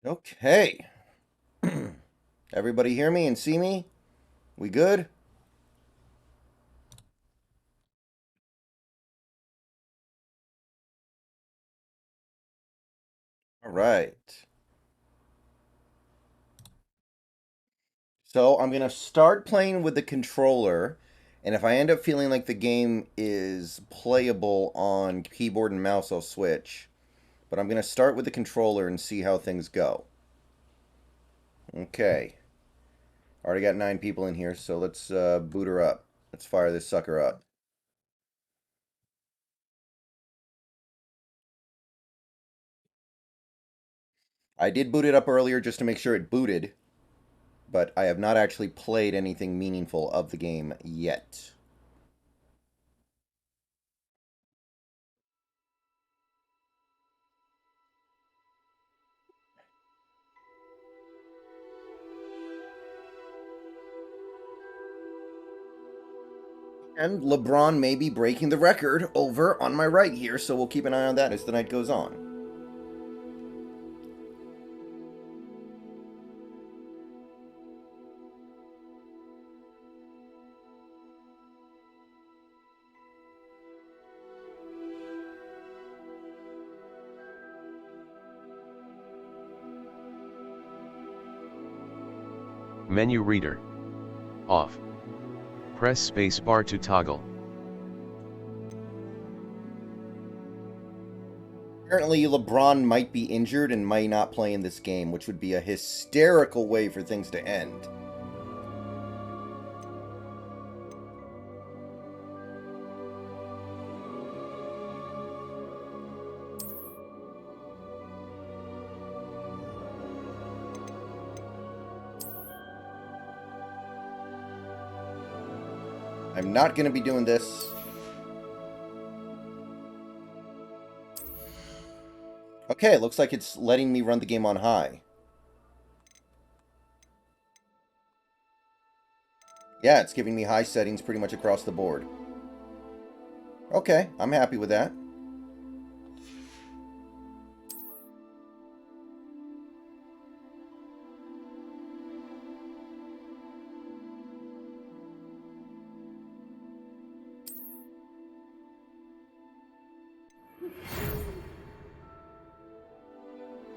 Okay. Everybody hear me and see me? We good? All right. So I'm going to start playing with the controller, and if I end up feeling like the game is playable on keyboard and mouse, I'll switch. But I'm going to start with the controller and see how things go. Okay. Already got 9 people in here, so let's boot her up. Let's fire this sucker up. I did boot it up earlier just to make sure it booted, but I have not actually played anything meaningful of the game yet. And LeBron may be breaking the record over on my right here, so we'll keep an eye on that as the night goes on. Menu reader. Off. Press space bar to toggle. Apparently, LeBron might be injured and might not play in this game, which would be a hysterical way for things to end. I'm not going to be doing this. Okay, looks like it's letting me run the game on high. Yeah, it's giving me high settings pretty much across the board. Okay, I'm happy with that.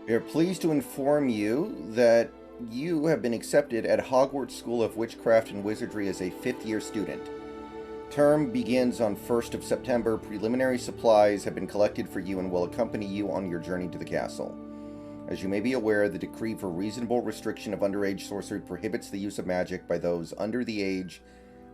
We are pleased to inform you that you have been accepted at Hogwarts School of Witchcraft and Wizardry as a fifth-year student. Term begins on 1st of September. Preliminary supplies have been collected for you and will accompany you on your journey to the castle. As you may be aware, the decree for reasonable restriction of underage sorcery prohibits the use of magic by those under the age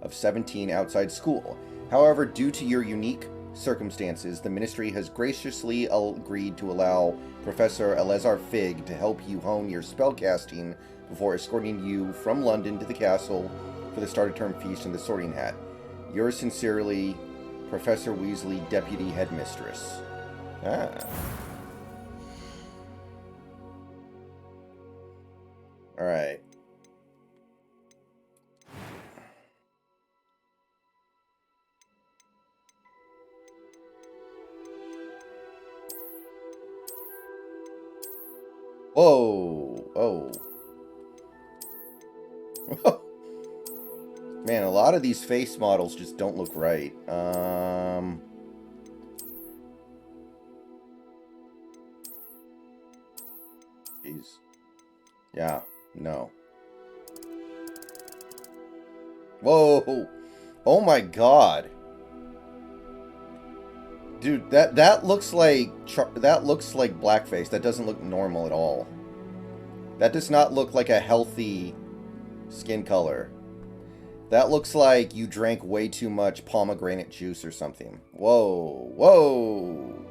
of 17 outside school. However, due to your unique circumstances, the Ministry has graciously agreed to allow Professor Eleazar Fig to help you hone your spellcasting before escorting you from London to the castle for the start of term feast in the Sorting Hat. Yours sincerely, Professor Weasley, Deputy Headmistress. Ah. Alright. Whoa. Oh. Man, a lot of these face models just don't look right. Jeez. Yeah, no. Whoa. Oh my god. Dude, that looks like that looks like blackface. That doesn't look normal at all. That does not look like a healthy skin color. That looks like you drank way too much pomegranate juice or something. Whoa. Whoa.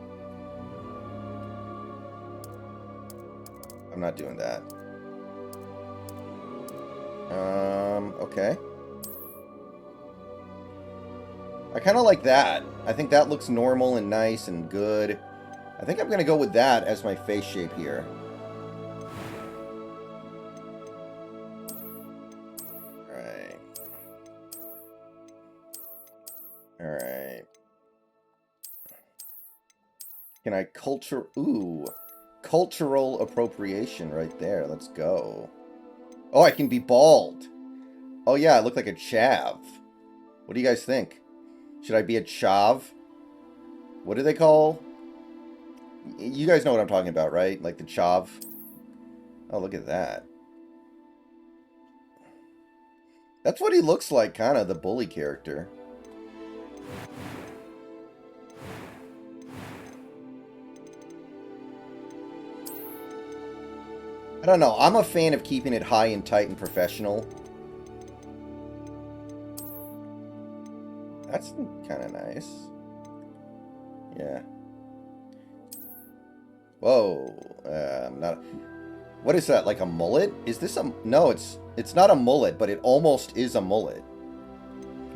I'm not doing that. Okay. I kind of like that. I think that looks normal and nice and good. I think I'm going to go with that as my face shape here. Alright. Alright. Can I culture... Ooh. Cultural appropriation right there. Let's go. Oh, I can be bald. Oh, yeah, I look like a chav. What do you guys think? Should I be a chav? What do they call? You guys know what I'm talking about, right? Like the chav. Oh, look at that. That's what he looks like, kind of, the bully character. I don't know. I'm a fan of keeping it high and tight and professional. That's kind of nice. Yeah. Whoa. Not. What is that? Like a mullet? Is this a? No, it's not a mullet, but it almost is a mullet.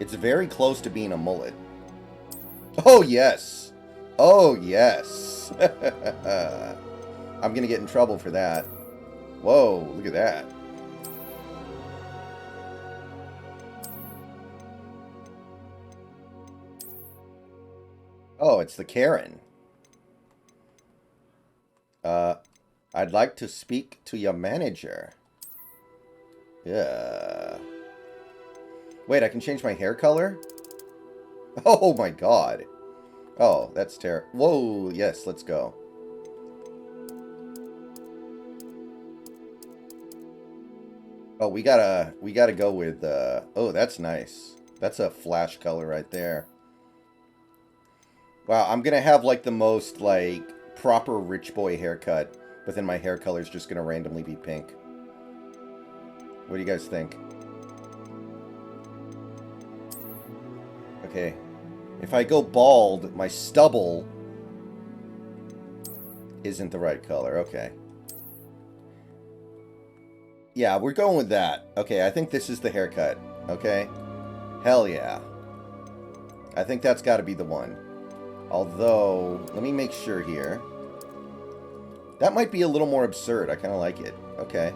It's very close to being a mullet. Oh yes. Oh yes. I'm gonna get in trouble for that. Whoa! Look at that. Oh, it's the Karen. I'd like to speak to your manager. Yeah. Wait, I can change my hair color? Oh my god. Oh, that's terrible. Whoa, yes, let's go. Oh, we gotta go with, oh, that's nice. That's a flash color right there. Wow, I'm gonna have, like, the most, like, proper rich boy haircut, but then my hair color's just gonna randomly be pink. What do you guys think? Okay. If I go bald, my stubble isn't the right color. Okay. Yeah, we're going with that. Okay, I think this is the haircut. Okay? Hell yeah. I think that's got to be the one. Although, let me make sure here. That might be a little more absurd. I kind of like it. Okay.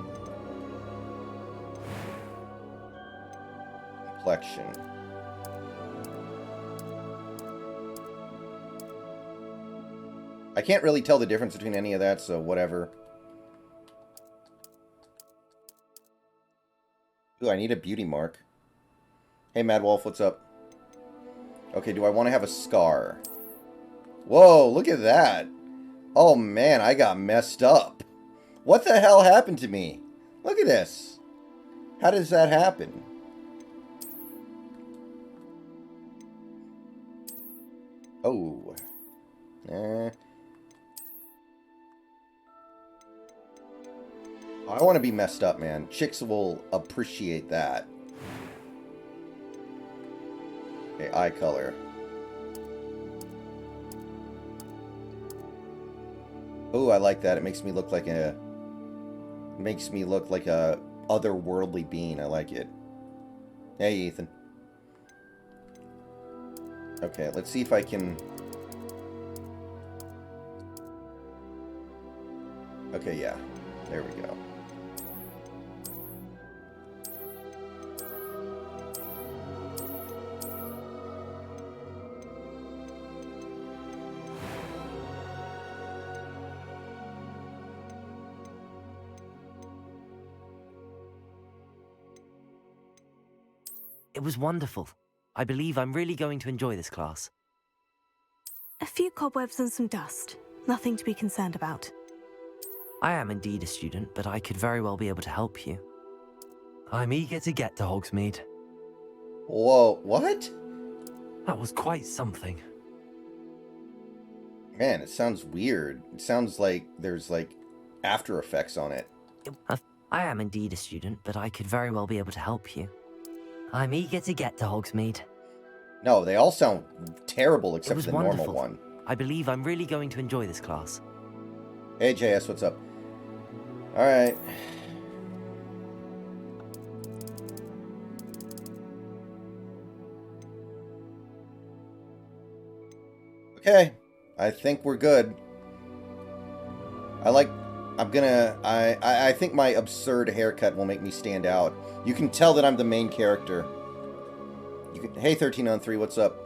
Complexion. I can't really tell the difference between any of that, so whatever. Ooh, I need a beauty mark. Hey, Mad Wolf, what's up? Okay, do I want to have a scar? Whoa, look at that. Oh, man, I got messed up. What the hell happened to me? Look at this. How does that happen? Oh. I want to be messed up, man. Chicks will appreciate that. Okay, eye color. Oh, I like that. It makes me look like a... Makes me look like a otherworldly being. I like it. Hey, Ethan. Okay, let's see if I can... Okay, yeah. There we go. It was wonderful. I believe I'm really going to enjoy this class. A few cobwebs and some dust. Nothing to be concerned about. I am indeed a student, but I could very well be able to help you. I'm eager to get to Hogsmeade. Whoa, what? That was quite something. Man, it sounds weird. It sounds like there's, like, After Effects on it. I am indeed a student, but I could very well be able to help you. I'm eager to get to Hogsmeade. No, they all sound terrible except for the wonderful. normal one. I believe I'm really going to enjoy this class. Hey, JS, what's up? Alright. Okay. I think we're good. I think my absurd haircut will make me stand out. You can tell that I'm the main character. Hey, 13 on 3, what's up?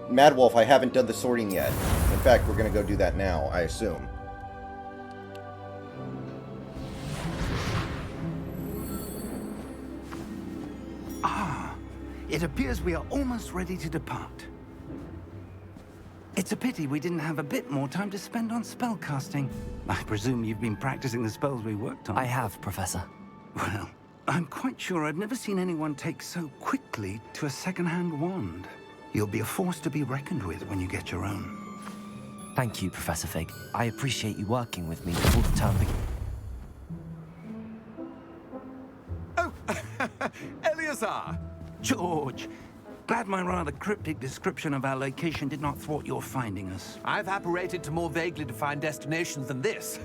Mad Wolf, I haven't done the sorting yet. In fact, we're gonna go do that now, I assume. It appears we are almost ready to depart. It's a pity we didn't have a bit more time to spend on spellcasting. I presume you've been practicing the spells we worked on. I have, Professor. Well, I'm quite sure I've never seen anyone take so quickly to a second-hand wand. You'll be a force to be reckoned with when you get your own. Thank you, Professor Fig. I appreciate you working with me before the term begins. Oh, Eleazar! George, glad my rather cryptic description of our location did not thwart your finding us. I've apparated to more vaguely defined destinations than this.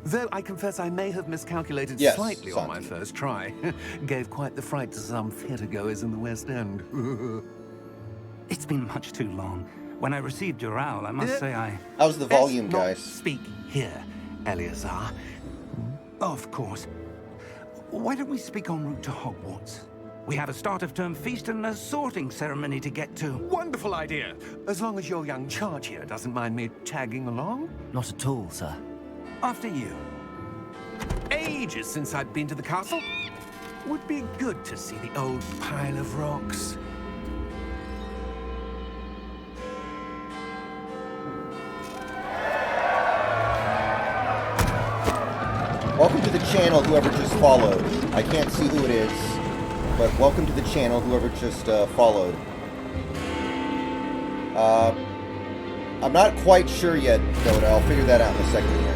Though I confess I may have miscalculated slightly on my first try. Gave quite the fright to some theatre-goers in the West End. It's been much too long. When I received your owl, I must say How's the volume, Let's not guys? speak here, Eleazar. Of course. Why don't we speak en route to Hogwarts? We have a start-of-term feast and a sorting ceremony to get to. Wonderful idea! As long as your young charge here doesn't mind me tagging along. Not at all, sir. After you. Ages since I've been to the castle. Would be good to see the old pile of rocks. Welcome to the channel, whoever just followed. I can't see who it is, but welcome to the channel, whoever just followed. I'm not quite sure yet, Dota. I'll figure that out in a second here.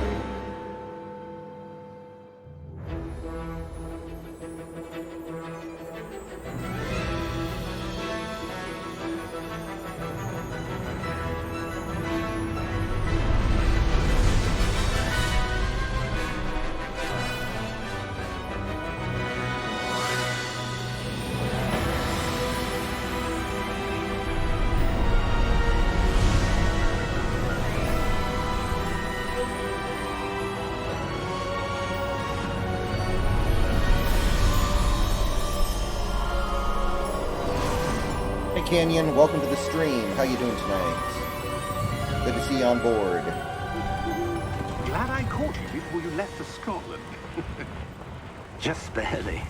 Canyon, welcome to the stream. How you doing tonight? Good to see you on board. Glad I caught you before you left for Scotland. Just barely.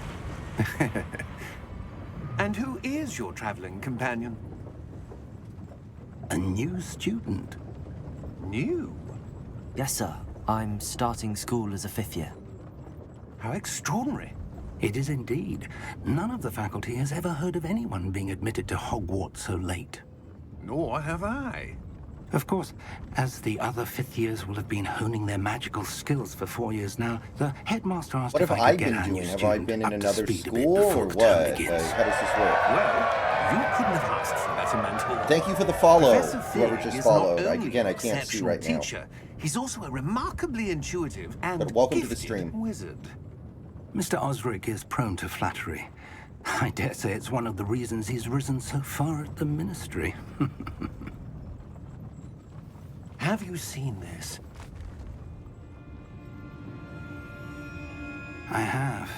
And who is your traveling companion? A new student. New? Yes, sir. I'm starting school as a 5th year. How extraordinary. It is indeed. None of the faculty has ever heard of anyone being admitted to Hogwarts so late. Nor have I. Of course, as the other 5th years will have been honing their magical skills for 4 years now, the headmaster asked What if have I I could get been our new doing? Have I student been in up to another speed a bit school before or the term what? begins. How does this work? Well, you couldn't have asked for better mentor. Thank you for the follow, Professor whoever Fig just is followed. not only Again, I an can't see exceptional right now. teacher, he's also a remarkably intuitive and But welcome to the gifted stream. wizard. Mr. Osric is prone to flattery. I dare say it's one of the reasons he's risen so far at the Ministry. Have you seen this? I have.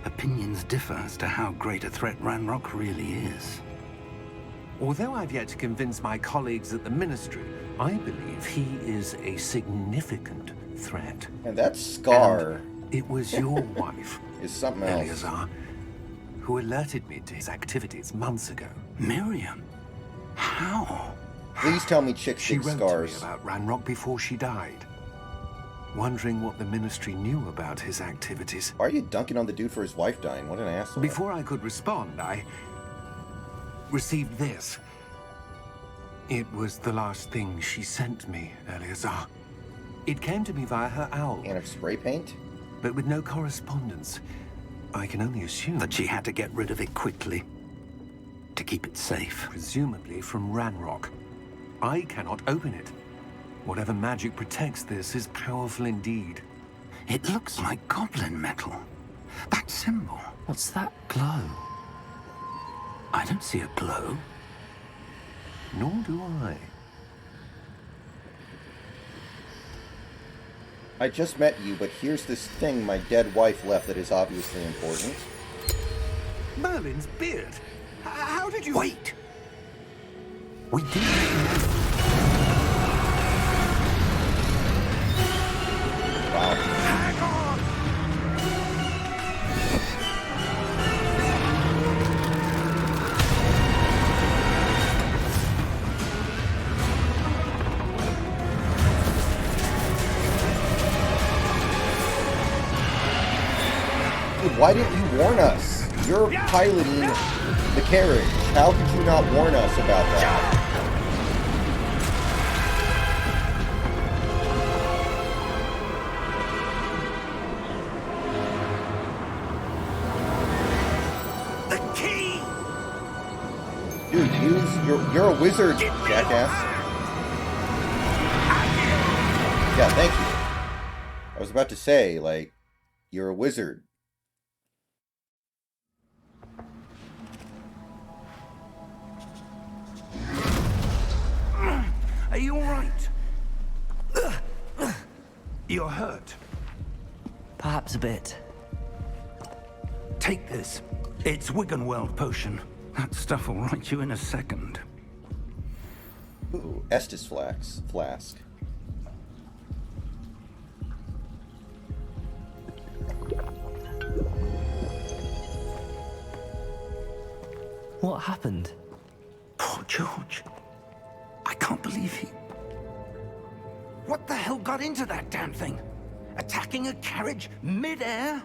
Opinions differ as to how great a threat Ranrock really is. Although I've yet to convince my colleagues at the Ministry, I believe he is a significant threat. And that scar And it was your wife, is something else. Eleazar, who alerted me to his activities months ago. Miriam? How? Please tell me chicks She dig wrote scars. to me about Ranrock before she died, wondering what the Ministry knew about his activities. Why are you dunking on the dude for his wife dying? What an asshole. Before I could respond, I received this. It was the last thing she sent me, Eleazar. It came to me via her owl, Can of spray paint? but with no correspondence. I can only assume That she had to get rid of it quickly. To keep it safe. presumably from Ranrock. I cannot open it. Whatever magic protects this is powerful indeed. It looks like goblin metal. That symbol. What's that glow? I don't see a glow. Nor do I. I just met you, but here's this thing my dead wife left that is obviously important. Merlin's beard! How did you... Wait! We did. Wow. Hang on! why didn't you warn us? You're piloting the carriage. How could you not warn us about that? Dude, you're a wizard, jackass. Yeah, thank you. I was about to say, like, you're a wizard. Are you all right? You're hurt. Perhaps a bit. Take this. It's Wiggenweld potion. That stuff will right you in a second. Ooh, Estus flask. What happened? Poor George. I can't believe he... What the hell got into that damn thing? Attacking a carriage mid-air?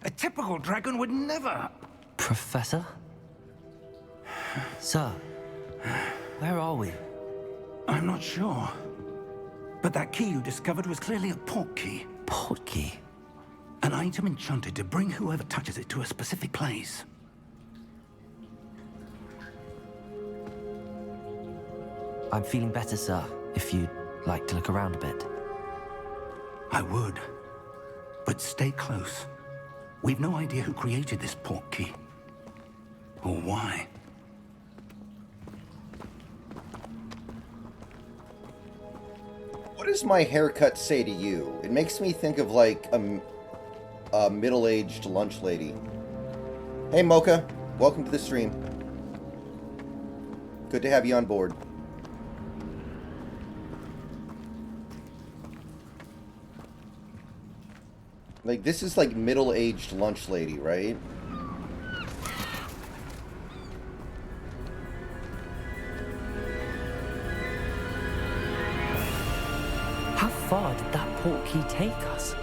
A typical dragon would never... Professor? Sir, where are we? I'm not sure. But that key you discovered was clearly a port key. Port key? An item enchanted to bring whoever touches it to a specific place. I'm feeling better, sir, if you'd like to look around a bit. I would. But stay close. We've no idea who created this port key. Or why. What does my haircut say to you? It makes me think of, like, a middle-aged lunch lady. Hey, Mocha. Welcome to the stream. Good to have you on board. Like, this is like middle-aged lunch lady, right? How far did that port key take us?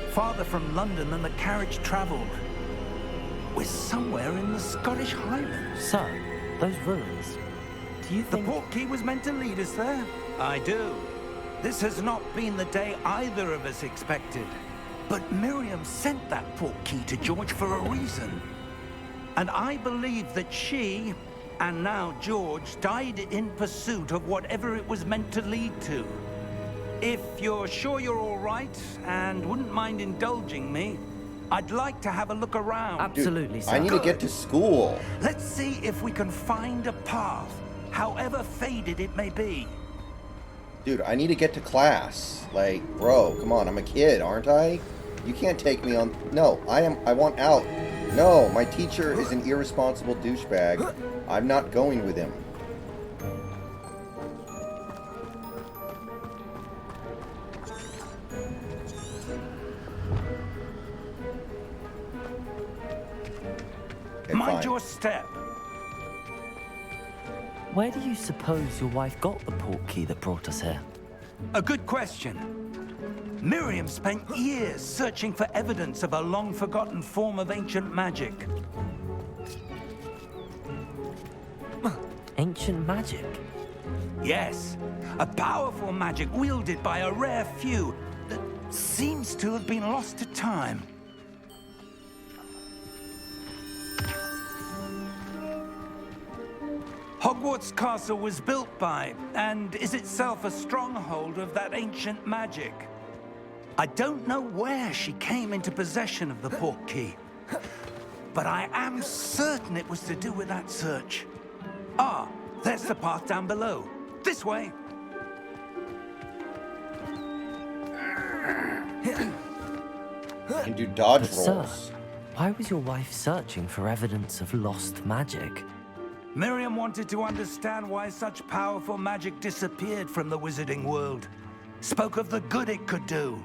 Farther from London than the carriage travelled. We're somewhere in the Scottish Highlands. Sir, those ruins. Do you The think... port key was meant to lead us there? I do. This has not been the day either of us expected. But Miriam sent that port key to George for a reason. And I believe that she, and now George, died in pursuit of whatever it was meant to lead to. If you're sure you're all right, and wouldn't mind indulging me, I'd like to have a look around. Absolutely, sir. I need to get to school. Let's see if we can find a path, however faded it may be. Dude, I need to get to class. Like, bro, come on, I'm a kid, aren't I? You can't take me on... No, I want out. No, my teacher is an irresponsible douchebag. I'm not going with him. Okay, Mind fine. your step. Where do you suppose your wife got the port key that brought us here? A good question. Miriam spent years searching for evidence of a long-forgotten form of ancient magic. Ancient magic? Yes, a powerful magic wielded by a rare few that seems to have been lost to time. Hogwarts Castle was built by, and is itself a stronghold of that ancient magic. I don't know where she came into possession of the port key, but I am certain it was to do with that search. Ah, there's the path down below. This way. I can do dodge But sir, rolls. why was your wife searching for evidence of lost magic? Miriam wanted to understand why such powerful magic disappeared from the wizarding world. Spoke of the good it could do.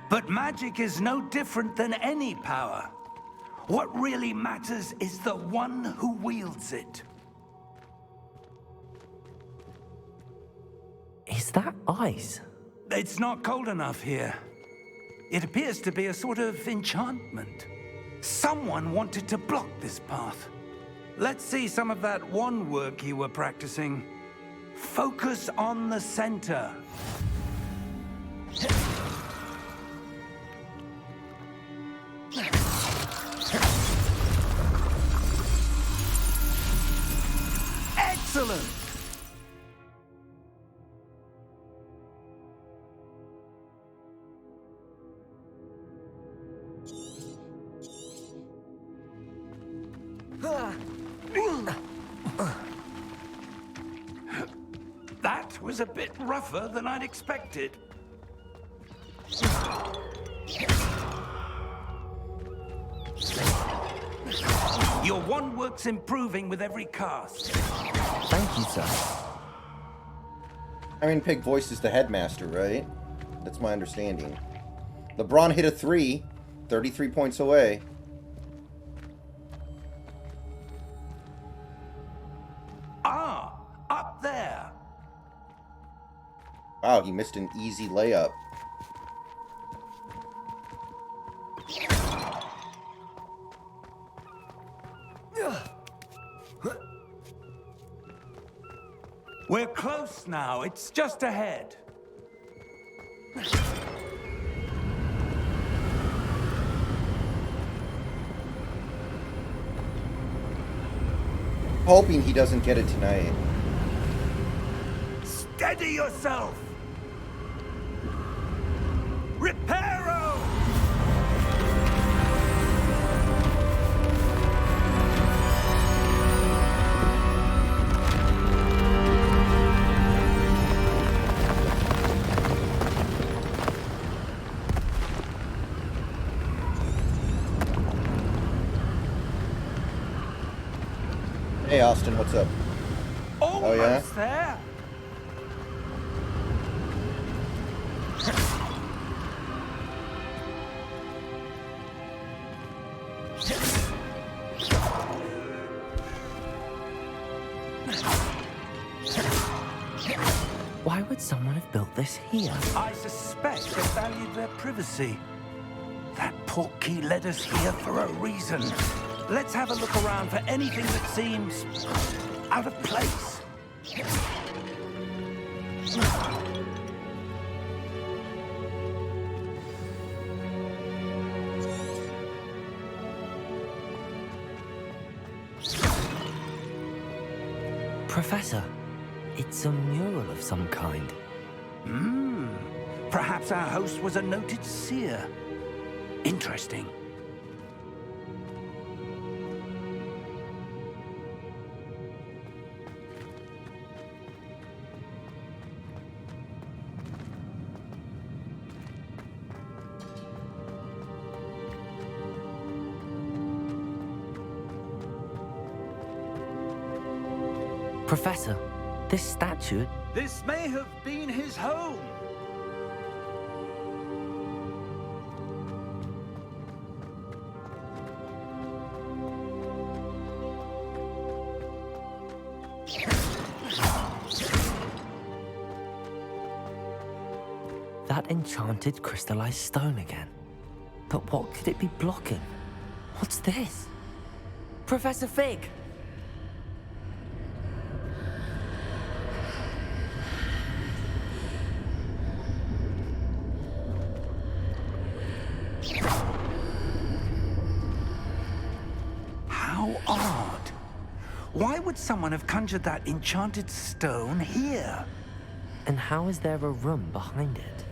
But magic is no different than any power. What really matters is the one who wields it. Is that ice? It's not cold enough here. It appears to be a sort of enchantment. Someone wanted to block this path. Let's see some of that wand work you were practicing. Focus on the center. Excellent! That was a bit rougher than I'd expected. Your wand work's improving with every cast. Thank you, sir. Iron Pig voices the headmaster, right? That's my understanding. LeBron hit a 3, 33 points away. Ah, up there. Wow, he missed an easy layup. We're close now. It's just ahead. Hoping he doesn't get it tonight. Steady yourself. Reparo! Hey, Austin, what's up? Almost yeah? there. Why would someone have built this here? I suspect they valued their privacy. That portkey led us here for a reason. Let's have a look around for anything that seems out of place. Professor, it's a mural of some kind. Perhaps our host was a noted seer. Interesting. Professor, this statue... This may have been his home. That enchanted crystallized stone again. But what could it be blocking? What's this? Professor Fig! How odd. Why would someone have conjured that enchanted stone here? And how is there a room behind it?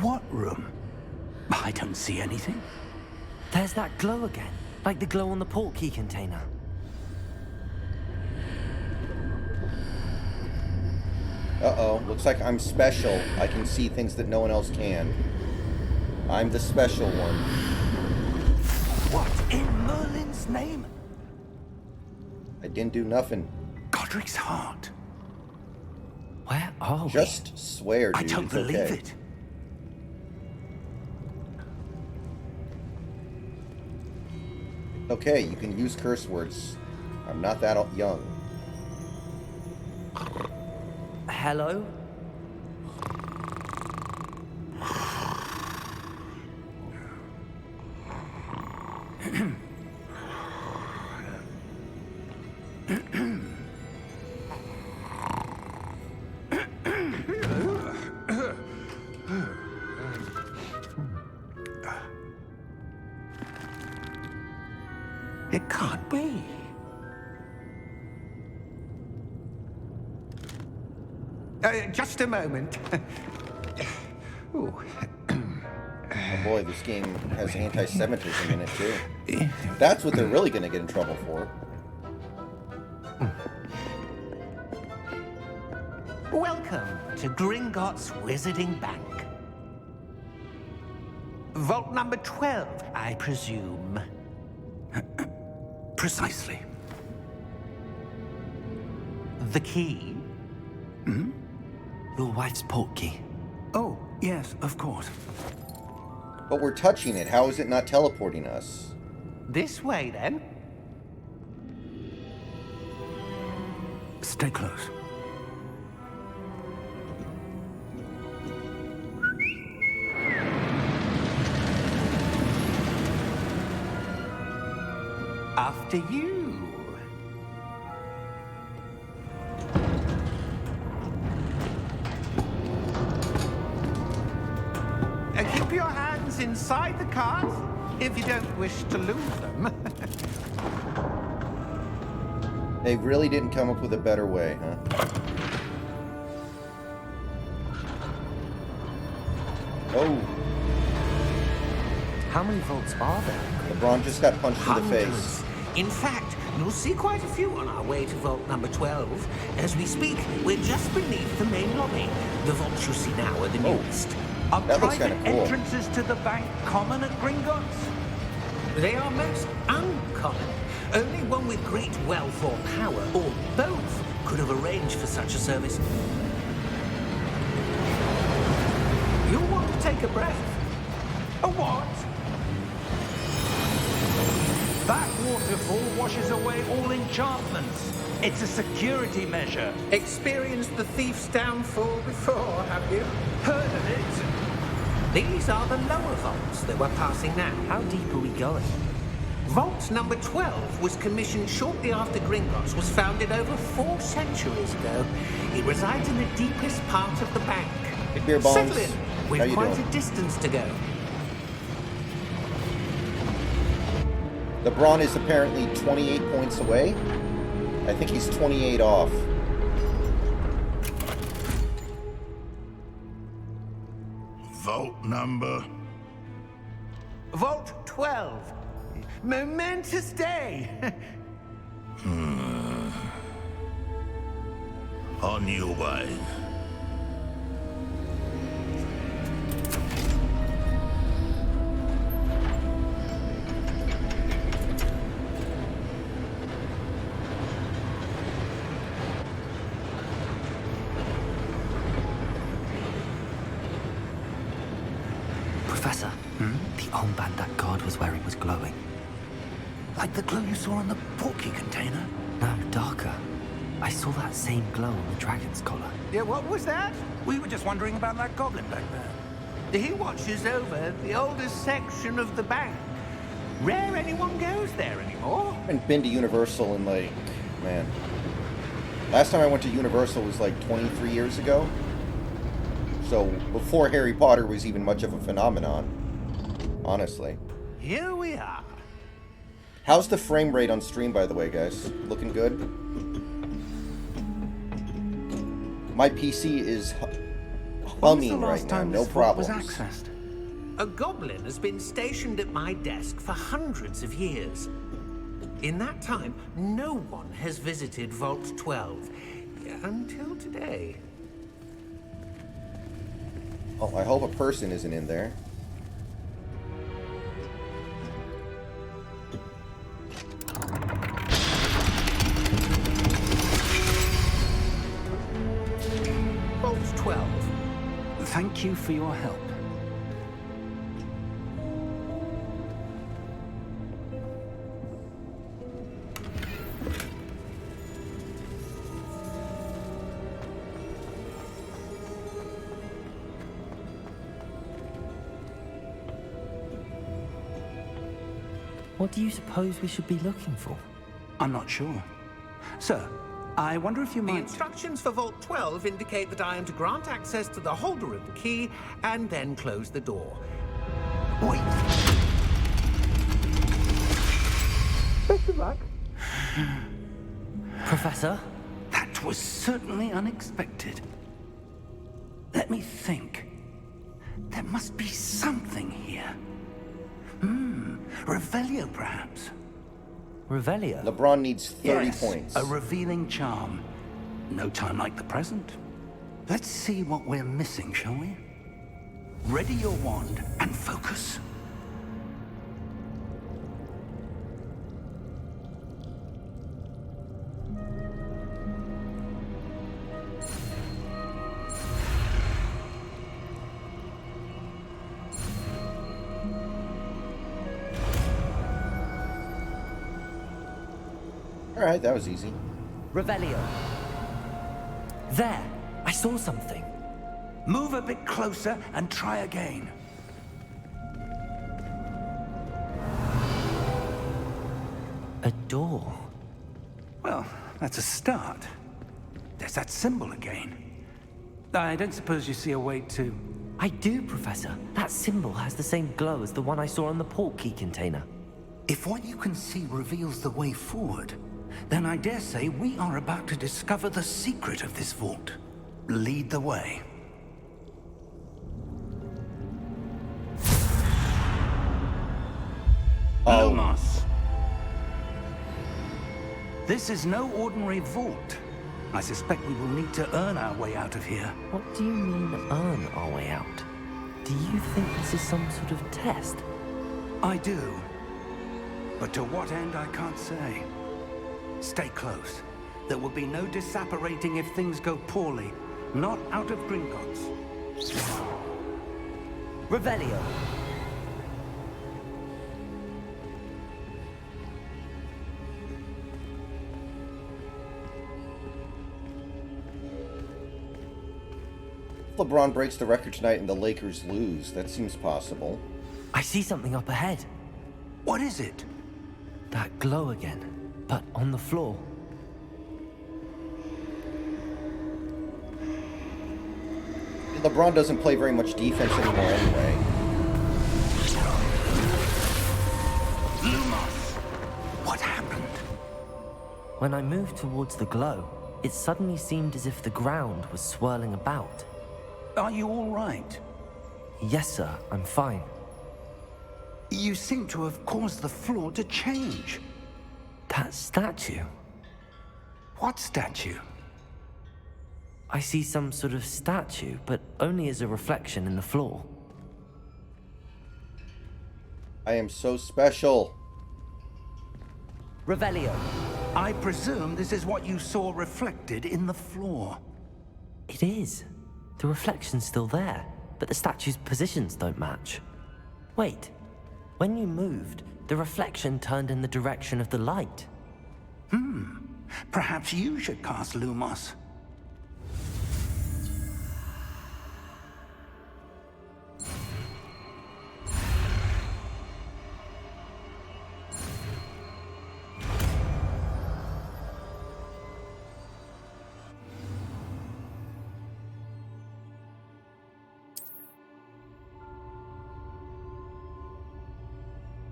What room? I don't see anything. There's that glow again, like the glow on the portkey container. Uh-oh, looks like I'm special. I can see things that no one else can. I'm the special one. What in Merlin's name? I didn't do nothing. Godric's heart. Where are we? Just swear, dude. I don't it's believe okay. it. Okay, you can use curse words. I'm not that young. Hello? It can't be. Just a moment. Ooh. Oh boy, this game has anti-Semitism in it too. That's what they're really going to get in trouble for. Welcome to Gringotts Wizarding Bank. Vault number 12, I presume. Precisely. The key? Hmm? Your wife's portkey. Oh, yes, of course. But we're touching it. How is it not teleporting us? This way, then. Stay close. After you. Keep your hands inside the cart if you don't wish to lose them. They really didn't come up with a better way, huh? Oh. How many vaults are there? LeBron just got punched in the Hundreds. face. In fact, you'll see quite a few on our way to vault number 12. As we speak, we're just beneath the main lobby. The vaults you see now are the newest. Are that looks private kinda cool. entrances to the bank common at Gringotts? They are most uncommon. Only one with great wealth or power, or both, could have arranged for such a service. You'll want to take a breath. A what? That waterfall washes away all enchantments. It's a security measure. Experienced the thief's downfall before, have you? Heard of it? These are the lower vaults that we're passing now. How deep are we going? Vault number 12 was commissioned shortly after Gringotts was founded over 4 centuries ago. It resides in the deepest part of the bank. Hey, Beer Bombs. Settle in. How We've you quite doing? a distance to go. LeBron is apparently 28 points away. I think he's 28 off. Vault number? Vault 12. Momentous day. On your way. Professor, the armband that guard was wearing was glowing. Like the glow you saw on the portkey container? No, darker. I saw that same glow on the dragon's collar. Yeah, what was that? We were just wondering about that goblin back there. He watches over the oldest section of the bank. Rare anyone goes there anymore. I haven't been to Universal in like, man. Last time I went to Universal was like 23 years ago. So before Harry Potter was even much of a phenomenon. Honestly. Here we are. How's the frame rate on stream, by the way, guys? Looking good? My PC is humming right now, no problems. Was accessed? A goblin has been stationed at my desk for hundreds of years. In that time, no one has visited Vault 12. Until today. Oh, I hope a person isn't in there. Vault 12. Thank you for your help. What do you suppose we should be looking for? I'm not sure. Sir, I wonder if you The might... instructions for Vault 12 indicate that I am to grant access to the holder of the key and then close the door. Wait. Good luck. Professor? That was certainly unexpected. Let me think. There must be something here. Revelio, perhaps. Revelio? LeBron needs 30 Yes, points. a revealing charm. No time like the present. Let's see what we're missing, shall we? Ready your wand and focus. Alright, that was easy. Revelio. There! I saw something. Move a bit closer and try again. A door. Well, that's a start. There's that symbol again. I don't suppose you see a way to... I do, Professor. That symbol has the same glow as the one I saw on the port key container. If what you can see reveals the way forward, then I dare say we are about to discover the secret of this vault. Lead the way. Oh. Lumos. This is no ordinary vault. I suspect we will need to earn our way out of here. What do you mean, earn our way out? Do you think this is some sort of test? I do. But to what end, I can't say. Stay close. There will be no disapparating if things go poorly. Not out of Gringotts. Revelio. LeBron breaks the record tonight and the Lakers lose. That seems possible. I see something up ahead. What is it? That glow again, but on the floor. LeBron doesn't play very much defense anymore anyway. Lumos! What happened? When I moved towards the glow, it suddenly seemed as if the ground was swirling about. Are you all right? Yes, sir, I'm fine. You seem to have caused the floor to change. That statue. What statue? I see some sort of statue, but only as a reflection in the floor. I am so special. Revelio. I presume this is what you saw reflected in the floor. It is. The reflection's still there, but the statue's positions don't match. Wait. When you moved, the reflection turned in the direction of the light. Perhaps you should cast Lumos.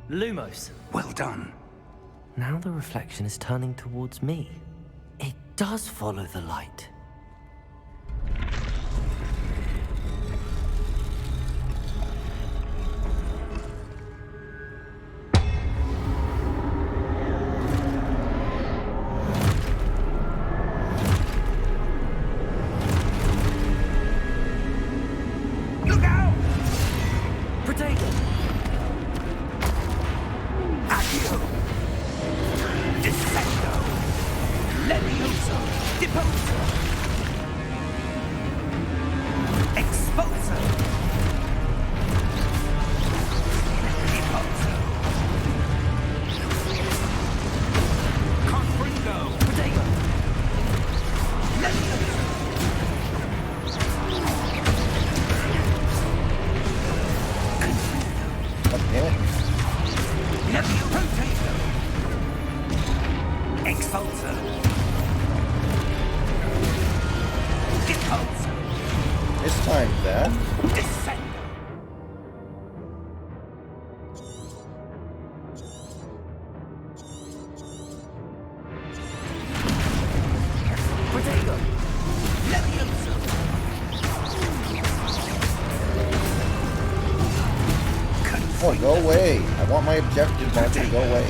Lumos. Well done. Now the reflection is turning towards me. It does follow the light. Look out! Protego! Accio! Descendo! Levioso! Deposo! Exposo! Deposo! Confringo! Protego! Levioso! Okay. Levio Potato! Expulso! Deposo! It's time for that. Descend! Oh, go away. I want my objective marker to go away.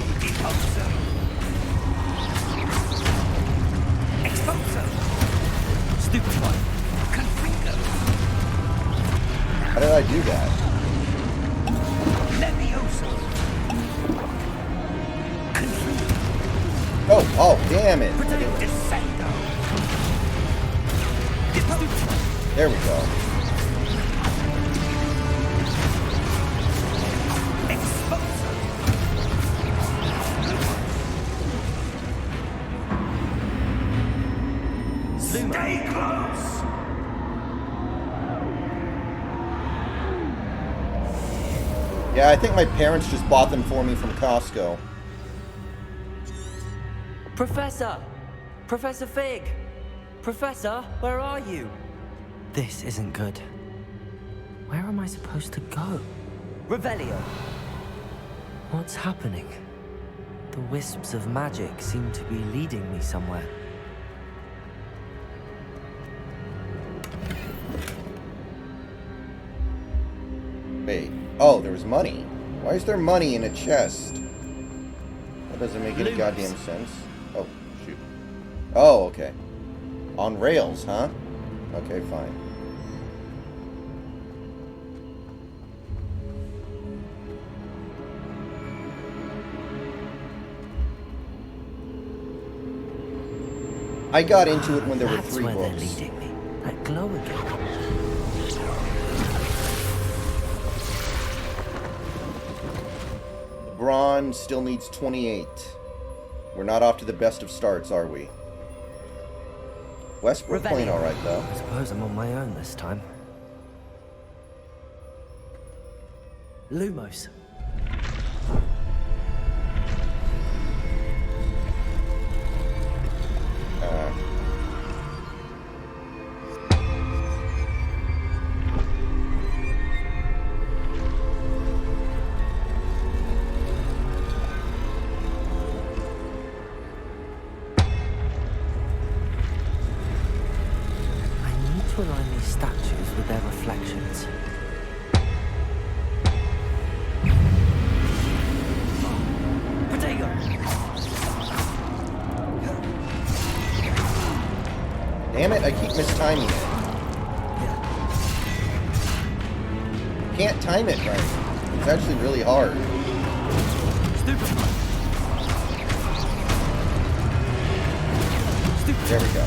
How did I do that? Oh, damn it. There we go. Stay close! Yeah, I think my parents just bought them for me from Costco. Professor! Professor Fig! Professor, where are you? This isn't good. Where am I supposed to go? Revelio! What's happening? The wisps of magic seem to be leading me somewhere. Wait. Oh, there was money. Why is there money in a chest? That doesn't make any goddamn sense. Oh, shoot. Oh, okay. On rails, huh? Okay, fine. I got into it when there were 3 That's where books. they're leading me. That glow again. LeBron still needs 28. We're not off to the best of starts, are we? Westbrook playing alright, though. I suppose I'm on my own this time. Lumos. To align these statues with their reflections. Potato! Damn it, I keep mistiming it. Can't time it right. It's actually really hard. There we go.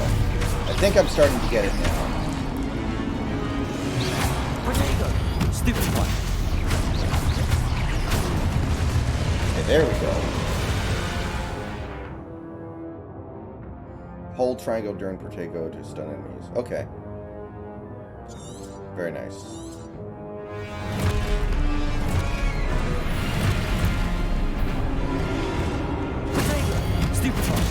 I think I'm starting to get it now. Stupid one. Okay, there we go. Hold triangle during Protego to stun enemies. Okay. Very nice. Stupid one.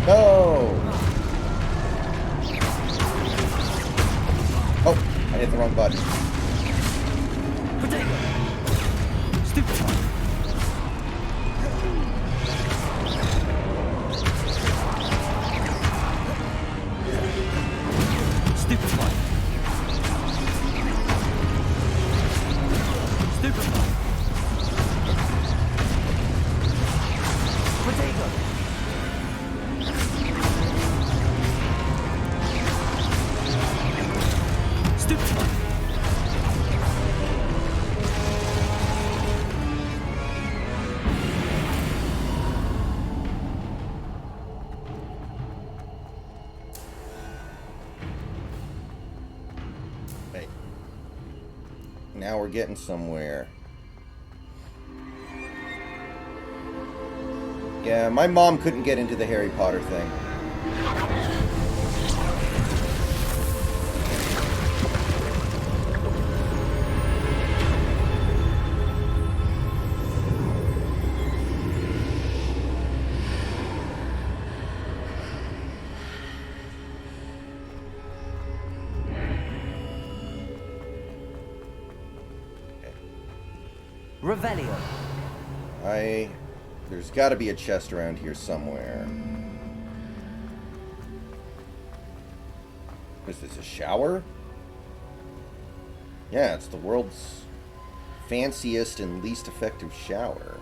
No! Oh, I hit the wrong button. Potato! Stupid one. Stupid one. Stupid one. Potato! Stupid one. Hey. Now we're getting somewhere. Yeah, my mom couldn't get into the Harry Potter thing. Revelio. There's got to be a chest around here somewhere. Is this a shower? Yeah, it's the world's fanciest and least effective shower.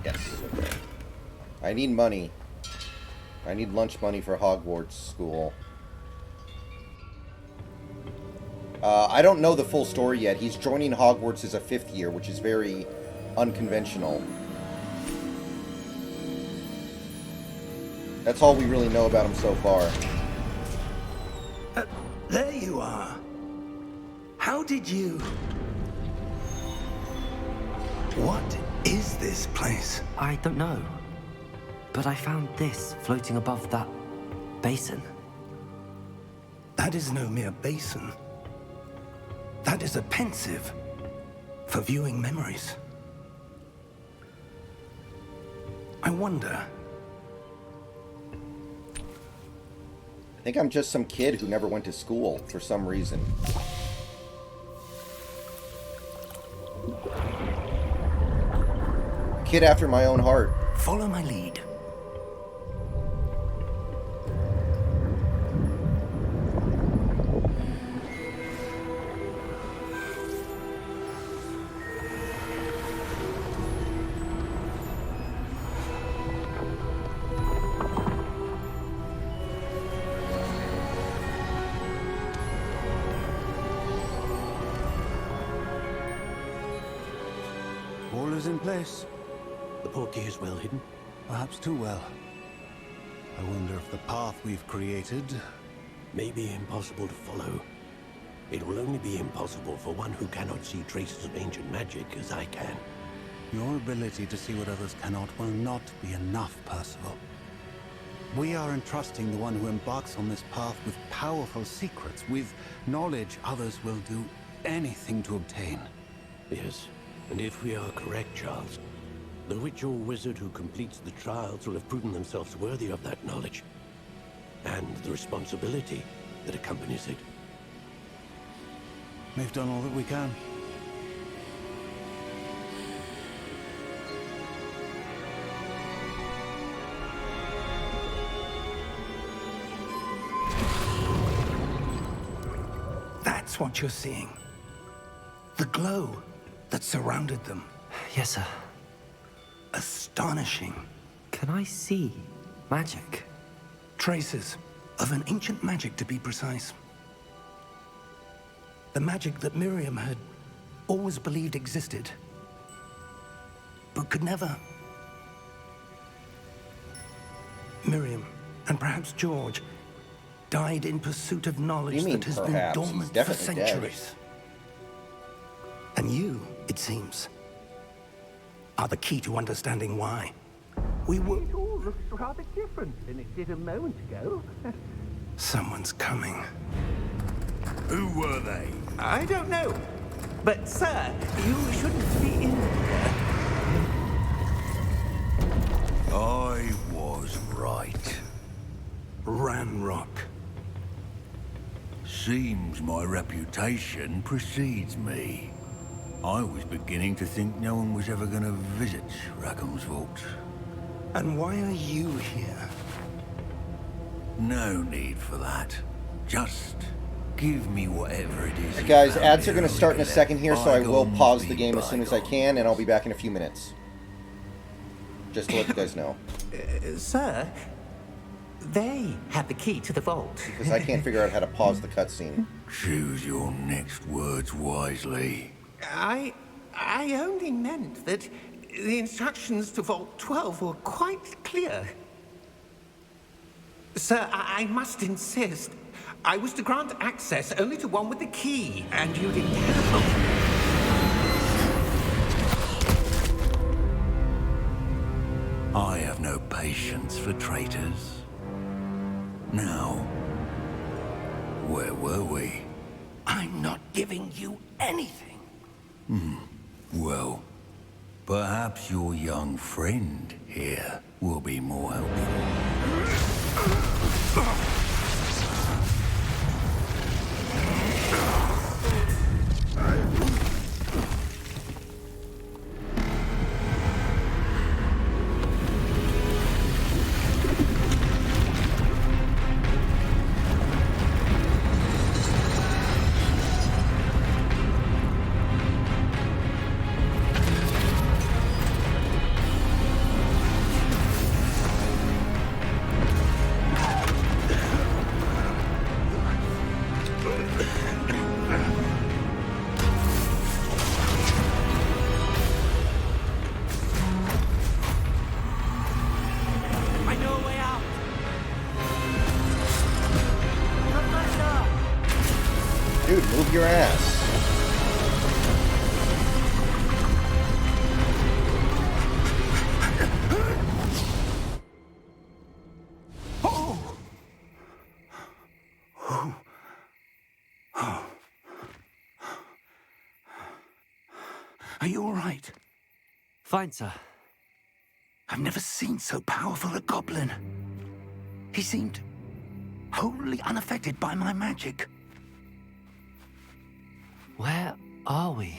Yes, okay. I need money. I need lunch money for Hogwarts school. I don't know the full story yet. He's joining Hogwarts as a 5th year, which is very unconventional. That's all we really know about him so far. There you are. How did you... What is this place? I don't know. But I found this floating above that basin. That is no mere basin. That is a pensive for viewing memories. I wonder... I think I'm just some kid who never went to school for some reason. Kid after my own heart. Follow my lead. All is in place. The portkey is well hidden. Perhaps too well. I wonder if the path we've created... May be impossible to follow. It will only be impossible for one who cannot see traces of ancient magic as I can. Your ability to see what others cannot will not be enough, Percival. We are entrusting the one who embarks on this path with powerful secrets, with knowledge others will do anything to obtain. Yes, and if we are correct, Charles, the witch or wizard who completes the trials will have proven themselves worthy of that knowledge, and the responsibility that accompanies it. We've done all that we can. That's what you're seeing. The glow that surrounded them. Yes, sir. Astonishing. Can I see magic? Traces of an ancient magic, to be precise. The magic that Miriam had always believed existed, but could never. Miriam, and perhaps George, died in pursuit of knowledge that has been dormant for centuries. And you, it seems, are the key to understanding why. We were... It all looks rather different than it did a moment ago. Someone's coming. Who were they? I don't know. But, sir, you shouldn't be in here. I was right. Ranrock. Seems my reputation precedes me. I was beginning to think no one was ever going to visit Rackham's vault. And why are you here? No need for that. Just give me whatever it is. Hey guys, ads are going to start in a second here, so I will pause the game as soon as I can, and I'll be back in a few minutes. Just to let you guys know. Sir, they have the key to the vault. Because I can't figure out how to pause the cutscene. Choose your next words wisely. I only meant that the instructions to Vault 12 were quite clear. Sir, I must insist. I was to grant access only to one with the key, and you didn't have. I have no patience for traitors. Now, where were we? I'm not giving you anything. Well, perhaps your young friend here will be more helpful. Dude, move your ass. Are you all right? Fine, sir. I've never seen so powerful a goblin. He seemed wholly unaffected by my magic. Where are we?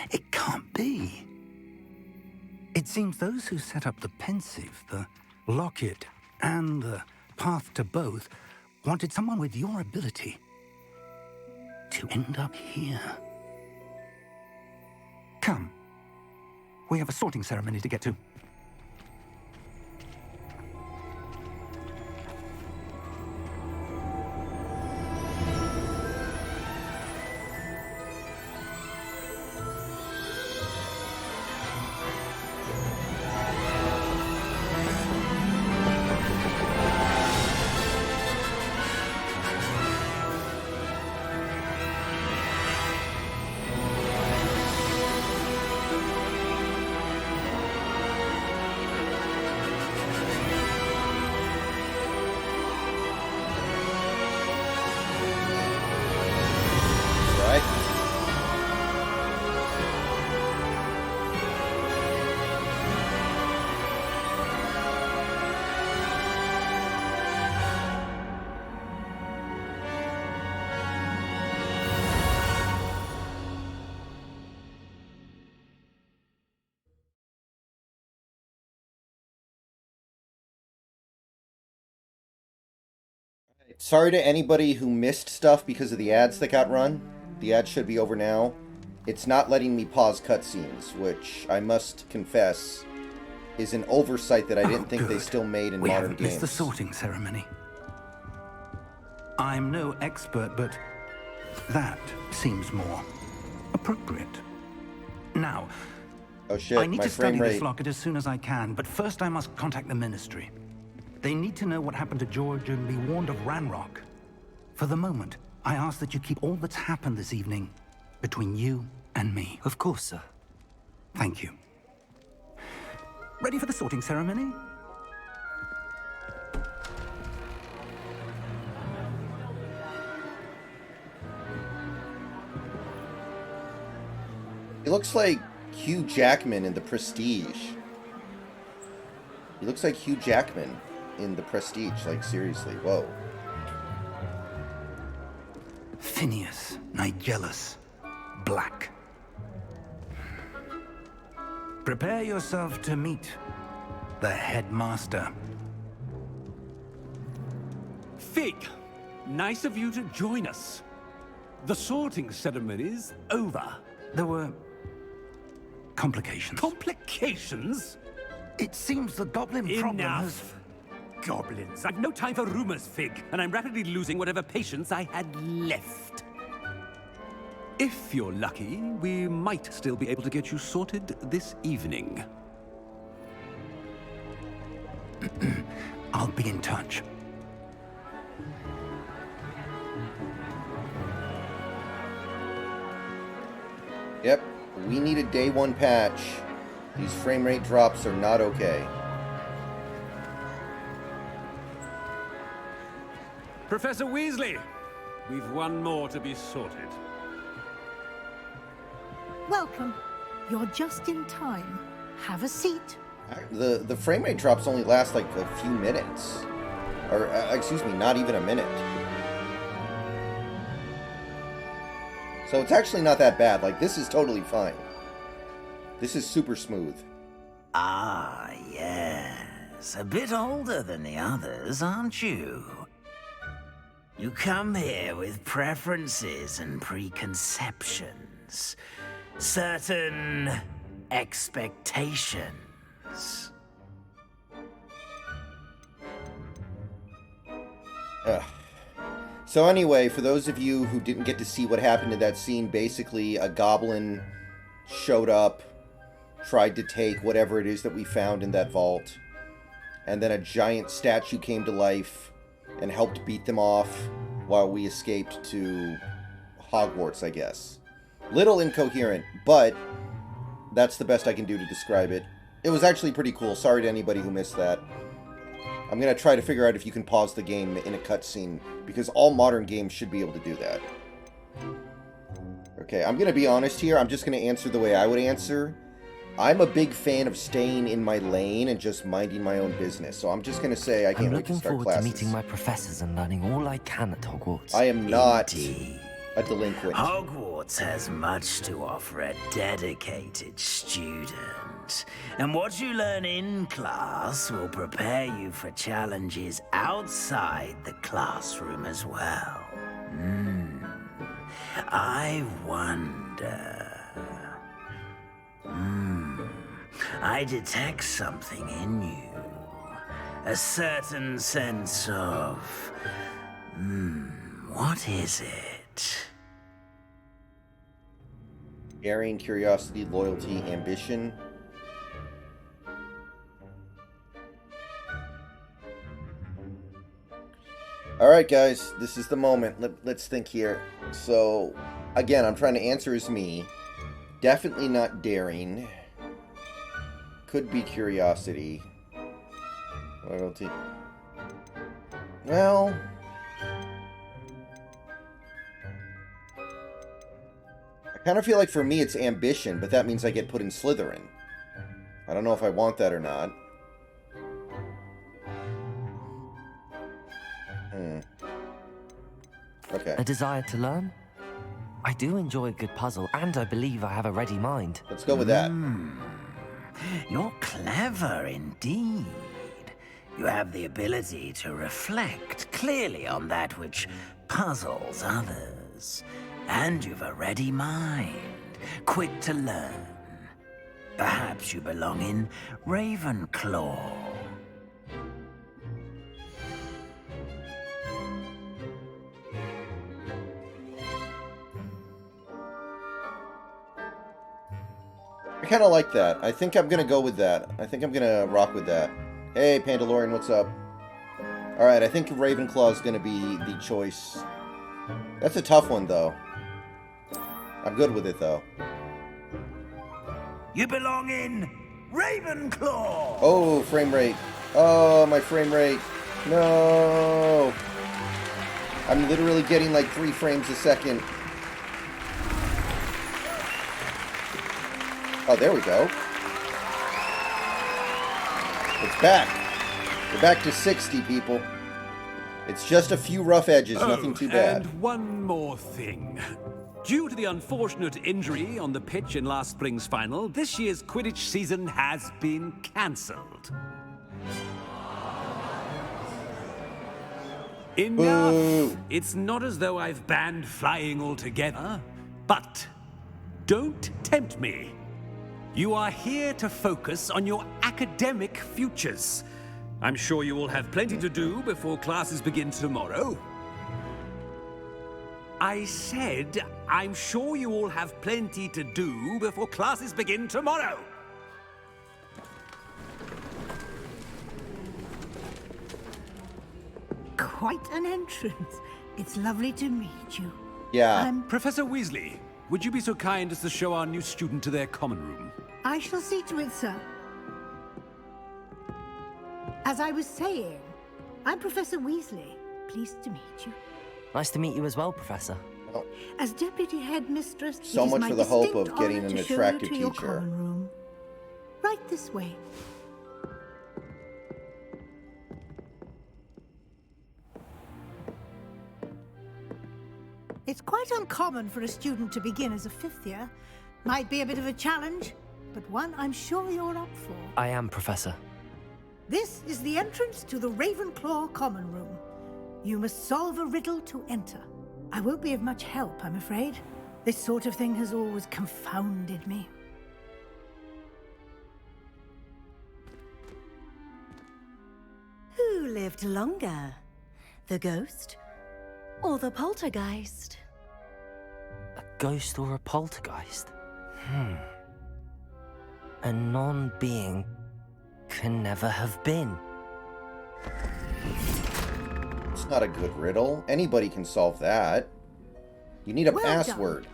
It can't be. It seems those who set up the pensive, the locket, and the path to both wanted someone with your ability to end up here. Come. We have a sorting ceremony to get to. Sorry to anybody who missed stuff because of the ads that got run. The ads should be over now. It's not letting me pause cutscenes, which I must confess is an oversight that I didn't think they still made in modern games. We haven't missed the sorting ceremony. I'm no expert, but that seems more appropriate. Now, oh shit, I need my to study frame rate. this locket as soon as I can, but first I must contact the Ministry. They need to know what happened to George and be warned of Ranrock. For the moment, I ask that you keep all that's happened this evening between you and me. Of course, sir. Thank you. Ready for the sorting ceremony? He looks like Hugh Jackman in The Prestige. He looks like Hugh Jackman in The Prestige, like seriously, whoa. Phineas, Nigellus, Black. Prepare yourself to meet the headmaster. Fig, nice of you to join us. The sorting ceremony's over. There were complications. Complications? It seems the goblin problem has... Enough. Goblins. I've no time for rumors, Fig, and I'm rapidly losing whatever patience I had left. If you're lucky, we might still be able to get you sorted this evening. I'll be in touch. Yep, we need a day one patch. These frame rate drops are not okay. Professor Weasley, we've one more to be sorted. Welcome. You're just in time. Have a seat. The frame rate drops only last like a few minutes. Or, excuse me, not even a minute. So it's actually not that bad. Like, this is totally fine. This is super smooth. Ah, yes. A bit older than the others, aren't you? You come here with preferences and preconceptions. Certain expectations. So anyway, for those of you who didn't get to see what happened in that scene, basically a goblin showed up, tried to take whatever it is that we found in that vault, and then a giant statue came to life and helped beat them off while we escaped to Hogwarts, I guess. Little incoherent, but that's the best I can do to describe it. It was actually pretty cool. Sorry to anybody who missed that. I'm going to try to figure out if you can pause the game in a cutscene, because all modern games should be able to do that. Okay, I'm going to be honest here. I'm just going to answer the way I would answer. I'm a big fan of staying in my lane and just minding my own business. So I'm just going to say I can't wait to start classes. I'm looking forward to meeting my professors and learning all I can at Hogwarts. I am not a delinquent. Hogwarts has much to offer a dedicated student. And what you learn in class will prepare you for challenges outside the classroom as well. I wonder... I detect something in you. A certain sense of... what is it? Daring, curiosity, loyalty, ambition. Alright guys, this is the moment. Let's think here. So, again, I'm trying to answer as me. Definitely not daring. Could be curiosity. Loyalty. Well... I kind of feel like for me it's ambition, but that means I get put in Slytherin. I don't know if I want that or not. Okay. A desire to learn? I do enjoy a good puzzle, and I believe I have a ready mind. Let's go with that. You're clever indeed. You have the ability to reflect clearly on that which puzzles others. And you've a ready mind, quick to learn. Perhaps you belong in Ravenclaw. I kind of like that. I think I'm going to go with that. I think I'm going to rock with that. Hey, Pandalorian, what's up? Alright, I think Ravenclaw is going to be the choice. That's a tough one, though. I'm good with it, though. You belong in Ravenclaw! Oh, frame rate. Oh, my frame rate. No! I'm literally getting like 3 frames a second. Oh, there we go. It's back. We're back to 60, people. It's just a few rough edges, nothing too bad. And one more thing. Due to the unfortunate injury on the pitch in last spring's final, this year's Quidditch season has been cancelled. Enough! Boo. It's not as though I've banned flying altogether, but don't tempt me. You are here to focus on your academic futures. I'm sure you will have plenty to do before classes begin tomorrow. I said, I'm sure you all have plenty to do before classes begin tomorrow. Quite an entrance. It's lovely to meet you. Yeah. Professor Weasley, would you be so kind as to show our new student to their common room? I shall see to it, sir. As I was saying, I'm Professor Weasley. Pleased to meet you. Nice to meet you as well, Professor. As deputy headmistress, So it is much my for the hope distinct of getting honor an to show you attractive to your teacher. common room. Right this way. It's quite uncommon for a student to begin as a fifth year. Might be a bit of a challenge, but one I'm sure you're up for. I am, Professor. This is the entrance to the Ravenclaw common room. You must solve a riddle to enter. I won't be of much help, I'm afraid. This sort of thing has always confounded me. Who lived longer? The ghost or the poltergeist? A ghost or a poltergeist? A non-being can never have been. It's not a good riddle. Anybody can solve that. You need a Well password. done.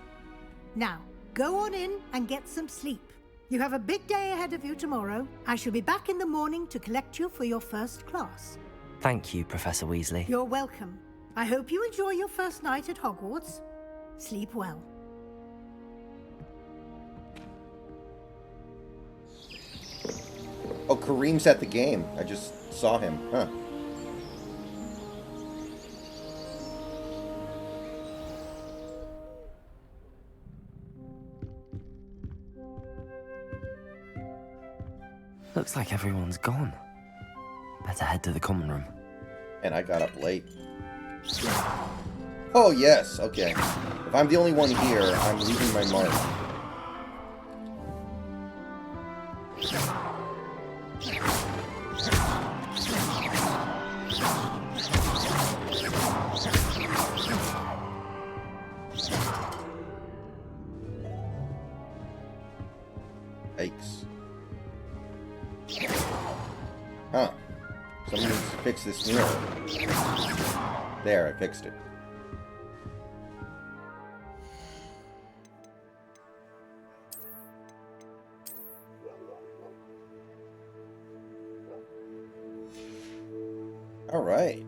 Now, go on in and get some sleep. You have a big day ahead of you tomorrow. I shall be back in the morning to collect you for your first class. Thank you, Professor Weasley. You're welcome. I hope you enjoy your first night at Hogwarts. Sleep well. Oh, Kareem's at the game. I just saw him. Huh. Looks like everyone's gone. Better head to the common room. And I got up late. Oh, yes. Okay. If I'm the only one here, I'm leaving my mark. Yikes. Huh. Someone needs to fix this mirror. There, I fixed it. All right.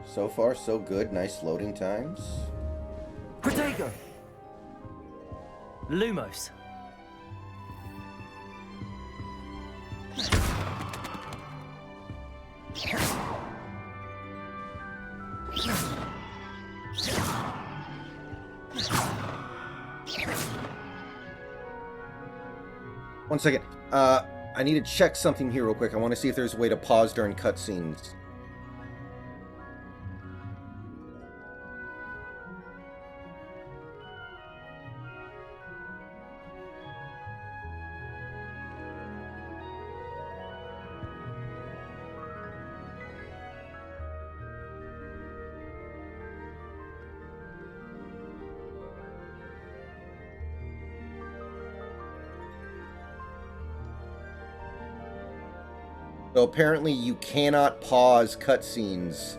So far, so good. Nice loading times. Protego! Lumos. One second. I need to check something here real quick. I want to see if there's a way to pause during cutscenes. So apparently you cannot pause cutscenes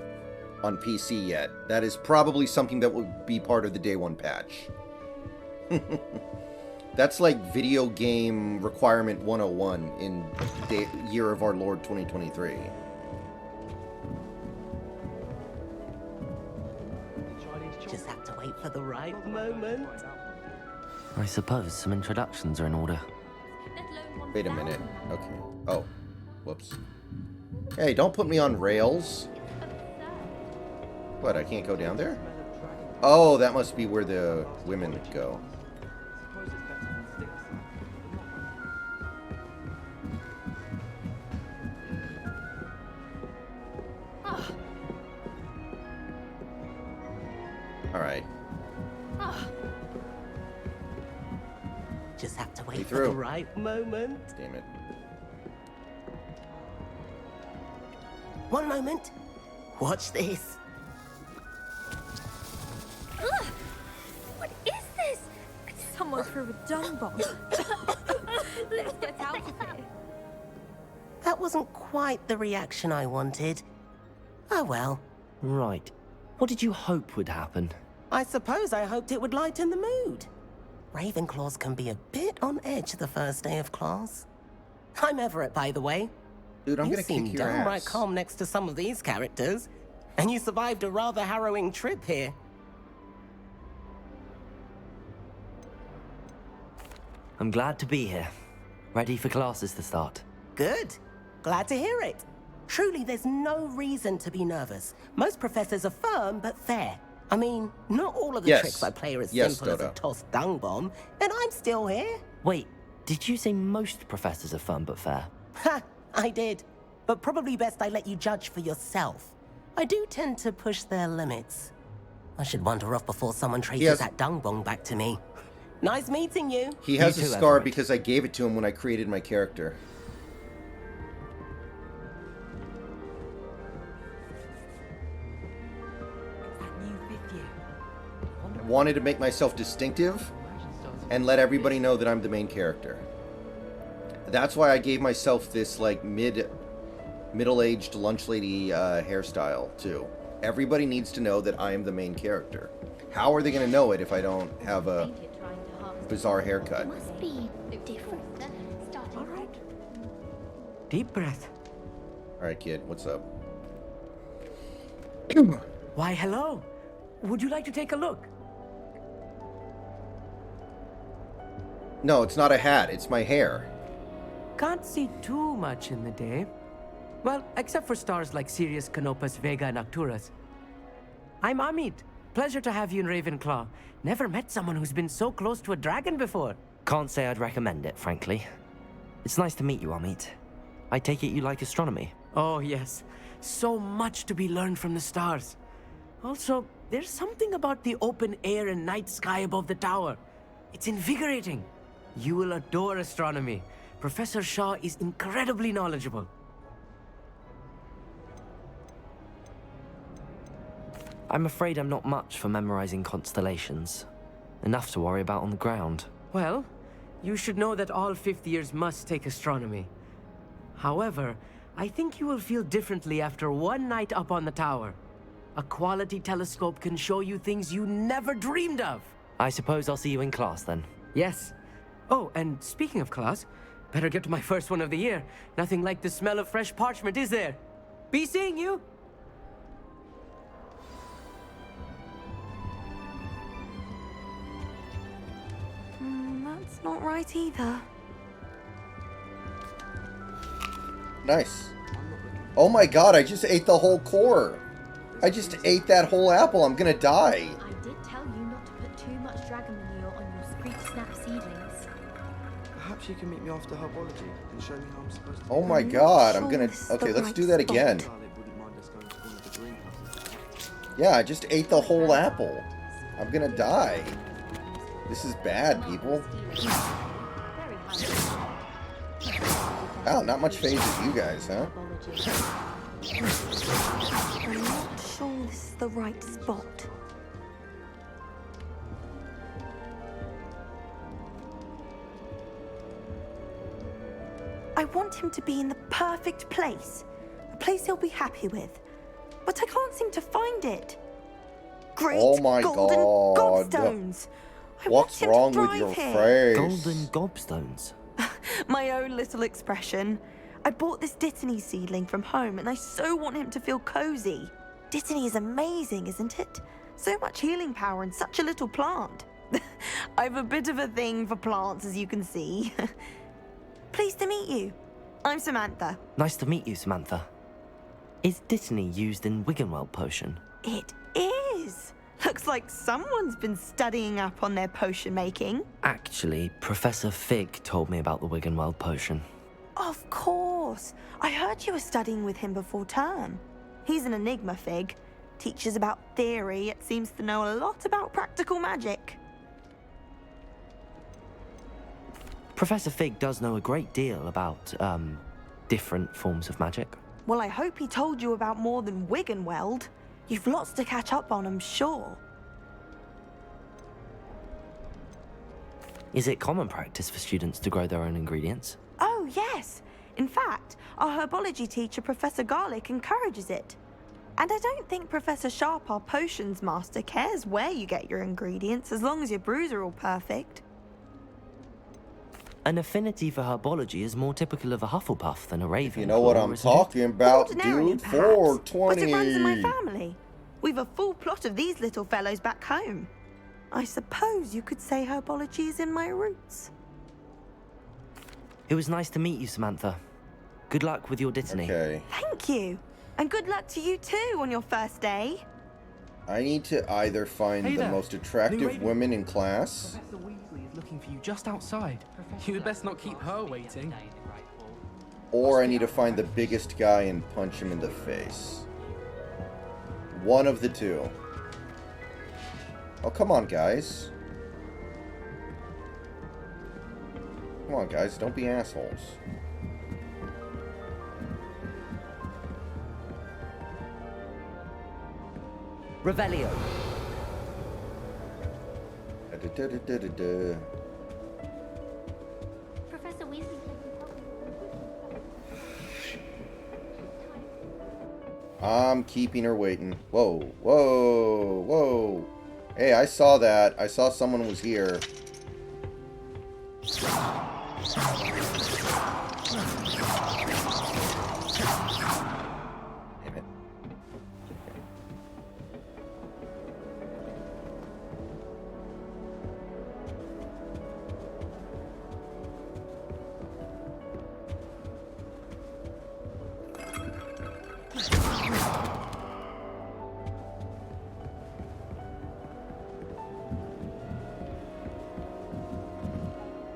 on PC yet. That is probably something that will be part of the Day 1 patch. That's like video game requirement 101 in the year of our Lord 2023. Just have to wait for the right moment. I suppose some introductions are in order. Wait a minute. Okay. Oh. Whoops. Hey, don't put me on rails. What, I can't go down there? Oh, that must be where the women go. Alright. Just have to wait through. for the right moment. Damn it. One moment. Watch this. Ugh! What is this? Someone threw a dung bomb. Let's get out of here. That wasn't quite the reaction I wanted. Oh well. Right. What did you hope would happen? I suppose I hoped it would lighten the mood. Ravenclaws can be a bit on edge the first day of class. I'm Everett, by the way. Dude, I'm you gonna seem kick your downright ass. calm next to some of these characters. And you survived a rather harrowing trip here. I'm glad to be here. Ready for classes to start. Good. Glad to hear it. Truly, there's no reason to be nervous. Most professors are firm but fair. I mean, not all of the tricks I play are as simple as a tossed dung bomb, and I'm still here. Wait, did you say most professors are fun but fair? Ha! I did. But probably best I let you judge for yourself. I do tend to push their limits. I should wander off before someone traces that dung bomb back to me. Nice meeting you. He has a scar because I gave it to him when I created my character. Wanted to make myself distinctive and let everybody know that I'm the main character. That's why I gave myself this like middle-aged lunch lady hairstyle too. Everybody needs to know that I am the main character. How are they going to know it if I don't have a bizarre haircut? Must be different. All right. Deep breath. All right, kid. What's up? Why, hello. Would you like to take a look? No, it's not a hat. It's my hair. Can't see too much in the day. Well, except for stars like Sirius, Canopus, Vega, and Arcturus. I'm Amit. Pleasure to have you in Ravenclaw. Never met someone who's been so close to a dragon before. Can't say I'd recommend it, frankly. It's nice to meet you, Amit. I take it you like astronomy. Oh, yes. So much to be learned from the stars. Also, there's something about the open air and night sky above the tower. It's invigorating. You will adore astronomy. Professor Shaw is incredibly knowledgeable. I'm afraid I'm not much for memorizing constellations. Enough to worry about on the ground. Well, you should know that all fifth years must take astronomy. However, I think you will feel differently after one night up on the tower. A quality telescope can show you things you never dreamed of. I suppose I'll see you in class then. Yes. Oh, and speaking of class, better get to my first one of the year. Nothing like the smell of fresh parchment, is there? Be seeing you! That's not right either. Nice. Oh my god, I just ate the whole core. I just ate that whole apple. I'm gonna die. I did tell you not to put too much dragon manure on your Screech Snap seedlings. Perhaps you can meet me after herbology and show me how I'm supposed to. Oh my god, I'm gonna... Okay, let's do that again. Yeah, I just ate the whole apple. I'm gonna die. This is bad, people. Wow, not much phase with you guys, huh? I'm not sure this is the right spot. I want him to be in the perfect place. A place he'll be happy with. But I can't seem to find it. Great golden gobstones! What's wrong with your face? Golden gobstones? My own little expression. I bought this Dittany seedling from home and I so want him to feel cozy. Dittany is amazing, isn't it? So much healing power in such a little plant. I have a bit of a thing for plants, as you can see. Pleased to meet you. I'm Samantha. Nice to meet you, Samantha. Is Dittany used in Wiggenweld potion? It is. Looks like someone's been studying up on their potion making. Actually, Professor Fig told me about the Wiggenweld potion. Of course. I heard you were studying with him before term. He's an enigma, Fig. Teaches about theory, yet seems to know a lot about practical magic. Professor Fig does know a great deal about, different forms of magic. Well, I hope he told you about more than Wiggenweld. You've lots to catch up on, I'm sure. Is it common practice for students to grow their own ingredients? Oh, yes. In fact, our herbology teacher, Professor Garlick, encourages it. And I don't think Professor Sharp, our potions master, cares where you get your ingredients, as long as your brews are all perfect. An affinity for herbology is more typical of a Hufflepuff than a Ravenclaw. You know what I'm talking about, dude? But 420. it runs in my family. We've a full plot of these little fellows back home. I suppose you could say herbology is in my roots. It was nice to meet you, Samantha. Good luck with your dittany. Okay. Thank you. And good luck to you too on your first day. I need to either find the most attractive women in class. Professor Weasley is looking for you just outside. You had best not keep her waiting. Or I need to find the biggest guy and punch him in the face. One of the two. Oh, come on, guys. Come on, guys. Don't be assholes. Revelio. Professor Weasley said you probably. I'm keeping her waiting. Whoa, whoa, whoa. Hey, I saw that. I saw someone was here. Damn it.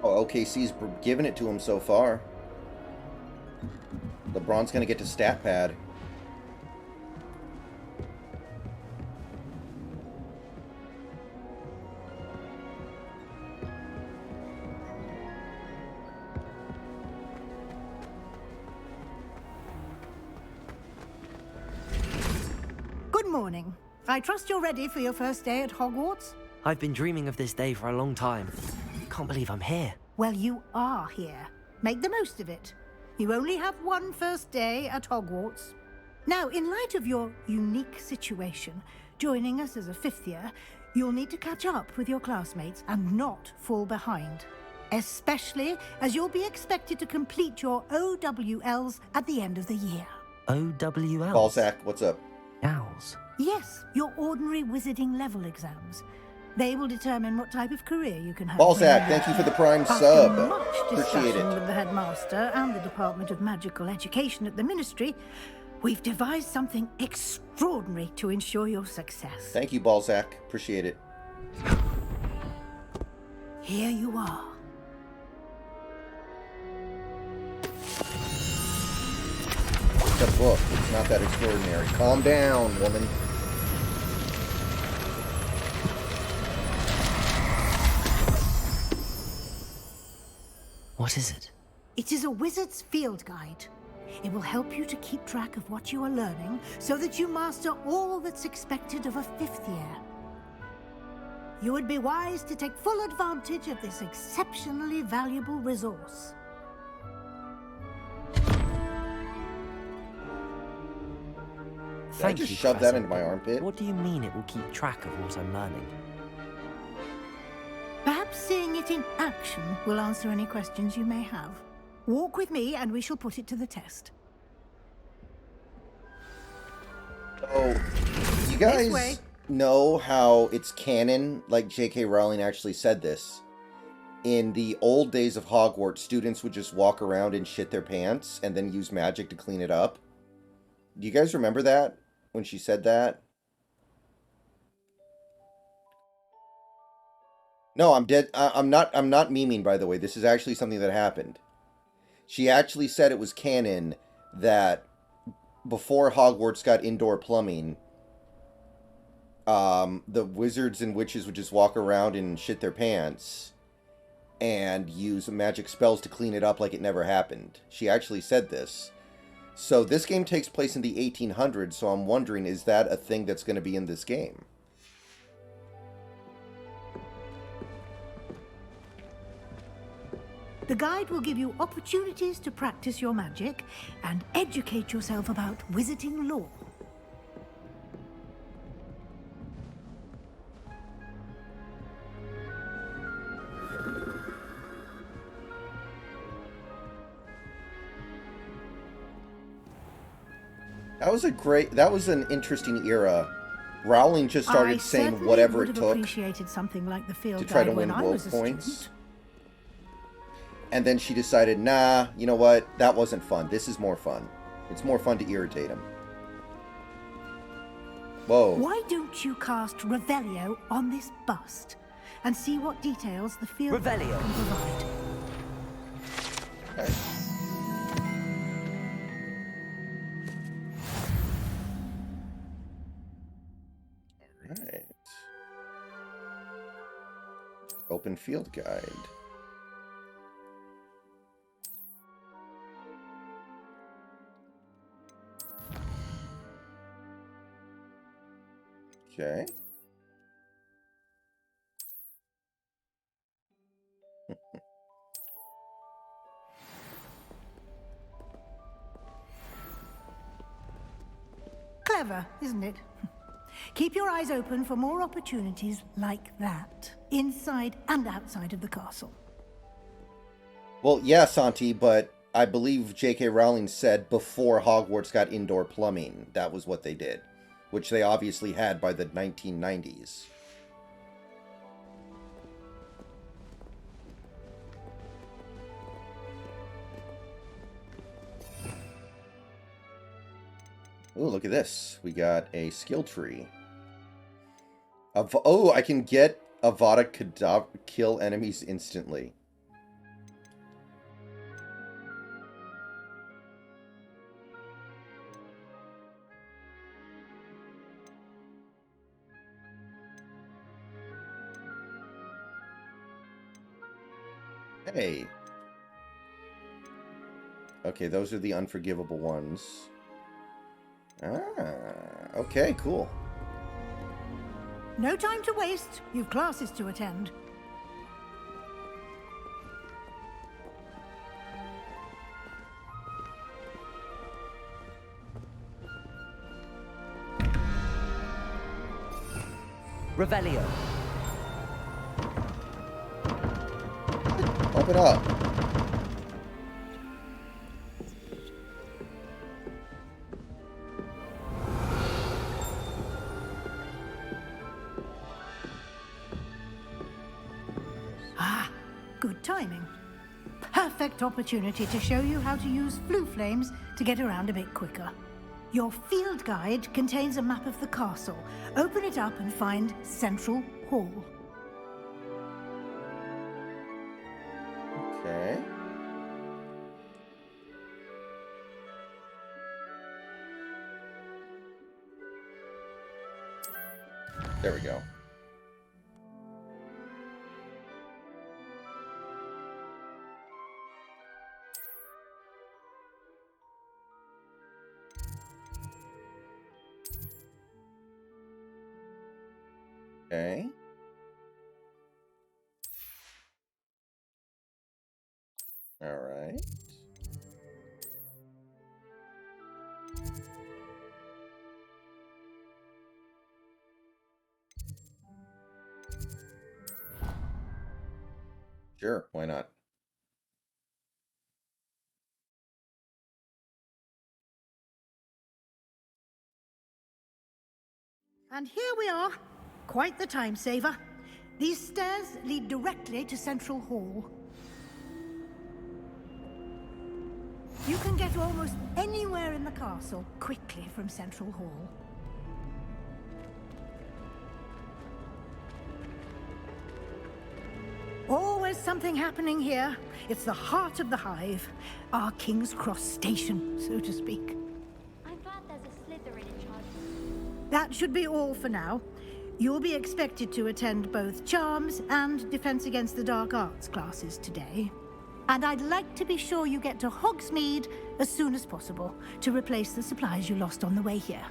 Oh, OKC's giving it to him so far. LeBron's gonna get to stat pad. Good morning. I trust you're ready for your first day at Hogwarts? I've been dreaming of this day for a long time. Can't believe I'm here. Well, you are here. Make the most of it. You only have one first day at Hogwarts. Now, in light of your unique situation, joining us as a fifth year, you'll need to catch up with your classmates and not fall behind. Especially as you'll be expected to complete your OWLs at the end of the year. OWLs? Balzac, what's up? Owls. Yes, your ordinary wizarding level exams. They will determine what type of career you can have. Balzac, thank you for the Prime After sub. much Appreciate discussion it. with the headmaster and the Department of Magical Education at the Ministry, we've devised something extraordinary to ensure your success. Thank you, Balzac. Appreciate it. Here you are. It's a book. It's not that extraordinary. Calm down, woman. What is it? It is a wizard's field guide. It will help you to keep track of what you are learning so that you master all that's expected of a fifth year. You would be wise to take full advantage of this exceptionally valuable resource. Did I just shove that into my armpit? What do you mean it will keep track of what I'm learning? Perhaps seeing it in action will answer any questions you may have. Walk with me and we shall put it to the test. So, you guys know how it's canon, like J.K. Rowling actually said this. In the old days of Hogwarts, students would just walk around and shit their pants and then use magic to clean it up. Do you guys remember that? When she said that? No, I'm dead. I'm not memeing, by the way. This is actually something that happened. She actually said it was canon that before Hogwarts got indoor plumbing, the wizards and witches would just walk around and shit their pants and use magic spells to clean it up like it never happened. She actually said this. So this game takes place in the 1800s, so I'm wondering, is that a thing that's going to be in this game? The guide will give you opportunities to practice your magic and educate yourself about wizarding lore. That was an interesting era. Rowling just started saying whatever it took appreciated something like the field to try to guide win when I world was a points. student. And then she decided, nah, you know what? That wasn't fun. This is more fun. It's more fun to irritate him. Whoa. Why don't you cast Revelio on this bust and see what details the field guide Revelio can provide? Okay. Alright. Open field guide. Okay. Clever, isn't it? Keep your eyes open for more opportunities like that, inside and outside of the castle. Well, yeah, Santi, but I believe J.K. Rowling said before Hogwarts got indoor plumbing, that was what they did, which they obviously had by the 1990s. Ooh, look at this. We got a skill tree. Oh, I can get Avada Kedavra, kill enemies instantly. Hey. Okay, those are the unforgivable ones. Ah, okay, cool. No time to waste. You've classes to attend. Revelio. Open up. Ah, good timing. Perfect opportunity to show you how to use flue flames to get around a bit quicker. Your field guide contains a map of the castle. Open it up and find Central Hall. Okay. There we go. Okay. All right. Sure, why not? And here we are. Quite the time saver. These stairs lead directly to Central Hall. You can get almost anywhere in the castle quickly from Central Hall. Always something happening here. It's the heart of the hive. Our King's Cross station, so to speak. I'm glad there's a Slytherin in charge. That should be all for now. You'll be expected to attend both Charms and Defense Against the Dark Arts classes today. And I'd like to be sure you get to Hogsmeade as soon as possible to replace the supplies you lost on the way here.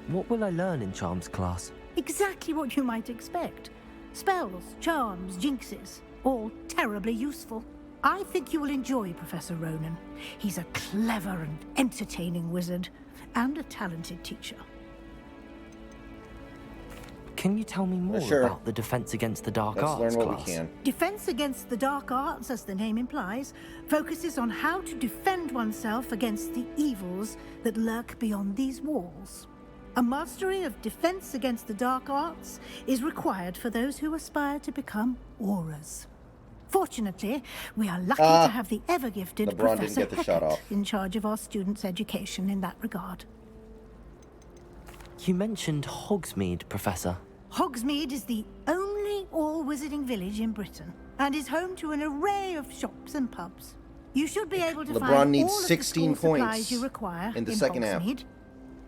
What will I learn in Charms class? Exactly what you might expect. Spells, charms, jinxes, all terribly useful. I think you will enjoy Professor Ronan. He's a clever and entertaining wizard, and a talented teacher. Can you tell me more Sure. about the Defense Against the Dark Let's Arts learn what class? we can. Defense Against the Dark Arts, as the name implies, focuses on how to defend oneself against the evils that lurk beyond these walls. A mastery of Defense Against the Dark Arts is required for those who aspire to become auras. Fortunately, we are lucky to have the ever-gifted LeBron didn't Professor get the shot Heckert off. in charge of our students' education in that regard. You mentioned Hogsmeade, Professor. Hogsmeade is the only all-wizarding village in Britain and is home to an array of shops and pubs. You should be able to LeBron find needs all of 16 the school points supplies you require in the second half. Hogsmeade.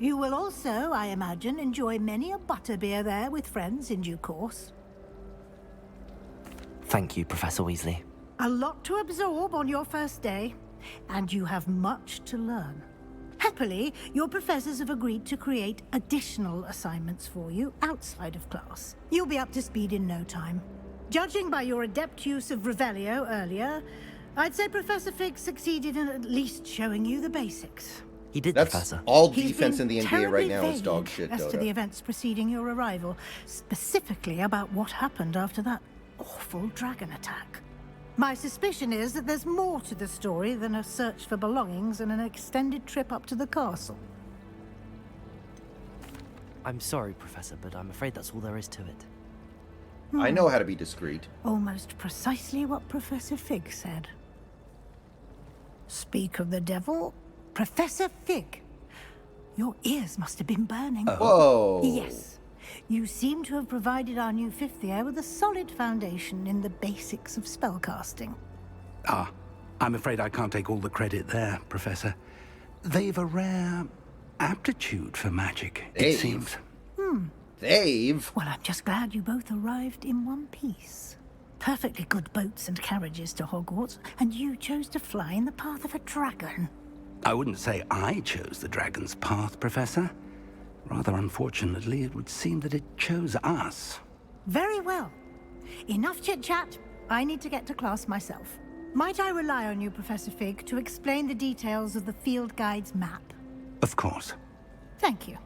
You will also, I imagine, enjoy many a butterbeer there with friends in due course. Thank you, Professor Weasley. A lot to absorb on your first day, and you have much to learn. Happily, your professors have agreed to create additional assignments for you outside of class. You'll be up to speed in no time. Judging by your adept use of Revelio earlier, I'd say Professor Fig succeeded in at least showing you the basics. He did, That's Professor. all He's defense in been the NBA right now is terribly dog vague shit, as to the Dota. events preceding your arrival, specifically about what happened after that awful dragon attack. My suspicion is that there's more to the story than a search for belongings and an extended trip up to the castle. I'm sorry, Professor, but I'm afraid that's all there is to it. I know how to be discreet. Almost precisely what Professor Fig said. Speak of the devil, Professor Fig. Your ears must have been burning. Whoa. Yes. You seem to have provided our new fifth year with a solid foundation in the basics of spellcasting. Ah, I'm afraid I can't take all the credit there, Professor. They've a rare aptitude for magic, it seems. Dave? Well, I'm just glad you both arrived in one piece. Perfectly good boats and carriages to Hogwarts, and you chose to fly in the path of a dragon. I wouldn't say I chose the dragon's path, Professor. Rather unfortunately, it would seem that it chose us. Very well. Enough chit-chat. I need to get to class myself. Might I rely on you, Professor Fig, to explain the details of the field guide's map? Of course. Thank you.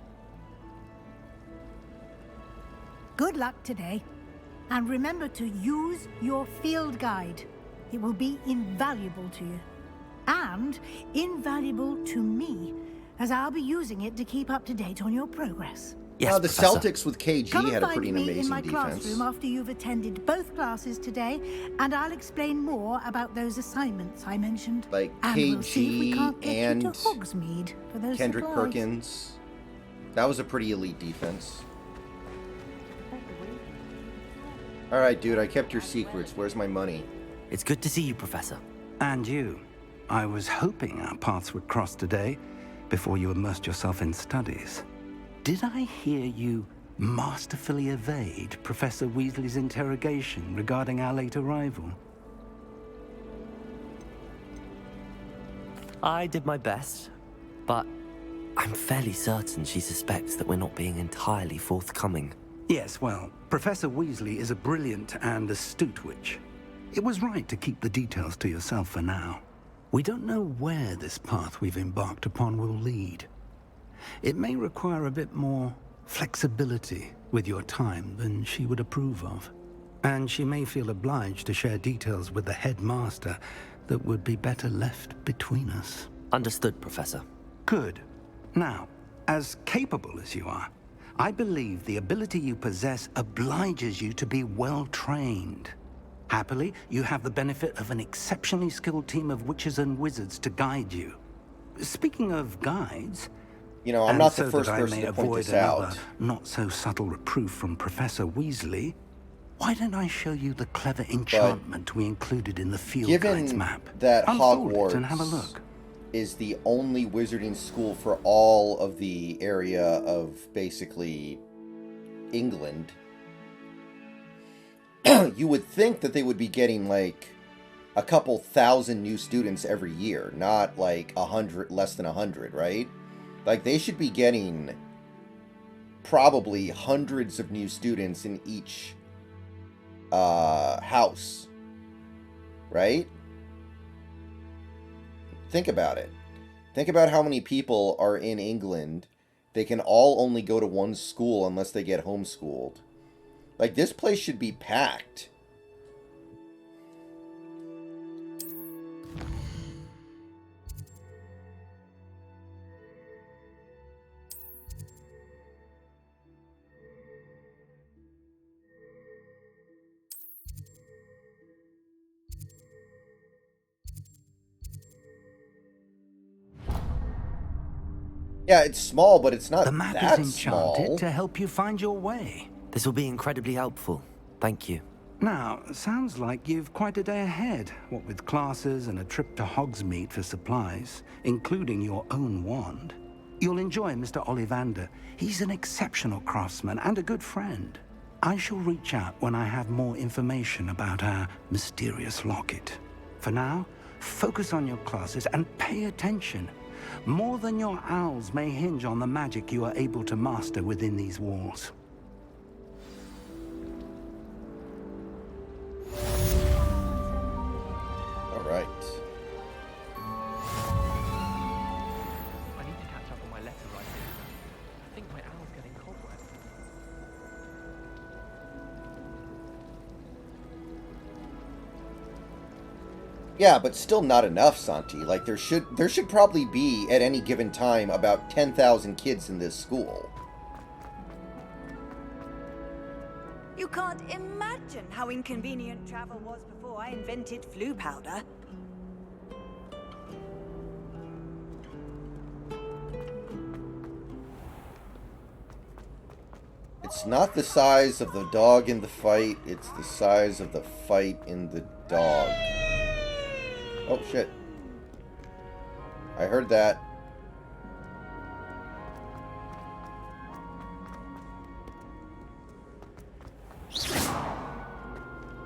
Good luck today. And remember to use your field guide. It will be invaluable to you. And invaluable to me, as I'll be using it to keep up to date on your progress. Yes, the Professor. Celtics with KG Come and had a find pretty me amazing in my defense. classroom after you've attended both classes today, and I'll explain more about those assignments I mentioned. Like and we'll see if we KG can't get and you to Hogsmeade for those Kendrick supplies. Perkins. That was a pretty elite defense. Alright, dude, I kept your secrets. Where's my money? It's good to see you, Professor. And you. I was hoping our paths would cross today, before you immersed yourself in studies. Did I hear you masterfully evade Professor Weasley's interrogation regarding our late arrival? I did my best, but I'm fairly certain she suspects that we're not being entirely forthcoming. Yes, well, Professor Weasley is a brilliant and astute witch. It was right to keep the details to yourself for now. We don't know where this path we've embarked upon will lead. It may require a bit more flexibility with your time than she would approve of. And she may feel obliged to share details with the headmaster that would be better left between us. Understood, Professor. Good. Now, as capable as you are, I believe the ability you possess obliges you to be well-trained. Happily, you have the benefit of an exceptionally skilled team of witches and wizards to guide you. Speaking of guides... You know, I'm not the first person to point this out. Not so subtle reproof from Professor Weasley. Why don't I show you the clever enchantment we included in the field guide's map? Given that Unfold it Hogwarts and have a look. is the only wizarding school for all of the area of basically England, you would think that they would be getting like a couple thousand new students every year, not like 100, less than 100, right? Like they should be getting probably hundreds of new students in each house, right? Think about it. Think about how many people are in England. They can all only go to one school unless they get homeschooled. Like, this place should be packed. Yeah, it's small, but it's not The map that is enchanted small. to help you find your way. This will be incredibly helpful. Thank you. Now, sounds like you've quite a day ahead, what with classes and a trip to Hogsmeade for supplies, including your own wand. You'll enjoy Mr. Ollivander. He's an exceptional craftsman and a good friend. I shall reach out when I have more information about our mysterious locket. For now, focus on your classes and pay attention. More than your owls may hinge on the magic you are able to master within these walls. All right. I need to catch up on my letter writing. I think my owl's getting cobwebs. Yeah, but still not enough, Santi. Like, there should probably be, at any given time, about 10,000 kids in this school. You can't imagine how inconvenient travel was before I invented flu powder. It's not the size of the dog in the fight, it's the size of the fight in the dog. Oh, shit. I heard that.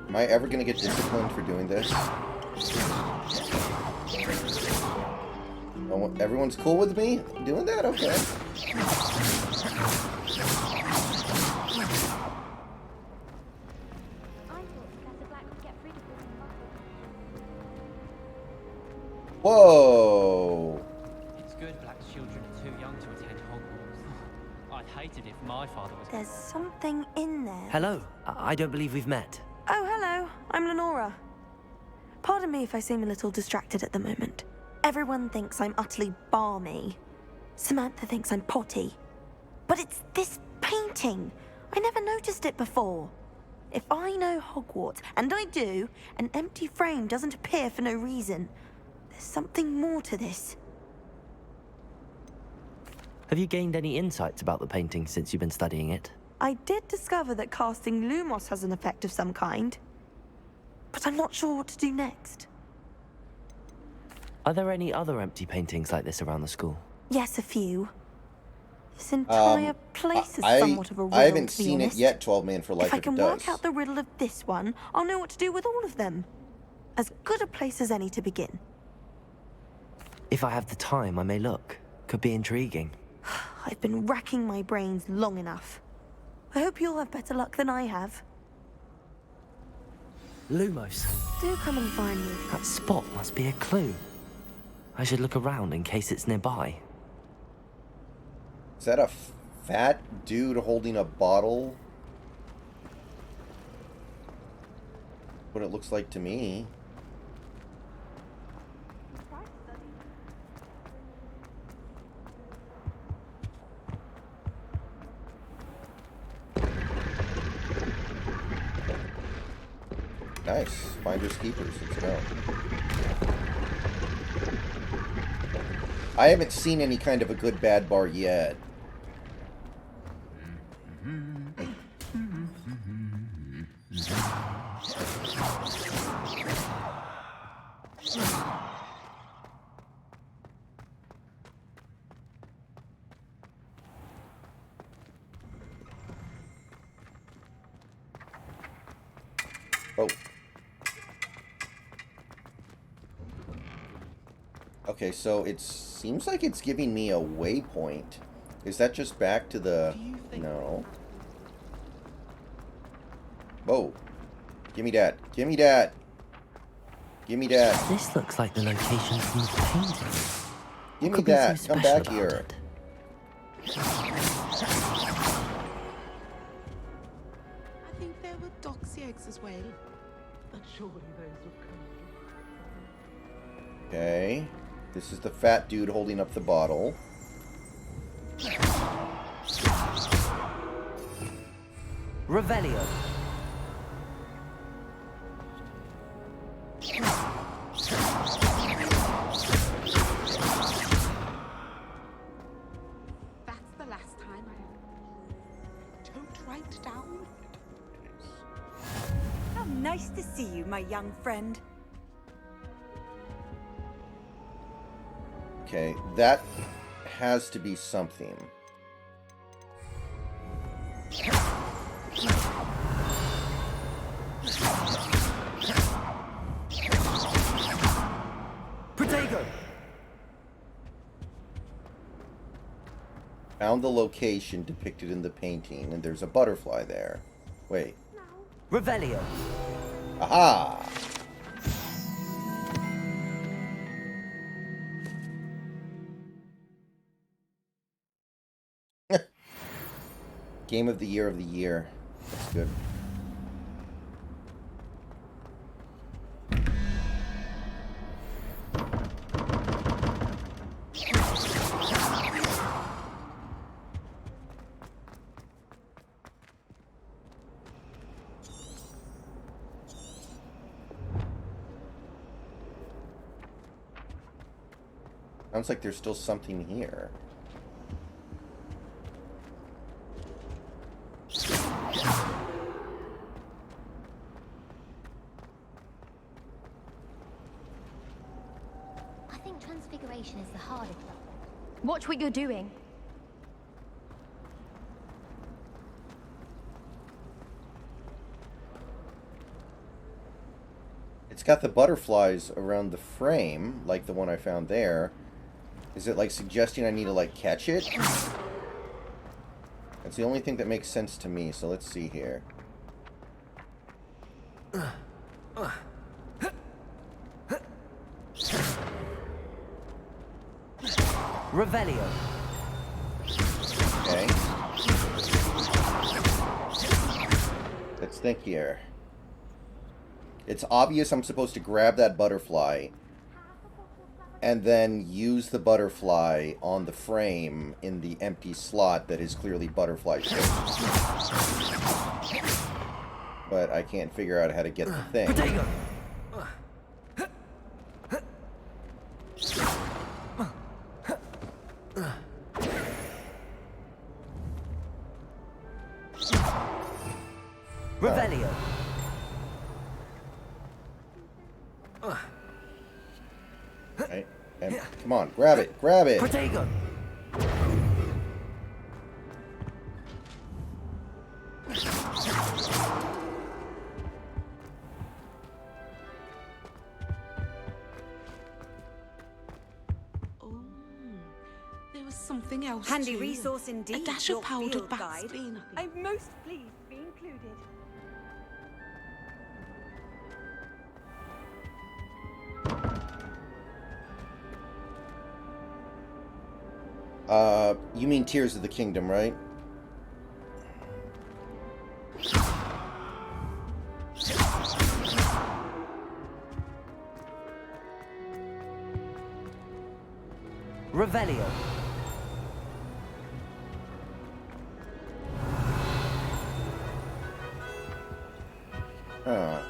Am I ever gonna get disciplined for doing this? Oh, everyone's cool with me doing that? Okay. Whoa! It's good black children are too young to attend Hogwarts. I'd hate it if my father was... There's something in there. Hello. I don't believe we've met. Oh, hello. I'm Lenora. Pardon me if I seem a little distracted at the moment. Everyone thinks I'm utterly balmy. Samantha thinks I'm potty. But it's this painting. I never noticed it before. If I know Hogwarts, and I do, an empty frame doesn't appear for no reason. There's something more to this. Have you gained any insights about the painting since you've been studying it? I did discover that casting Lumos has an effect of some kind. But I'm not sure what to do next. Are there any other empty paintings like this around the school? Yes, a few. This entire place is somewhat of a riddle, I haven't to be seen honest. it yet, 12 Man for Life, If I if can it does. work out the riddle of this one, I'll know what to do with all of them. As good a place as any to begin. If I have the time, I may look. Could be intriguing. I've been racking my brains long enough. I hope you'll have better luck than I have. Lumos. Do come and find me. That spot must be a clue. I should look around in case it's nearby. Is that a fat dude holding a bottle? What it looks like to me. Nice. Finders keepers. Let's go. I haven't seen any kind of a good bad bar yet. Oh. Okay, so it seems like it's giving me a waypoint. Is that just back to the... No. Whoa. Give me that. Give me that. Give me that. This looks like the location from the painting. Give me Could be that. so Come special back about here. it. I think us as well. But surely those will come. Okay. This is the fat dude holding up the bottle. Revelio. That's the last time don't write down. How nice to see you, my young friend. Okay, that has to be something. Protego. Found the location depicted in the painting, and there's a butterfly there. Wait. Revelio. Aha! Game of the year of the year. That's good. Sounds like there's still something here. I think transfiguration is the harder problem. Watch what you're doing. It's got the butterflies around the frame, like the one I found there. Is it like suggesting I need to like catch it? That's the only thing that makes sense to me, so let's see here. Revelio. Okay. Let's think here. It's obvious I'm supposed to grab that butterfly and then use the butterfly on the frame in the empty slot that is clearly butterfly shaped. But I can't figure out how to get the thing. Protego. Revelio. Right. And come on, grab it, grab it. Protego. There was something else Handy too. resource indeed. A dash your of powdered field bat guide. spin. I'm most pleased to be included. You mean Tears of the Kingdom, right? Revelio.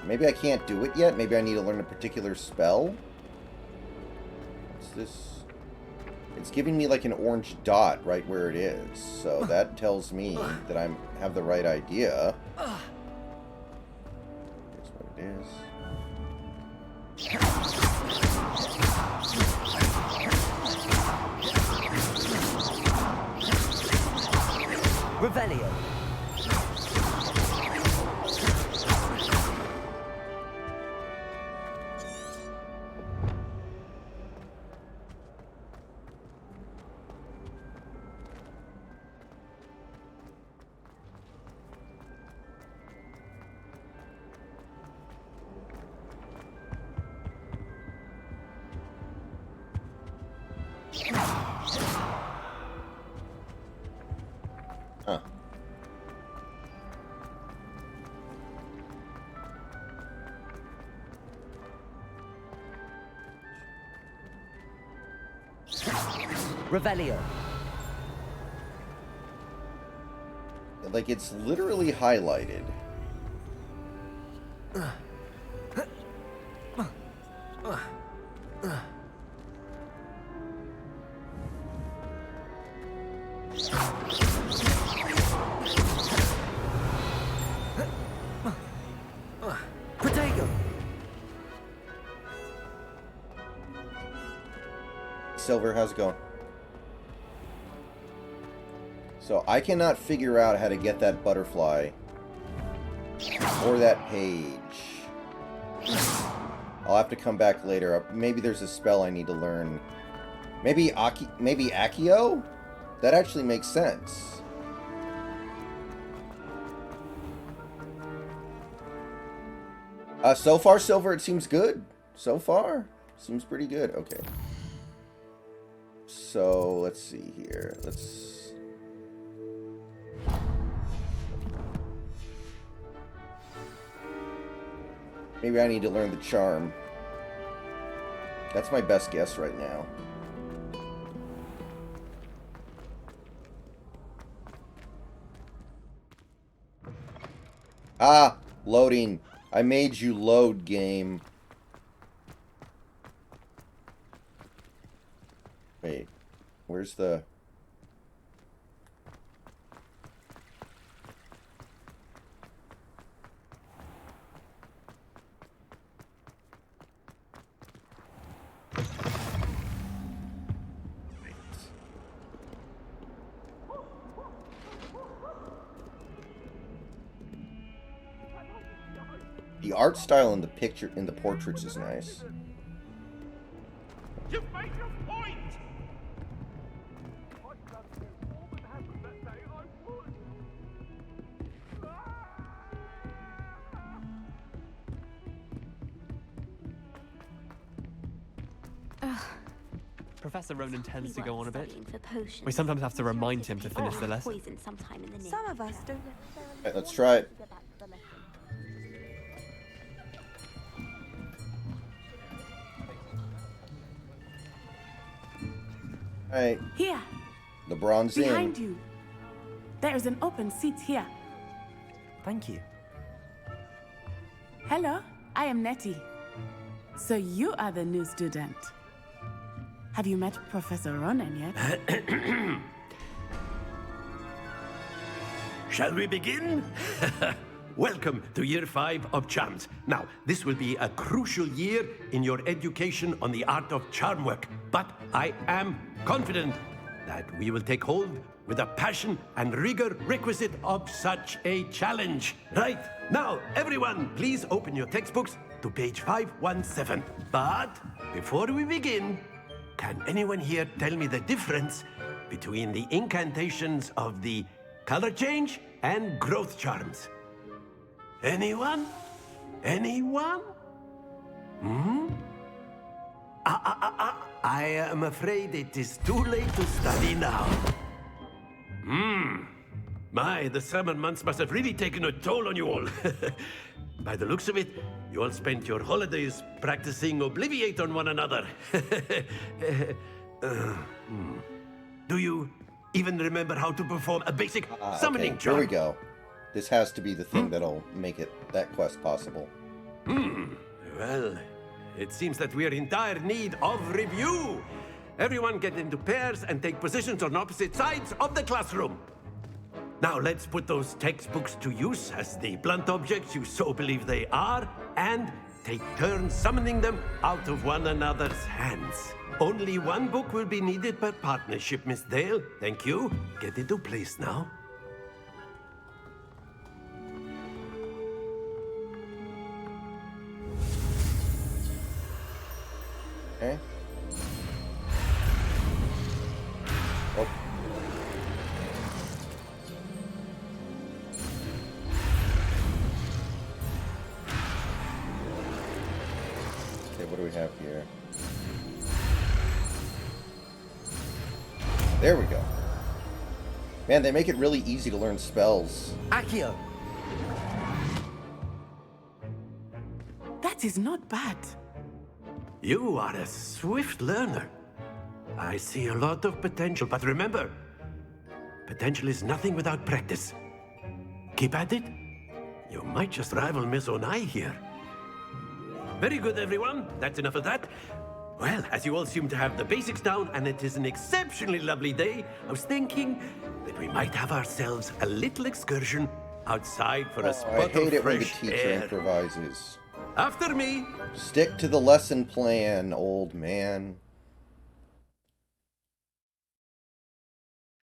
Maybe I can't do it yet. Maybe I need to learn a particular spell. What's this? It's giving me like an orange dot right where it is. So that tells me that I have the right idea. Here's what it is. Revelio. Huh. Revelio. Like, it's literally highlighted. Protego. Silver, how's it going? So I cannot figure out how to get that butterfly or that page. I'll have to come back later. Maybe there's a spell I need to learn. Maybe Accio? That actually makes sense. So far, Silver, it seems good. So far, seems pretty good. Okay. So let's see here. Maybe I need to learn the charm. That's my best guess right now. Ah, loading. I made you load, game. Wait, where's the... The art style in the picture, in the portraits, is nice. You've made your point. Professor Ronan tends to go on a bit. We sometimes have to remind him to finish the lesson. Some of us don't. Alright, let's try it. Alright. Here. The bronze Behind in. you. There is an open seat here. Thank you. Hello, I am Nettie. So you are the new student. Have you met Professor Ronan yet? Shall we begin? Welcome to Year 5 of Charms. Now, this will be a crucial year in your education on the art of charm work, but I am confident that we will take hold with the passion and rigor requisite of such a challenge. Right, now, everyone, please open your textbooks to page 517. But before we begin, can anyone here tell me the difference between the incantations of the color change and growth charms? Anyone? Anyone? I am afraid it is too late to study now. My, the summer months must have really taken a toll on you all. By the looks of it, you all spent your holidays practicing Obliviate on one another. Do you even remember how to perform a basic summoning Okay, charm? here we go. This has to be the thing that'll make that quest possible. Well, it seems that we are in dire need of review. Everyone get into pairs and take positions on opposite sides of the classroom. Now let's put those textbooks to use as the blunt objects you so believe they are, and take turns summoning them out of one another's hands. Only one book will be needed per partnership, Miss Dale. Thank you. Get into place now. Okay. Oh. Okay, what do we have here? There we go. Man, they make it really easy to learn spells. Accio. That is not bad. You are a swift learner. I see a lot of potential, but remember, potential is nothing without practice. Keep at it. You might just rival Miss Onai here. Very good, everyone. That's enough of that. Well, as you all seem to have the basics down, and it is an exceptionally lovely day, I was thinking that we might have ourselves a little excursion outside for a spot I hate of it when the fresh teacher air. improvises. After me. Stick to the lesson plan, old man.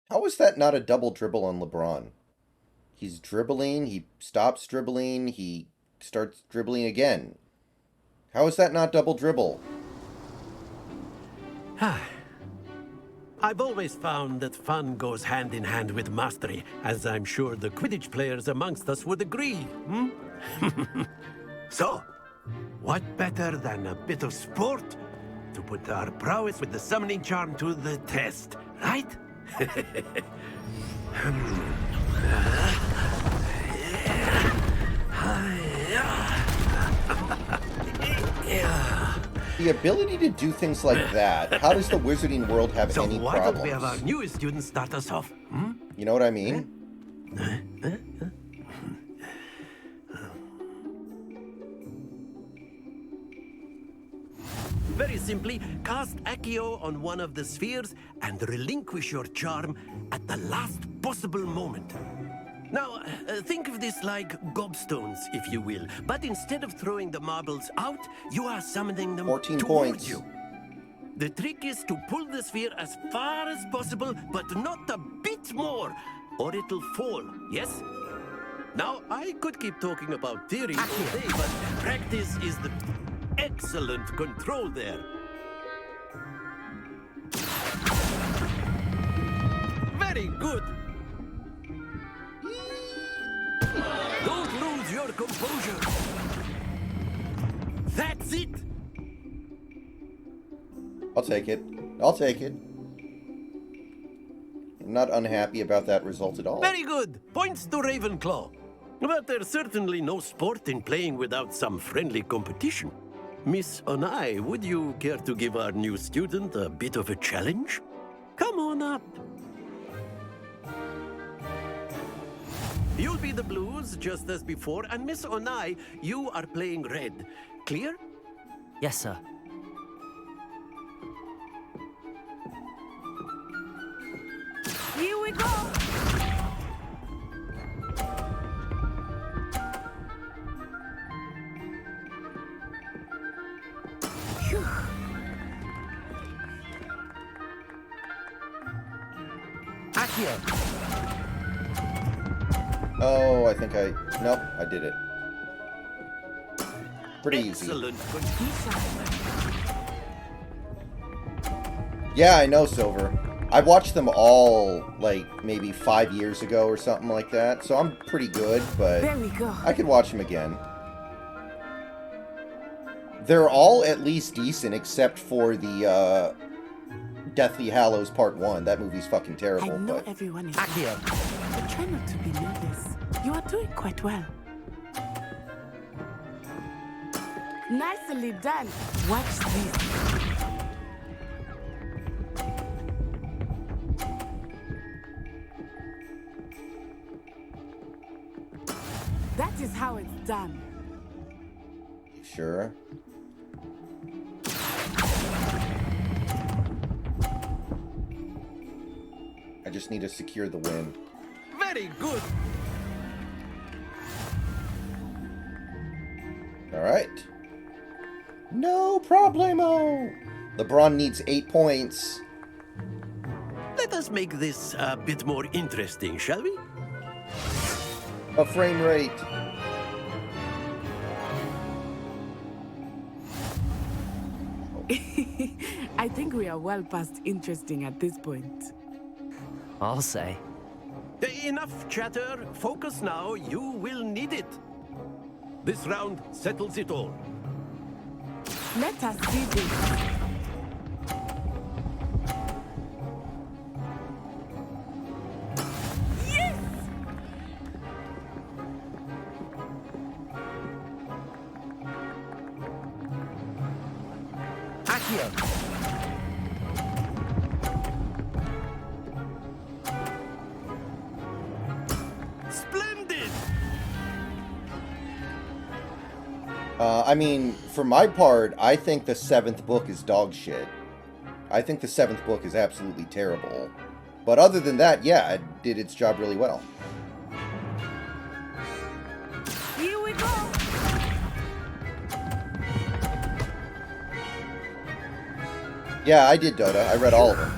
How is that not a double dribble on LeBron? He's dribbling, he stops dribbling, he starts dribbling again. How is that not double dribble? I've always found that fun goes hand in hand with mastery, as I'm sure the Quidditch players amongst us would agree. So, what better than a bit of sport to put our prowess with the summoning charm to the test, right? The ability to do things like that, how does the wizarding world have So any why don't we problems? have our newest student start us off? You know what I mean? Very simply, cast Accio on one of the spheres and relinquish your charm at the last possible moment. Now, think of this like gobstones, if you will. But instead of throwing the marbles out, you are summoning them 14 towards points. you. The trick is to pull the sphere as far as possible, but not a bit more, or it'll fall, yes? Now, I could keep talking about theory all day, but practice is the excellent control there. Very good. Don't lose your composure. That's it. I'll take it. I'll take it. I'm not unhappy about that result at all. Very good. Points to Ravenclaw. But there's certainly no sport in playing without some friendly competition. Miss Onai, would you care to give our new student a bit of a challenge? Come on up. You'll be the blues, just as before, and Miss Onai, you are playing red. Clear? Yes, sir. Here we go! Phew. Accio! Oh, I think I... Nope, I did it. Pretty easy. Excellent. Yeah, I know, Silver. I watched them all, like, maybe 5 years ago or something like that, so I'm pretty good, but There we go. I could watch them again. They're all at least decent, except for the, Deathly Hallows Part 1. That movie's fucking terrible, I know but... everyone is Accio! but try not to be nervous. You are doing quite well. Nicely done. Watch this. That is how it's done. You sure? I just need to secure the win. Very good. Alright. No problemo! LeBron needs 8 points. Let us make this a bit more interesting, shall we? A frame rate. I think we are well past interesting at this point. I'll say. Enough chatter. Focus now. You will need it. This round settles it all. Let us see this. Yes! Accio! I mean, for my part, I think the 7th book is dog shit. I think the 7th book is absolutely terrible. But other than that, yeah, it did its job really well. Here we go! Yeah, I did, Dota. I read all of them.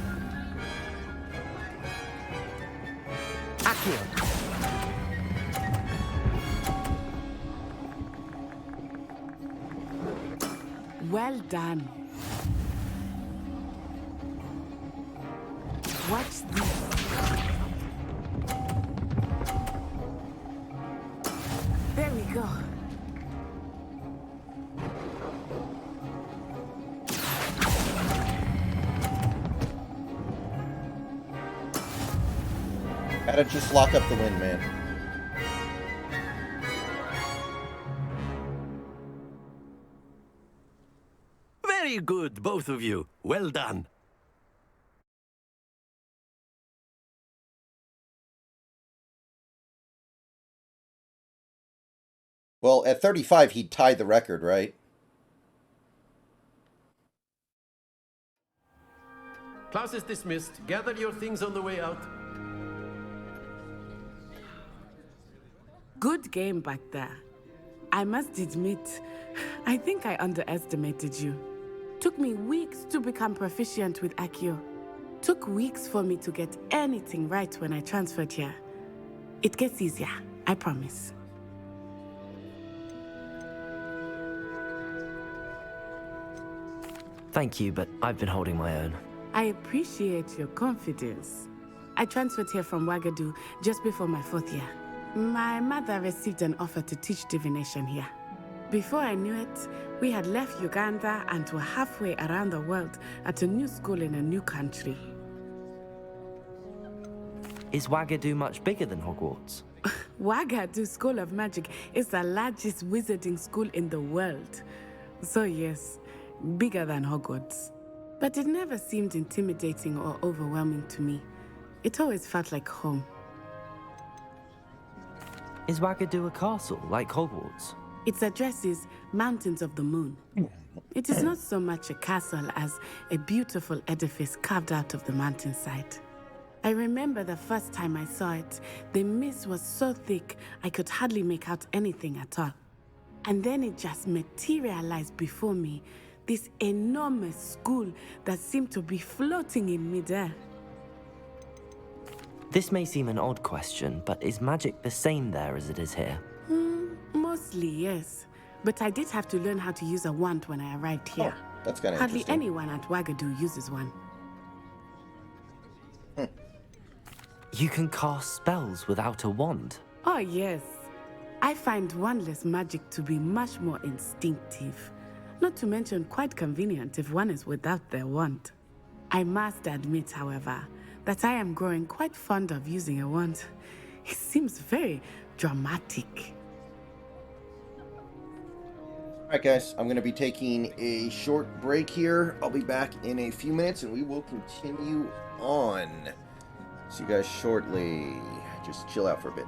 Well done. Watch this. There we go. Gotta just lock up the wind, man. Very good, both of you. Well done. Well, at 35, he'd tied the record, right? Class is dismissed. Gather your things on the way out. Good game back there. I must admit, I think I underestimated you. Took me weeks to become proficient with Accio. Took weeks for me to get anything right when I transferred here. It gets easier, I promise. Thank you, but I've been holding my own. I appreciate your confidence. I transferred here from Wagadu just before my 4th year. My mother received an offer to teach divination here. Before I knew it, we had left Uganda and were halfway around the world at a new school in a new country. Is Wagadu much bigger than Hogwarts? Wagadu School of Magic is the largest wizarding school in the world. So yes, bigger than Hogwarts. But it never seemed intimidating or overwhelming to me. It always felt like home. Is Wagadu a castle, like Hogwarts? Its address is Mountains of the Moon. It is not so much a castle as a beautiful edifice carved out of the mountainside. I remember the first time I saw it, the mist was so thick I could hardly make out anything at all. And then it just materialized before me, this enormous school that seemed to be floating in midair. This may seem an odd question, but is magic the same there as it is here? Mostly, yes. But I did have to learn how to use a wand when I arrived here. Oh, that's kind of Hardly interesting. anyone at Wagadu uses one. You can cast spells without a wand? Oh, yes. I find wandless magic to be much more instinctive. Not to mention quite convenient if one is without their wand. I must admit, however, that I am growing quite fond of using a wand. It seems very dramatic. Alright guys, I'm going to be taking a short break here. I'll be back in a few minutes and we will continue on. See you guys shortly. Just chill out for a bit.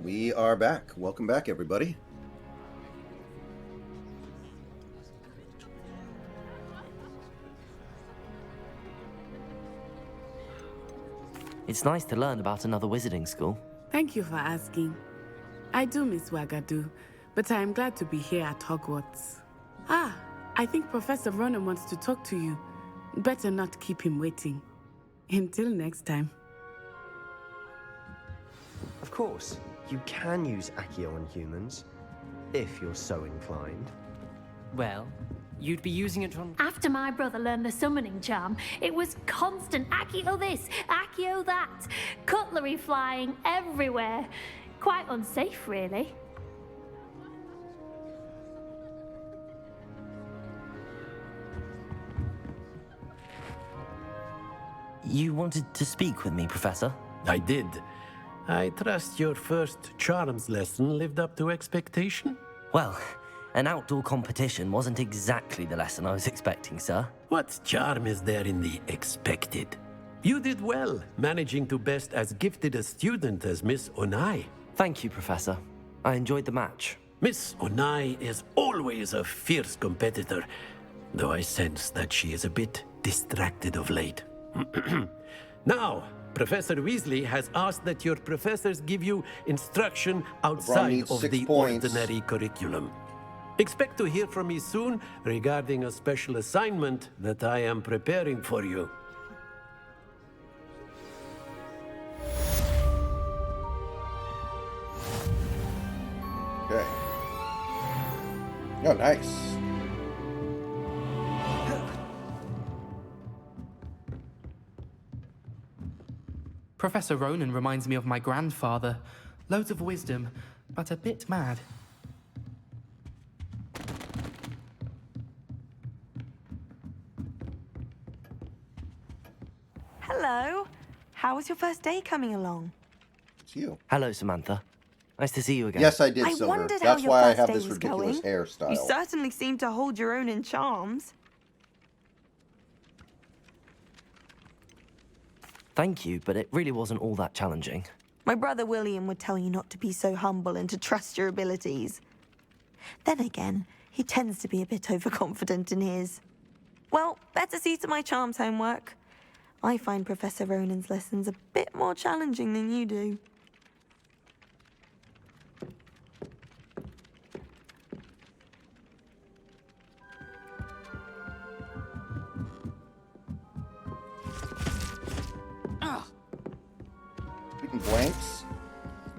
We are back. Welcome back, everybody. It's nice to learn about another wizarding school. Thank you for asking. I do miss Wagadu, but I am glad to be here at Hogwarts. Ah, I think Professor Ronan wants to talk to you. Better not keep him waiting. Until next time. Of course, you can use Accio on humans, if you're so inclined. Well, you'd be using it on... After my brother learned the summoning charm, it was constant Accio this, Accio that, cutlery flying everywhere. Quite unsafe, really. You wanted to speak with me, Professor? I did. I trust your first charms lesson lived up to expectation? Well, an outdoor competition wasn't exactly the lesson I was expecting, sir. What charm is there in the expected? You did well, managing to best as gifted a student as Miss Onai. Thank you, Professor. I enjoyed the match. Miss Onai is always a fierce competitor, though I sense that she is a bit distracted of late. Now, Professor Weasley has asked that your professors give you instruction outside of the ordinary curriculum. Expect to hear from me soon regarding a special assignment that I am preparing for you. Okay. Oh, nice. Professor Ronan reminds me of my grandfather. Loads of wisdom, but a bit mad. Hello. How was your first day coming along? It's you. Hello, Samantha. Nice to see you again. Yes, I did, I Silver. wondered That's how your why I first have day this was ridiculous going. hairstyle. You certainly seem to hold your own in charms. Thank you, but it really wasn't all that challenging. My brother William would tell you not to be so humble and to trust your abilities. Then again, he tends to be a bit overconfident in his. Well, better see to my charms homework. I find Professor Ronan's lessons a bit more challenging than you do. Blanks.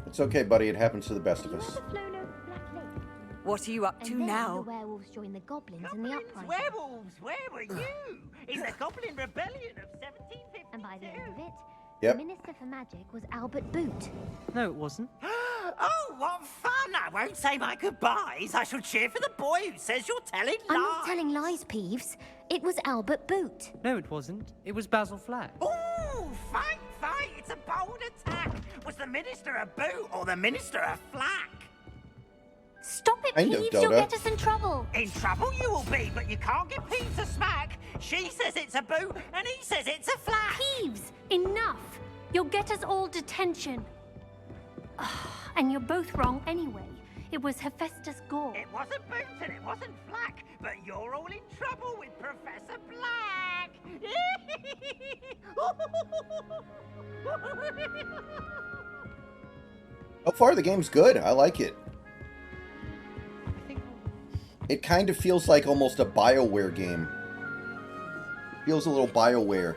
It's okay, buddy. It happens to the best of us. What are you up to And then now? the werewolves joined the goblins in the uprising. Werewolves, where were you? In the Goblin Rebellion of 1752. And by the end of it, Yep. the Minister for Magic was Albert Boot. No, it wasn't. Oh, what fun! I won't say my goodbyes. I shall cheer for the boy who says you're telling lies. I'm not telling lies, Peeves. It was Albert Boot. No, it wasn't. It was Basil Flack. Ooh, fight, fight! It's a bold attack. Was the Minister a boot or the Minister a flack? Stop it, Kind of, Peeves. You'll Dota. get us in trouble. In trouble you will be, but you can't give Peeves a smack. She says it's a boot, and he says it's a flack. Peeves, enough. You'll get us all detention. And you're both wrong anyway. It was Hephaestus Gore. It wasn't boot and it wasn't flack, but you're all in trouble with Professor Black. So far, the game's good. I like it. It kind of feels like almost a BioWare game. Feels a little BioWare.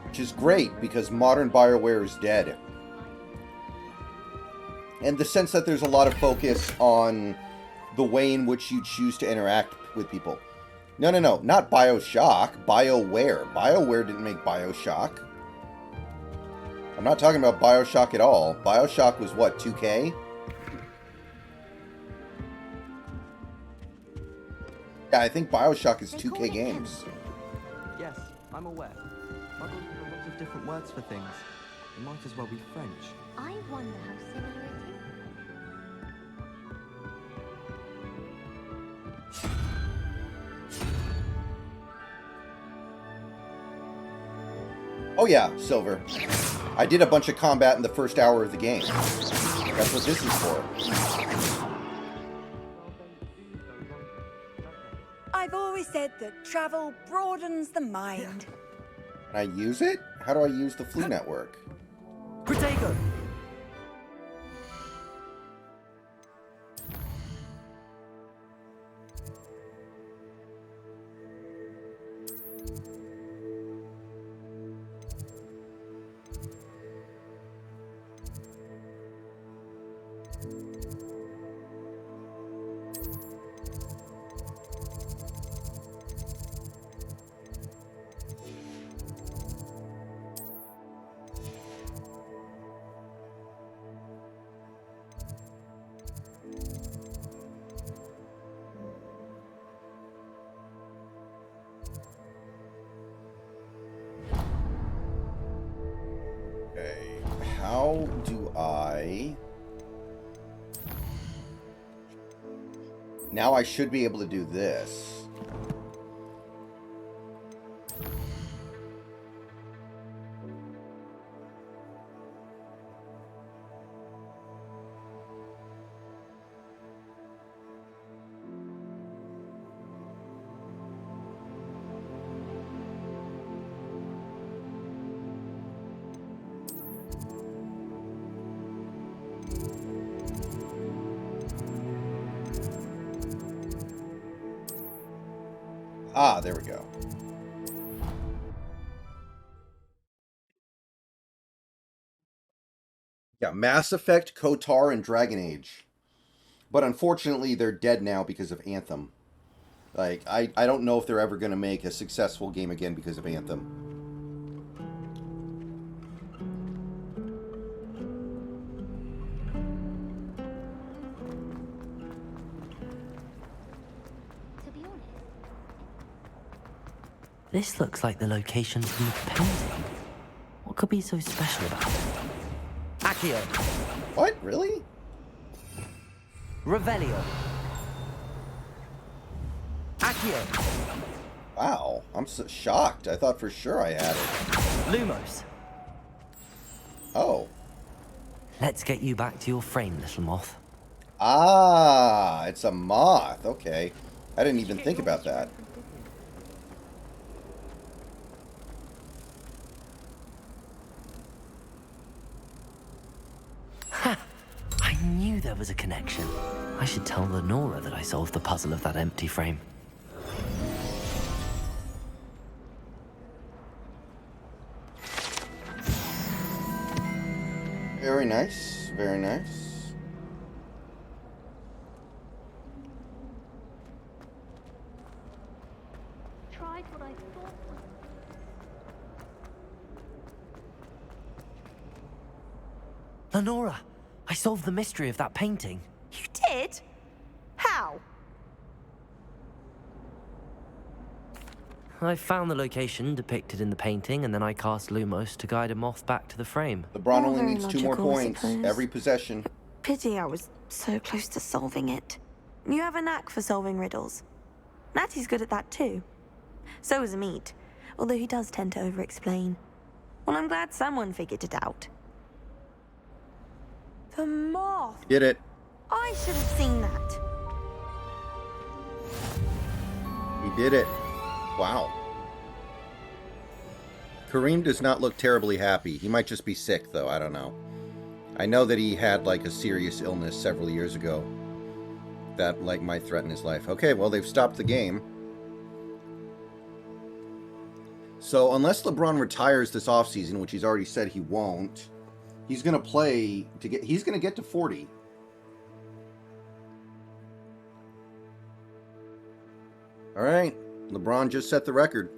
Which is great, because modern BioWare is dead. And the sense that there's a lot of focus on the way in which you choose to interact with people. No, not BioShock. BioWare. BioWare didn't make BioShock. I'm not talking about BioShock at all. BioShock was what, 2K? Yeah, I think BioShock is 2K games. Yes, I'm aware. Muggles have lots of different words for things. It might as well be French. I wonder how similar it is. Oh yeah, Silver. I did a bunch of combat in the first hour of the game. That's what this is for. I've always said that travel broadens the mind. Can I use it? How do I use the Flea Network? Protego! How do I... Now I should be able to do this. Ah, there we go. Yeah, Mass Effect, KOTOR, and Dragon Age. But unfortunately, they're dead now because of Anthem. Like, I don't know if they're ever going to make a successful game again because of Anthem. This looks like the location from the painting. What could be so special about it? Accio! What? Really? Revelio! Accio! Wow, I'm so shocked. I thought for sure I had it. Lumos! Oh. Let's get you back to your frame, little moth. Ah, it's a moth. Okay. I didn't even think about that. I knew there was a connection. I should tell Lenora that I solved the puzzle of that empty frame. Very nice. Very nice. Tried what I thought was... Lenora! I solved the mystery of that painting. You did? How? I found the location depicted in the painting, and then I cast Lumos to guide a moth back to the frame. LeBron only needs 2 more points every possession. Pity I was so close to solving it. You have a knack for solving riddles. Natty's good at that too. So is Amit, although he does tend to over-explain. Well, I'm glad someone figured it out. The moth! Did it. I should have seen that. He did it. Wow. Kareem does not look terribly happy. He might just be sick, though. I don't know. I know that he had, like, a serious illness several years ago that, like, might threaten his life. Okay, well, they've stopped the game. So, unless LeBron retires this offseason, which he's already said he won't, he's going to play to get... He's going to get to 40. All right. LeBron just set the record.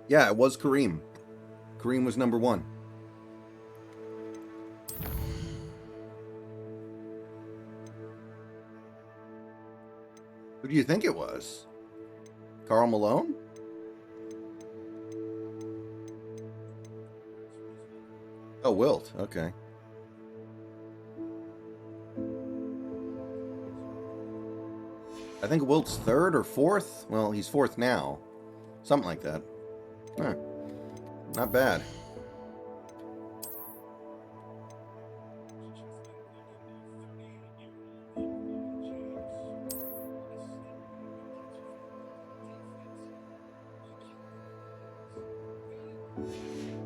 Yeah, it was Kareem. Kareem was number 1. Who do you think it was? Karl Malone? Oh, Wilt. Okay. I think Wilt's 3rd or 4th. Well, he's 4th now. Something like that. not bad.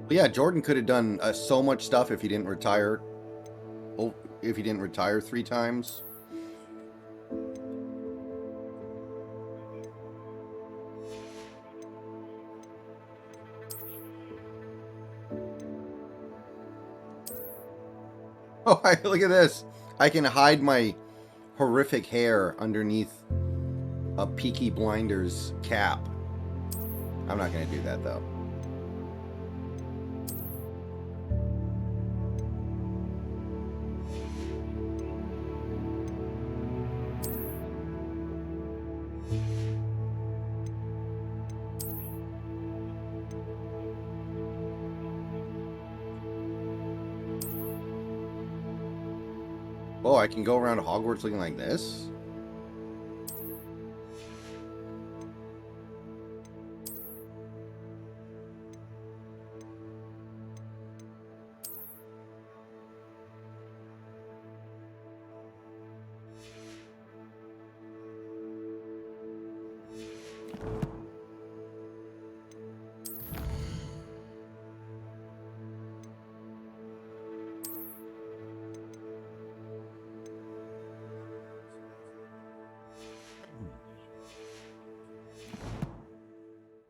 But yeah, Jordan could have done so much stuff if he didn't retire. Oh, if he didn't retire 3 times. Oh, look at this. I can hide my horrific hair underneath a Peaky Blinders cap. I'm not going to do that, though. Oh, I can go around Hogwarts looking like this?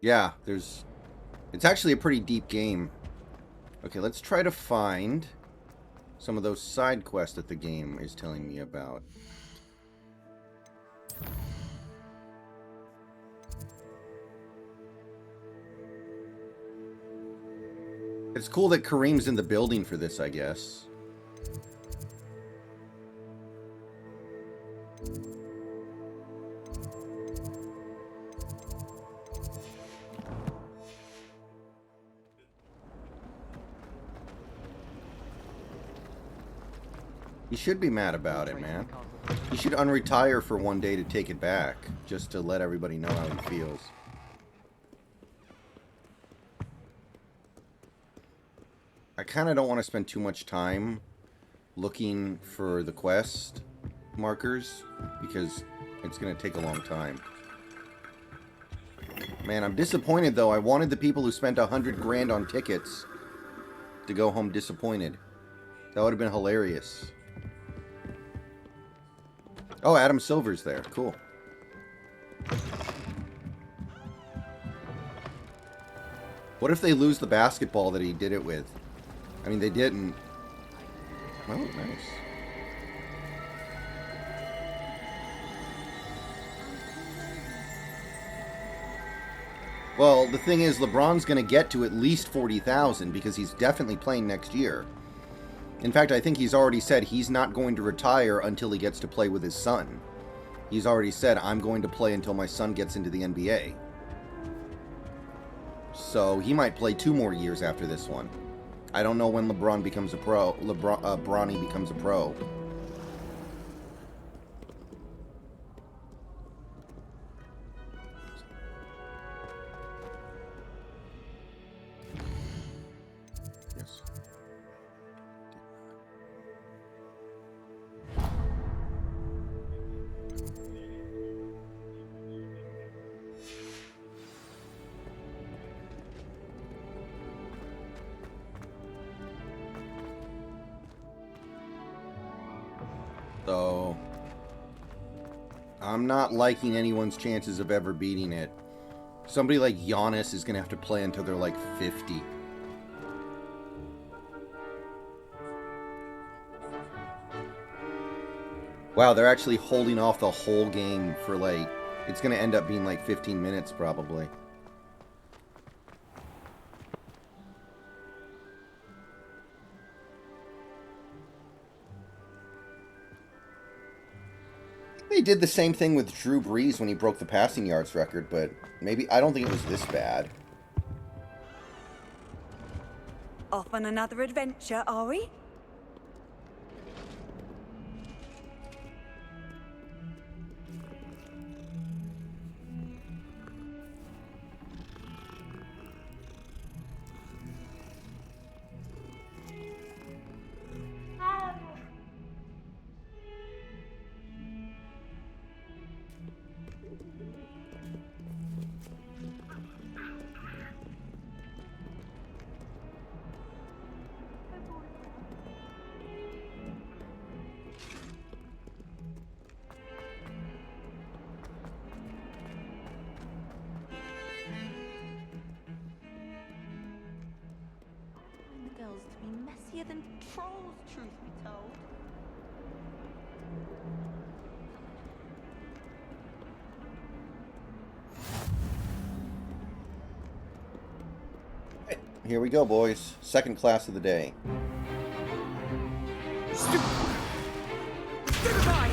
Yeah, it's actually a pretty deep game. Okay, let's try to find some of those side quests that the game is telling me about. It's cool that Kareem's in the building for this, I guess. You should be mad about it, man. You should unretire for one day to take it back, just to let everybody know how he feels. I kind of don't want to spend too much time looking for the quest markers, because it's going to take a long time. Man, I'm disappointed, though. I wanted the people who spent 100 grand on tickets to go home disappointed. That would have been hilarious. Oh, Adam Silver's there. Cool. What if they lose the basketball that he did it with? I mean, they didn't. Oh, nice. Well, the thing is, LeBron's going to get to at least 40,000 because he's definitely playing next year. In fact, I think he's already said he's not going to retire until he gets to play with his son. He's already said, I'm going to play until my son gets into the NBA. So he might play 2 more years after this one. I don't know when LeBron becomes a pro. Bronny becomes a pro. Yes. So, I'm not liking anyone's chances of ever beating it. Somebody like Giannis is going to have to play until they're like 50. Wow, they're actually holding off the whole game for like, it's going to end up being like 15 minutes probably. They did the same thing with Drew Brees when he broke the passing yards record, but maybe, I don't think it was this bad. Off on another adventure, are we? scarier than trolls, truth be told. Here we go, boys. Second class of the day. Goodbye.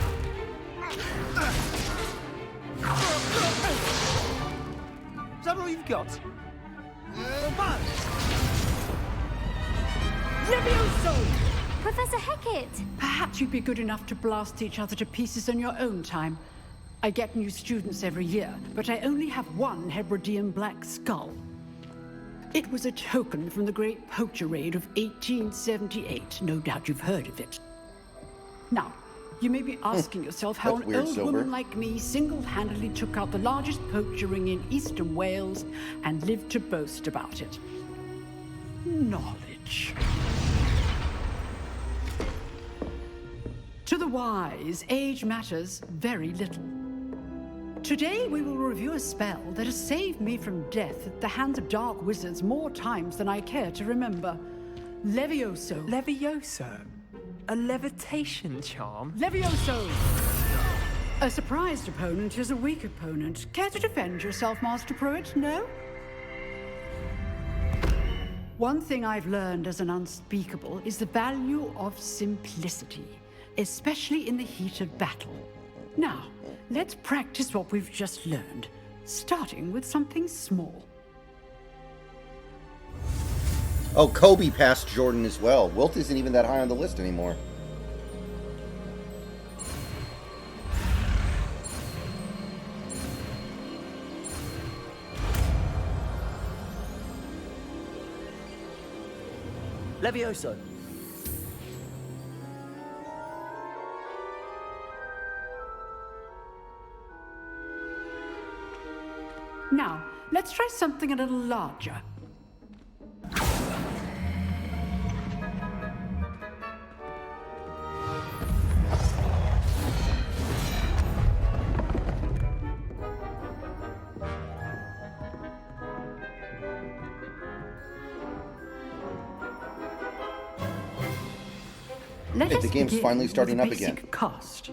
Is that all you've got? Levioso! Professor Hecat! Perhaps you'd be good enough to blast each other to pieces in your own time. I get new students every year, but I only have one Hebridean black skull. It was a token from the Great Poacher Raid of 1878. No doubt you've heard of it. Now, you may be asking yourself how an old woman like me single-handedly took out the largest poacher ring in eastern Wales and lived to boast about it. Knowledge. To the wise, age matters very little. Today we will review a spell that has saved me from death at the hands of dark wizards more times than I care to remember. Levioso. Levioso? A levitation charm? Levioso! A surprised opponent is a weak opponent. Care to defend yourself, Master Pruitt? No? One thing I've learned as an unspeakable is the value of simplicity, especially in the heat of battle. Now, let's practice what we've just learned, starting with something small. Oh, Kobe passed Jordan as well. Wilt isn't even that high on the list anymore. Levioso. Now, let's try something a little larger. Let us the game's begin finally starting with up basic again. Cast.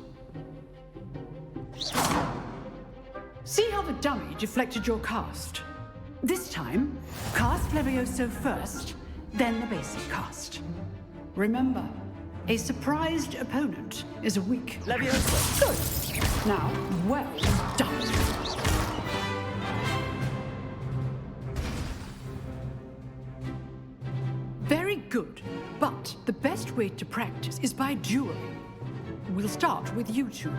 See how the dummy deflected your cast? This time, cast Levioso first, then the basic cast. Remember, a surprised opponent is a weak Levioso. Good. Now, well done. Very good, but the best way to practice is by dueling. We'll start with you two.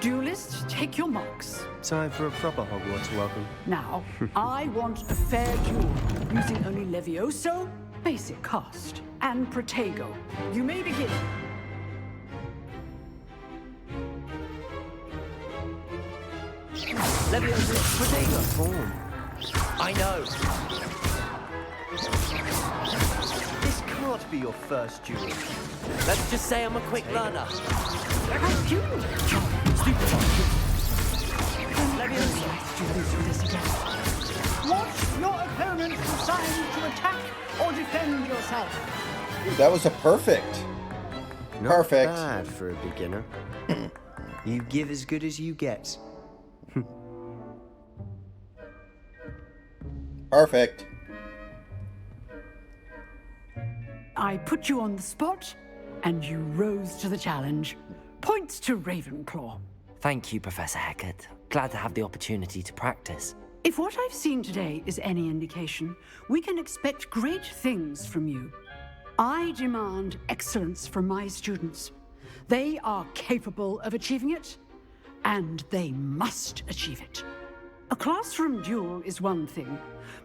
Duelists, take your marks. Time for a proper Hogwarts welcome. Now, I want a fair duel, using only Levioso, basic cast, and Protego. You may begin. Levioso, Protego. Form. I know. This can't be your first duel. Let's just say I'm a quick learner. How cute! Levioso, let's do this with us again. Watch your opponent decide to attack or defend yourself. Ooh, that was a perfect. Not Perfect. bad for a beginner. You give as good as you get. Perfect. I put you on the spot, and you rose to the challenge. Points to Ravenclaw. Thank you, Professor Hecat. Glad to have the opportunity to practice. If what I've seen today is any indication, we can expect great things from you. I demand excellence from my students. They are capable of achieving it, and they must achieve it. A classroom duel is one thing,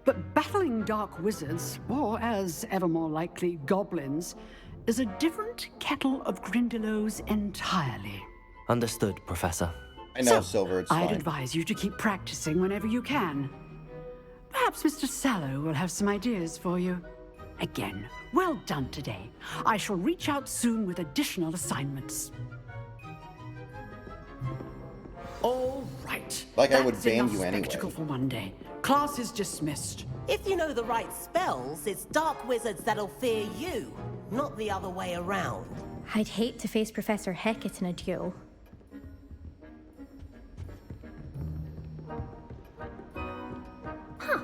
but battling dark wizards, or as ever more likely, goblins, is a different kettle of Grindylows entirely. Understood, Professor. I know, Silver, it's I'd fine. advise you to keep practicing whenever you can. Perhaps Mr. Sallow will have some ideas for you. Again, well done today. I shall reach out soon with additional assignments. All right. Like I would That's ban enough you anyway. spectacle for one day. Class is dismissed. If you know the right spells, it's dark wizards that'll fear you. not the other way around. I'd hate to face Professor Hecat in a duel. Huh.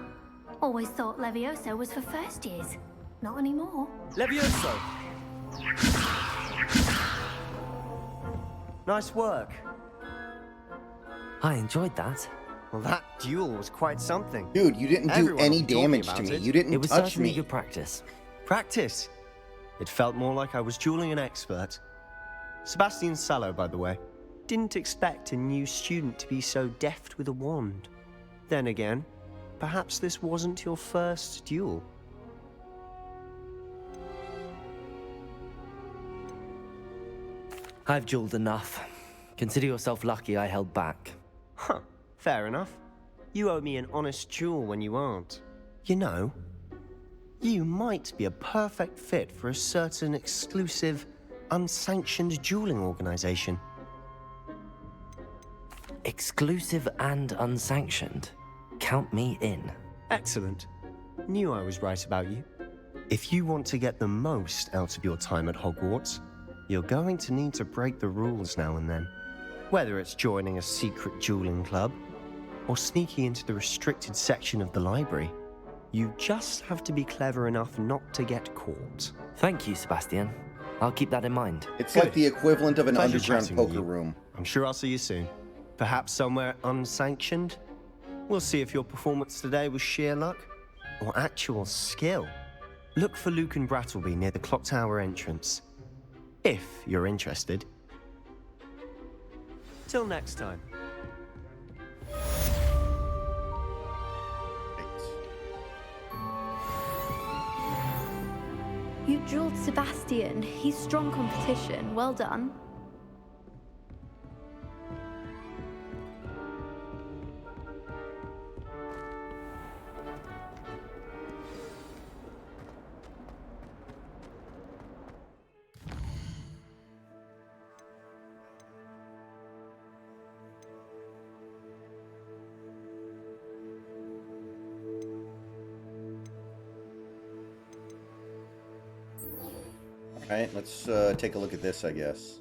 Always thought Levioso was for first years. Not anymore. Levioso! Nice work. I enjoyed that. Well, that duel was quite something. Dude, you didn't do Everyone any will be talking damage to about me. it. You didn't It was touch certainly me. good practice. Practice? It felt more like I was dueling an expert. Sebastian Sallow, by the way. Didn't expect a new student to be so deft with a wand. Then again, perhaps this wasn't your first duel. I've dueled enough. Consider yourself lucky I held back. Huh, fair enough. You owe me an honest duel when you aren't. You know, you might be a perfect fit for a certain exclusive, unsanctioned dueling organization. Exclusive and unsanctioned. Count me in. Excellent. Knew I was right about you. If you want to get the most out of your time at Hogwarts, you're going to need to break the rules now and then. Whether it's joining a secret dueling club, or sneaking into the restricted section of the library, you just have to be clever enough not to get caught. Thank you, Sebastian. I'll keep that in mind. It's Good. like the equivalent of an Pleasure underground chatting with poker you. room. I'm sure I'll see you soon. Perhaps somewhere unsanctioned? We'll see if your performance today was sheer luck or actual skill. Look for Luke and Brattleby near the clock tower entrance. If you're interested. Till next time. You drilled Sebastian. He's strong competition. Well done. Alright, let's take a look at this, I guess.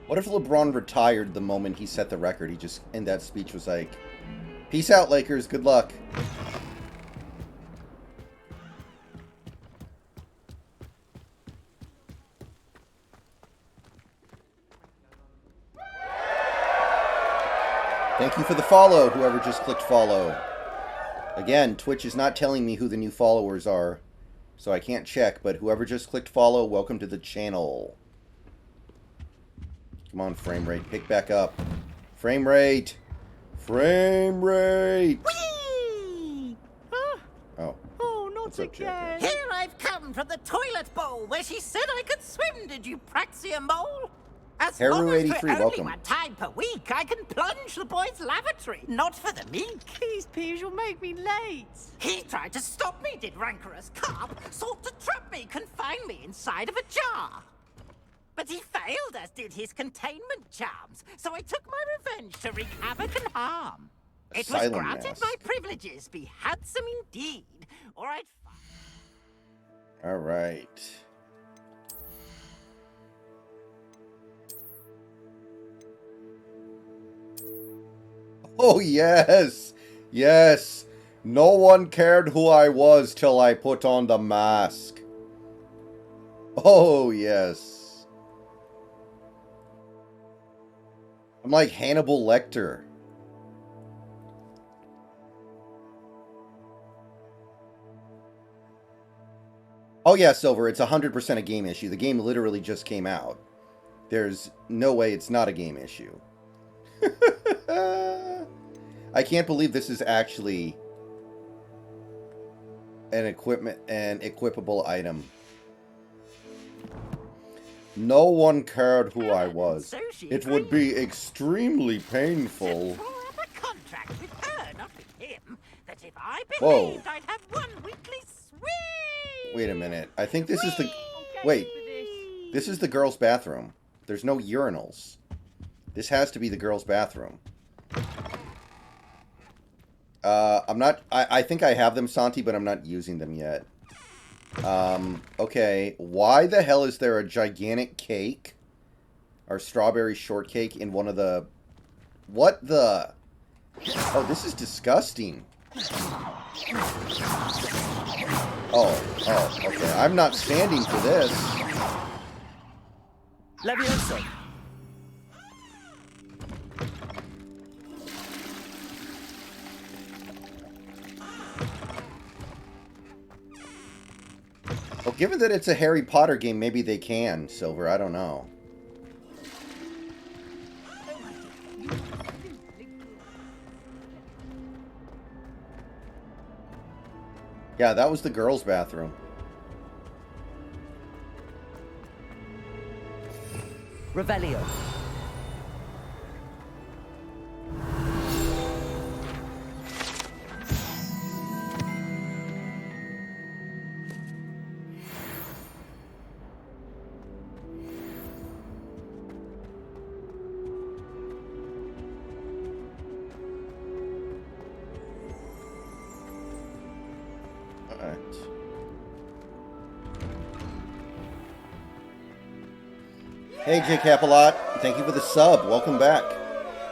What if LeBron retired the moment he set the record? He just, in that speech, was like, "Peace out, Lakers. Good luck." Thank you for the follow, whoever just clicked follow. Again, Twitch is not telling me who the new followers are, so I can't check, but whoever just clicked follow, welcome to the channel. Come on, frame rate, pick back up. Frame rate! Frame rate! Whee! Huh? Oh. Oh, not What's up, again. Jackie? Here I've come from the toilet bowl where she said I could swim, did you praxia mole? As long as for Haru83, only welcome. 1 time per week, I can plunge the boy's lavatory, not for the meek. Please, Peeves, you'll make me late. He tried to stop me, did rancorous carp, sought to trap me, confine me inside of a jar. But he failed, as did his containment charms, so I took my revenge to wreak havoc and harm. It was Asylum granted mask. my privileges be handsome indeed, or I'd... Alright. Oh, yes! Yes! No one cared who I was till I put on the mask. Oh, yes. I'm like Hannibal Lecter. Oh yeah, Silver, it's 100% a game issue. The game literally just came out. There's no way it's not a game issue. I can't believe this is actually an equipable item. No one cared who I was. It would be extremely painful. contract with her, not with him, that if I Whoa. behaved, I'd have 1 weekly swing. Wait a minute. I think this is the... Wait. This is the girls' bathroom. There's no urinals. This has to be the girls' bathroom. I'm not... I think I have them, Santi, but I'm not using them yet. Okay. Why the hell is there a gigantic cake? Or strawberry shortcake in one of the... What the... Oh, this is disgusting. Oh, okay. I'm not standing for this. Levioso. Well, given that it's a Harry Potter game, maybe they can, Silver. I don't know. Yeah, that was the girls' bathroom. Revelio. Hey, J Capalot. Thank you for the sub. Welcome back.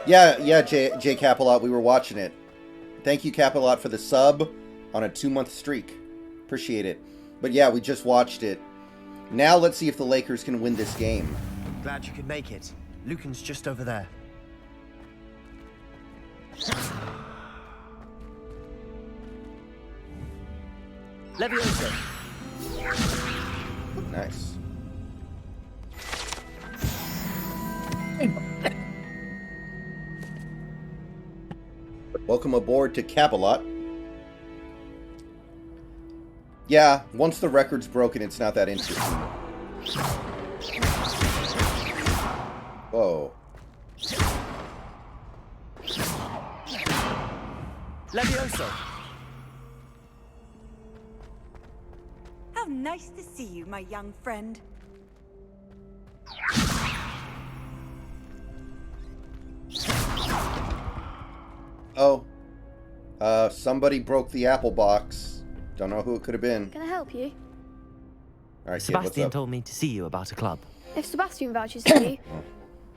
Yeah, J Capalot. We were watching it. Thank you, Capalot, for the sub on a 2-month streak. Appreciate it. But yeah, we just watched it. Now let's see if the Lakers can win this game. Glad you could make it. Lucan's just over there. Levioso. Nice. Welcome aboard to Capalot. Yeah, once the record's broken, it's not that interesting. Whoa. Levioso. How nice to see you, my young friend. Oh. Somebody broke the apple box. Don't know who it could have been. Can I help you? Alright, Sebastian told me to see you about a club. If Sebastian vouches for you,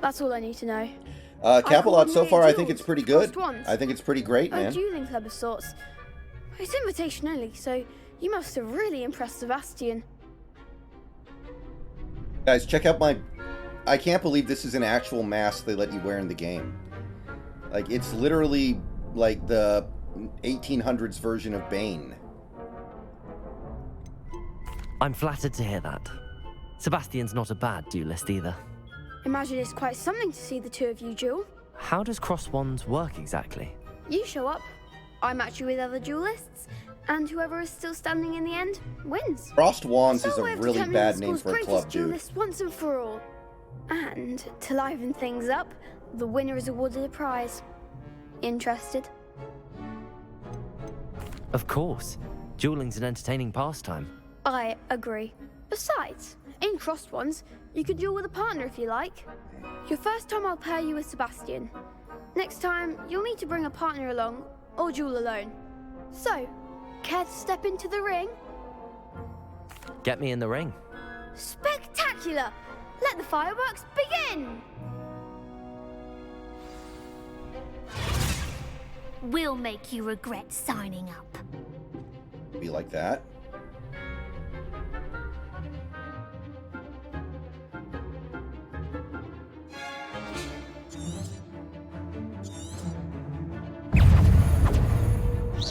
that's all I need to know. Capalot, so far I think it's pretty good. Once. I think it's pretty great, man. A dueling club of sorts. It's invitation only, so you must have really impressed Sebastian. Guys, check out my... I can't believe this is an actual mask they let you wear in the game. Like, it's literally like the 1800s version of Bane. I'm flattered to hear that. Sebastian's not a bad duelist either. Imagine it's quite something to see the two of you duel. How does cross wands work exactly? You show up, I match you with other duelists, and whoever is still standing in the end wins. Crossed Wands is a really bad name for a club, dude. Duelist once and for all. And to liven things up, the winner is awarded a prize. Interested? Of course. Dueling's an entertaining pastime. I agree. Besides, in crossed ones, you can duel with a partner if you like. Your first time I'll pair you with Sebastian. Next time, you'll need to bring a partner along, or duel alone. So, care to step into the ring? Get me in the ring. Spectacular! Let the fireworks begin! We'll make you regret signing up. Be like that.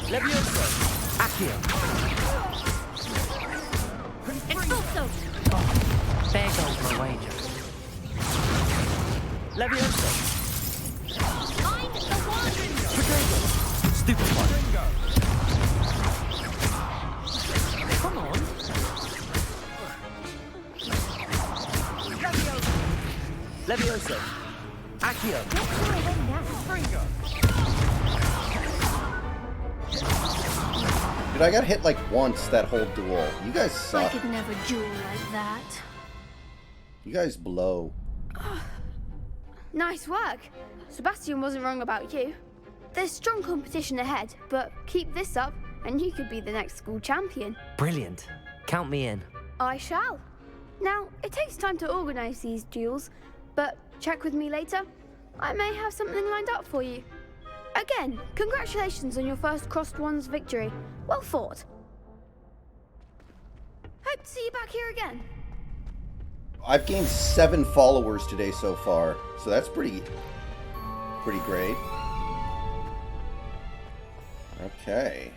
Levioso. Accio. Expulso. There goes my wager. Levioso. I'm the one. Stupid one. Come on. Levioso. Accio. Dude, I got hit like once that whole duel. You guys I suck. could never duel like that. You guys blow. Nice work. Sebastian wasn't wrong about you. There's strong competition ahead, but keep this up and you could be the next school champion. Brilliant. Count me in. I shall. Now, it takes time to organise these duels, but check with me later. I may have something lined up for you. Again, congratulations on your first Crossed Wands victory. Well fought. Hope to see you back here again. I've gained 7 followers today so far, so that's pretty great. Okay.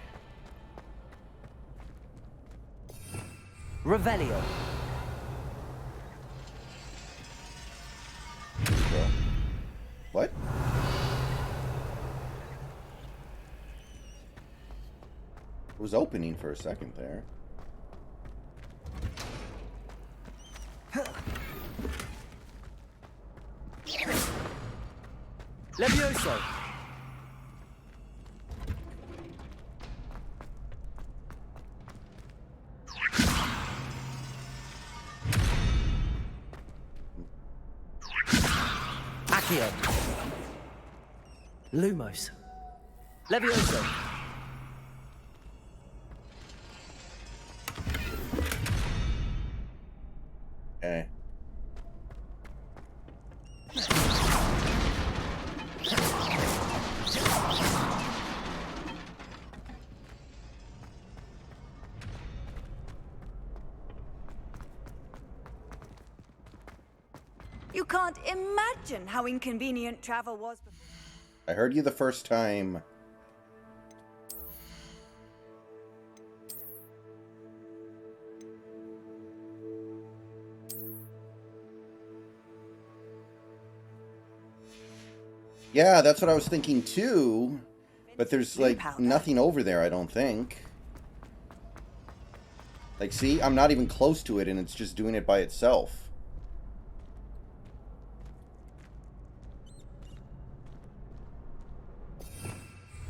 Revelio. What? It was opening for a second there. Levioso. Accio. Lumos. Levioso. Okay. You can't imagine how inconvenient travel was before. I heard you the first time. Yeah, that's what I was thinking too. But there's like nothing over there, I don't think. Like, see, I'm not even close to it and it's just doing it by itself.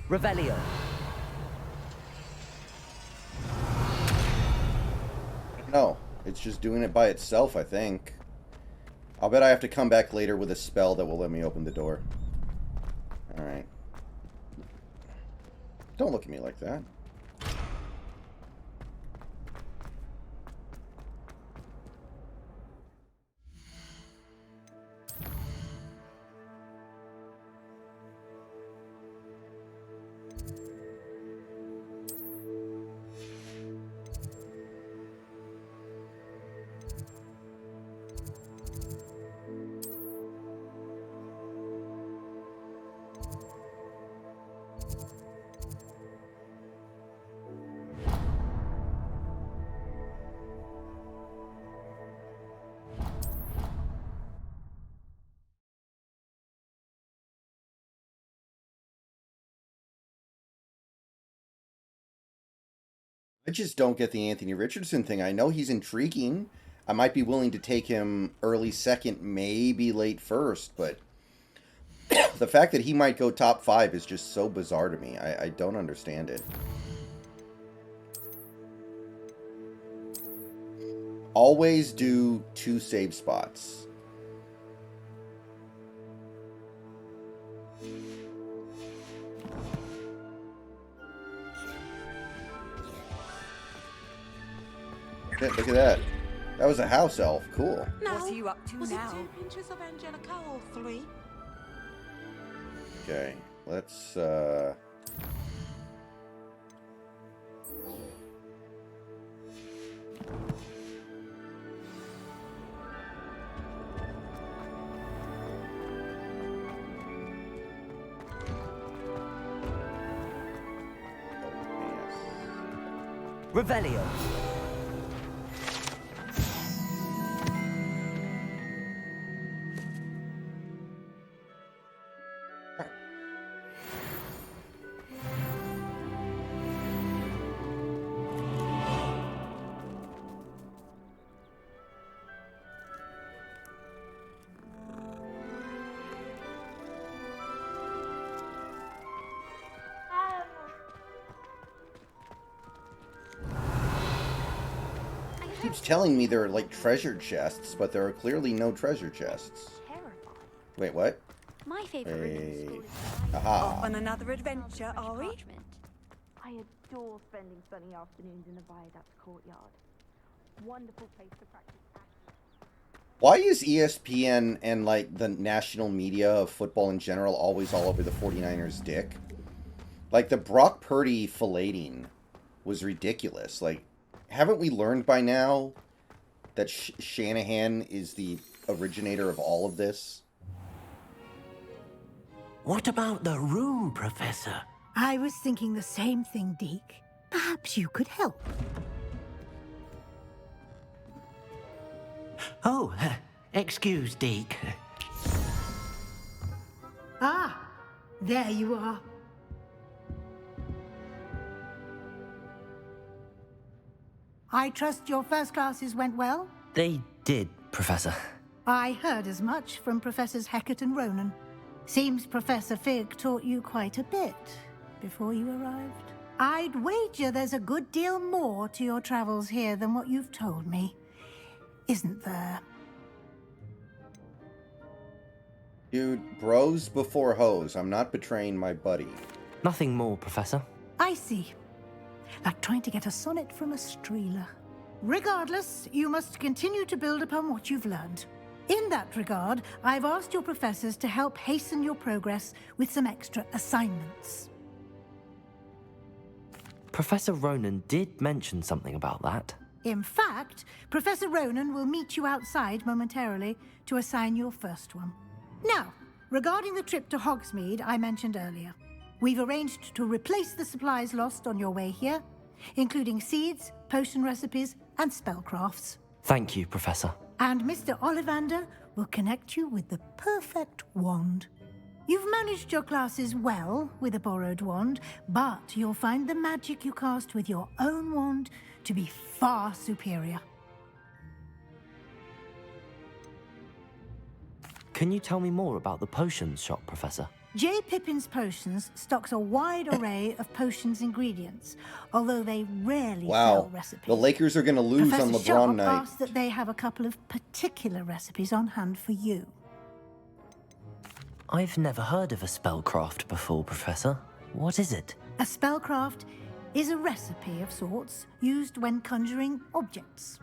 Revelio. No, it's just doing it by itself, I think. I'll bet I have to come back later with a spell that will let me open the door. Alright. Don't look at me like that. I just don't get the Anthony Richardson thing. I know he's intriguing. I might be willing to take him early second, maybe late first, but the fact that he might go top 5 is just so bizarre to me. I don't understand it. Always do 2 save spots. Look at that. That was a house elf. Cool. What are you up to was now? it 2 pinches of Angelica or 3? Okay, let's Revelio. keeps telling me there are, like, treasure chests, but there are clearly no treasure chests. Wait, what? My favorite room in school is Aha. Off on another adventure, are we? I adore spending sunny afternoons in the viaduct courtyard. Wonderful place to practice. Why is ESPN and, like, the national media of football in general always all over the 49ers' dick? Like, the Brock Purdy filleting was ridiculous. Like, haven't we learned by now that Shanahan is the originator of all of this? What about the room, Professor? I was thinking the same thing, Deke. Perhaps you could help. Oh, excuse, Deke. Ah, there you are. I trust your first classes went well? They did, Professor. I heard as much from Professors Hecat and Ronan. Seems Professor Fig taught you quite a bit before you arrived. I'd wager there's a good deal more to your travels here than what you've told me. Isn't there? Dude, bros before hoes. I'm not betraying my buddy. Nothing more, Professor. I see. Like trying to get a sonnet from a streeler. Regardless, you must continue to build upon what you've learned. In that regard, I've asked your professors to help hasten your progress with some extra assignments. Professor Ronan did mention something about that. In fact, Professor Ronan will meet you outside momentarily to assign your first one. Now, regarding the trip to Hogsmeade I mentioned earlier, we've arranged to replace the supplies lost on your way here, including seeds, potion recipes, and spellcrafts. Thank you, Professor. And Mr. Ollivander will connect you with the perfect wand. You've managed your classes well with a borrowed wand, but you'll find the magic you cast with your own wand to be far superior. Can you tell me more about the potions shop, Professor? J. Pippin's Potions stocks a wide array of potions ingredients, although they rarely sell recipes. The Lakers are going to lose Professor on LeBron Sharp night. asks that they have a couple of particular recipes on hand for you. I've never heard of a spellcraft before, Professor. What is it? A spellcraft is a recipe of sorts used when conjuring objects.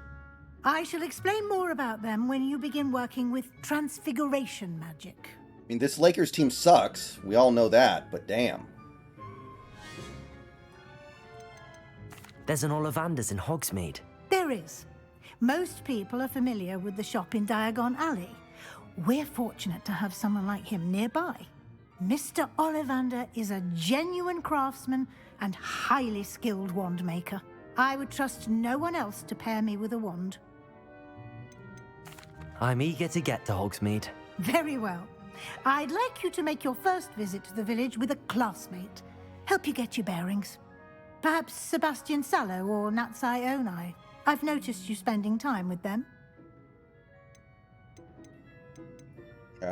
I shall explain more about them when you begin working with transfiguration magic. I mean, this Lakers team sucks. We all know that, but damn. There's an Ollivander's in Hogsmeade. There is. Most people are familiar with the shop in Diagon Alley. We're fortunate to have someone like him nearby. Mr. Ollivander is a genuine craftsman and highly skilled wand maker. I would trust no one else to pair me with a wand. I'm eager to get to Hogsmeade. Very well. I'd like you to make your first visit to the village with a classmate. Help you get your bearings. Perhaps Sebastian Sallow or Natsai Onai. I've noticed you spending time with them.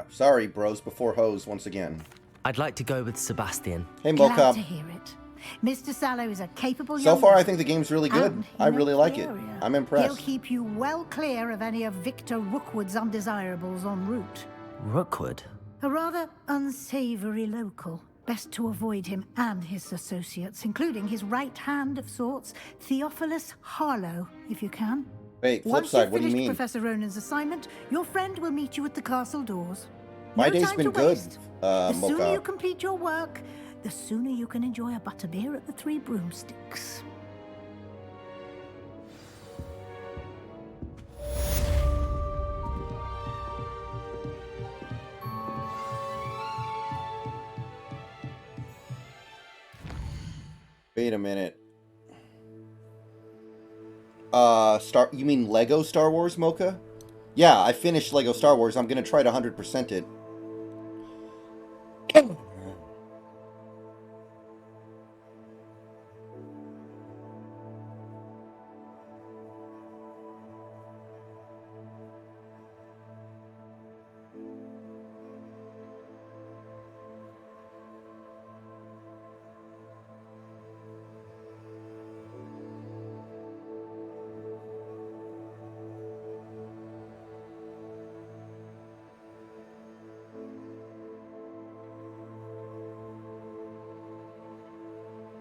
Sorry, bros before hoes once again. I'd like to go with Sebastian. Hey, Glad Mocha. to hear it. Mr. Sallow is a capable So young far, I wizard, think the game's really good. and he I really knows like the it. area. I'm He'll impressed. keep you well clear of any of Victor Rookwood's undesirables en route. Rookwood? A rather unsavory local. Best to avoid him and his associates, including his right hand of sorts, Theophilus Harlow, if you can. Wait, flip Once side, you've what do you finished mean? Professor Ronan's assignment, your friend will meet you at the castle doors. My No day's time been to good, waste. The sooner Mocha. you complete your work, the sooner you can enjoy a butterbeer at the Three Broomsticks. Wait a minute. You mean Lego Star Wars, Mocha? Yeah, I finished Lego Star Wars. I'm gonna try to 100% it.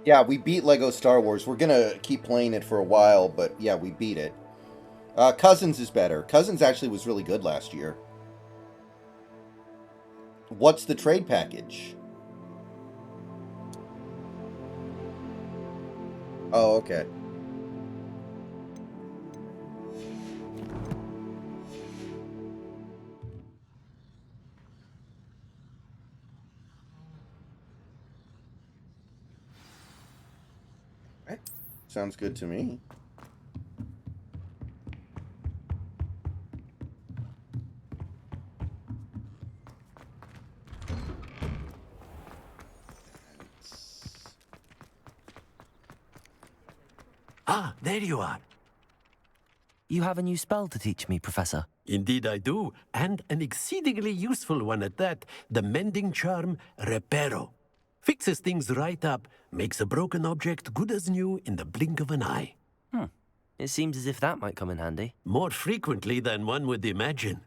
Yeah, we beat Lego Star Wars. We're gonna keep playing it for a while, but yeah, we beat it. Cousins is better. Cousins actually was really good last year. What's the trade package? Oh, okay. Right. Sounds good to me. Ah, there you are. You have a new spell to teach me, Professor. Indeed I do, and an exceedingly useful one at that. The mending charm, Reparo. Fixes things right up, makes a broken object good as new in the blink of an eye. It seems as if that might come in handy. More frequently than one would imagine.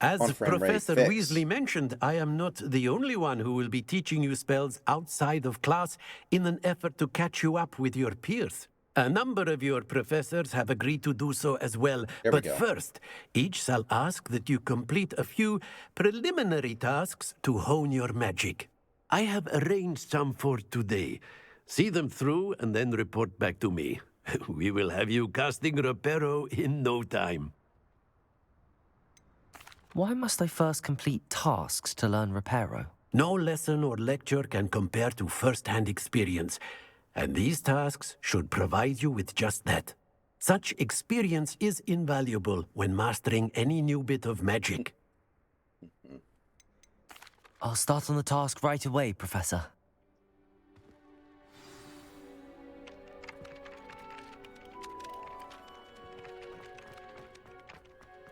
As On-frame rate Professor fix. Weasley mentioned, I am not the only one who will be teaching you spells outside of class in an effort to catch you up with your peers. A number of your professors have agreed to do so as well. There we But go. first, each shall ask that you complete a few preliminary tasks to hone your magic. I have arranged some for today. See them through and then report back to me. We will have you casting Reparo in no time. Why must I first complete tasks to learn Reparo? No lesson or lecture can compare to first-hand experience, and these tasks should provide you with just that. Such experience is invaluable when mastering any new bit of magic. I'll start on the task right away, Professor.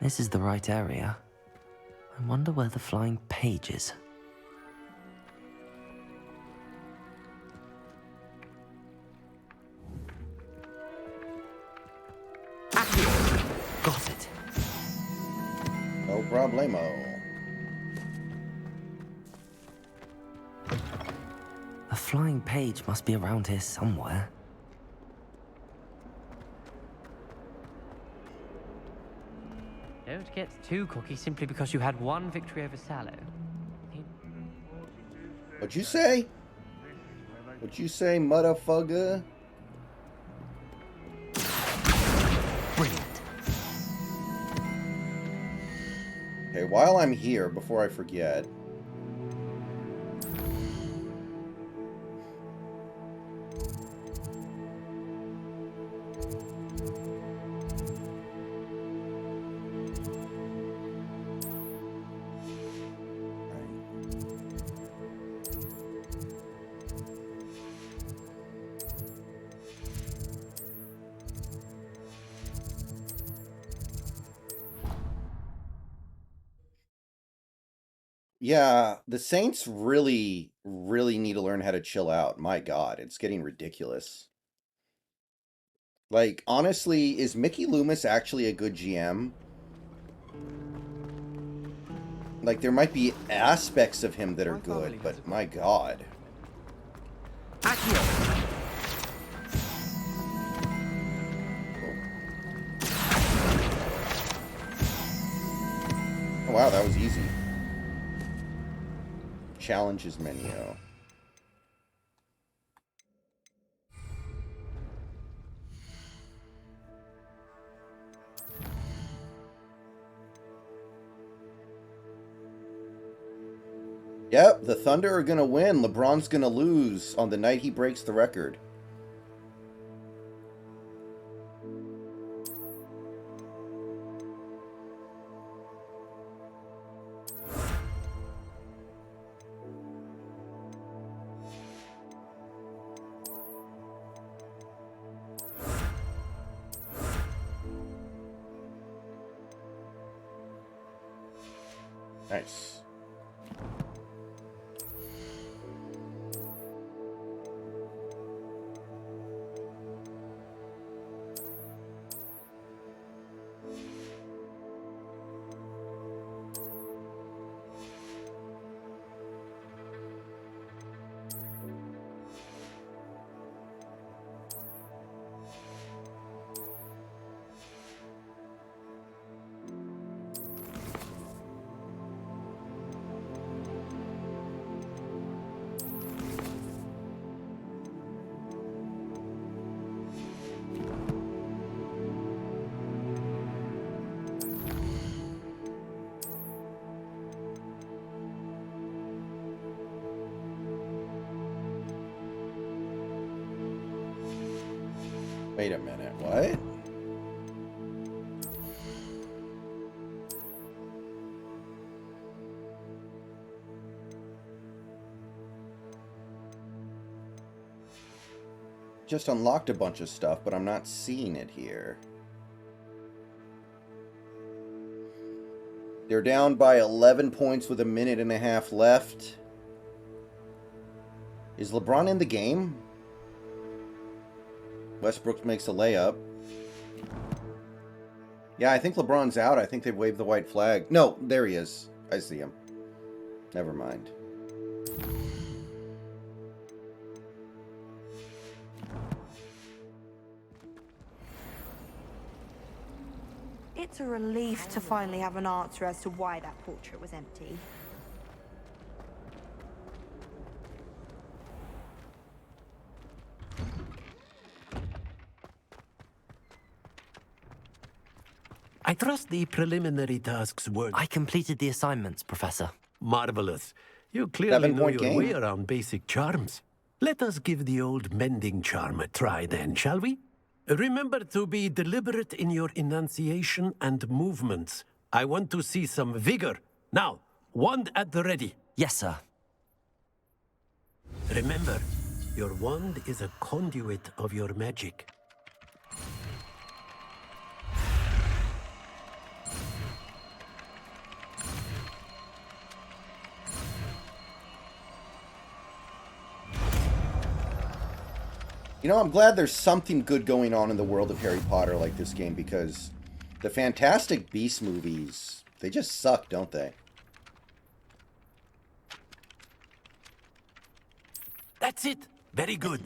This is the right area. I wonder where the flying page is. Got it. No problemo. A flying page must be around here somewhere. Don't get too cocky simply because you had one victory over Sallow. What'd you say? What'd you say, motherfucker? Brilliant. Okay, while I'm here, before I forget... Yeah, the Saints really, really need to learn how to chill out. My God, it's getting ridiculous. Like, honestly, is Mickey Loomis actually a good GM? Like, there might be aspects of him that are good, but my God. Oh, wow, that was easy. Challenges menu. Yep, the Thunder are going to win. LeBron's going to lose on the night he breaks the record. Nice. Wait a minute, what? Just unlocked a bunch of stuff, but I'm not seeing it here. They're down by 11 points with a minute and a half left. Is LeBron in the game? Westbrook makes a layup. Yeah, I think LeBron's out. I think they've waved the white flag. No, there he is. I see him. Never mind. It's a relief to finally have an answer as to why that portrait was empty. I trust the preliminary tasks were... I completed the assignments, Professor. Marvelous. You clearly know 7-point your game. way around basic charms. Let us give the old mending charm a try then, shall we? Remember to be deliberate in your enunciation and movements. I want to see some vigor. Now, wand at the ready. Yes, sir. Remember, your wand is a conduit of your magic. You know, I'm glad there's something good going on in the world of Harry Potter like this game, because the Fantastic Beasts movies, they just suck, don't they? That's it. Very good.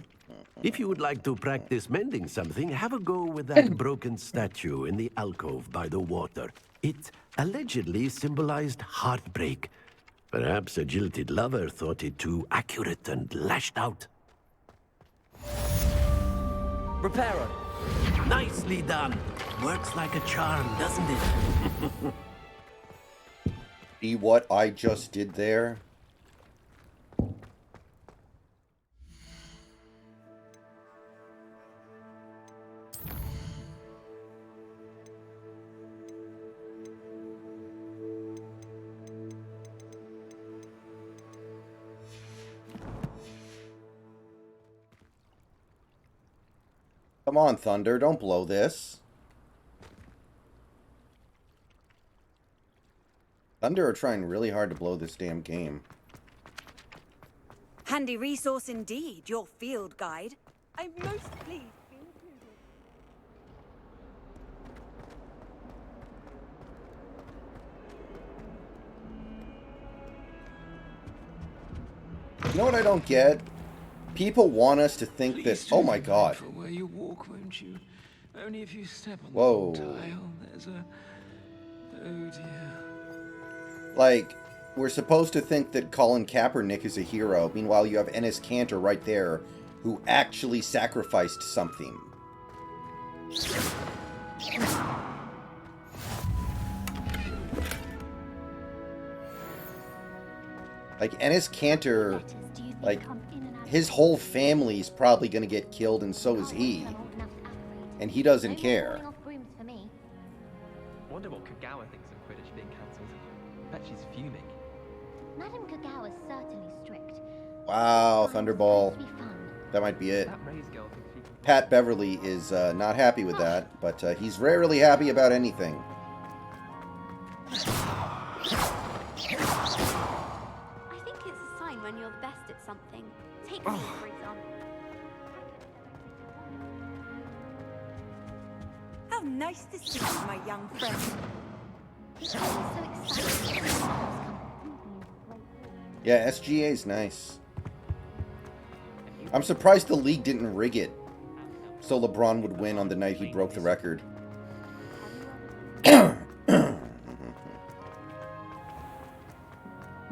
If you would like to practice mending something, have a go with that broken statue in the alcove by the water. It allegedly symbolized heartbreak. Perhaps a jilted lover thought it too accurate and lashed out. Reparo. Nicely done. Works like a charm, doesn't it? See what I just did there? Come on, Thunder, don't blow this. Thunder are trying really hard to blow this damn game. Handy resource indeed, your field guide. I'm most pleased. You know what I don't get? People want us to think that, oh my god. Where you walk, won't you? Only if you step on Whoa. the tile, there's a... Oh dear. Like, we're supposed to think that Colin Kaepernick is a hero. Meanwhile, you have Enes Kanter right there, who actually sacrificed something. Like, Enes Kanter, like, his whole family's probably going to get killed, and so is he. And he doesn't care. I wonder what Kagawa thinks of Quidditch being cancelled. I bet she's fuming. Madam Kagawa's certainly strict. Wow, Thunderball. That might be it. That Ray's girl thinks she can... Pat Beverly is not happy with that, but he's rarely happy about anything. I think it's a sign when you're best at something. Take me, for example. How nice to see you, my young friend. Yeah, SGA's nice. I'm surprised the league didn't rig it so LeBron would win on the night he broke the record. The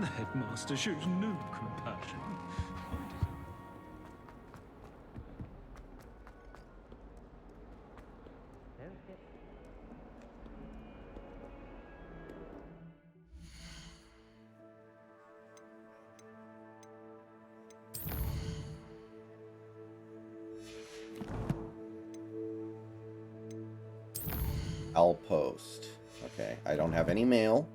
headmaster shows no compassion. Owl Post. Okay, I don't have any mail.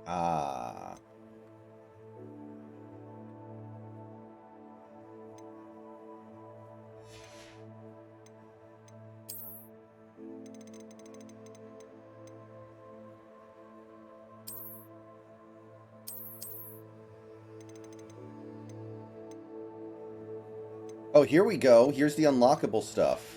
Ah. Oh, here we go. Here's the unlockable stuff.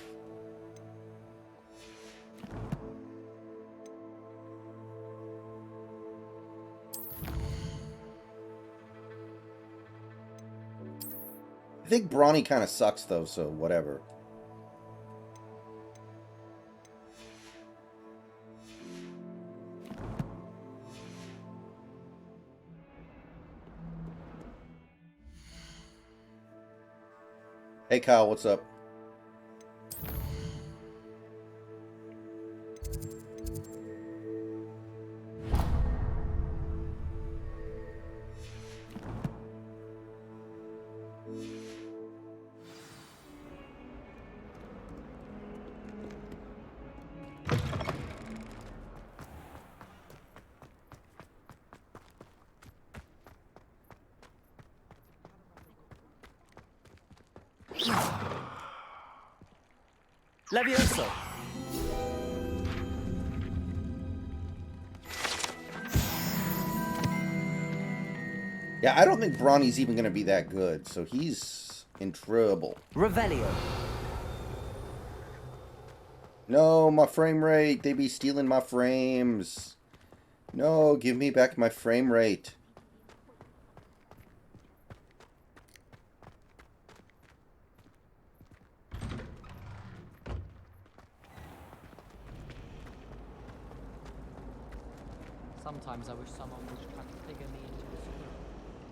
I think Brawny kind of sucks, though, so whatever. Hey, Kyle, what's up? Levioso. Yeah, I don't think Brawny's even going to be that good, so he's in trouble. Revelio. No, my frame rate. They be stealing my frames. No, give me back my frame rate. Sometimes I wish someone would try to figure me into a school.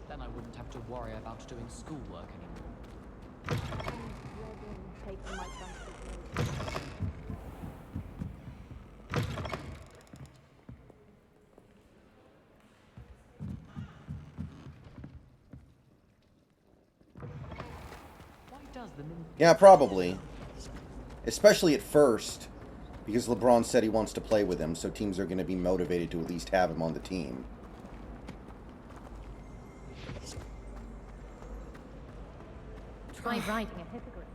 Then I wouldn't have to worry about doing schoolwork anymore. Yeah, probably. Especially at first, because LeBron said he wants to play with him, so teams are going to be motivated to at least have him on the team. Try riding a hippogriff.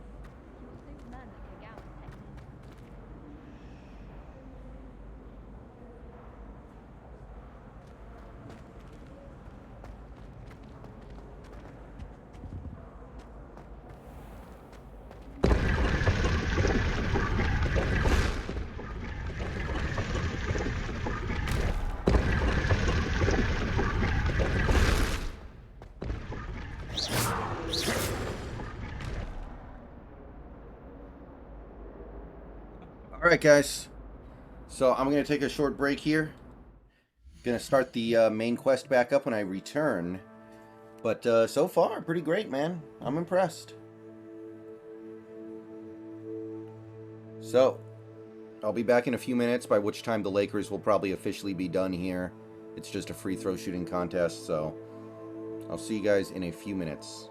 Alright, guys. So I'm going to take a short break here. Going to start the main quest back up when I return. But so far, pretty great, man. I'm impressed. So, I'll be back in a few minutes, by which time the Lakers will probably officially be done here. It's just a free throw shooting contest, so I'll see you guys in a few minutes.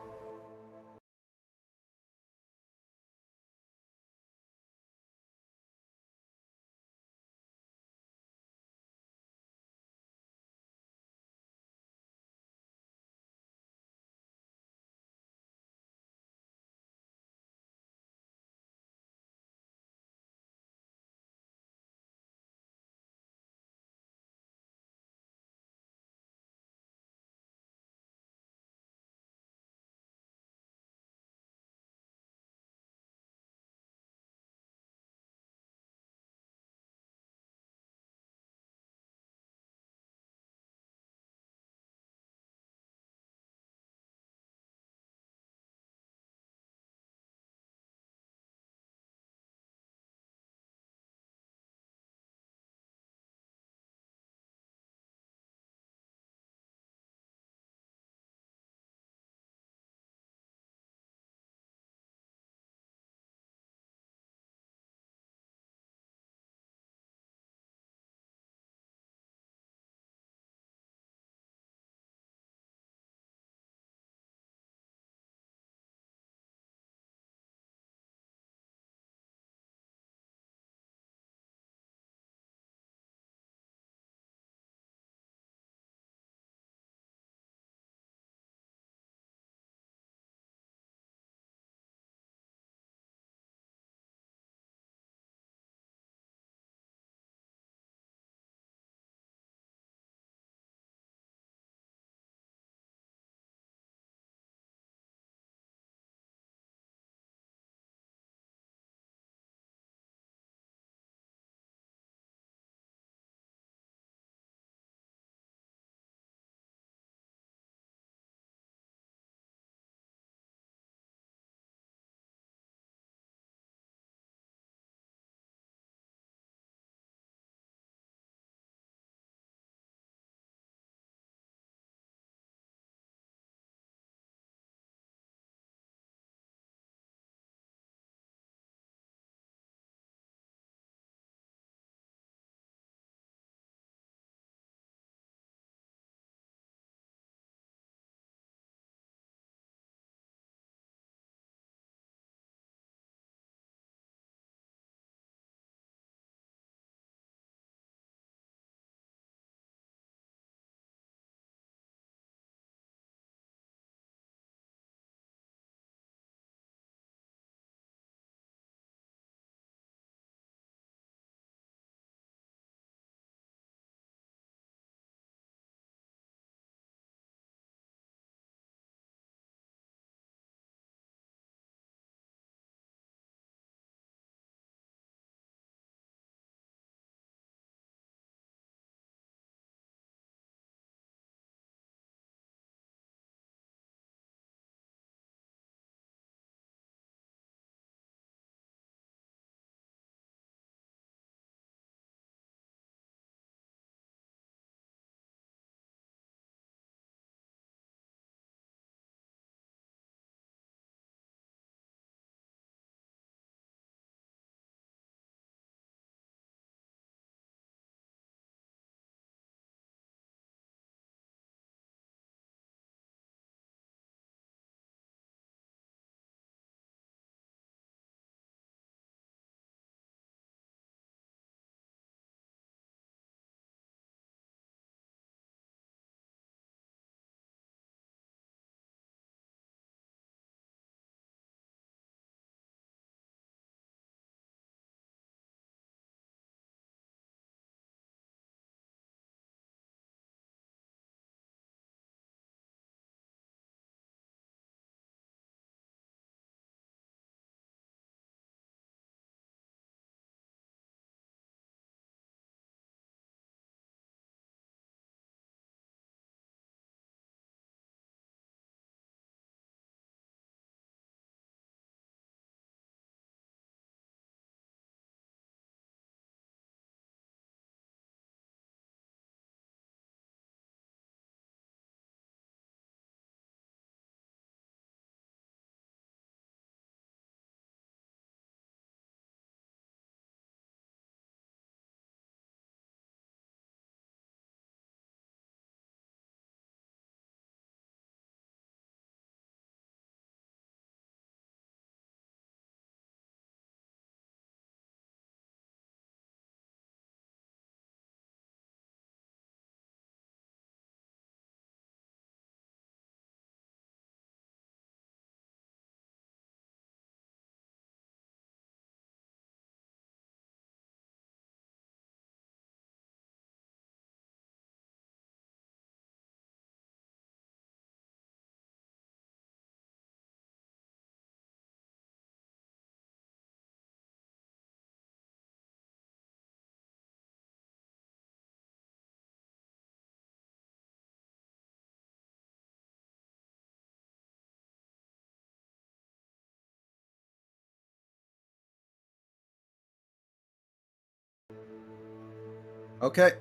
Okay,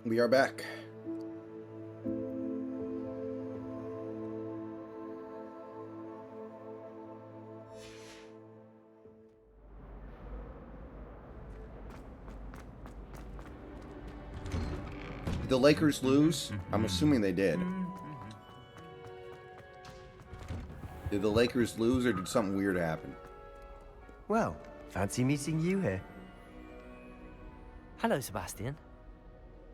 we are back. Did the Lakers lose? I'm assuming they did. Did the Lakers lose, or did something weird happen? Well, fancy meeting you here. Hello, Sebastian.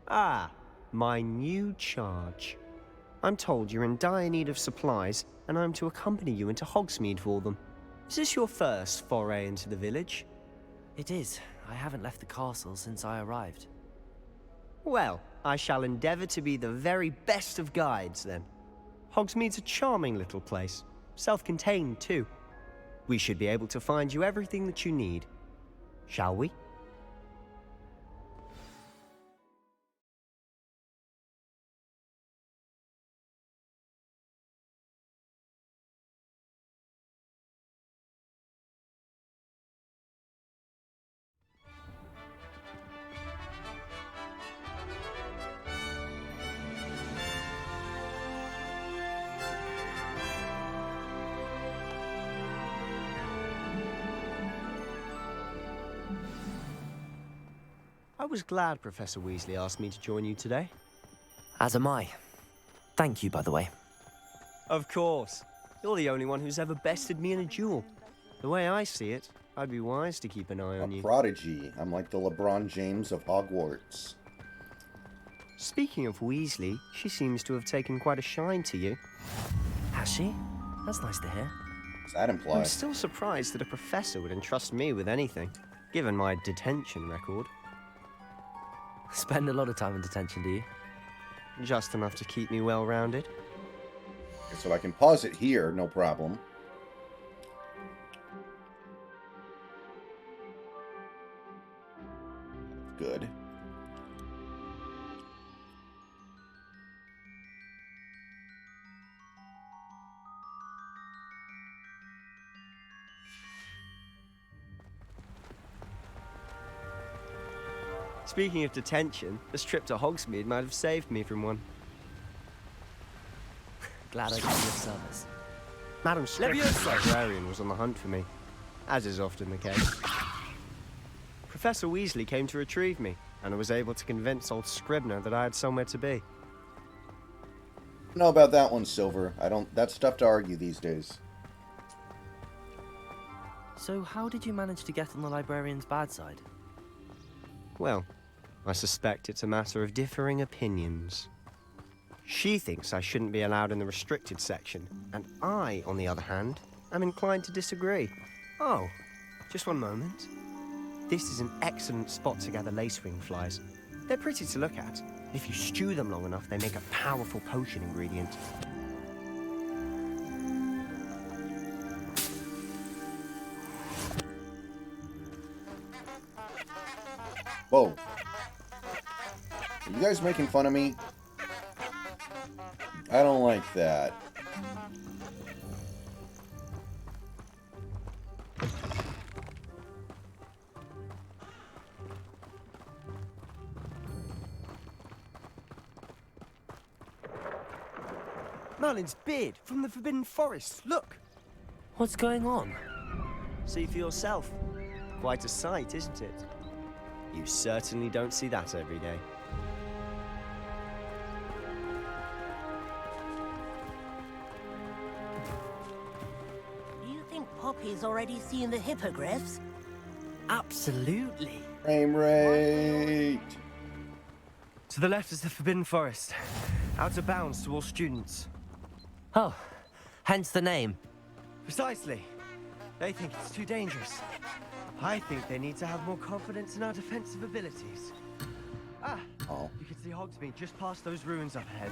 Ah, my new charge. I'm told you're in dire need of supplies, and I'm to accompany you into Hogsmeade for them. Is this your first foray into the village? It is. I haven't left the castle since I arrived. Well, I shall endeavour to be the very best of guides, then. Hogsmeade's a charming little place. Self-contained, too. We should be able to find you everything that you need. Shall we? I was glad Professor Weasley asked me to join you today. As am I. Thank you, by the way. Of course. You're the only one who's ever bested me in a duel. The way I see it, I'd be wise to keep an eye on you. Prodigy. I'm like the LeBron James of Hogwarts. Speaking of Weasley, she seems to have taken quite a shine to you. Has she? That's nice to hear. What's that imply? I'm still surprised that a professor would entrust me with anything, given my detention record. Spend a lot of time in detention, do you? Just enough to keep me well-rounded. Okay, so I can pause it here, no problem. Good. Speaking of detention, this trip to Hogsmeade might have saved me from one. Glad I could be of service. Madam Strickland's librarian was on the hunt for me, as is often the case. Professor Weasley came to retrieve me, and I was able to convince old Scribner that I had somewhere to be. I don't know about that one, Silver. That's tough to argue these days. So how did you manage to get on the librarian's bad side? Well, I suspect it's a matter of differing opinions. She thinks I shouldn't be allowed in the restricted section, and I, on the other hand, am inclined to disagree. Oh, just one moment. This is an excellent spot to gather lacewing flies. They're pretty to look at. If you stew them long enough, they make a powerful potion ingredient. Whoa. Are you guys making fun of me? I don't like that. Merlin's beard from the Forbidden Forest. Look! What's going on? See for yourself. Quite a sight, isn't it? You certainly don't see that every day. Do you think Poppy's already seen the hippogriffs? Absolutely. Frame rate. To the left is the Forbidden Forest. Out of bounds to all students. Oh, hence the name. Precisely. They think it's too dangerous. I think they need to have more confidence in our defensive abilities. Ah, you can see Hogsmeade just past those ruins up ahead.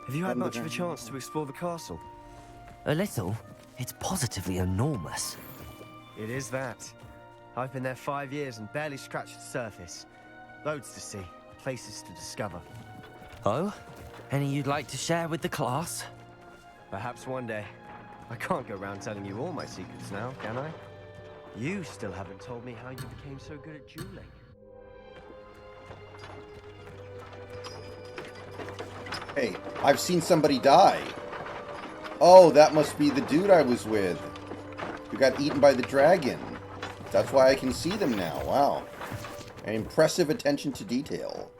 Have you had much of a chance to explore the castle? A little. It's positively enormous. It is that. I've been there 5 years and barely scratched the surface. Loads to see, places to discover. Oh? Any you'd like to share with the class? Perhaps one day. I can't go around telling you all my secrets now, can I? You still haven't told me how you became so good at dueling. Hey, I've seen somebody die. Oh, that must be the dude I was with, who got eaten by the dragon. That's why I can see them now. Wow. An impressive attention to detail.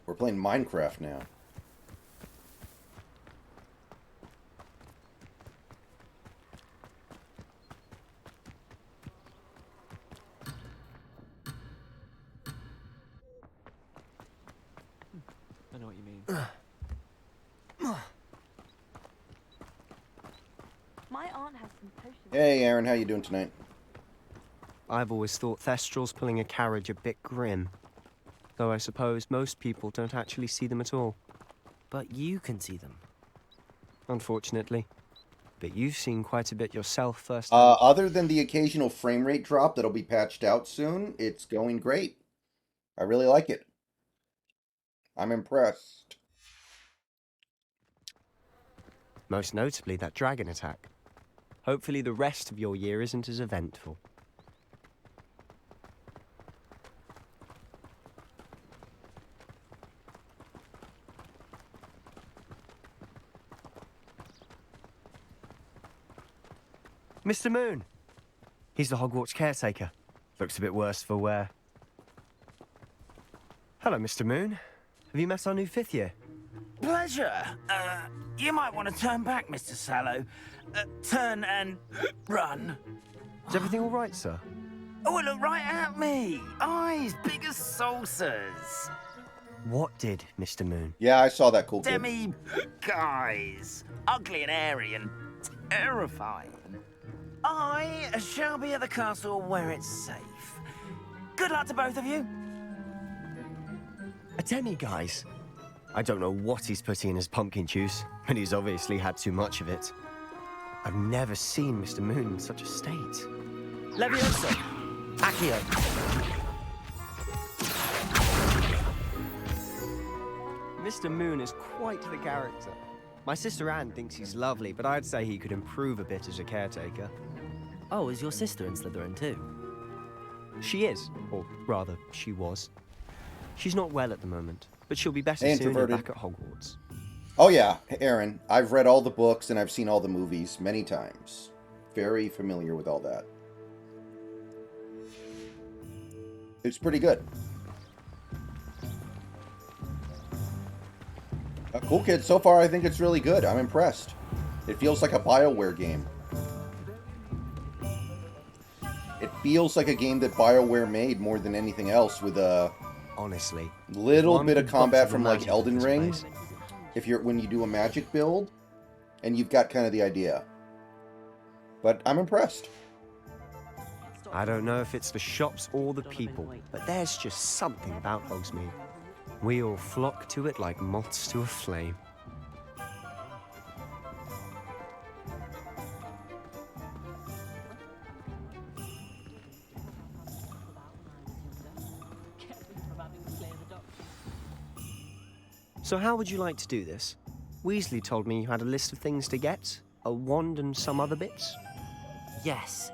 We're playing Minecraft now. I know what you mean. My aunt has some potions. Hey, Aaron, how you doing tonight? I've always thought Thestrals pulling a carriage a bit grim. Though I suppose most people don't actually see them at all. But you can see them. Unfortunately. But you've seen quite a bit yourself first. Other than the occasional frame rate drop that'll be patched out soon, it's going great. I really like it. I'm impressed. Most notably that dragon attack. Hopefully the rest of your year isn't as eventful. Mr. Moon! He's the Hogwarts caretaker. Looks a bit worse for wear. Hello, Mr. Moon. Have you met our new 5th year? Pleasure. You might want to turn back, Mr. Sallow. Turn and run. Is everything all right, sir? Oh, look right at me. Eyes big as saucers. What did, Mr. Moon? Yeah, I saw that cool kid. Demi guys. Ugly and airy and terrifying. I shall be at the castle where it's safe. Good luck to both of you. A demi-guise? I don't know what he's putting in his pumpkin juice, but he's obviously had too much of it. I've never seen Mr. Moon in such a state. Levioso! Accio! Mr. Moon is quite the character. My sister Anne thinks he's lovely, but I'd say he could improve a bit as a caretaker. Oh, is your sister in Slytherin too? She is, or rather, she was. She's not well at the moment, but she'll be better Hey, soon and introverted. back at Hogwarts. Oh yeah, Aaron, I've read all the books and I've seen all the movies many times. Very familiar with all that. It's pretty good. Cool kid, so far I think it's really good. I'm impressed. It feels like a BioWare game. It feels like a game that BioWare made more than anything else, with a honestly little bit of combat from like magic Elden this Ring. place. When you do a magic build, and you've got kind of the idea. But I'm impressed. I don't know if it's the shops or the people, but there's just something about Hogsmeade. We all flock to it like moths to a flame. So how would you like to do this? Weasley told me you had a list of things to get, a wand and some other bits. Yes.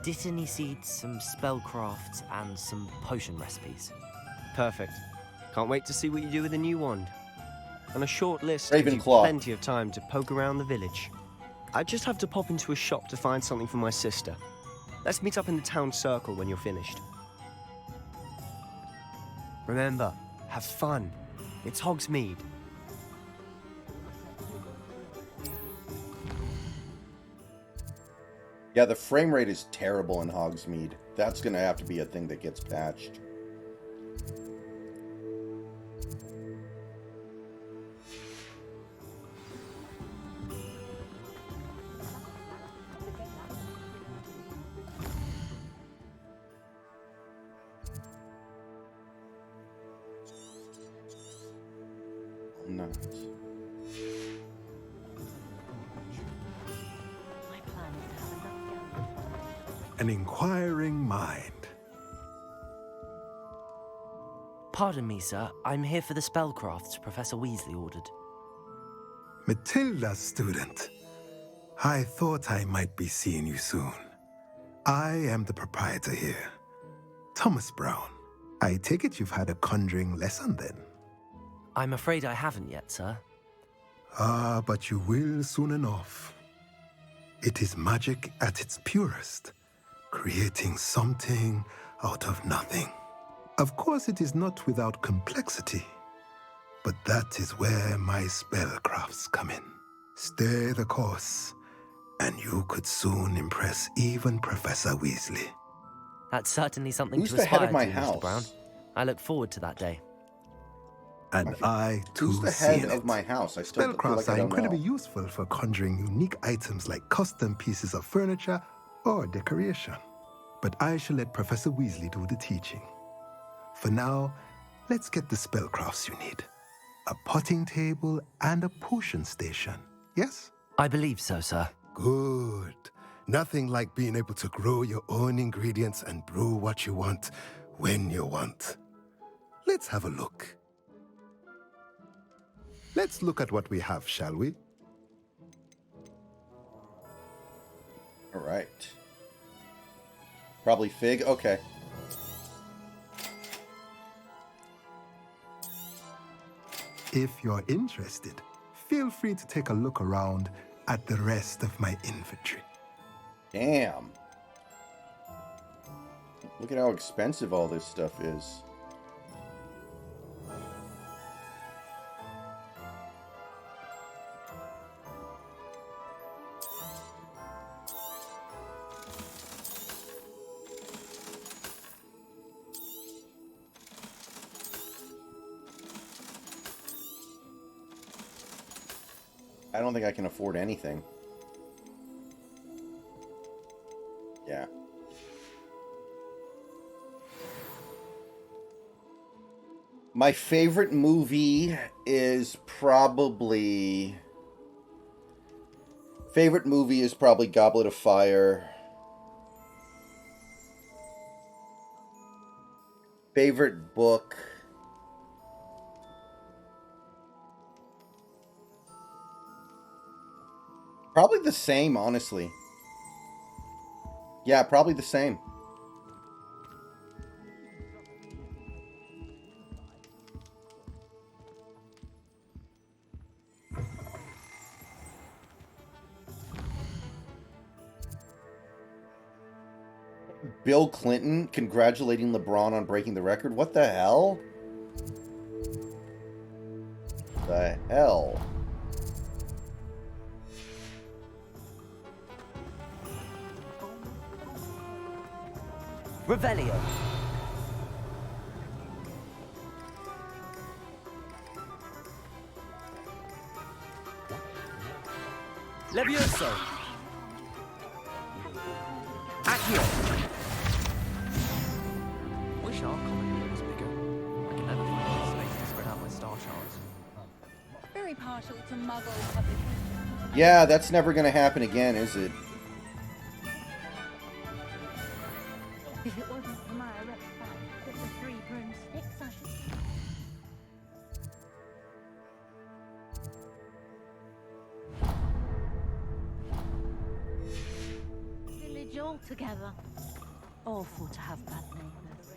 Dittany seeds, some spellcrafts, and some potion recipes. Perfect. Can't wait to see what you do with the new wand. And a short list gives you Ravenclaw. plenty of time to poke around the village. I just have to pop into a shop to find something for my sister. Let's meet up in the town circle when you're finished. Remember, have fun. It's Hogsmeade. Yeah, the frame rate is terrible in Hogsmeade. That's going to have to be a thing that gets patched. Nice. An inquiring mind. Pardon me, sir. I'm here for the spellcrafts Professor Weasley ordered. Matilda, student. I thought I might be seeing you soon. I am the proprietor here, Thomas Brown. I take it you've had a conjuring lesson then? I'm afraid I haven't yet, sir. Ah, but you will soon enough. It is magic at its purest, creating something out of nothing. Of course, it is not without complexity, but that is where my spellcrafts come in. Stay the course, and you could soon impress even Professor Weasley. That's certainly something Who's to the aspire head of my to, house? Mr. Brown. I look forward to that day. And I, too, Who's the see head in of it. my house? I still feel Spellcrafts like I are don't incredibly know. useful for conjuring unique items like custom pieces of furniture or decoration. But I shall let Professor Weasley do the teaching. For now, let's get the spellcrafts you need. A potting table and a potion station, yes? I believe so, sir. Good. Nothing like being able to grow your own ingredients and brew what you want when you want. Let's have a look. Let's look at what we have, shall we? All right. Probably fig. Okay. If you're interested, feel free to take a look around at the rest of my inventory. Damn. Look at how expensive all this stuff is. I don't think I can afford anything. Yeah. My favorite movie is probably... Goblet of Fire. Favorite book... Probably the same, honestly. Yeah, probably the same. Bill Clinton congratulating LeBron on breaking the record? What the hell? The hell? Revelio. Levioso. Accio. Wish our common room was bigger. I can never find enough space to spread out my star shards. Very partial to muggle public. Yeah, that's never gonna happen again, is it? If it wasn't for my erect back with the 3 broomsticks, I should... Village all together. Awful to have bad neighbors.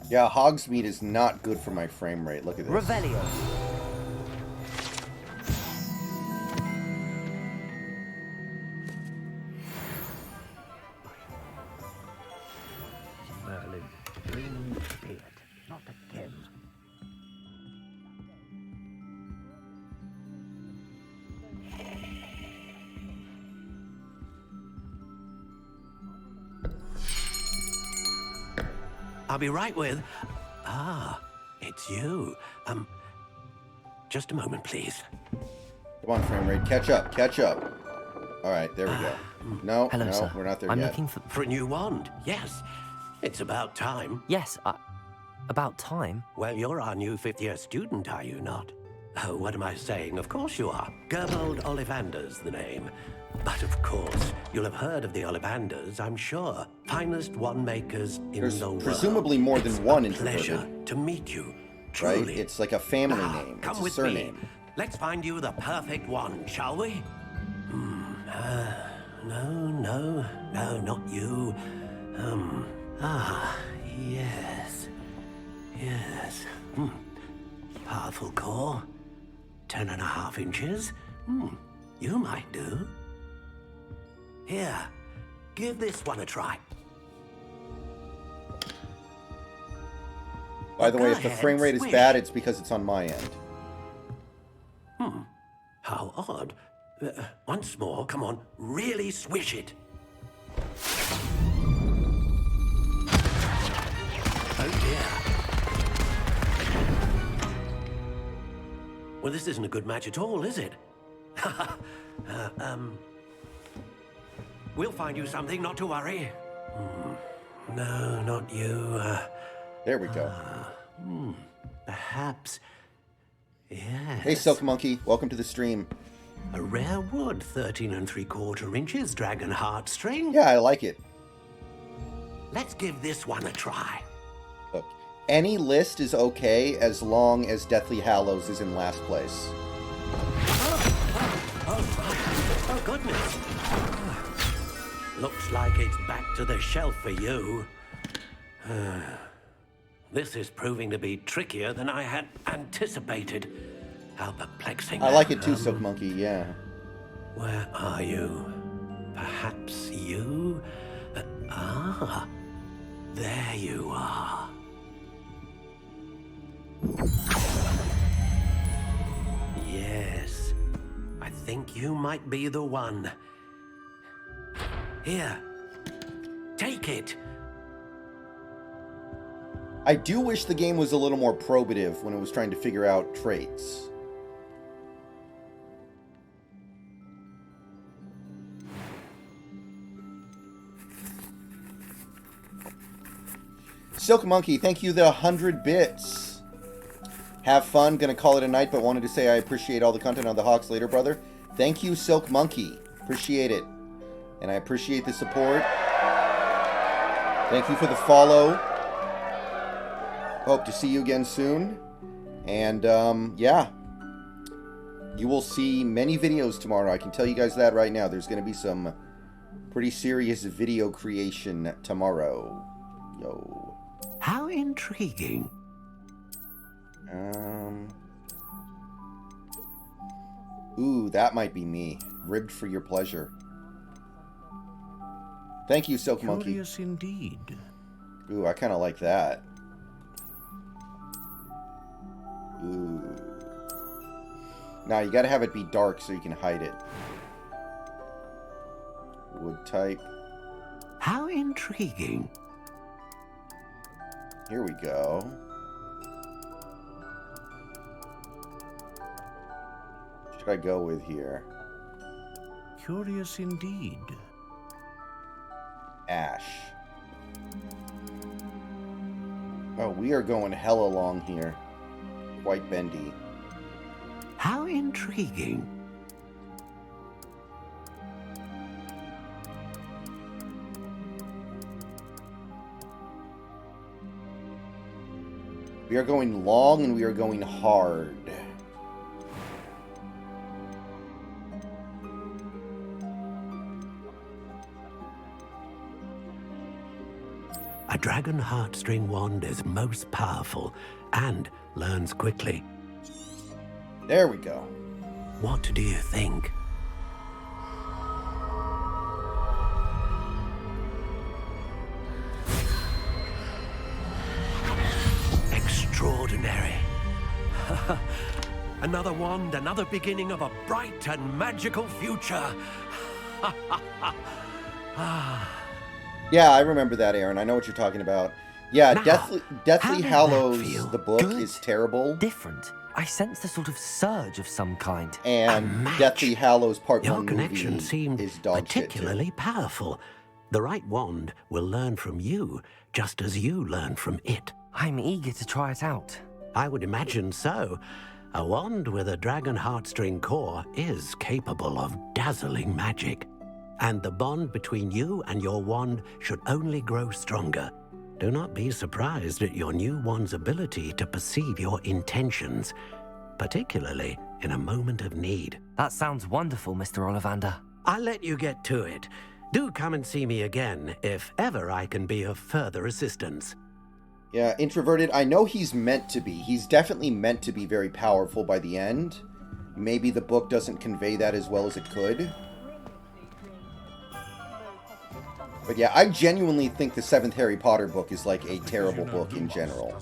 Yeah, Hogsmeade is not good for my frame rate. Look at this. Revelio. Merlin, bring me spirit, not again. I'll be right with... Ah, it's you. Just a moment, please. Come on, frame rate. Catch up. Catch up. All right, there we go. No, Hello, no, sir. we're not there I'm yet. looking For a new wand, yes. It's about time. Yes, About time. Well, you're our new fifth-year student, are you not? Oh, what am I saying? Of course you are. Gerbold Ollivander's the name. But of course, you'll have heard of the Ollivanders, I'm sure. Finest wand makers in the world. Presumably more than one introverted. Pleasure to meet you. Right? Truly. It's like a family name. Come It's a with surname. me. Let's find you the perfect wand, shall we? No, not you. Yes. Powerful core. 10.5 inches. You might do. Here, give this one a try. By the way, if the frame rate is bad, it's because it's on my end. How odd. Once more, come on, really swish it. Oh dear. Well, this isn't a good match at all, is it? We'll find you something, not to worry. No, not you. There we go. Perhaps. Yes. Hey, Silk Monkey. Welcome to the stream. A rare wood, 13 3/4 inches, dragon heartstring. Yeah, I like it. Let's give this one a try. Look, any list is okay as long as Deathly Hallows is in last place. Oh, goodness. Looks like it's back to the shelf for you. This is proving to be trickier than I had anticipated. How perplexing. I like it too, Silk Monkey, yeah. Where are you? Perhaps you? There you are. Yes, I think you might be the one. Here, take it. I do wish the game was a little more probative when it was trying to figure out traits. Silk Monkey, thank you the 100 bits. Have fun. Gonna call it a night, but wanted to say I appreciate all the content on the Hawks later, brother. Thank you, Silk Monkey. Appreciate it. And I appreciate the support. Thank you for the follow. Hope to see you again soon. And, yeah. You will see many videos tomorrow. I can tell you guys that right now. There's going to be some pretty serious video creation tomorrow. Yo. How intriguing. Ooh, that might be me. Ribbed for your pleasure. Thank you, Silk Monkey. Curious indeed. Ooh, I kind of like that. Ooh. Now, you gotta have it be dark so you can hide it. Wood type. How intriguing. Here we go. What should I go with here? Curious indeed. Ash. Oh, we are going hella long here. Quite bendy. How intriguing. We are going long and we are going hard. A dragon heartstring wand is most powerful and learns quickly. There we go. What do you think? Extraordinary. Another wand, another beginning of a bright and magical future. Yeah, I remember that, Aaron. I know what you're talking about. Yeah, Now, Deathly how Hallows, did that feel? the book, Good? is terrible. Different. I sensed a sort of surge of some kind. And Deathly Hallows Part Your 1 connection movie seemed is dog shit, too. particularly powerful. The right wand will learn from you, just as you learn from it. I'm eager to try it out. I would imagine so. A wand with a dragon heartstring core is capable of dazzling magic. And the bond between you and your wand should only grow stronger. Do not be surprised at your new wand's ability to perceive your intentions, particularly in a moment of need. That sounds wonderful, Mr. Ollivander. I'll let you get to it. Do come and see me again if ever I can be of further assistance. Yeah, introverted, I know he's meant to be. He's definitely meant to be very powerful by the end. Maybe the book doesn't convey that as well as it could. But yeah, I genuinely think the 7th Harry Potter book is like a terrible book in general.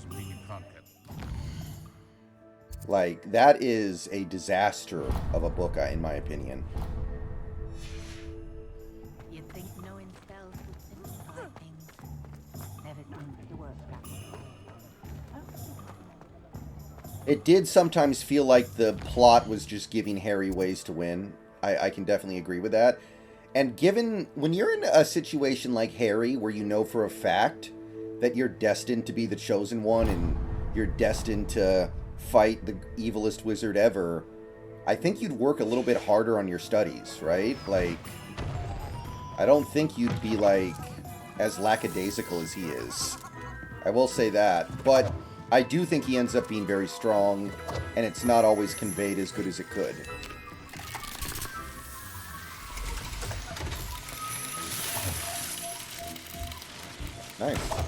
Like, that is a disaster of a book, in my opinion. You'd think knowing spells would simplify things. Never seems to work that way. It did sometimes feel like the plot was just giving Harry ways to win. I can definitely agree with that. And given, when you're in a situation like Harry, where you know for a fact that you're destined to be the chosen one and you're destined to fight the evilest wizard ever, I think you'd work a little bit harder on your studies, right? Like, I don't think you'd be, like, as lackadaisical as he is. I will say that. But I do think he ends up being very strong, and it's not always conveyed as good as it could. Nice.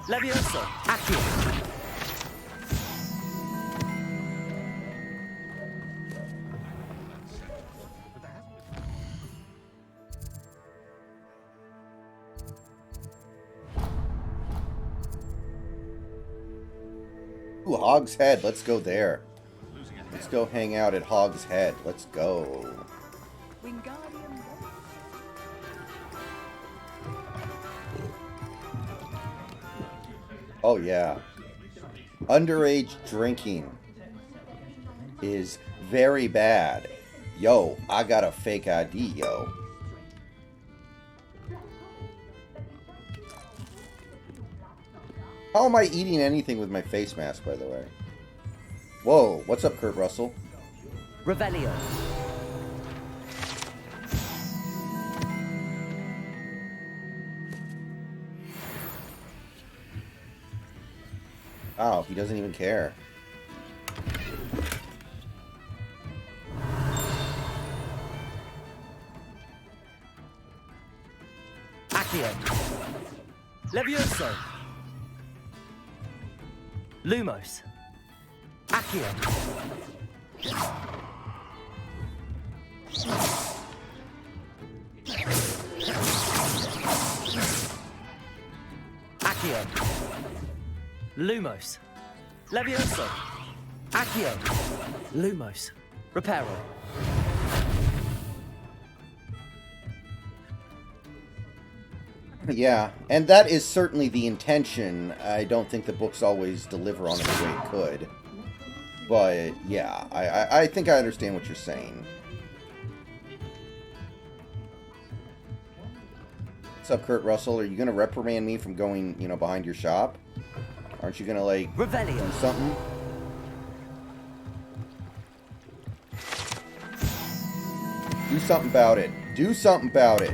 Levioso, Accio. Ooh, Hog's Head. Let's go there. Let's go hang out at Hog's Head. Let's go. Oh, yeah. Underage drinking is very bad. Yo, I got a fake ID, yo. How am I eating anything with my face mask, by the way? Whoa, what's up, Kurt Russell? Revelio. Wow, he doesn't even care. Accio. Levioso. Lumos. Accio. Accio. Lumos. Levioso. Accio. Lumos. Reparo. Yeah, and that is certainly the intention. I don't think the books always deliver on it the way it could. But, yeah, I think I understand what you're saying. What's up, Kurt Russell? Are you going to reprimand me from going, you know, behind your shop? Aren't you going to, like, Revelio. do something? Do something about it. Do something about it.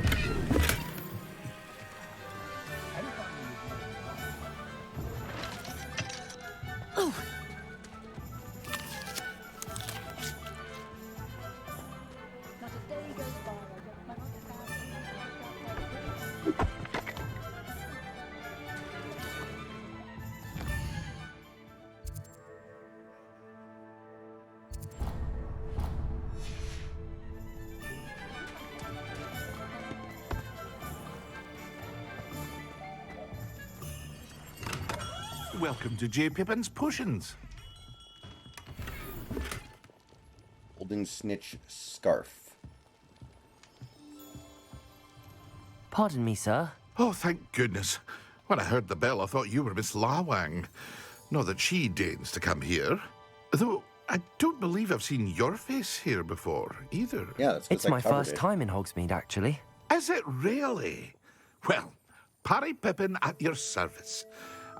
Welcome to J. Pippin's Potions. Golden snitch scarf. Pardon me, sir. Oh, thank goodness. When I heard the bell, I thought you were Miss Lawang. Not that she deigns to come here. Though, I don't believe I've seen your face here before, either. Yeah, that's 'cause It's I my covered first it. time in Hogsmeade, actually. Is it really? Well, Parry Pippin at your service.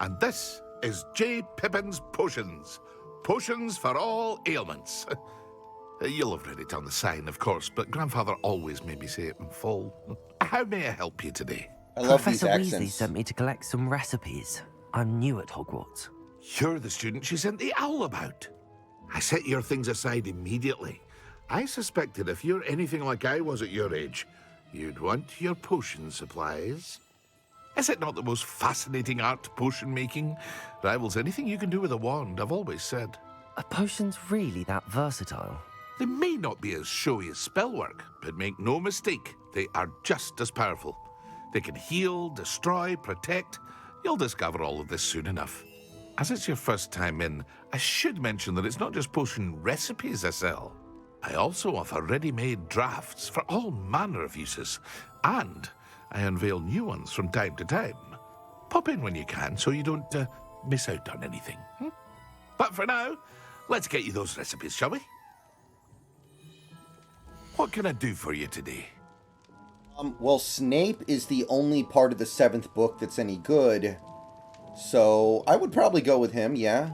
And this is J. Pippin's Potions. Potions for all ailments. You'll have read it on the sign, of course, but Grandfather always made me say it in full. How may I help you today? I love Professor these Weasley accents. sent me to collect some recipes. I'm new at Hogwarts. You're the student she sent the owl about. I set your things aside immediately. I suspected if you're anything like I was at your age, you'd want your potion supplies. Is it not the most fascinating art, potion making? Rivals anything you can do with a wand, I've always said. Are potions really that versatile? They may not be as showy as spellwork, but make no mistake, they are just as powerful. They can heal, destroy, protect. You'll discover all of this soon enough. As it's your first time in, I should mention that it's not just potion recipes I sell. I also offer ready-made drafts for all manner of uses, and I unveil new ones from time to time. Pop in when you can so you don't miss out on anything. But for now, let's get you those recipes, shall we? What can I do for you today? Well, Snape is the only part of the 7th book that's any good, so I would probably go with him, yeah.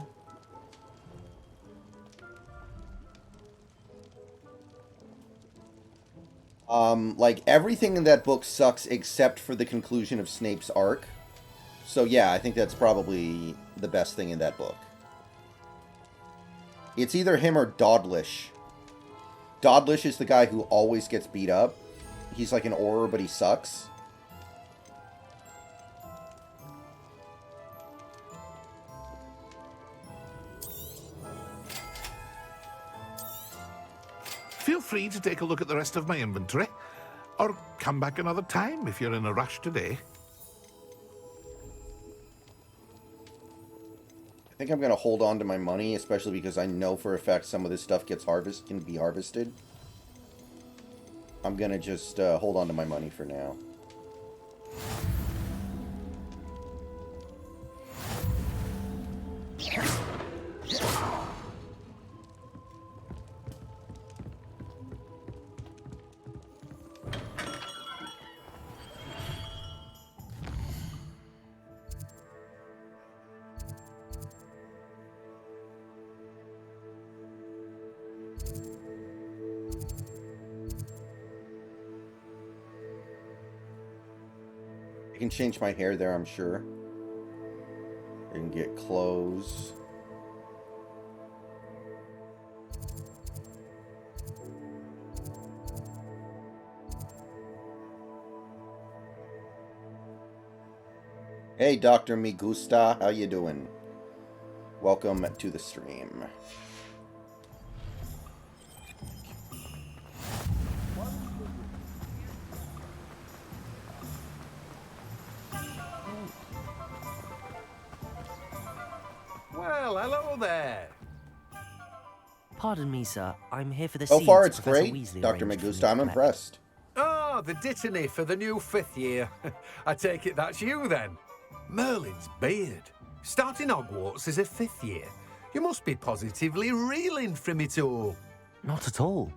Like, everything in that book sucks except for the conclusion of Snape's arc. So yeah, I think that's probably the best thing in that book. It's either him or Dawdlish. Dawdlish is the guy who always gets beat up. He's like an Auror, but he sucks. Feel free to take a look at the rest of my inventory, or come back another time if you're in a rush today. I think I'm going to hold on to my money, especially because I know for a fact some of this stuff can be harvested. I'm going to just hold on to my money for now. I can change my hair there, I'm sure. I can get clothes. Hey, Dr. Migusta, how you doing? Welcome to the stream. Well, hello there. Pardon me, sir. I'm here for the So seeds far, it's Professor great, Weasley Dr. arranged for me Migusta. to I'm collect. impressed. Oh, the dittany for the new 5th year. I take it that's you then. Merlin's beard. Starting Hogwarts as a 5th year. You must be positively reeling from it all. Not at all.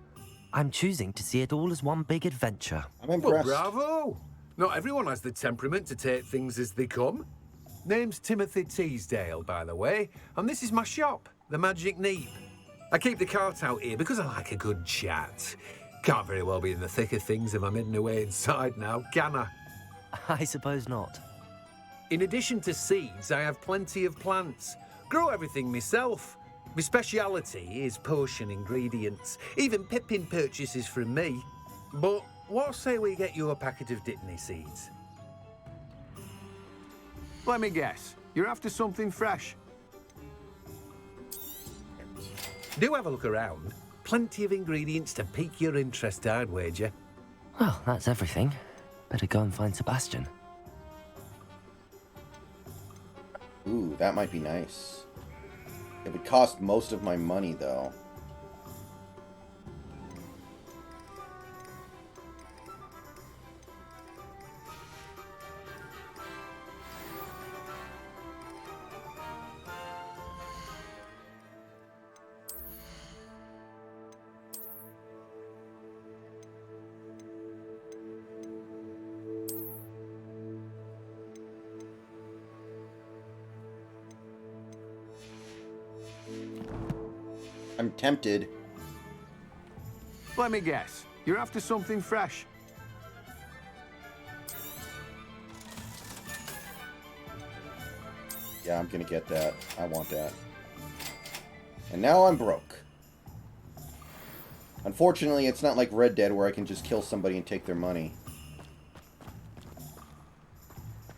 I'm choosing to see it all as one big adventure. I'm Well, bravo. Not everyone has the temperament to take things as they come. Name's Timothy Teasdale, by the way, and this is my shop, the Magic Neep. I keep the cart out here because I like a good chat. Can't very well be in the thick of things if I'm hidden away inside now, can I? I suppose not. In addition to seeds, I have plenty of plants. Grow everything myself. My speciality is potion ingredients. Even Pippin purchases from me. But what say we get you a packet of Dittany seeds? Let me guess. You're after something fresh. Do have a look around. Plenty of ingredients to pique your interest, I'd wager. Well, that's everything. Better go and find Sebastian. Ooh, that might be nice. It would cost most of my money, though. I'm tempted. Let me guess. You're after something fresh. Yeah, I'm gonna get that. I want that. And now I'm broke. Unfortunately, it's not like Red Dead where I can just kill somebody and take their money.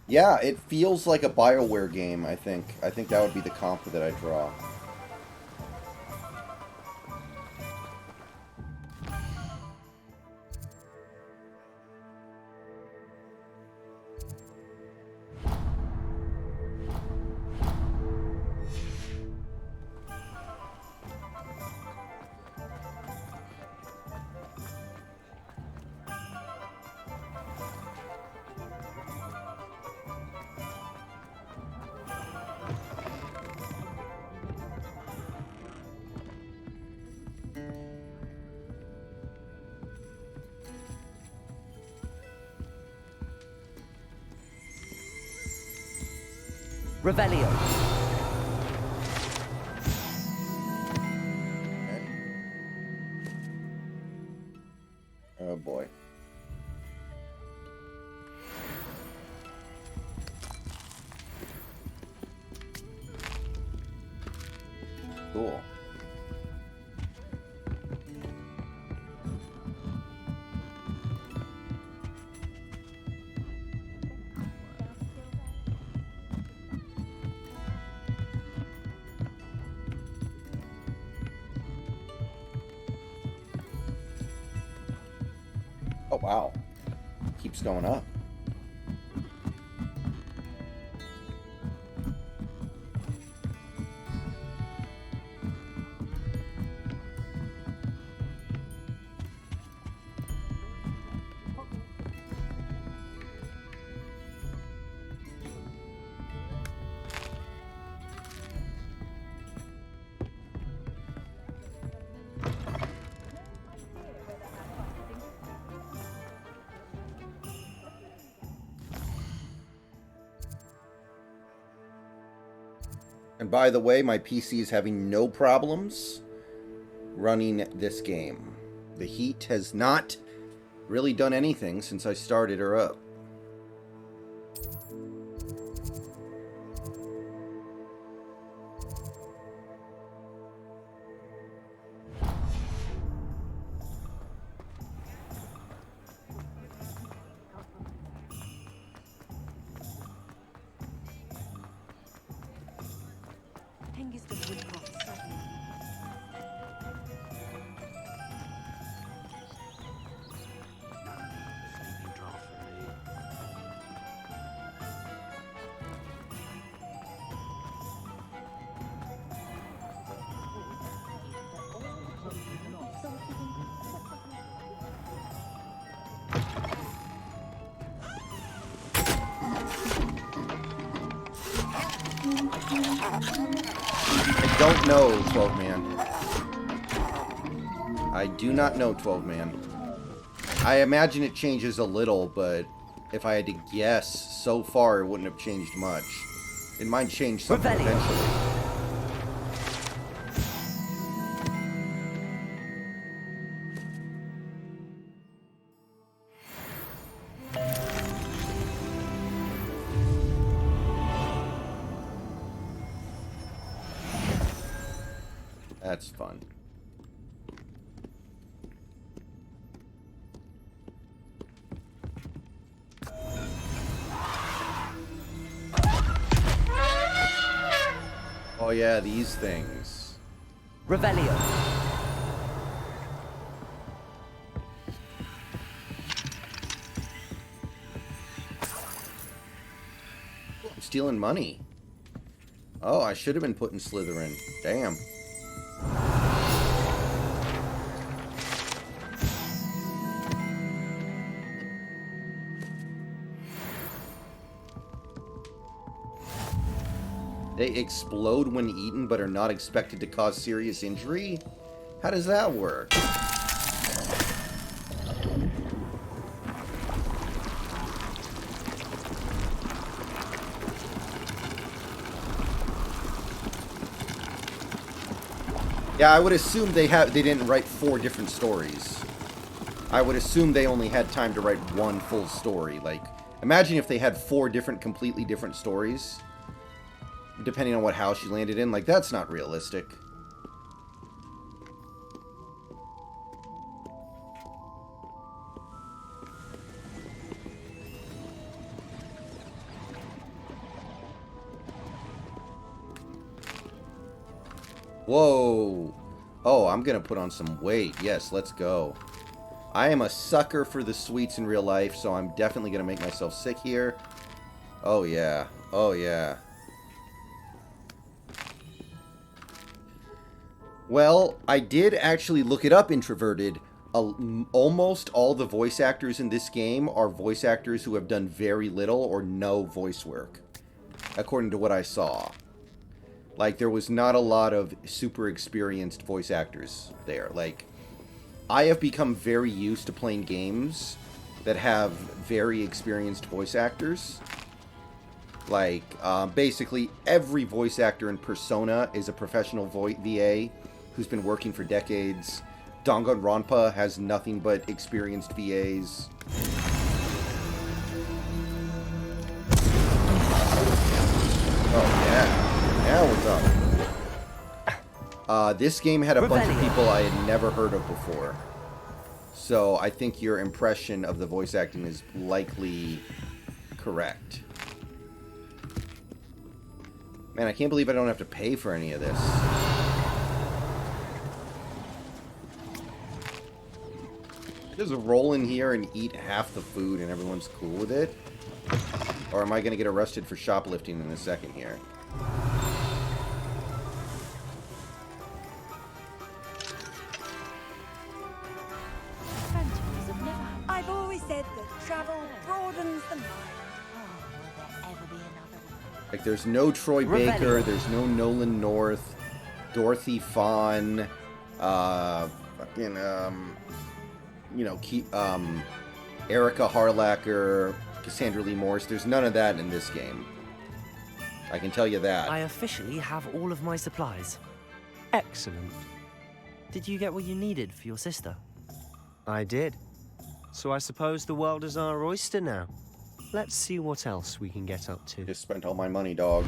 Yeah, it feels like a BioWare game, I think. I think that would be the comp that I draw. Revelio. Oh boy. Cool. Oh, wow. Keeps going up. And by the way, my PC is having no problems running this game. The heat has not really done anything since I started her up. I don't know, 12 Man. I do not know, 12 Man. I imagine it changes a little, but if I had to guess, so far it wouldn't have changed much. It might change something eventually. That's fun. Oh yeah, these things. Revelio. I'm stealing money. Oh, I should have been putting Slytherin. Damn. They explode when eaten but are not expected to cause serious injury? How does that work? Yeah, I would assume they didn't write 4 different stories. I would assume they only had time to write one full story. Like, imagine if they had 4 completely different stories. Depending on what house you landed in. Like, that's not realistic. Whoa. Oh, I'm gonna put on some weight. Yes, let's go. I am a sucker for the sweets in real life, so I'm definitely gonna make myself sick here. Oh, yeah. Oh, yeah. Well, I did actually look it up, Introverted. Almost all the voice actors in this game are voice actors who have done very little or no voice work, according to what I saw. Like, there was not a lot of super experienced voice actors there. Like, I have become very used to playing games that have very experienced voice actors. Like, basically, every voice actor in Persona is a professional VA who's been working for decades. Danganronpa has nothing but experienced VAs. Oh, yeah. Now we're talking. This game had a bunch of people I had never heard of before. So I think your impression of the voice acting is likely correct. Man, I can't believe I don't have to pay for any of this. Just roll in here and eat half the food and everyone's cool with it? Or am I going to get arrested for shoplifting in a second here? I've always said that travel broadens the mind. Like, there's no Troy Baker, there's no Nolan North, Dorothy Fawn, fucking, you know, Erica Harlacher, Cassandra Lee Morse. There's none of that in this game. I can tell you that. I officially have all of my supplies. Excellent. Did you get what you needed for your sister? I did. So I suppose the world is our oyster now. Let's see what else we can get up to. Just spent all my money, dog.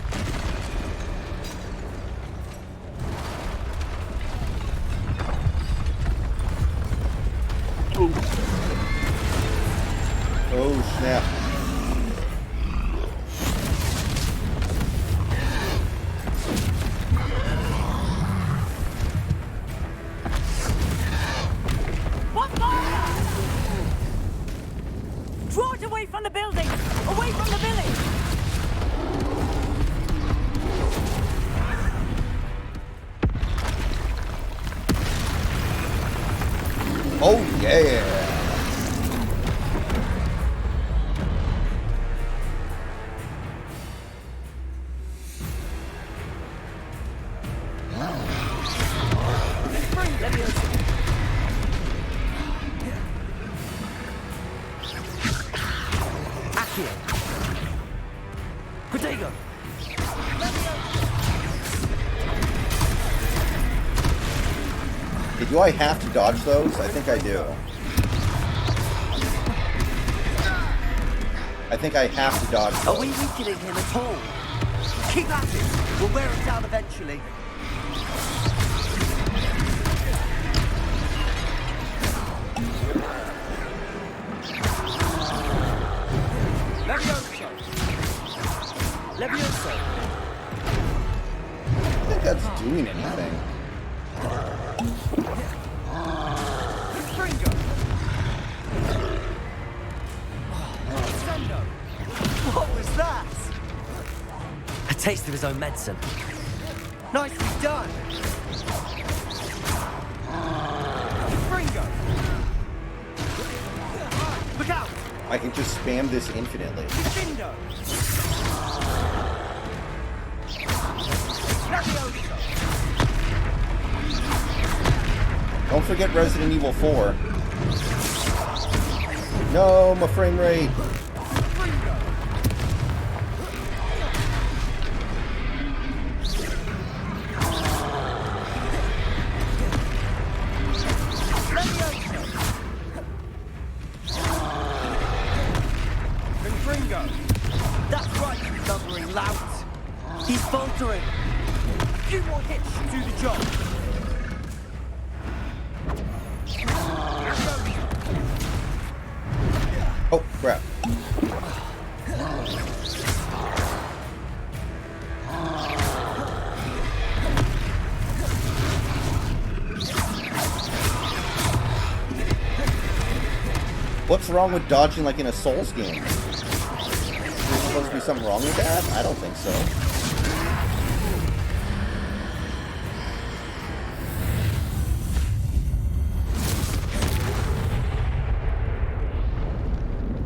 Oh, snap. What more? Draw it away from the building! Away from the village! Oh, yeah! Do I have to dodge those? I think I do. I think I have to dodge those. Are we weakening him at all? Keep at it! We'll wear him down eventually. Levioso. I don't think that's doing anything. What was that? A taste of his own medicine. Nicely done! Ringo! Look out! I can just spam this infinitely. Shindo! Don't forget Resident Evil 4. No, my frame rate. That's right, you lumbering lout. He's faltering. A few more hits should do the job. Oh, crap. What's wrong with dodging like in a Souls game? Is there supposed to be something wrong with that? I don't think so.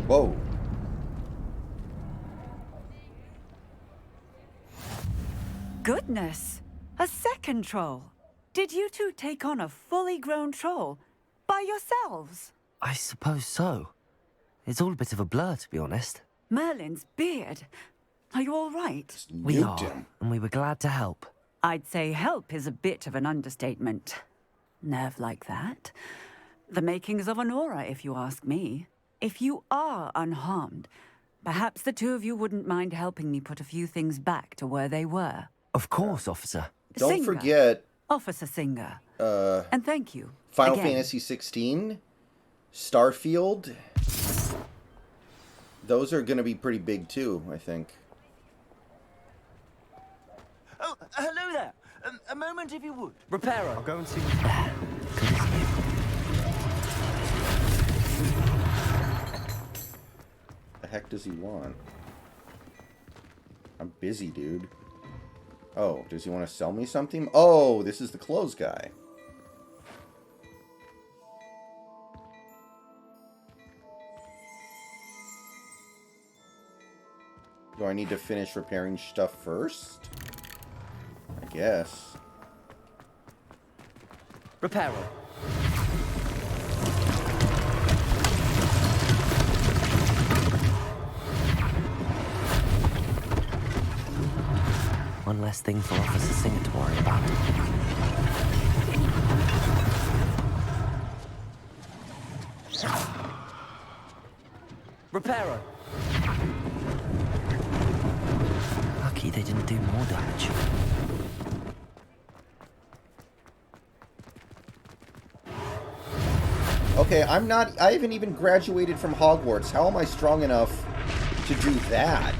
Whoa. Goodness! A second troll. Did you two take on a fully grown troll by yourselves? I suppose so. It's all a bit of a blur, to be honest. Merlin's beard. Are you all right? We are, and we were glad to help. I'd say help is a bit of an understatement. Nerve like that. The makings of an aura, if you ask me. If you are unharmed, perhaps the two of you wouldn't mind helping me put a few things back to where they were. Of course, officer. Don't Singer. forget... Officer Singer. And thank you. Final again. Fantasy 16, Starfield. Those are going to be pretty big too, I think. Oh, hello there. A moment if you would. Reparo. I'll go and see. The heck does he want? I'm busy, dude. Oh, does he want to sell me something? Oh, this is the clothes guy. Do I need to finish repairing stuff first? I guess. Reparo. One less thing for Officer Singer to worry about. Reparo. Lucky they didn't do more damage. Okay, I haven't even graduated from Hogwarts. How am I strong enough to do that?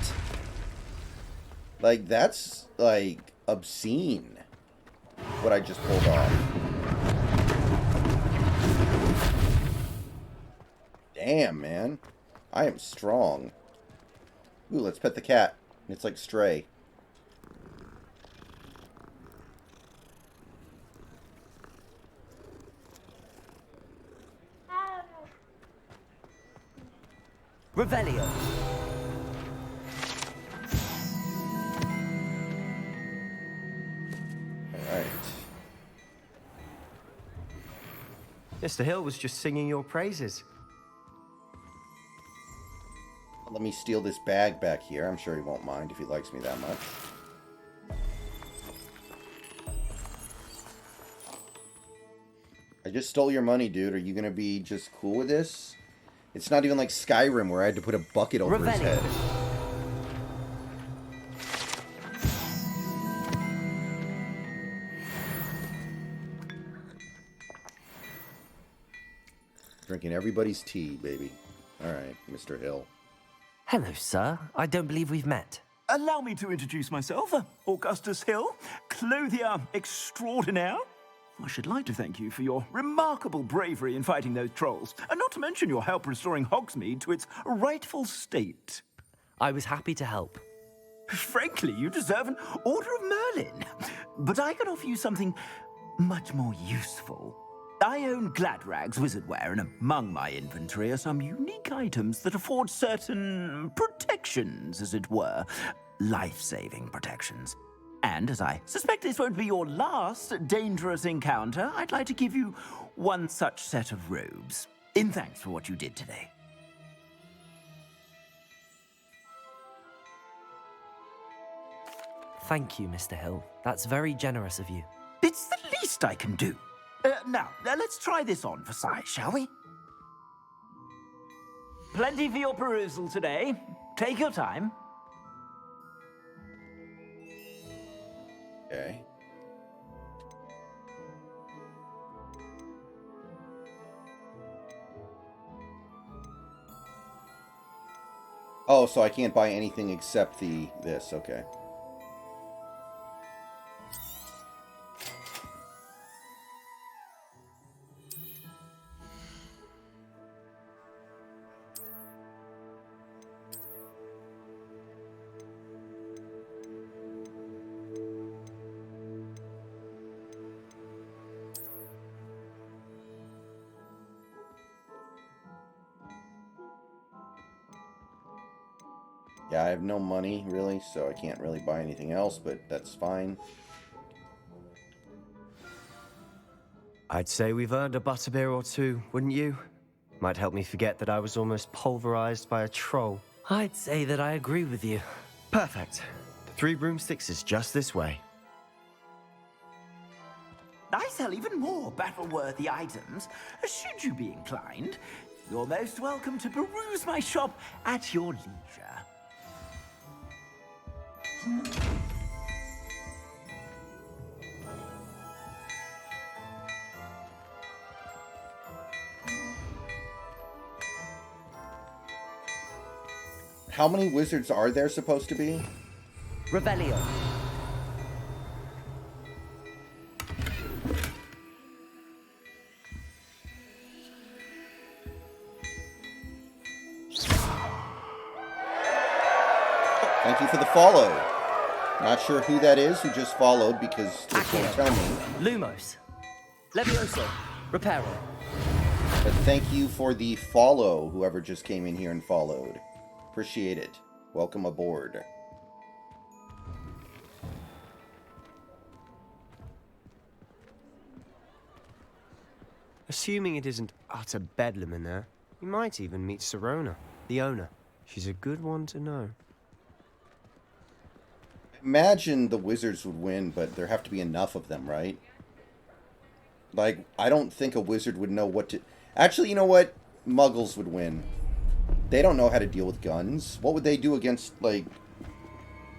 Like, that's, like, obscene. What I just pulled off. Damn, man. I am strong. Ooh, let's pet the cat. It's like Stray. Revelio. Alright. Mr. Hill was just singing your praises. Let me steal this bag back here. I'm sure he won't mind if he likes me that much. I just stole your money, dude. Are you gonna be just cool with this? It's not even like Skyrim where I had to put a bucket over his head. Drinking everybody's tea, baby. Alright, Mr. Hill. Hello, sir. I don't believe we've met. Allow me to introduce myself, Augustus Hill, clothier extraordinaire. I should like to thank you for your remarkable bravery in fighting those trolls, and not to mention your help restoring Hogsmeade to its rightful state. I was happy to help. Frankly, you deserve an Order of Merlin. But I can offer you something much more useful. I own Gladrag's wizardware, and among my inventory are some unique items that afford certain protections, as it were. Life-saving protections. And as I suspect this won't be your last dangerous encounter, I'd like to give you one such set of robes, in thanks for what you did today. Thank you, Mr. Hill. That's very generous of you. It's the least I can do. Now, let's try this on for size, shall we? Plenty for your perusal today. Take your time. Okay. Oh, so I can't buy anything except this, okay. Yeah, I have no money, really, so I can't really buy anything else, but that's fine. I'd say we've earned a butterbeer or two, wouldn't you? Might help me forget that I was almost pulverized by a troll. I'd say that I agree with you. Perfect. The 3 broomsticks is just this way. I sell even more battle-worthy items, should you be inclined. You're most welcome to peruse my shop at your leisure. How many wizards are there supposed to be? Revelio. Thank you for the follow. Not sure who that is who just followed because it won't tell me. Lumos. Levioso. Reparo. But thank you for the follow, whoever just came in here and followed. Appreciate it. Welcome aboard. Assuming it isn't utter bedlam in there, you might even meet Sirona, the owner. She's a good one to know. Imagine the wizards would win, but there have to be enough of them, right? Like, I don't think a wizard would know what to... Actually, you know what? Muggles would win. They don't know how to deal with guns. What would they do against, like,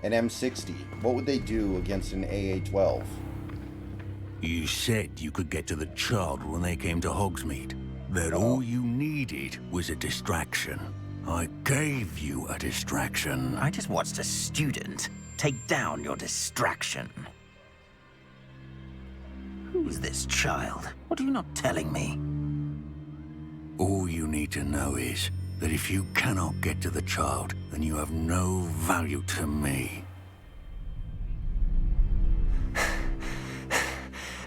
an M60? What would they do against an AA-12? You said you could get to the child when they came to Hogsmeade. That all you needed was a distraction. I gave you a distraction. I just watched a student take down your distraction. Who's this child? What are you not telling me? All you need to know is that if you cannot get to the child, then you have no value to me.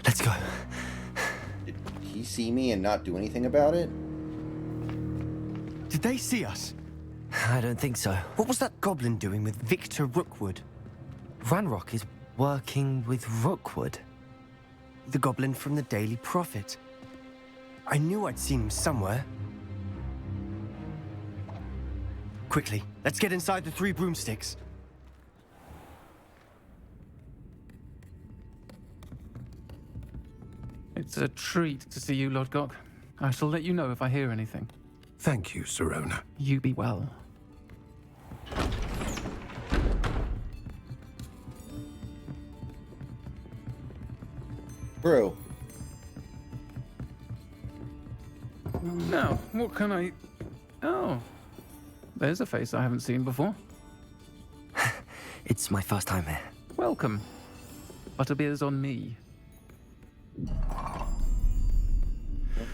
Let's go. Did he see me and not do anything about it? Did they see us? I don't think so. What was that goblin doing with Victor Rookwood? Ranrock is working with Rookwood. The goblin from the Daily Prophet. I knew I'd seen him somewhere. Quickly, let's get inside the 3 broomsticks. It's a treat to see you, Lodgok. I shall let you know if I hear anything. Thank you, Sirona. You be well. Brew. Now, what can I... Oh. There's a face I haven't seen before. It's my first time here. Welcome. Butterbeer's on me.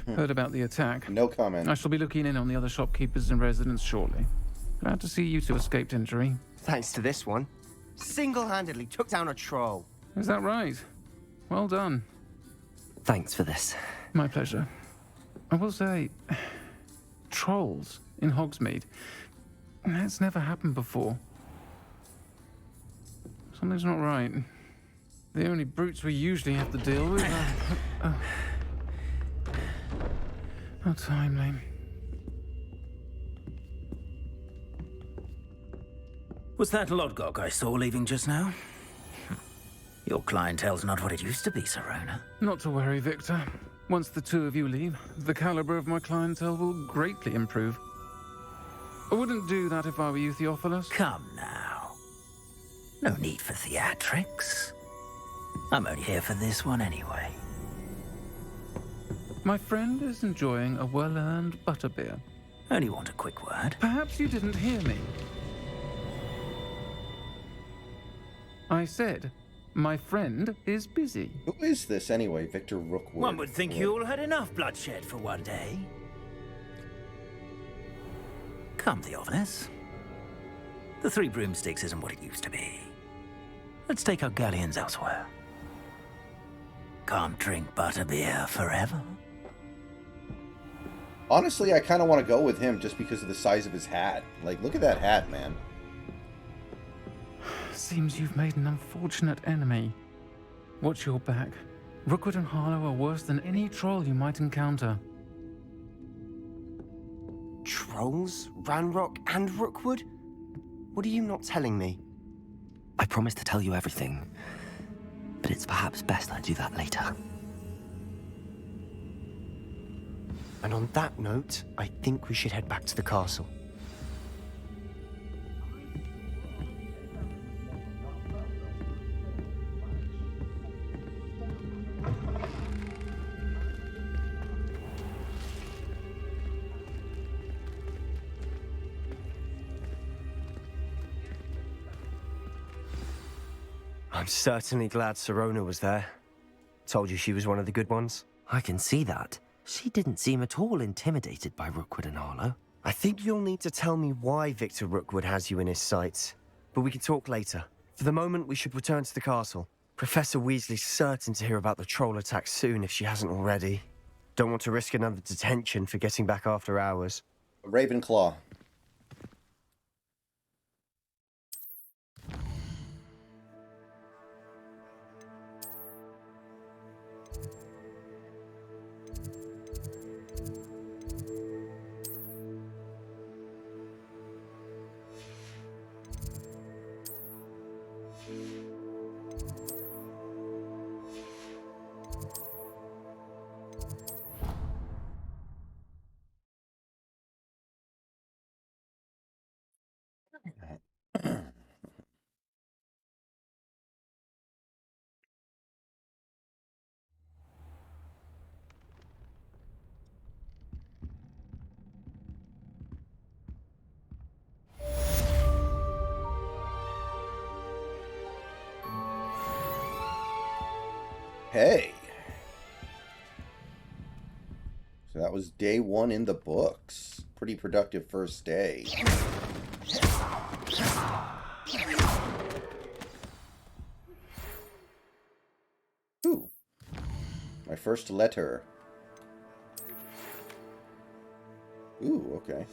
Heard about the attack. No comment. I shall be looking in on the other shopkeepers and residents shortly. Glad to see you two escaped injury. Thanks to this one. Single-handedly took down a troll. Is that right? Well done. Thanks for this. My pleasure. I will say, trolls in Hogsmeade. That's never happened before. Something's not right. The only brutes we usually have to deal with are... How timely. Was that Lodgok I saw leaving just now? Your clientele's not what it used to be, Sirona. Not to worry, Victor. Once the two of you leave, the caliber of my clientele will greatly improve. I wouldn't do that if I were you, Theophilus. Come now. No need for theatrics. I'm only here for this one anyway. My friend is enjoying a well-earned butterbeer. Only want a quick word. Perhaps you didn't hear me. I said, my friend is busy. Who is this anyway, Victor Rookwood? One would think you all had enough bloodshed for one day. Come, Theophilus. The Three Broomsticks isn't what it used to be. Let's take our galleons elsewhere. Can't drink butterbeer forever. Honestly, I kind of want to go with him just because of the size of his hat. Like, look at that hat, man. Seems you've made an unfortunate enemy. Watch your back. Rookwood and Harlow are worse than any troll you might encounter. Trolls? Ranrock and Rookwood? What are you not telling me? I promised to tell you everything, but it's perhaps best I do that later. And on that note, I think we should head back to the castle. I'm certainly glad Sirona was there. Told you she was one of the good ones. I can see that. She didn't seem at all intimidated by Rookwood and Harlow. I think you'll need to tell me why Victor Rookwood has you in his sights. But we can talk later. For the moment, we should return to the castle. Professor Weasley's certain to hear about the troll attack soon if she hasn't already. Don't want to risk another detention for getting back after hours. Ravenclaw. Hey. So that was day one in the books. Pretty productive first day. Ooh. My first letter. Ooh, okay.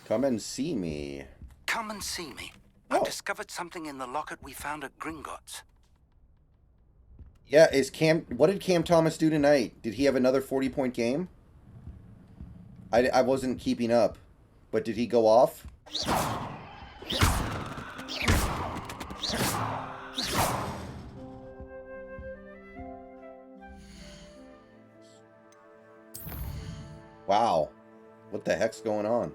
Come and see me. Come and see me. I've discovered something in the locket we found at Gringotts. Yeah, what did Cam Thomas do tonight? Did he have another 40-point game? I wasn't keeping up, but did he go off? Wow. What the heck's going on?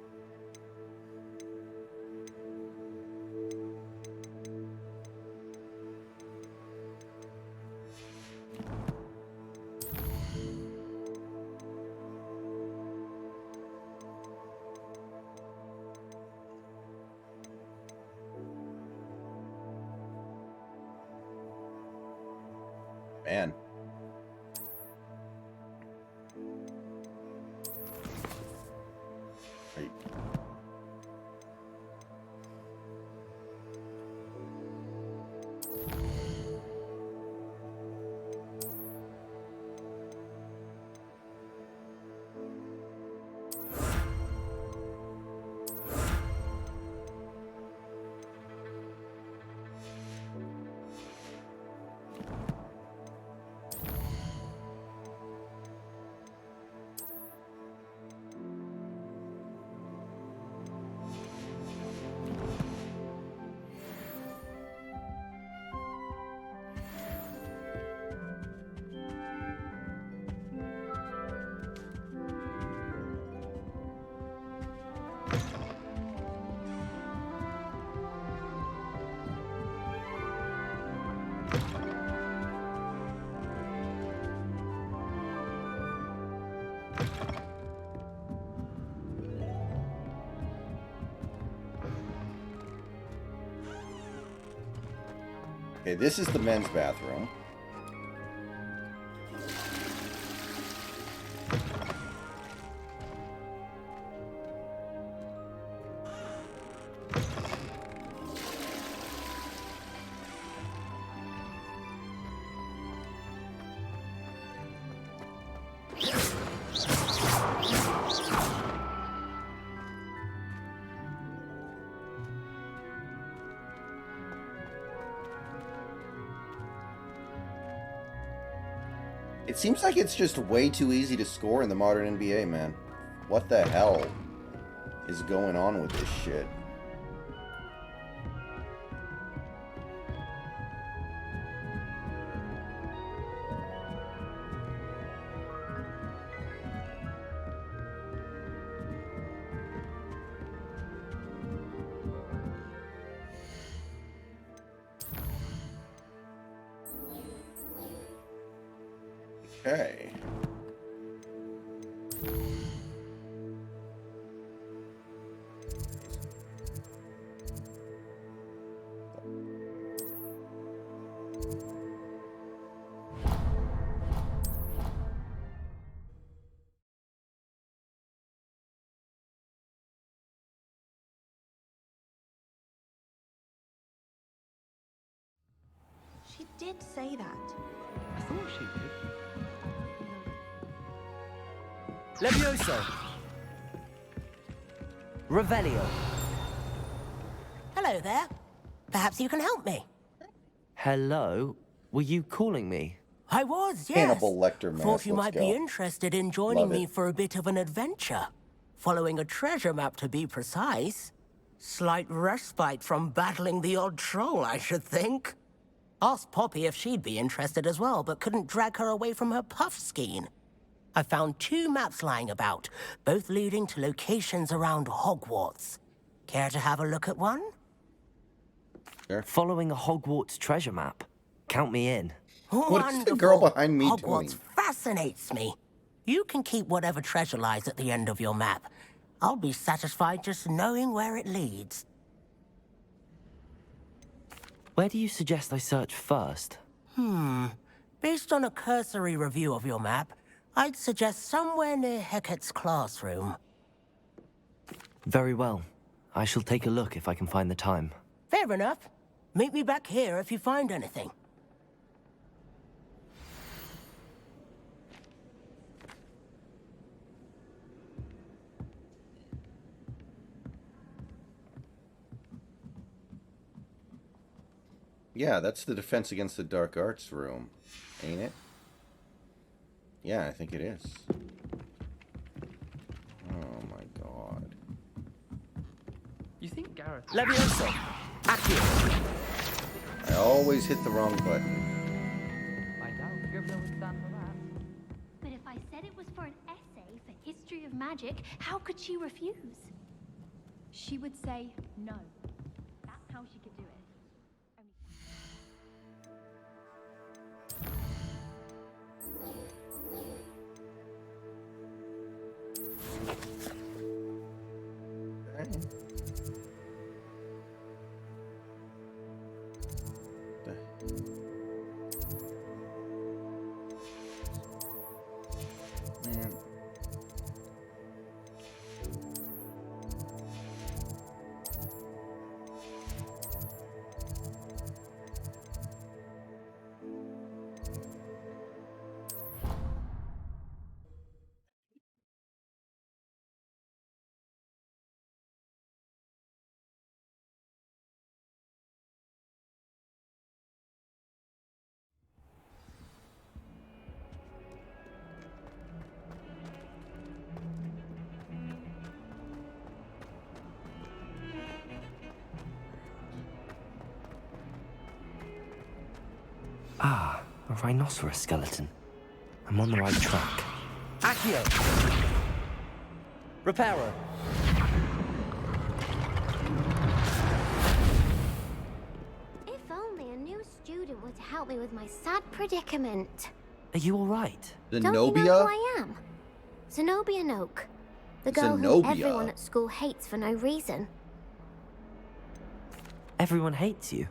Man. Okay, this is the men's bathroom. It seems like it's just way too easy to score in the modern NBA, man. What the hell is going on with this shit? Okay. She did say that. I thought she did. Levioso! Revelio. Hello there. Perhaps you can help me. Hello? Were you calling me? I was, yes. Hannibal Lecter mask. Thought you Let's might go. be interested in joining Love me it. for a bit of an adventure. Following a treasure map, to be precise. Slight respite from battling the odd troll, I should think. Asked Poppy if she'd be interested as well, but couldn't drag her away from her puff skein. I found 2 maps lying about, both leading to locations around Hogwarts. Care to have a look at one? Sure. Following a Hogwarts treasure map. Count me in. What is the girl behind me Hogwarts doing? fascinates me. You can keep whatever treasure lies at the end of your map. I'll be satisfied just knowing where it leads. Where do you suggest I search first? Based on a cursory review of your map, I'd suggest somewhere near Hecat's classroom. Very well. I shall take a look if I can find the time. Fair enough. Meet me back here if you find anything. Yeah, that's the Defense Against the Dark Arts room, ain't it? Yeah, I think it is. Oh my god. You think Gareth... Levioso! Accio! I always hit the wrong button. I doubt Scribbler would stand for that. But if I said it was for an essay for history of magic, how could she refuse? She would say no. That's how she could do it. Man. Ah, a rhinoceros skeleton. I'm on the right track. Accio! Reparo! If only a new student were to help me with my sad predicament. Are you alright? Don't you know who I am? Zenobia Noak. The girl who Zenobia? everyone at school hates for no reason. Everyone hates you.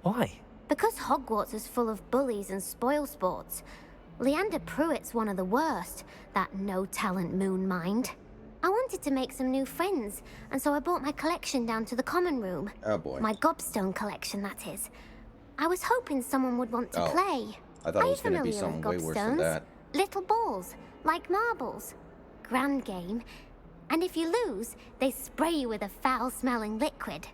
Why? Because Hogwarts is full of bullies and spoilsports, Leander Pruitt's one of the worst, that no-talent moon mind. I wanted to make some new friends, and so I brought my collection down to the common room. Oh boy. My gobstone collection, that is. I was hoping someone would want to play. I thought it was going to be something way worse than that. Little balls, like marbles. Grand game. And if you lose, they spray you with a foul-smelling liquid.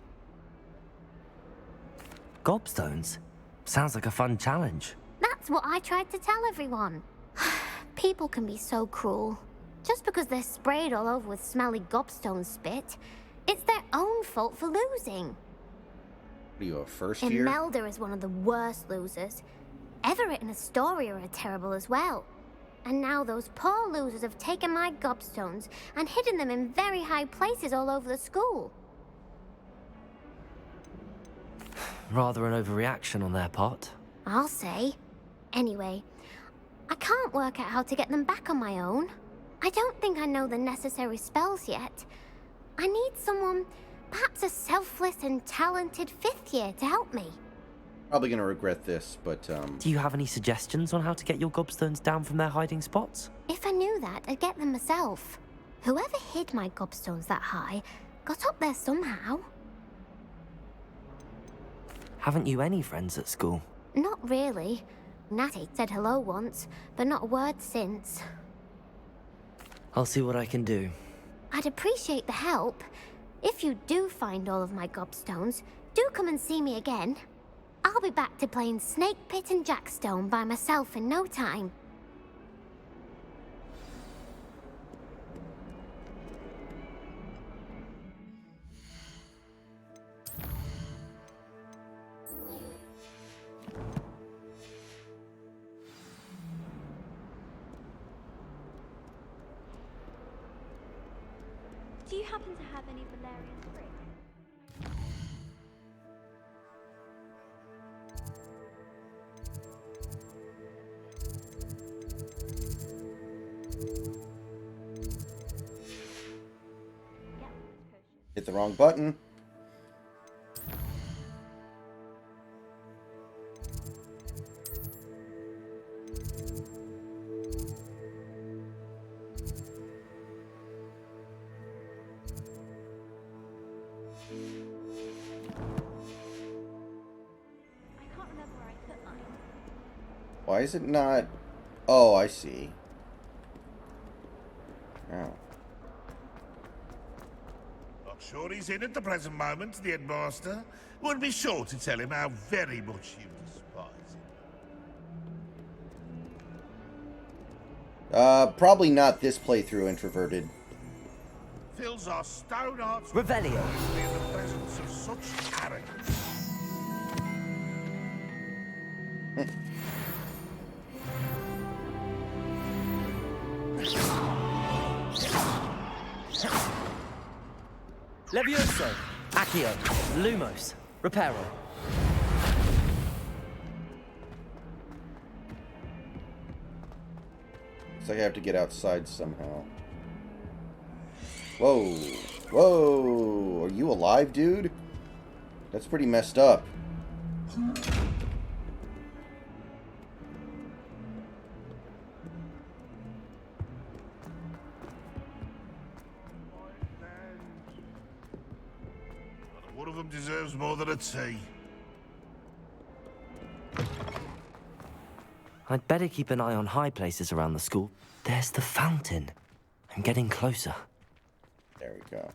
Gobstones? Sounds like a fun challenge. That's what I tried to tell everyone. People can be so cruel. Just because they're sprayed all over with smelly gobstone spit, it's their own fault for losing. What are you, a first year? Imelda is one of the worst losers. Everett and Astoria are terrible as well. And now those poor losers have taken my gobstones and hidden them in very high places all over the school. Rather an overreaction on their part. I'll say. Anyway, I can't work out how to get them back on my own. I don't think I know the necessary spells yet. I need someone, perhaps a selfless and talented 5th year to help me. Probably gonna regret this, but Do you have any suggestions on how to get your gobstones down from their hiding spots? If I knew that, I'd get them myself. Whoever hid my gobstones that high got up there somehow. Haven't you any friends at school? Not really. Natty said hello once, but not a word since. I'll see what I can do. I'd appreciate the help. If you do find all of my gobstones, do come and see me again. I'll be back to playing Snake Pit and Jackstone by myself in no time. Do you happen to have any Valerian spring? hit the wrong button. Why is it not... Oh, I see. Oh. I'm sure he's in at the present moment, the headmaster. Would be sure to tell him how very much you despise him. Probably not this playthrough, Introverted. Fills our stone hearts Revelio. in the presence of such arrogance. Levioso, Accio, Lumos, Reparo. Looks like I have to get outside somehow. Whoa. Whoa. Are you alive, dude? That's pretty messed up. One of them deserves more than a tea. I'd better keep an eye on high places around the school. There's the fountain. I'm getting closer. There we go.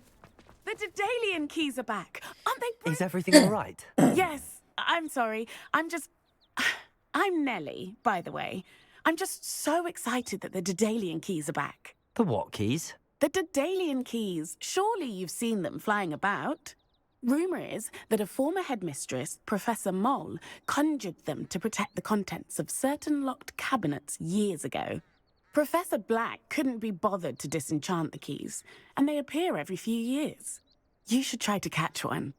The Daedalian keys are back. Aren't they? Is everything all right? Yes. I'm sorry. I'm Nellie, by the way. I'm just so excited that the Daedalian keys are back. The what keys? The Daedalian keys. Surely you've seen them flying about. Rumour is that a former headmistress, Professor Moll, conjured them to protect the contents of certain locked cabinets years ago. Professor Black couldn't be bothered to disenchant the keys, and they appear every few years. You should try to catch one.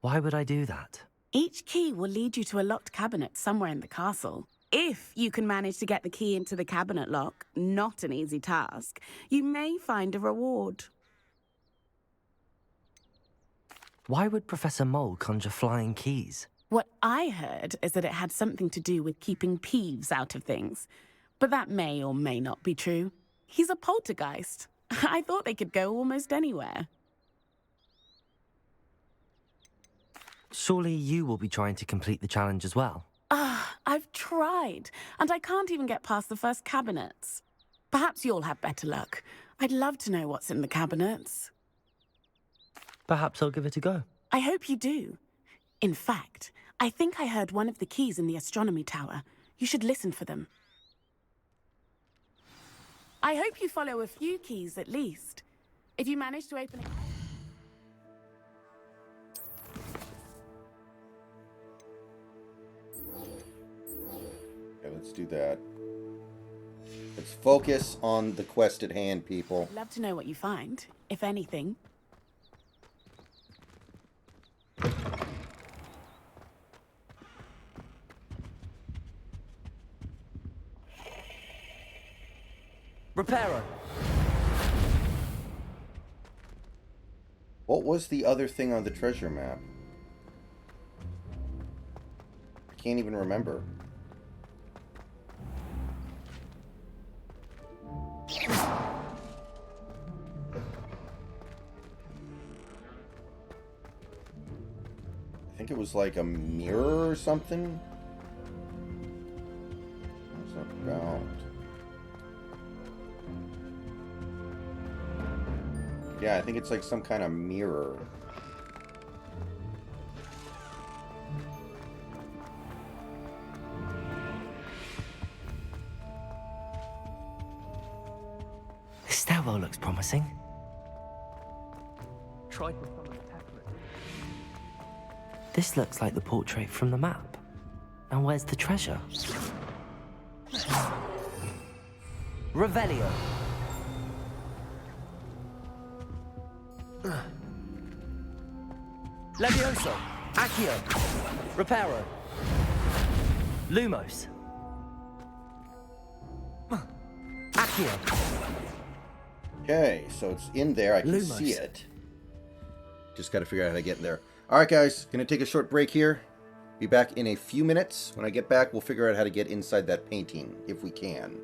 Why would I do that? Each key will lead you to a locked cabinet somewhere in the castle. If you can manage to get the key into the cabinet lock, not an easy task, you may find a reward. Why would Professor Moll conjure flying keys? What I heard is that it had something to do with keeping Peeves out of things. But that may or may not be true. He's a poltergeist. I thought they could go almost anywhere. Surely you will be trying to complete the challenge as well. I've tried, and I can't even get past the first cabinets. Perhaps you'll have better luck. I'd love to know what's in the cabinets. Perhaps I'll give it a go. I hope you do. In fact, I think I heard one of the keys in the astronomy tower. You should listen for them. I hope you follow a few keys at least. If you manage to open it... Okay, let's do that. Let's focus on the quest at hand, people. I'd love to know what you find, if anything. Reparo. What was the other thing on the treasure map? I can't even remember. I think it was like a mirror or something. What's that about? Yeah, I think it's like some kind of mirror. This stairwell looks promising. Try to summon the tablet. This looks like the portrait from the map. Now where's the treasure? Revelio. Levioso. Accio. Reparo. Lumos. Accio. Okay, so it's in there. I can Lumos. see it. Just got to figure out how to get in there. All right, guys. Going to take a short break here. Be back in a few minutes. When I get back, we'll figure out how to get inside that painting, if we can.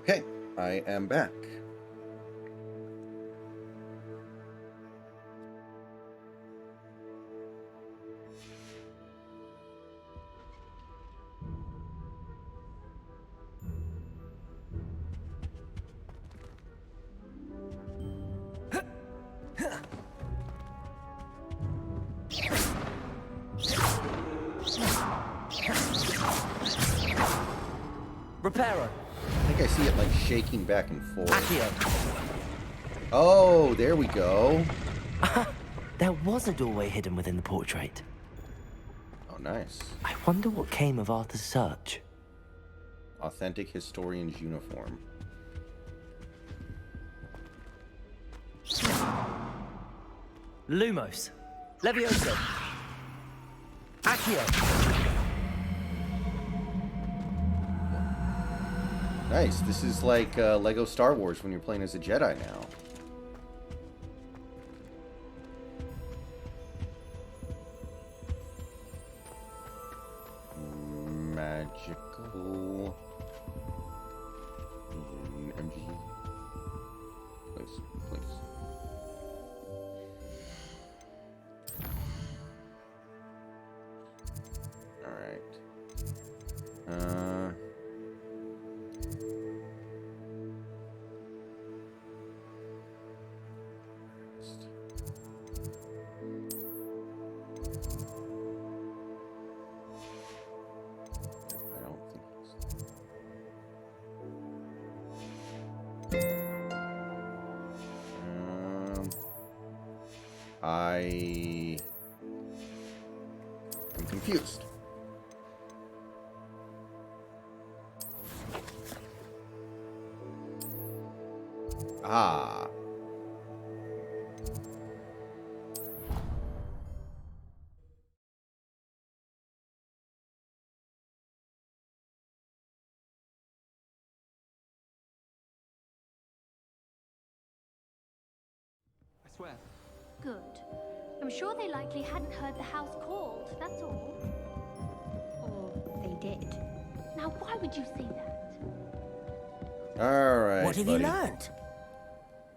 Okay, I am back. Reparo. I think I see it like shaking back and forth. Accio. Oh, there we go. There was a doorway hidden within the portrait. Oh, nice. I wonder what came of Arthur's search. Authentic historian's uniform. Lumos. Levioso. Accio. Nice. This is like Lego Star Wars when you're playing as a Jedi now. Magical. MG. Please. Alright. I am confused. Ah. I swear. Good. I'm sure they likely hadn't heard the house called, that's all. Or they did. Now, why would you say that? Alright, What have buddy. you learned?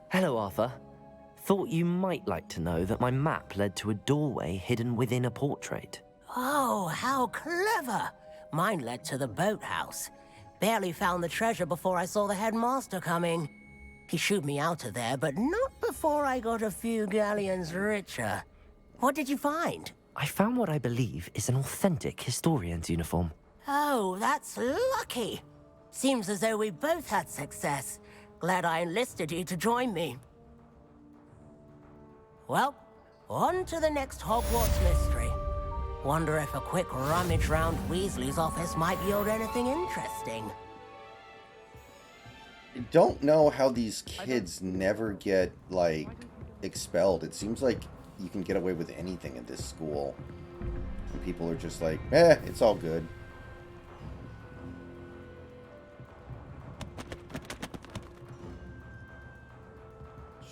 Hello, Arthur. Thought you might like to know that my map led to a doorway hidden within a portrait. Oh, how clever! Mine led to the boathouse. Barely found the treasure before I saw the headmaster coming. He shooed me out of there, but not before I got a few galleons richer. What did you find? I found what I believe is an authentic historian's uniform. Oh, that's lucky. Seems as though we both had success. Glad I enlisted you to join me. Well, on to the next Hogwarts mystery. Wonder if a quick rummage round Weasley's office might yield anything interesting. I don't know how these kids never get, like, expelled. It seems like you can get away with anything at this school. And people are just like, it's all good.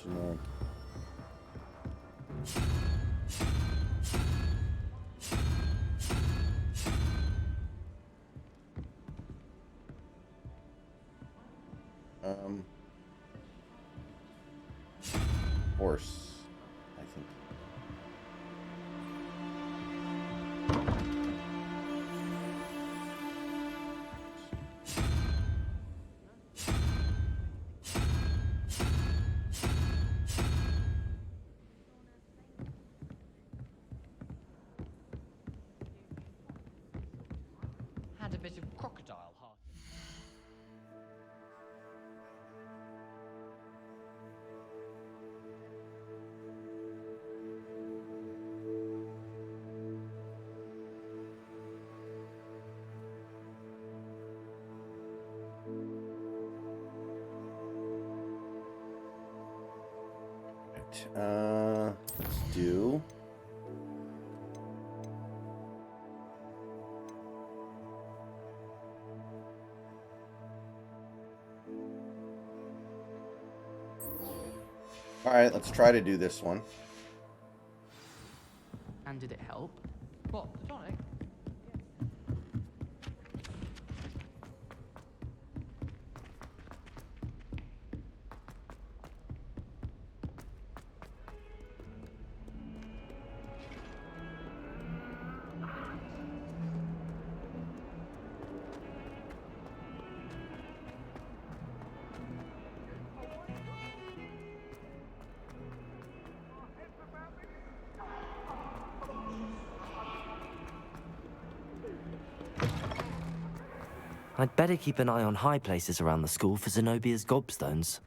Sure. Horse, I think. Had a bit of crocodile heart. Let's do... Alright, let's try to do this one. And did it help? What, the tonic? I'd better keep an eye on high places around the school for Zenobia's gobstones.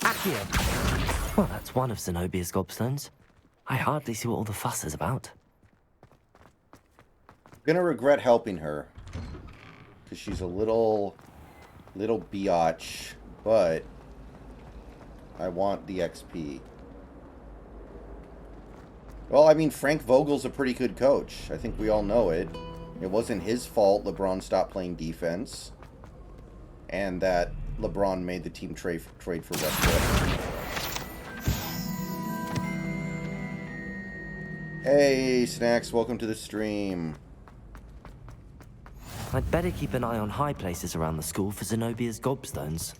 Accio! Well, that's one of Zenobia's gobstones. I hardly see what all the fuss is about. I'm gonna regret helping her. Because she's a little biatch, but I want the XP. Well, I mean, Frank Vogel's a pretty good coach. I think we all know it. It wasn't his fault LeBron stopped playing defense. And that LeBron made the team trade for Westbrook. Hey, Snacks, welcome to the stream. I'd better keep an eye on high places around the school for Zenobia's gobstones.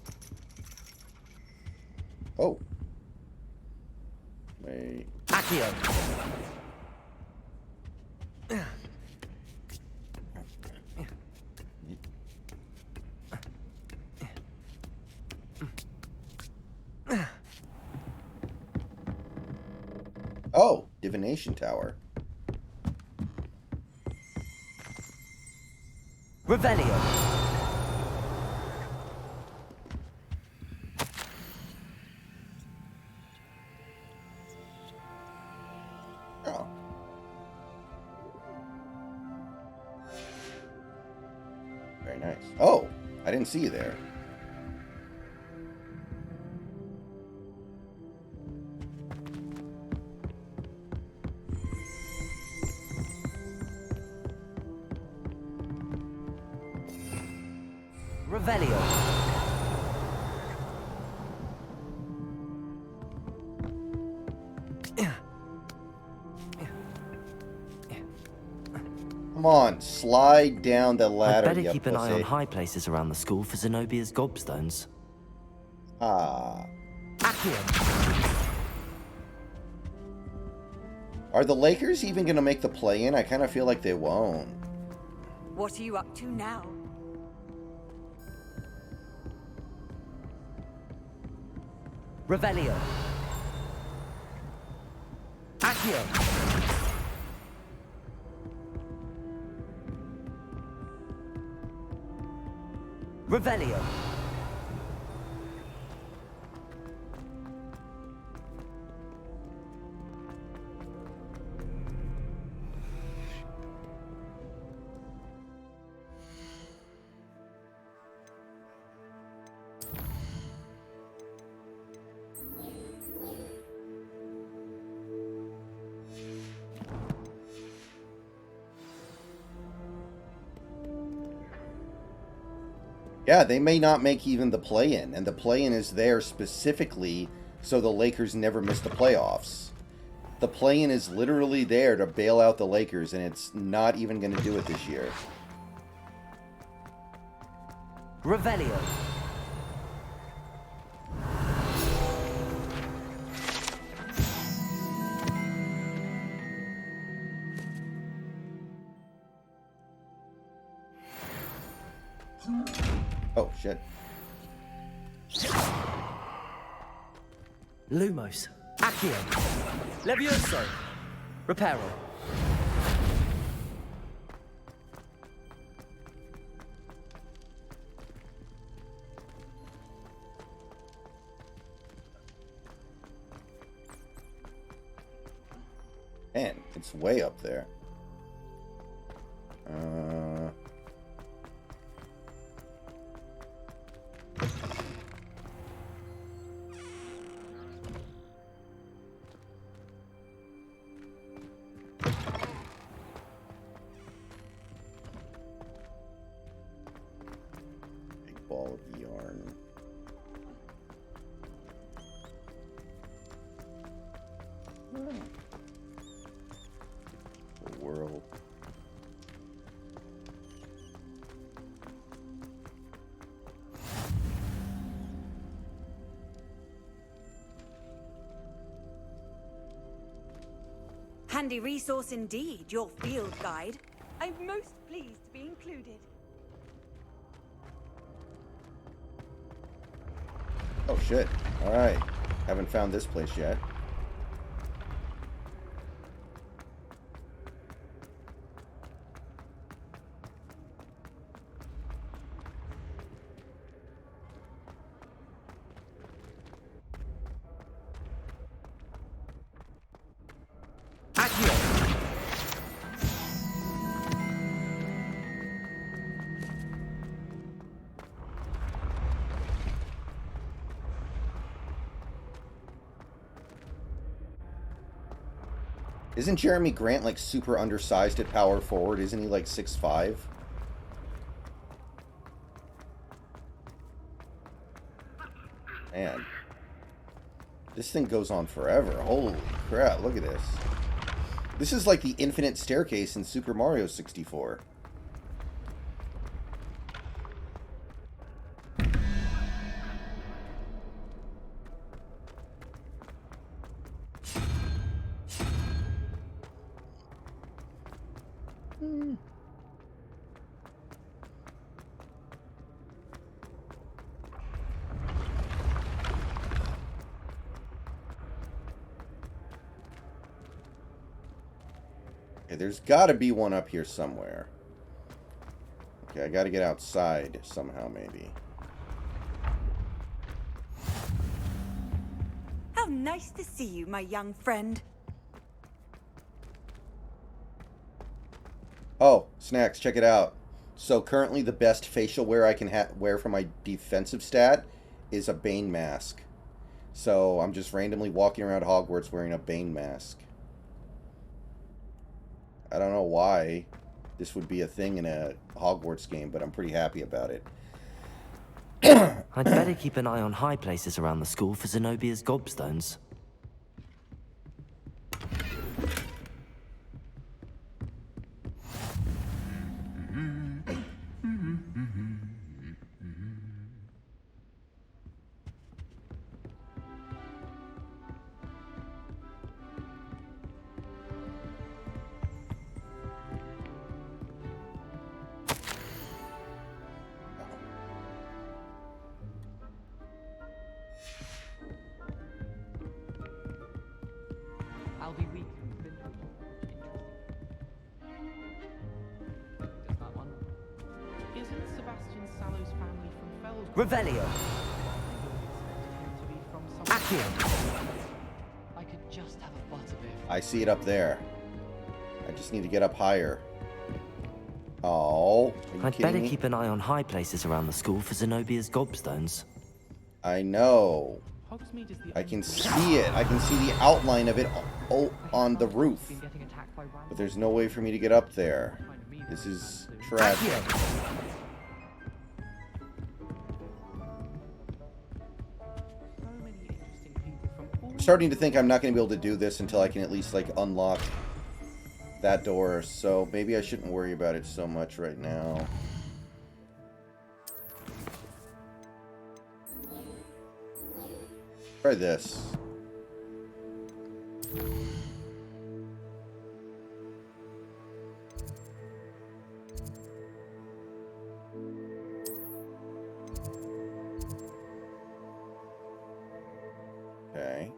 Oh. Wait. Accio! Oh, divination tower. Revelio. Oh. Very nice. Oh, I didn't see you there. Revelio. Come on, slide down the ladder. I'd better you keep an eye pussy. on high places around the school for Zenobia's gobstones. Ah. Accio. Are the Lakers even going to make the play-in? I kind of feel like they won't. What are you up to now? Revelio. Accio. Revelio. Yeah, they may not make even the play-in, and the play-in is there specifically so the Lakers never miss the playoffs. The play-in is literally there to bail out the Lakers, and it's not even going to do it this year. Revelio. Oh, shit. Lumos. Accio. Levioso. Reparo. Man, it's way up there. Big ball of yarn. The world. Handy resource indeed, your field guide. I'm most pleased to be included. Oh shit. Alright. Haven't found this place yet. Isn't Jeremy Grant like super undersized at power forward? Isn't he like 6'5"? Man. This thing goes on forever. Holy crap, look at this. This is like the infinite staircase in Super Mario 64. Okay, there's got to be one up here somewhere. Okay, I got to get outside somehow, maybe. How nice to see you, my young friend. Oh, Snacks, check it out. So currently the best facial wear I can wear for my defensive stat is a Bane mask. So I'm just randomly walking around Hogwarts wearing a Bane mask. I don't know why this would be a thing in a Hogwarts game, but I'm pretty happy about it. I'd better keep an eye on high places around the school for Zenobia's gobstones. I'll be weak. Does that one? Isn't Sebastian Sallow's family from Feld? Revelio. Accio. I could just have a butterbeer. I see it up there. I just need to get up higher. Oh, I'd better keep an eye on high places around the school for Zenobia's gobstones. I know. I can see it. I can see the outline of it on the roof. But there's no way for me to get up there. This is tragic. I'm starting to think I'm not going to be able to do this until I can at least, like, unlock that door. So maybe I shouldn't worry about it so much right now. Try this. Okay.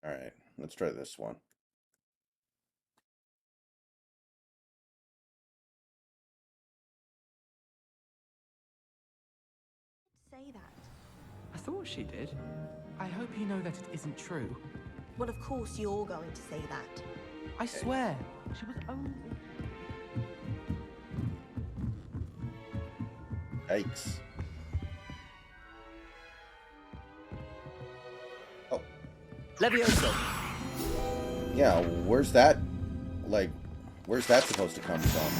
All right, let's try this one. Say that. I thought she did. I hope you know that it isn't true. Well, of course you're going to say that. I swear, she was only... Yikes. Oh. Levioso. Yeah, where's that? Like, where's that supposed to come from?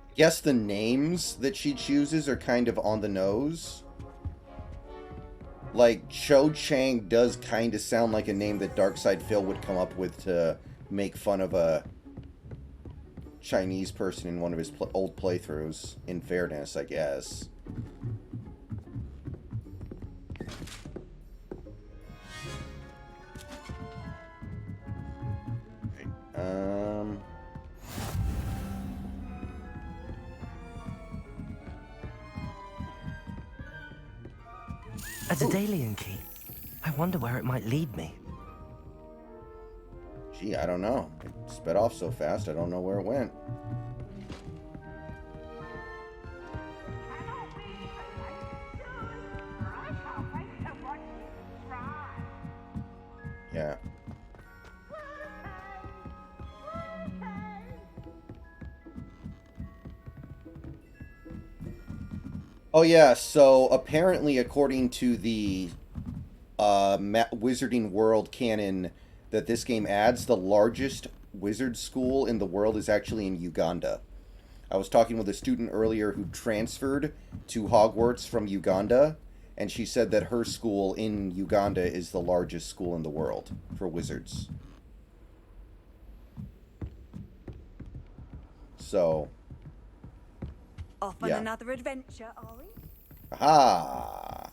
I guess the names that she chooses are kind of on the nose. Like, Cho Chang does kind of sound like a name that Darkside Phil would come up with to make fun of a Chinese person in one of his old playthroughs, in fairness, I guess. Okay, A Daedalian key. I wonder where it might lead me. Gee, I don't know. It sped off so fast, I don't know where it went. Yeah. Oh yeah, so apparently according to the Wizarding World canon that this game adds, the largest wizard school in the world is actually in Uganda. I was talking with a student earlier who transferred to Hogwarts from Uganda, and she said that her school in Uganda is the largest school in the world for wizards. So, Off on another adventure, are we? aha!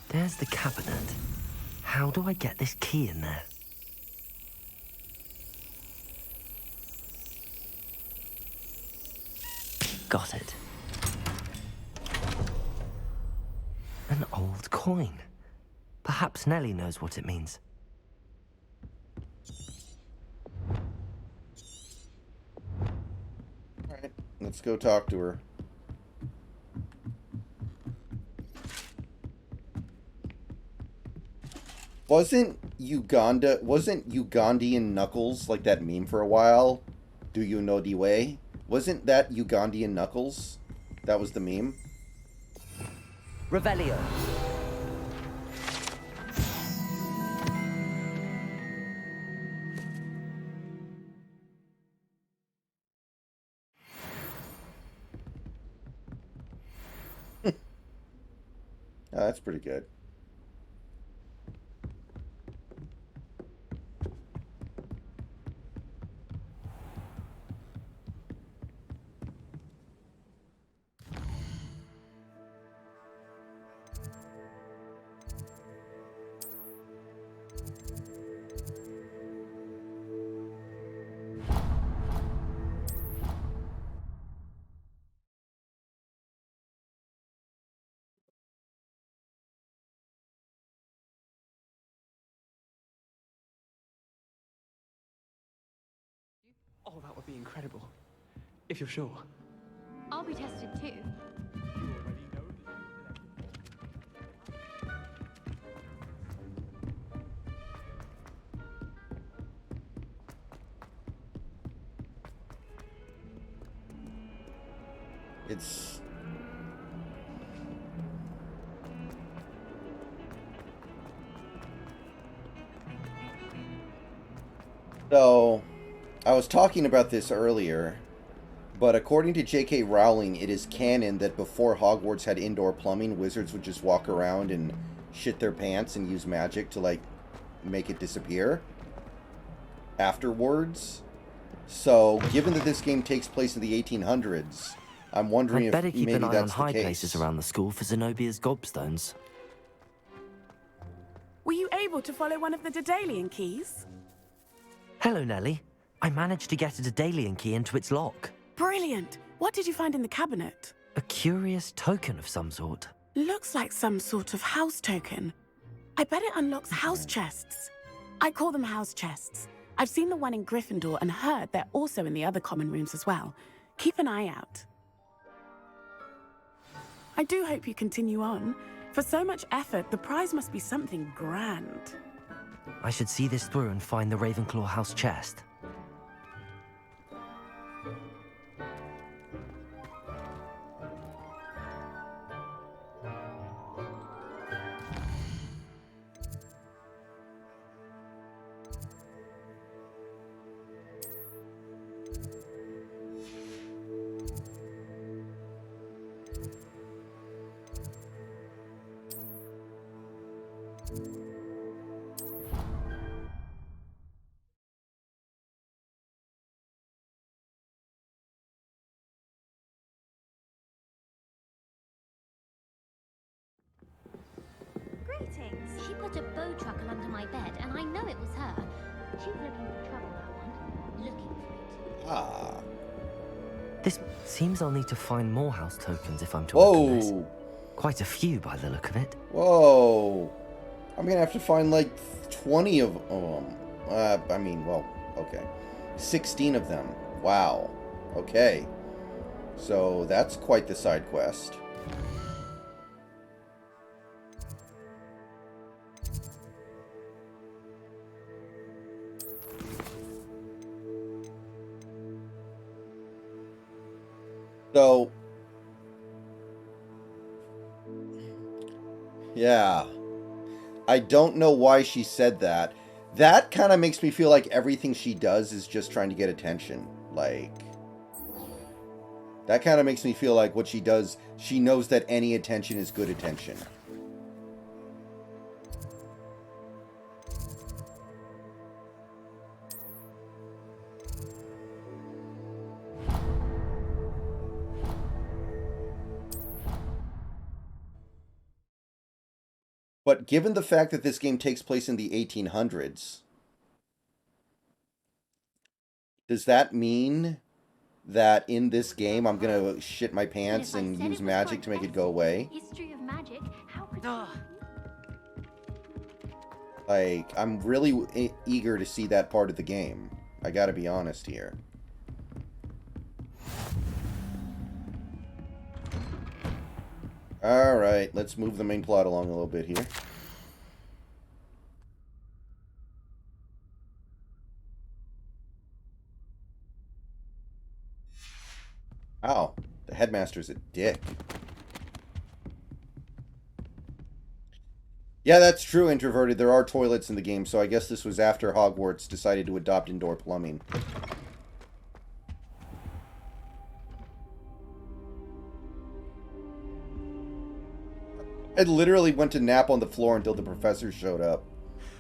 There's the cabinet. How do I get this key in there? Got it. An old coin. Perhaps Nellie knows what it means. Alright, let's go talk to her. Wasn't Ugandan Knuckles like that meme for a while? Do you know the way? Wasn't that Ugandan Knuckles? That was the meme? Revelio. Oh, that's pretty good. Oh, that would be incredible. If you're sure. I'll be tested too. It's... So, I was talking about this earlier, but according to J.K. Rowling, it is canon that before Hogwarts had indoor plumbing, wizards would just walk around and shit their pants and use magic to, like, make it disappear afterwards. So, given that this game takes place in the 1800s, I'm wondering if maybe that's the case. I'd better keep an eye on high places around the school for Zenobia's gobstones. Were you able to follow one of the Daedalian keys? Hello, Nellie. I managed to get a Daedalian key into its lock. Brilliant! What did you find in the cabinet? A curious token of some sort. Looks like some sort of house token. I bet it unlocks house chests. I call them house chests. I've seen the one in Gryffindor and heard they're also in the other common rooms as well. Keep an eye out. I do hope you continue on. For so much effort, the prize must be something grand. I should see this through and find the Ravenclaw house chest. things. She put a bow truckle under my bed, and I know it was her. She was looking for trouble, that one. Looking for it. Ah. This seems I'll need to find more house tokens if I'm to work on this. Quite a few by the look of it. Whoa. I'm gonna have to find like 20 of them. I mean, well, okay. 16 of them. Wow. Okay. So that's quite the side quest. So, yeah. I don't know why she said that. That kind of makes me feel like everything she does is just trying to get attention. Like, that kind of makes me feel like what she does, she knows that any attention is good attention. But given the fact that this game takes place in the 1800s, does that mean that in this game I'm going to shit my pants and use magic to make it go away? History of magic? How could Like, I'm really eager to see that part of the game. I gotta be honest here. Alright, let's move the main plot along a little bit here. Ow, the headmaster's a dick. Yeah, that's true, Introverted. There are toilets in the game, so I guess this was after Hogwarts decided to adopt indoor plumbing. I literally went to nap on the floor until the professor showed up.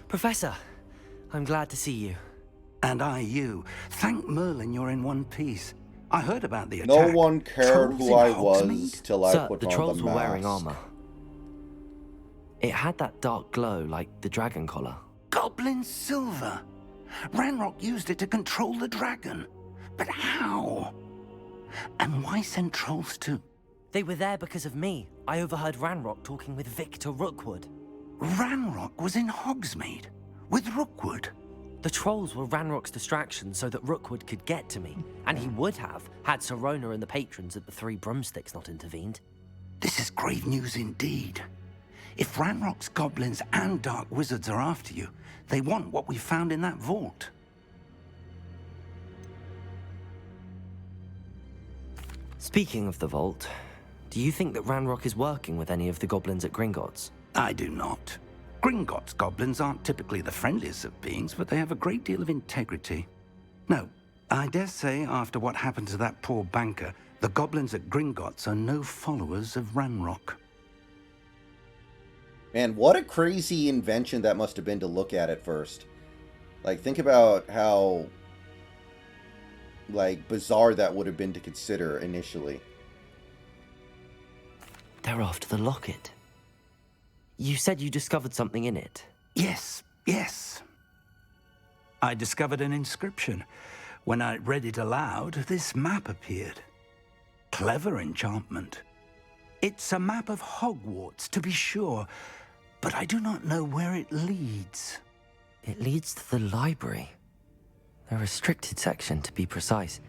Professor, I'm glad to see you. And I you. Thank Merlin you're in one piece. I heard about the attack. No one cared who I was Hogsmeade? till I Sir, put the on trolls the were mask. wearing armor. It had that dark glow like the dragon collar. Goblin silver. Ranrock used it to control the dragon. But how? And why send trolls too? They were there because of me. I overheard Ranrock talking with Victor Rookwood. Ranrock was in Hogsmeade with Rookwood. The trolls were Ranrock's distraction so that Rookwood could get to me. And he would have, had Sirona and the patrons at the Three Broomsticks not intervened. This is grave news indeed. If Ranrock's goblins and dark wizards are after you, they want what we found in that vault. Speaking of the vault, do you think that Ranrock is working with any of the goblins at Gringotts? I do not. Gringotts goblins aren't typically the friendliest of beings, but they have a great deal of integrity. No, I dare say after what happened to that poor banker, the goblins at Gringotts are no followers of Ranrock. Man, what a crazy invention that must have been to look at first. Like, think about how, like, bizarre that would have been to consider initially. They're after the locket. You said you discovered something in it. Yes, yes. I discovered an inscription. When I read it aloud, this map appeared. Clever enchantment. It's a map of Hogwarts, to be sure, but I do not know where it leads. It leads to the library. A restricted section, to be precise,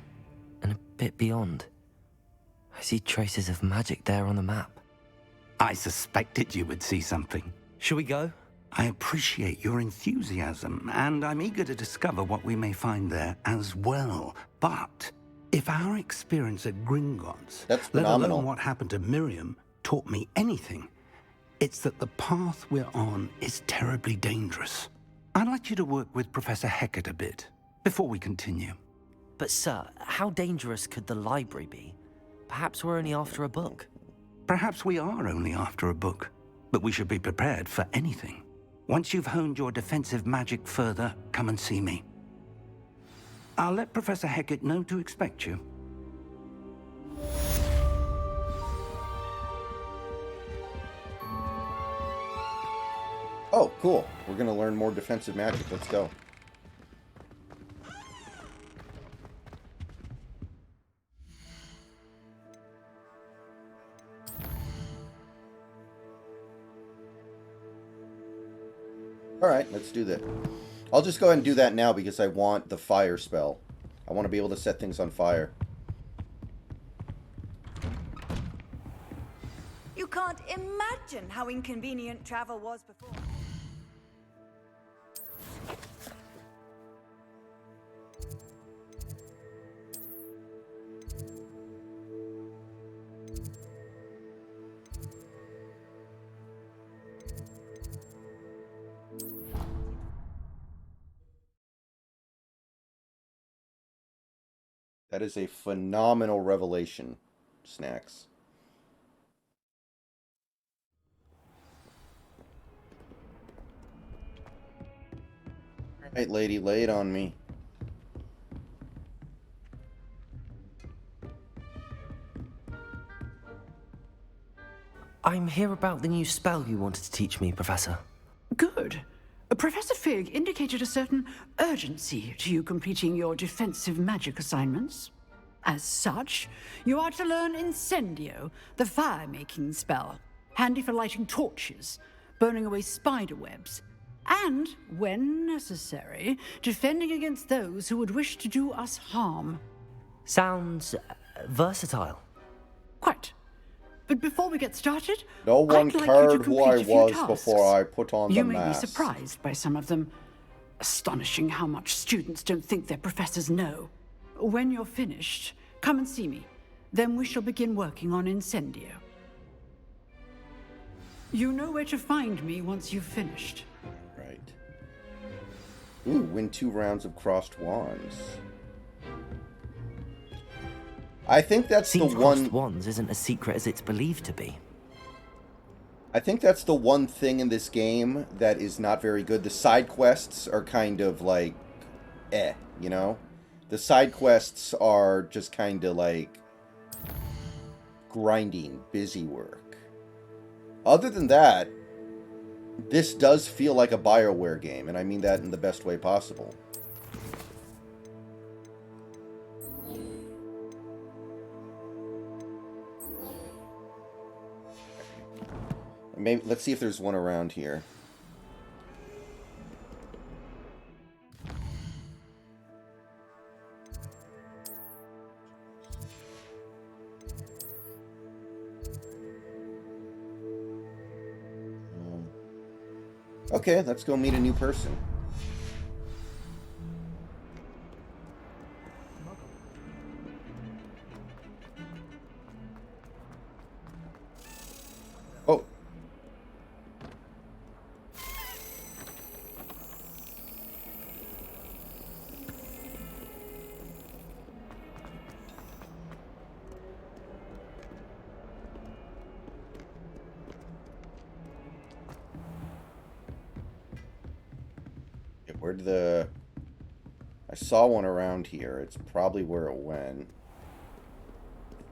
and a bit beyond. I see traces of magic there on the map. I suspected you would see something. Shall we go? I appreciate your enthusiasm, and I'm eager to discover what we may find there as well. But if our experience at Gringotts, let alone what happened to Miriam, taught me anything, it's that the path we're on is terribly dangerous. I'd like you to work with Professor Hecat a bit before we continue. But sir, how dangerous could the library be? Perhaps we're only after a book. Perhaps we are only after a book, but we should be prepared for anything. Once you've honed your defensive magic further, come and see me. I'll let Professor Hecat know to expect you. Oh, cool. We're going to learn more defensive magic. Let's go. Alright, let's do that. I'll just go ahead and do that now because I want the fire spell. I want to be able to set things on fire. You can't imagine how inconvenient travel was before. That is a phenomenal revelation, Snacks. Alright, lady, lay it on me. I'm here about the new spell you wanted to teach me, Professor. Good. Professor Fig indicated a certain urgency to you completing your defensive magic assignments. As such, you are to learn Incendio, the fire-making spell, handy for lighting torches, burning away spider webs, and, when necessary, defending against those who would wish to do us harm. Sounds versatile. Quite. But before we get started, no one I'd like cared you to who I complete a few was tasks. before I put on You the may mask. be surprised by some of them. Astonishing how much students don't think their professors know. When you're finished, come and see me. Then we shall begin working on Incendio. You know where to find me once you've finished. Right. Ooh, win 2 rounds of crossed wands. I think that's Seems the one... crossed wands isn't as secret as it's believed to be. I think that's the one thing in this game that is not very good. The side quests are kind of like... you know? The side quests are just kind of like... grinding, busy work. Other than that, this does feel like a BioWare game, and I mean that in the best way possible. Maybe let's see if there's one around here. Okay, let's go meet a new person. Oh. Where'd the... I saw one around here. It's probably where it went.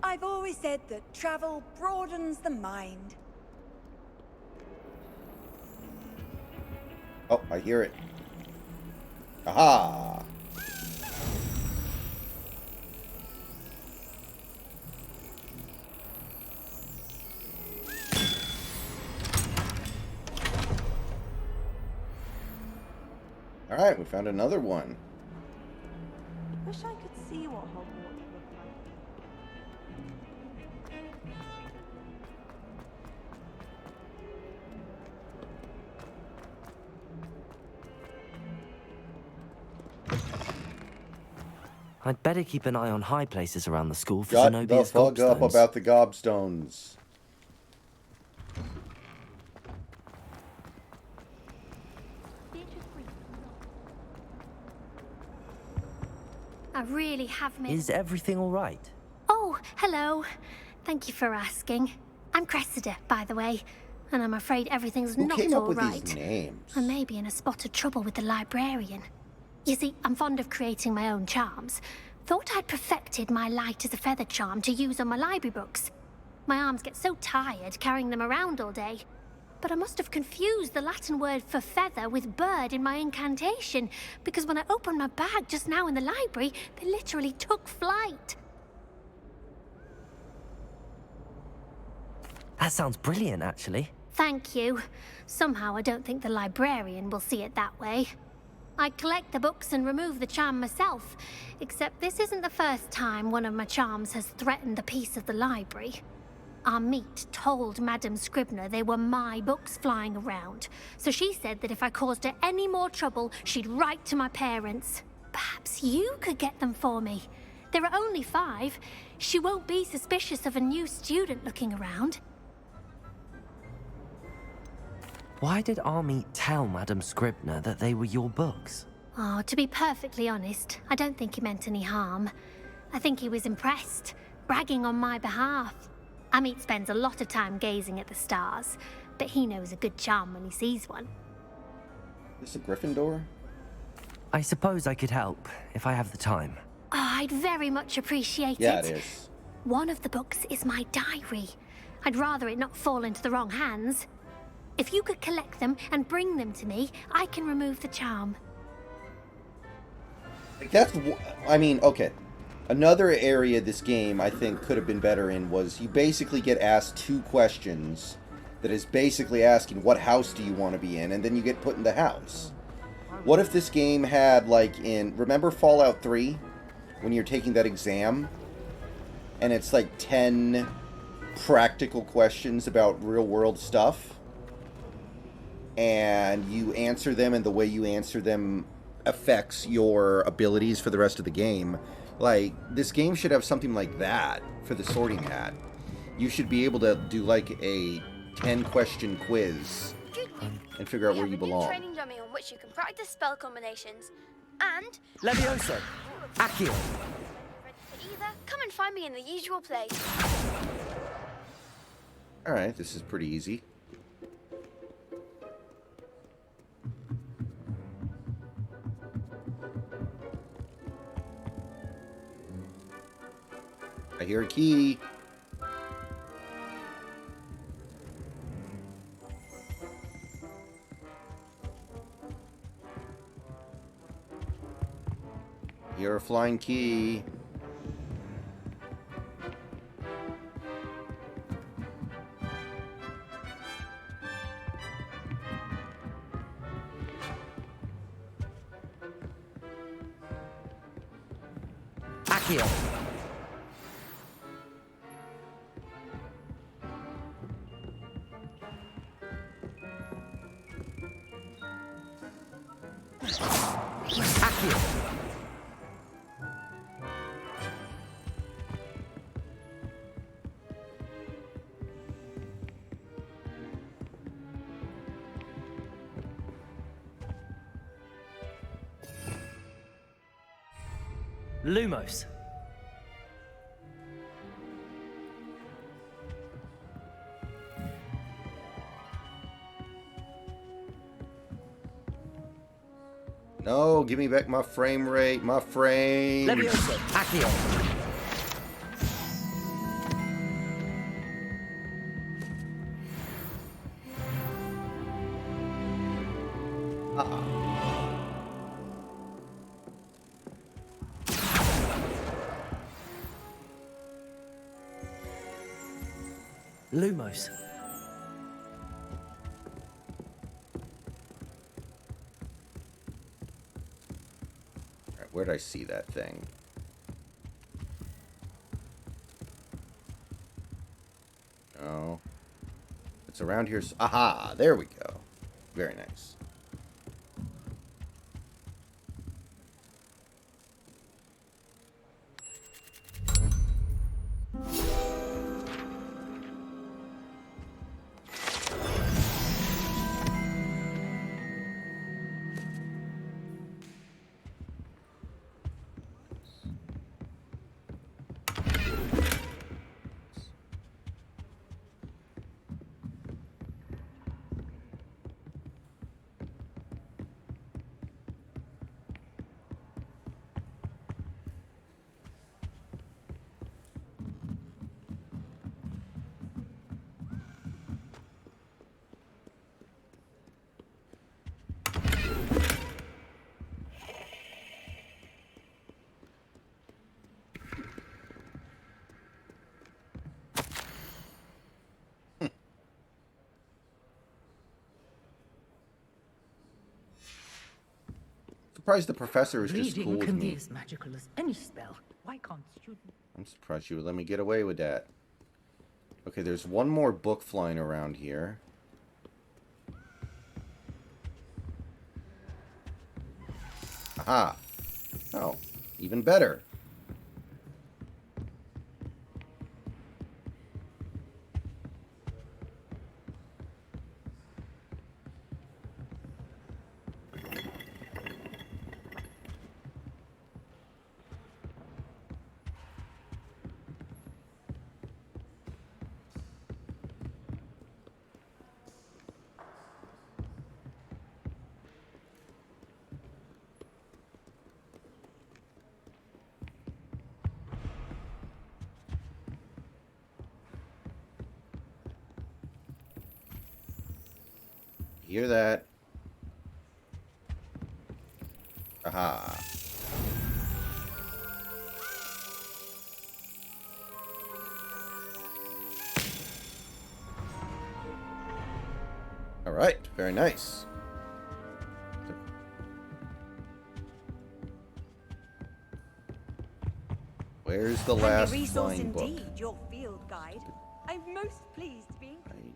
I've always said that travel broadens the mind. Oh, I hear it. Aha! Alright, we found another one. Wish I could see what Hogwarts looked like. I'd better keep an eye on high places around the school for Shut the Zenobia's fuck up gobstones. about the gobstones. I really have made... Is everything all right? Oh, hello. Thank you for asking. I'm Cressida, by the way, and I'm afraid everything's Who not came up all with right. these names? I may be in a spot of trouble with the librarian. You see, I'm fond of creating my own charms. Thought I'd perfected my light as a feather charm to use on my library books. My arms get so tired carrying them around all day. But I must have confused the Latin word for feather with bird in my incantation, because when I opened my bag just now in the library, they literally took flight. That sounds brilliant, actually. Thank you. Somehow I don't think the librarian will see it that way. I collect the books and remove the charm myself, except this isn't the first time one of my charms has threatened a piece of the library. Our meet told Madame Scribner they were my books flying around, so she said that if I caused her any more trouble, she'd write to my parents. Perhaps you could get them for me. There are only 5. She won't be suspicious of a new student looking around. Why did Army tell Madame Scribner that they were your books? Oh, to be perfectly honest, I don't think he meant any harm. I think he was impressed, bragging on my behalf. Amit spends a lot of time gazing at the stars, but he knows a good charm when he sees one. Is this a Gryffindor? I suppose I could help, if I have the time. Oh, I'd very much appreciate it. Yeah, it is. One of the books is my diary. I'd rather it not fall into the wrong hands. If you could collect them and bring them to me, I can remove the charm. I mean, okay. Another area this game I think could have been better in was you basically get asked 2 questions that is basically asking what house do you want to be in, and then you get put in the house. What if this game had, like, remember Fallout 3? When you're taking that exam? And it's like 10 practical questions about real-world stuff? And you answer them, and the way you answer them affects your abilities for the rest of the game. Like, this game should have something like that for the sorting hat. You should be able to do, like, a 10-question quiz and figure out where you belong. Training dummy on which you can practice spell combinations, and... Levioso! Accio! Ready for either? Come and find me in the usual place. Alright, this is pretty easy. I hear a key. I hear a flying key. Accio! Lumos. No, give me back my frame rate, my frame. Levioso. Accio. Lumos. Alright, where'd I see that thing? Oh. It's around here. Aha! There we go. Very nice. surprised the professor is just cool Reading with can me. be as magical as any spell. Why can't students? I'm surprised you would let me get away with that. Okay, there's one more book flying around here. Aha. Oh, even better. Hear that? Aha. All right, very nice. Where's the last resource flying book? indeed, your field guide. I'm most pleased to be included.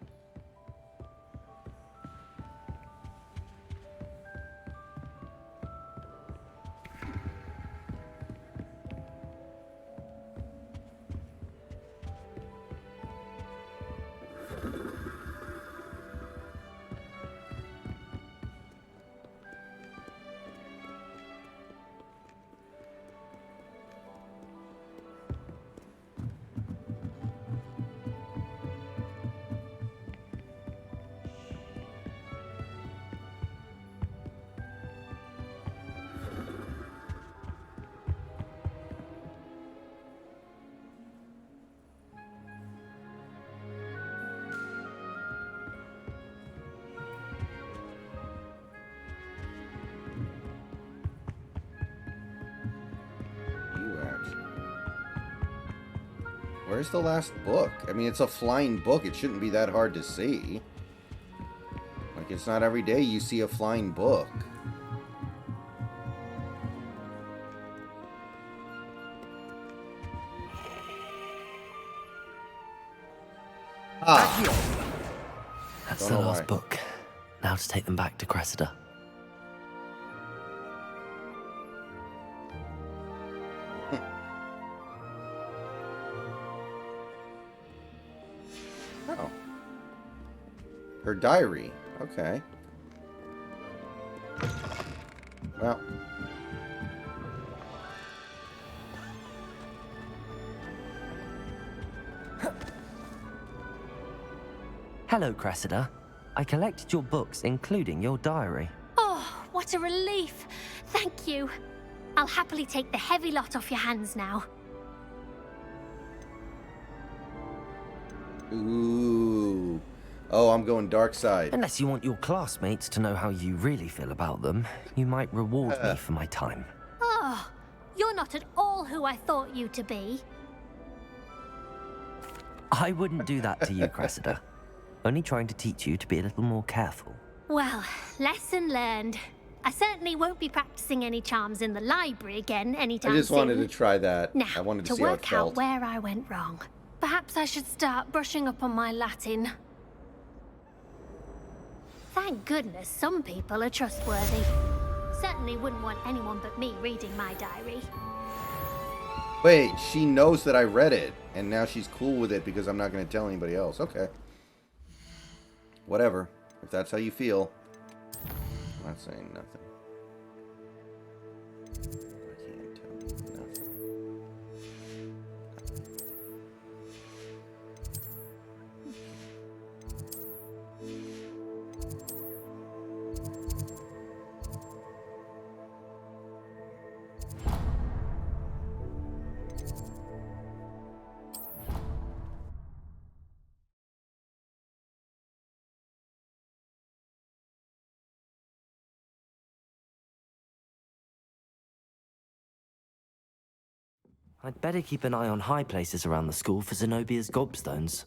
Where's the last book? I mean, it's a flying book. It shouldn't be that hard to see. Like, it's not every day you see a flying book. Ah! That's the last book. Now to take them back to Cressida. Oh. Her diary. Okay. Well. Hello, Cressida. I collected your books, including your diary. Oh, what a relief. Thank you. I'll happily take the heavy lot off your hands now. Ooh. Oh, I'm going dark side. Unless you want your classmates to know how you really feel about them, you might reward me for my time. Oh, you're not at all who I thought you to be. I wouldn't do that to you, Cressida. Only trying to teach you to be a little more careful. Well, lesson learned. I certainly won't be practicing any charms in the library again anytime soon. I just wanted to try that. Now, I wanted to to see how it work felt. out where I went wrong. Perhaps I should start brushing up on my Latin. Thank goodness some people are trustworthy. Certainly wouldn't want anyone but me reading my diary. Wait, she knows that I read it, and now she's cool with it because I'm not going to tell anybody else. Okay. Whatever. If that's how you feel. I'm not saying nothing. I can't tell you nothing. I'd better keep an eye on high places around the school for Zenobia's gobstones.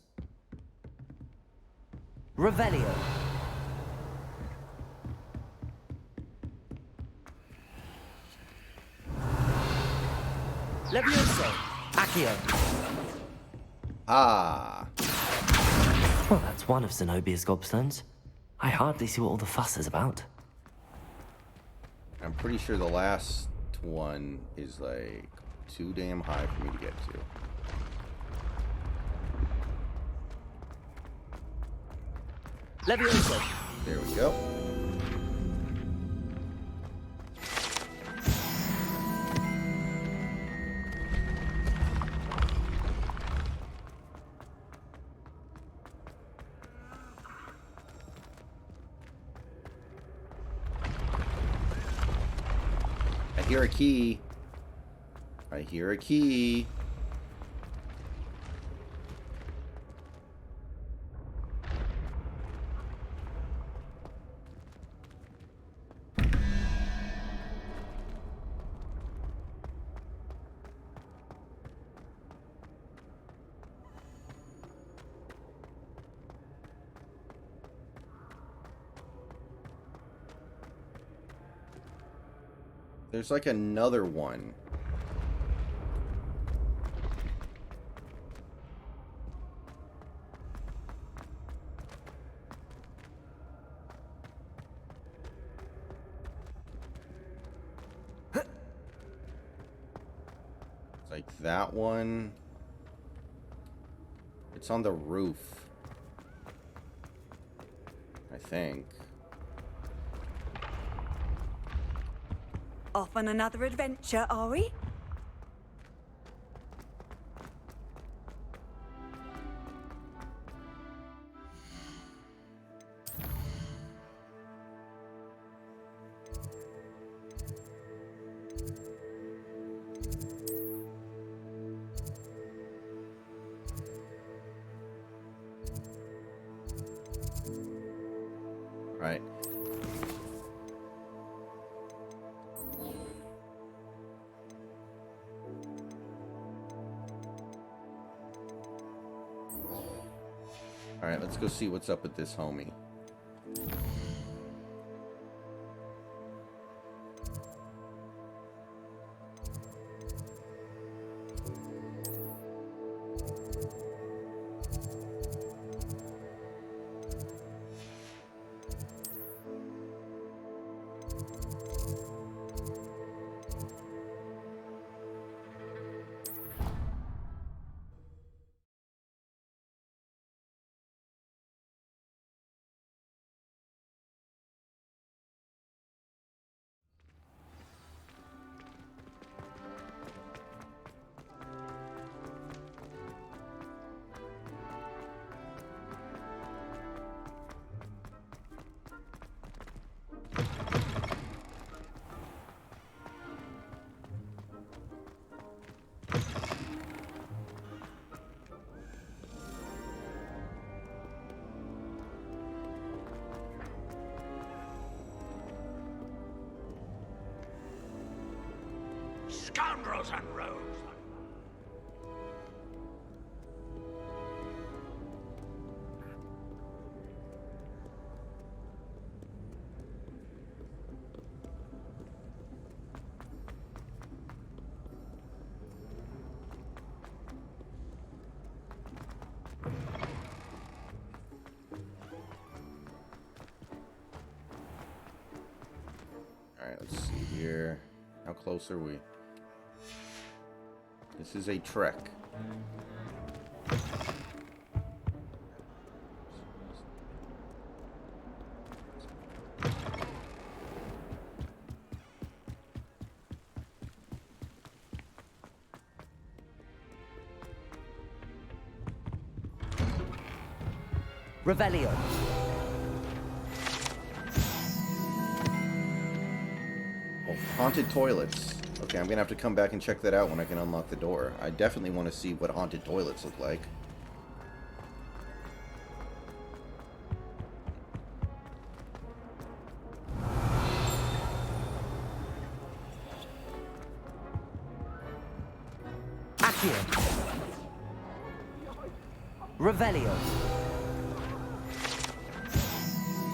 Revelio! Levioso. Accio. Ah. Well, that's one of Zenobia's gobstones. I hardly see what all the fuss is about. I'm pretty sure the last one is like too damn high for me to get to. Levioso. There we go. I hear a key. I hear a key. There's like another one. It's like that one. It's on the roof, I think. Off on another adventure, are we? Right. Alright, let's go see what's up with this homie. Scoundrels and rogues! Alright, let's see here. How close are we? This is a trek. Revelio. Oh, haunted toilets. Okay, I'm gonna have to come back and check that out when I can unlock the door. I definitely want to see what haunted toilets look like. Accio. Revelio.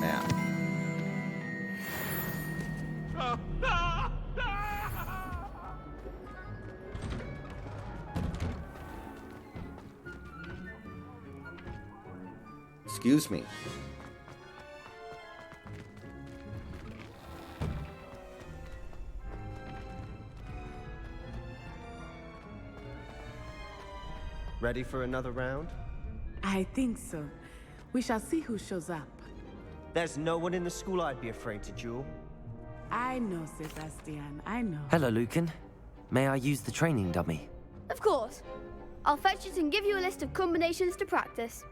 Map. Excuse me. Ready for another round? I think so. We shall see who shows up. There's no one in the school I'd be afraid to duel. I know, Sebastian. I know. Hello, Lucan. May I use the training dummy? Of course. I'll fetch it and give you a list of combinations to practice.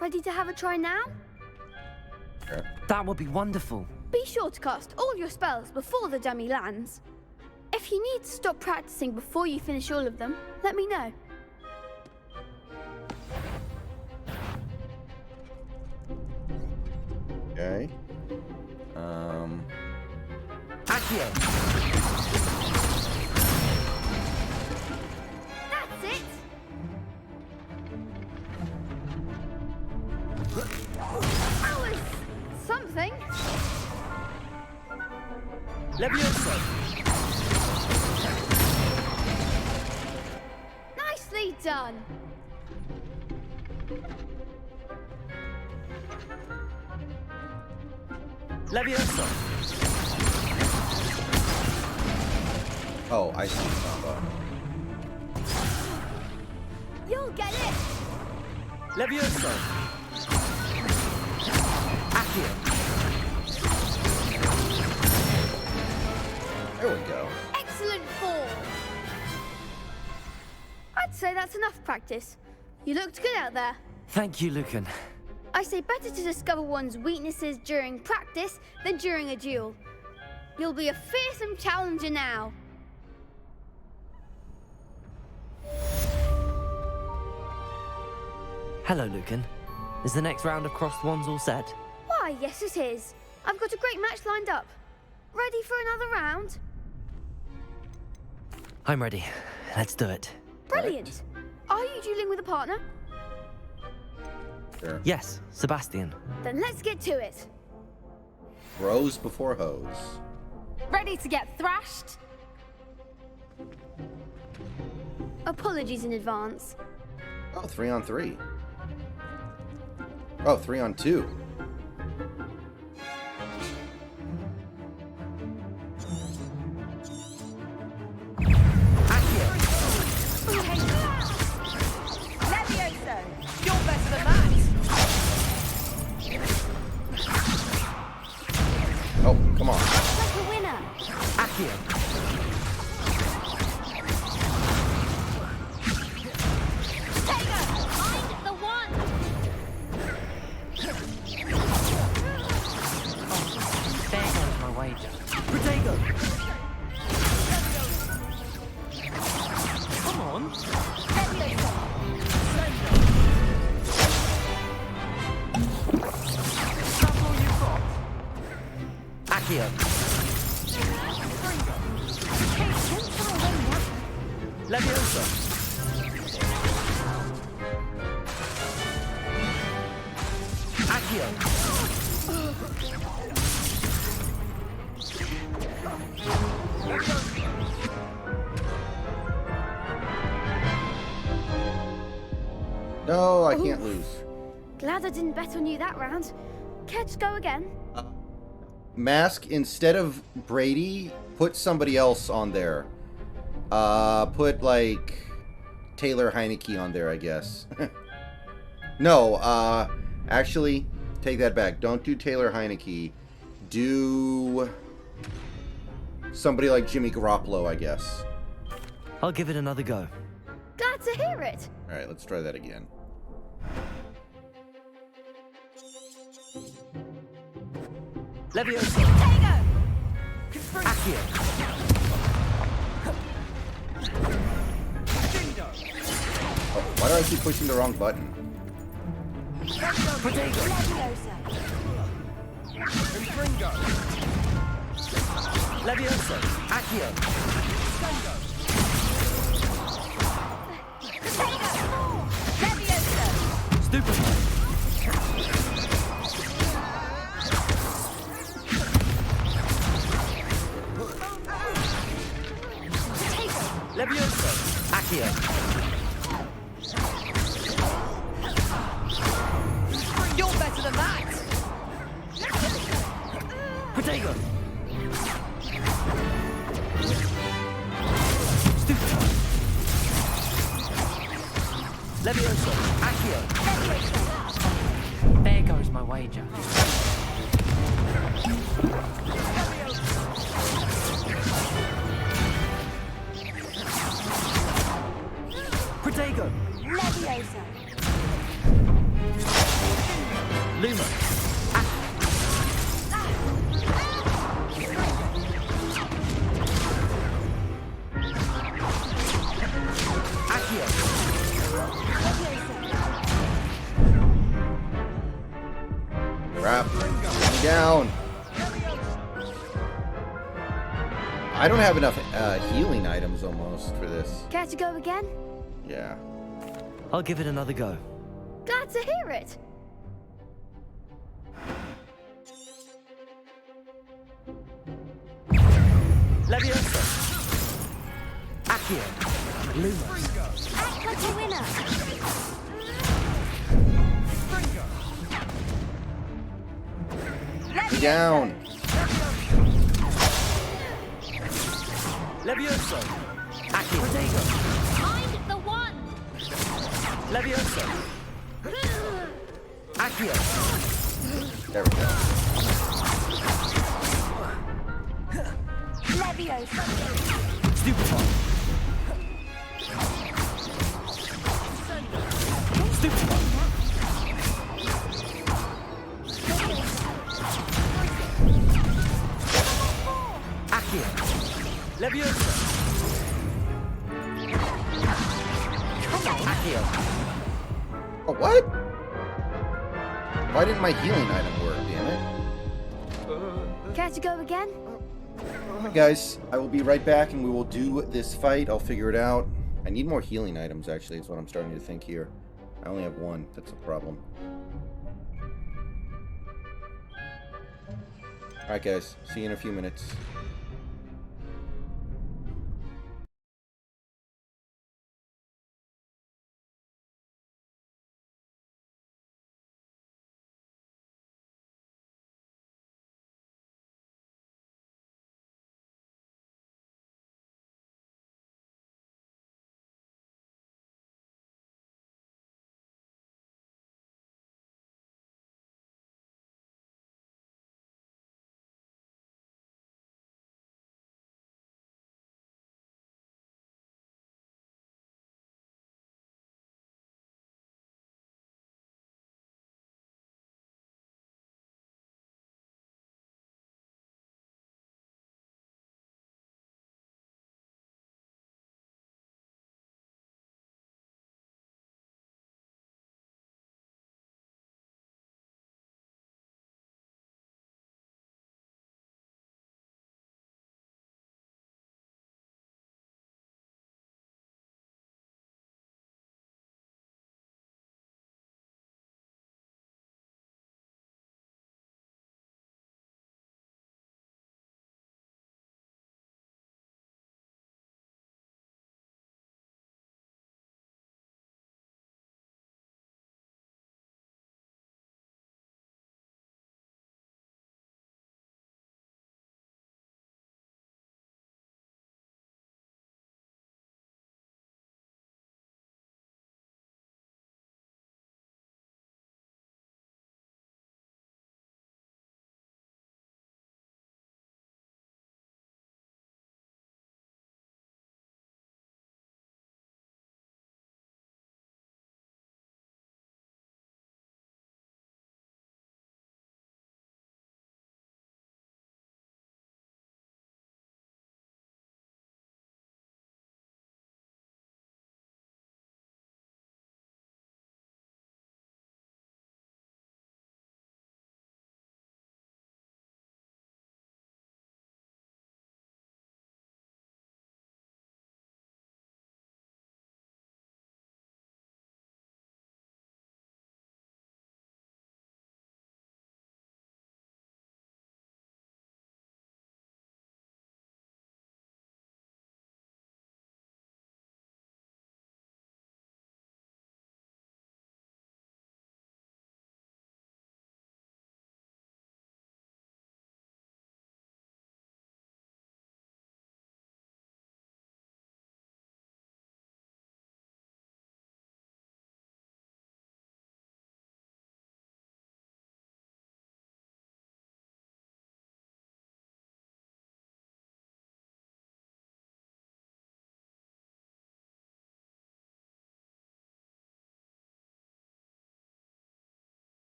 Ready to have a try now? Sure. That would be wonderful. Be sure to cast all your spells before the dummy lands. If you need to stop practicing before you finish all of them, let me know. Okay. Accio! That's it! That was something. Levioso! Nicely done. Levioso! Oh, I see the combo. You'll get it. Levioso! Accio! There we go. Excellent form. I'd say that's enough practice. You looked good out there. Thank you, Lucan. I say better to discover one's weaknesses during practice than during a duel. You'll be a fearsome challenger now. Hello, Lucan. Is the next round of Crossed Wands all set? Why, yes it is. I've got a great match lined up. Ready for another round? I'm ready. Let's do it. Brilliant. Are you dueling with a partner? Sure. Yes, Sebastian. Then let's get to it. Bros before hoes. Ready to get thrashed? Apologies in advance. Oh, 3-on-3. Oh, 3-on-2. Levioso! You're better than that! Oh, come on. Like a winner. Accio! Find the one. There goes my wager. Protego! Come on! That's all you've got? Accio! Levioso! Accio! No, I can't lose. Glad I didn't bet on you that round. Care to go again? Mask, instead of Brady, put somebody else on there. Put, like, Taylor Heineke on there, I guess. No, actually, take that back. Don't do Taylor Heineke. Do somebody like Jimmy Garoppolo, I guess. I'll give it another go. Glad to hear it. All right, let's try that again. Levioso! Accio! Oh, why do I keep pushing the wrong button? Protego! Levioso! Accio! Stupid! Levioso! Accio! You're better Protego! Levioso! Accio! There goes my wager. Protego! Levioso! Luma! Accio! Crap. Get me down. I don't have enough healing items almost for this. Care to go again? Yeah. I'll give it another go. Glad to hear it. Levioso! Accio! Luma! Act like a winner. Get me down. Levioso! Accio! Protego! Find the one. Levioso! Accio! There we go. Levioso! Stupefy! Stupefy! Accio! Levioso! Accio! Oh, what? Why didn't my healing item work, damn it? Care to go again? Alright guys, I will be right back and we will do this fight. I'll figure it out. I need more healing items actually, is what I'm starting to think here. I only have one, that's a problem. Alright guys, see you in a few minutes.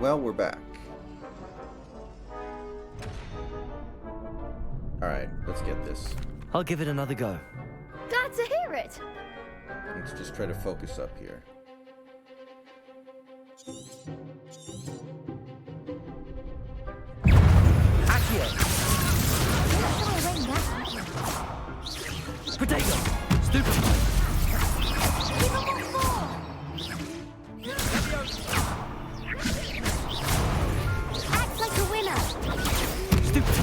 Well, we're back. Alright, let's get this. I'll give it another go. Glad to hear it. Let's just try to focus up here. Accio! Potato! Stupefy! Act like a winner. Stupefy!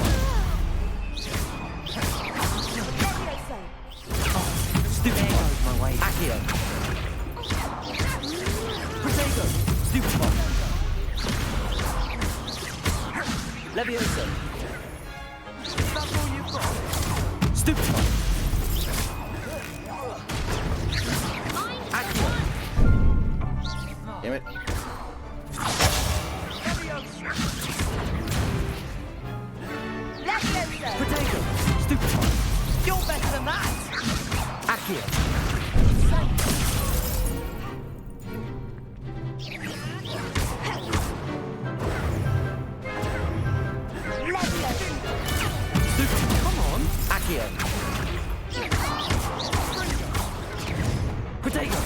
Stupefy goes my way. Accio! Potato! Stupefy! Leviosa! That's all you've got? Stupefy! Accio! Damn it. Potato! Stupefy! You're better than that! Accio! Come on! Accio! Potato!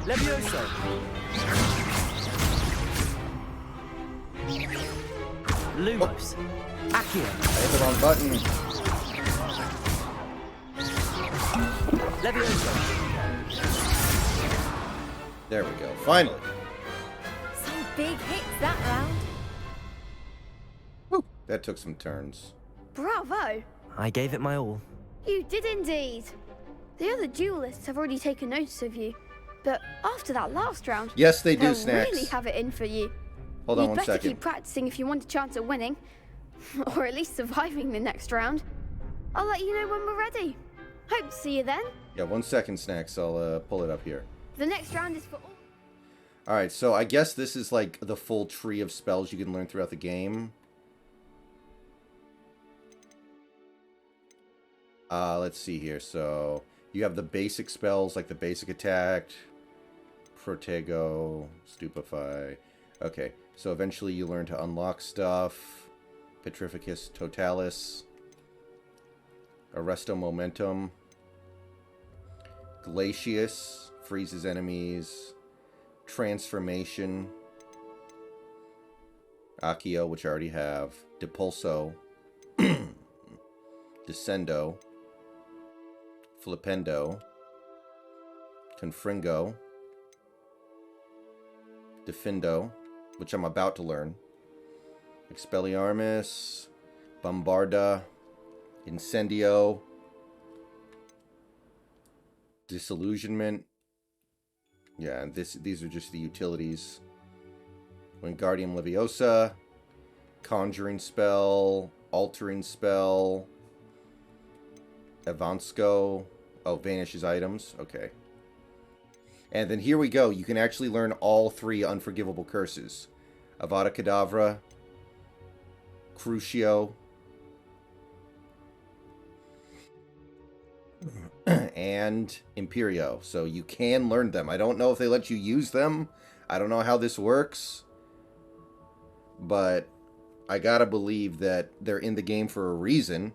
Levioso! Lumos! Accio! I hit the wrong button. Levioso! There we go. Finally. Some big hits that round. That took some turns. Bravo. I gave it my all. You did indeed. The other duelists have already taken notice of you. But after that last round, Yes, they do, they'll Snacks. really have it in for you. Hold on You'd one better second. keep practicing if you want a chance at winning. Or at least surviving the next round. I'll let you know when we're ready. Hope to see you then. Yeah, 1 second, Snacks. I'll pull it up here. The next round is for all. Alright, so I guess this is like the full tree of spells you can learn throughout the game. Let's see here. So you have the basic spells like the basic attack, Protego, Stupefy. Okay, so eventually you learn to unlock stuff. Petrificus Totalis, Arresto Momentum, Glacius, freezes enemies, Transformation, Accio, which I already have, Depulso, Descendo, Flipendo, Confringo, Defendo, which I'm about to learn, Expelliarmus, Bombarda, Incendio, Disillusionment. Yeah, and these are just the utilities. Wingardium Leviosa, Conjuring Spell, Altering Spell, Avansco. Oh, vanishes items. Okay. And then here we go. You can actually learn all 3 unforgivable curses. Avada Kedavra, Crucio, and Imperio. So you can learn them. I don't know if they let you use them. I don't know how this works. But I gotta believe that they're in the game for a reason.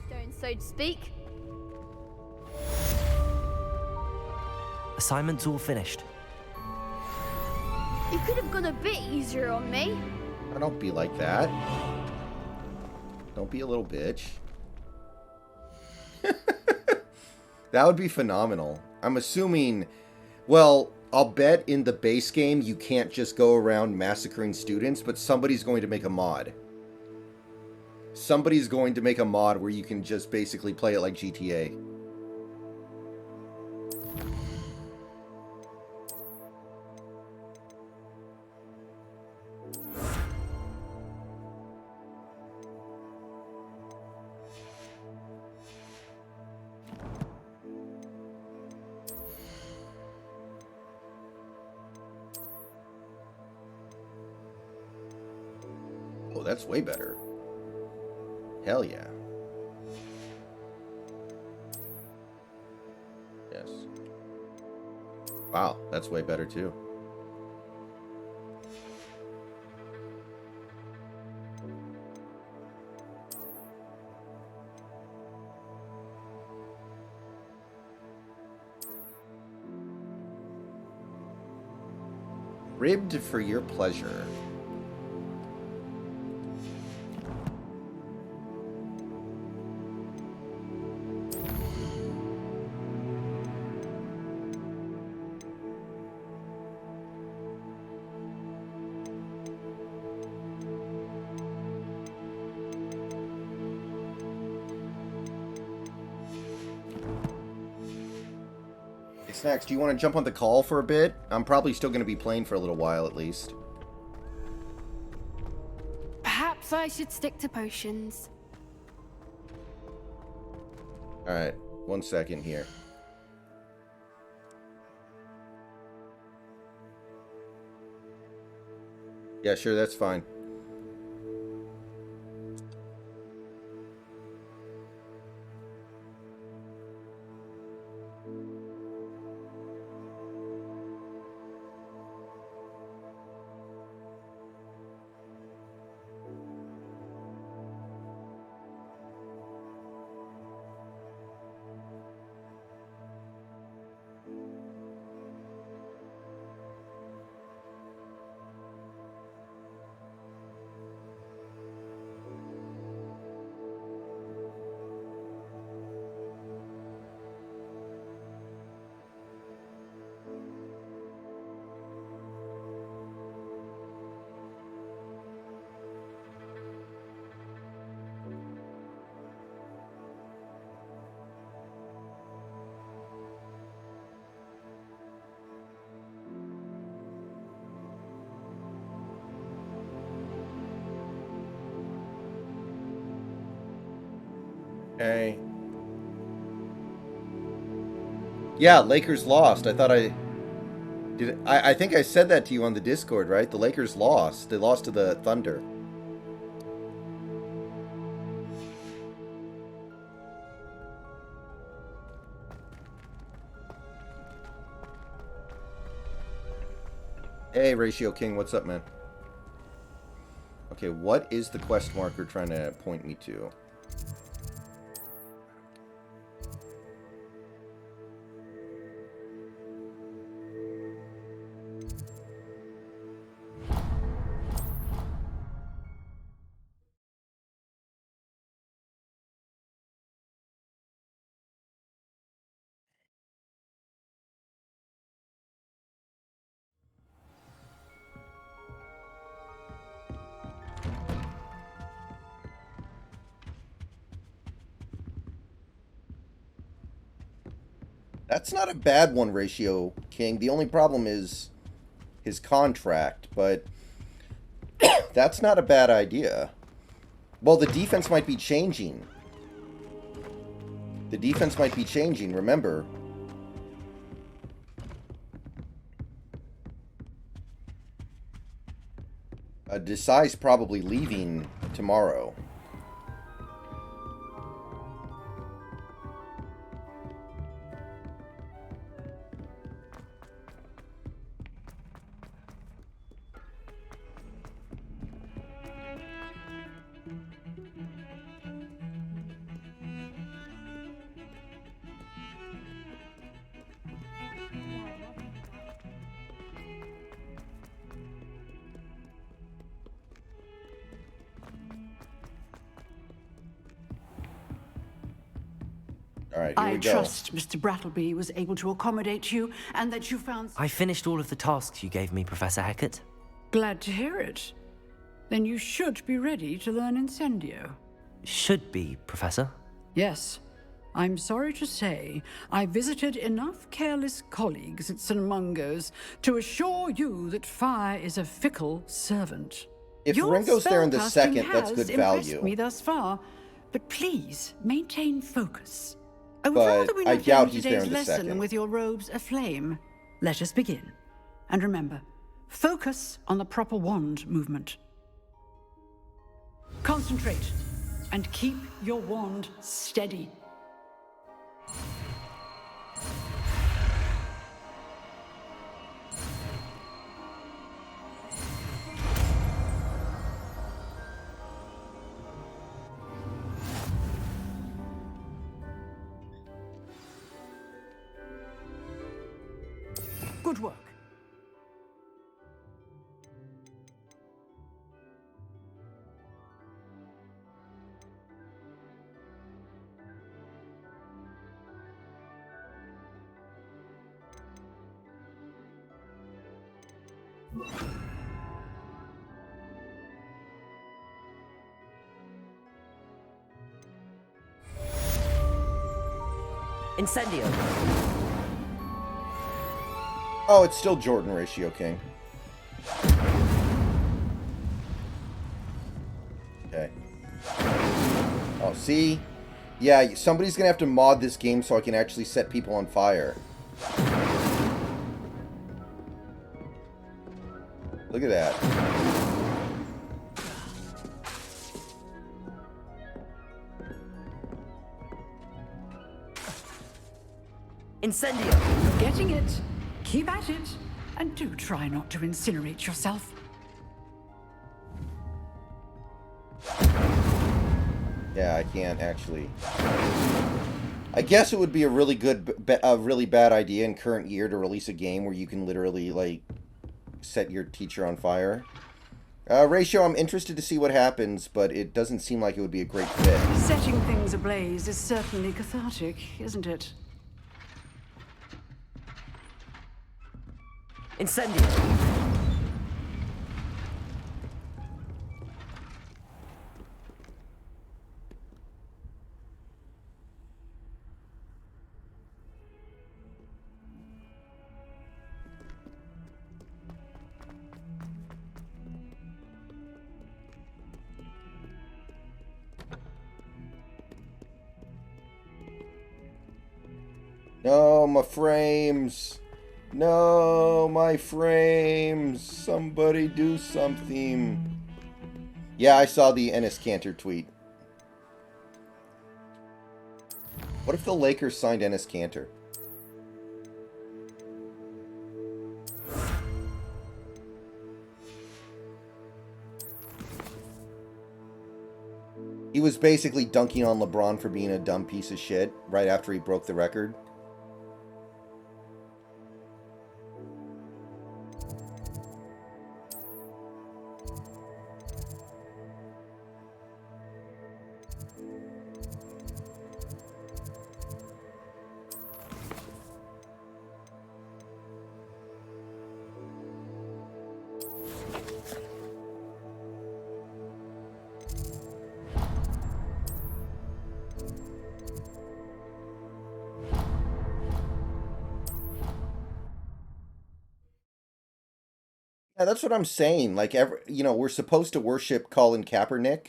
Stone, so to speak. Assignment's all finished. You could have gone a bit easier on me. Oh, don't be like that. Don't be a little bitch. That would be phenomenal. I'm assuming... Well, I'll bet in the base game you can't just go around massacring students, but somebody's going to make a mod. Somebody's going to make a mod where you can just basically play it like GTA. Oh, that's way better. Hell yeah. Yes. Wow, that's way better too. Ribbed for your pleasure. Snacks, do you want to jump on the call for a bit? I'm probably still going to be playing for a little while at least. Perhaps I should stick to potions. Alright, 1 second here. Yeah, sure, that's fine. Okay. Yeah, Lakers lost. I thought I did. I think I said that to you on the Discord, right? The Lakers lost. They lost to the Thunder. Hey, Ratio King, what's up, man? Okay, what is the quest marker trying to point me to? That's not a bad one, Ratio King. The only problem is his contract, but that's not a bad idea. Well, the defense might be changing. The defense might be changing, remember. Desai's probably leaving tomorrow. All right, here we go. I trust Mr. Brattleby was able to accommodate you and that you found... I finished all of the tasks you gave me, Professor Hackett. Glad to hear it. Then you should be ready to learn Incendio. Should be, Professor. Yes. I'm sorry to say, I visited enough careless colleagues at St. Mungo's to assure you that fire is a fickle servant. If Ringo's there in the second, that's good value. Impressed me thus far, but please maintain focus. I would But rather we I not doubt end he's there today's in the lesson second. with your robes aflame. Let us begin. And remember, focus on the proper wand movement. Concentrate and keep your wand steady. Good work. Incendio. Oh, it's still Jordan Ratio King. Okay. Oh, see? Yeah, somebody's gonna have to mod this game so I can actually set people on fire. Look at that. Incendio. You're getting it. Keep at it. And do try not to incinerate yourself. Yeah, I can't actually. I guess it would be a really really bad idea in current year to release a game where you can literally, like, set your teacher on fire. Ratio, I'm interested to see what happens, but it doesn't seem like it would be a great fit. Setting things ablaze is certainly cathartic, isn't it? Incendio. No, my frames. No, my frames. Somebody do something. Yeah, I saw the Enes Kanter tweet. What if the Lakers signed Enes Kanter? He was basically dunking on LeBron for being a dumb piece of shit right after he broke the record. Yeah, that's what I'm saying. Like, we're supposed to worship Colin Kaepernick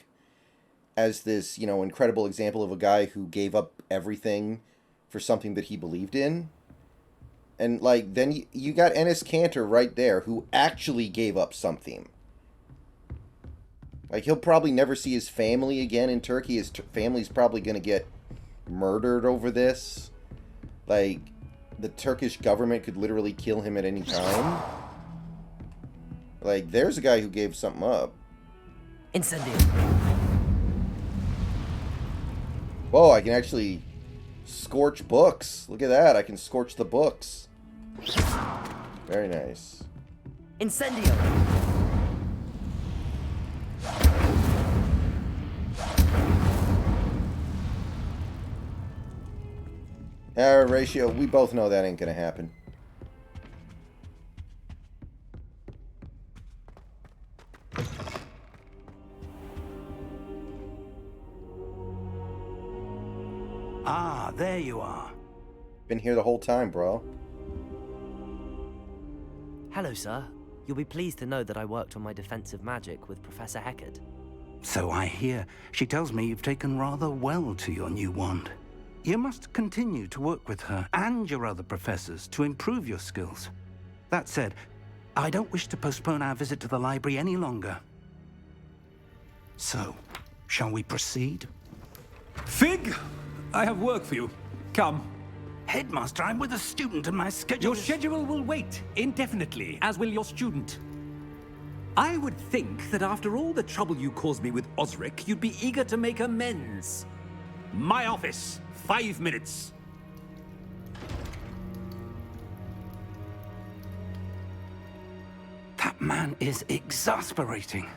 as this, incredible example of a guy who gave up everything for something that he believed in. And, like, then you got Enes Kanter right there, who actually gave up something. Like, he'll probably never see his family again in Turkey. His family's probably going to get murdered over this. Like, the Turkish government could literally kill him at any time. Like, there's a guy who gave something up. Incendio. Whoa, I can actually scorch books. Look at that. I can scorch the books. Very nice. Incendio. Ratio, we both know that ain't gonna happen. Ah, there you are. Been here the whole time, bro. Hello, sir. You'll be pleased to know that I worked on my defensive magic with Professor Heckard. So I hear. She tells me you've taken rather well to your new wand. You must continue to work with her and your other professors to improve your skills. That said, I don't wish to postpone our visit to the library any longer. So, shall we proceed? Fig! I have work for you. Come. Headmaster, I'm with a student and my schedule Your schedule will wait indefinitely, as will your student. I would think that after all the trouble you caused me with Osric, you'd be eager to make amends. My office. 5 minutes. That man is exasperating.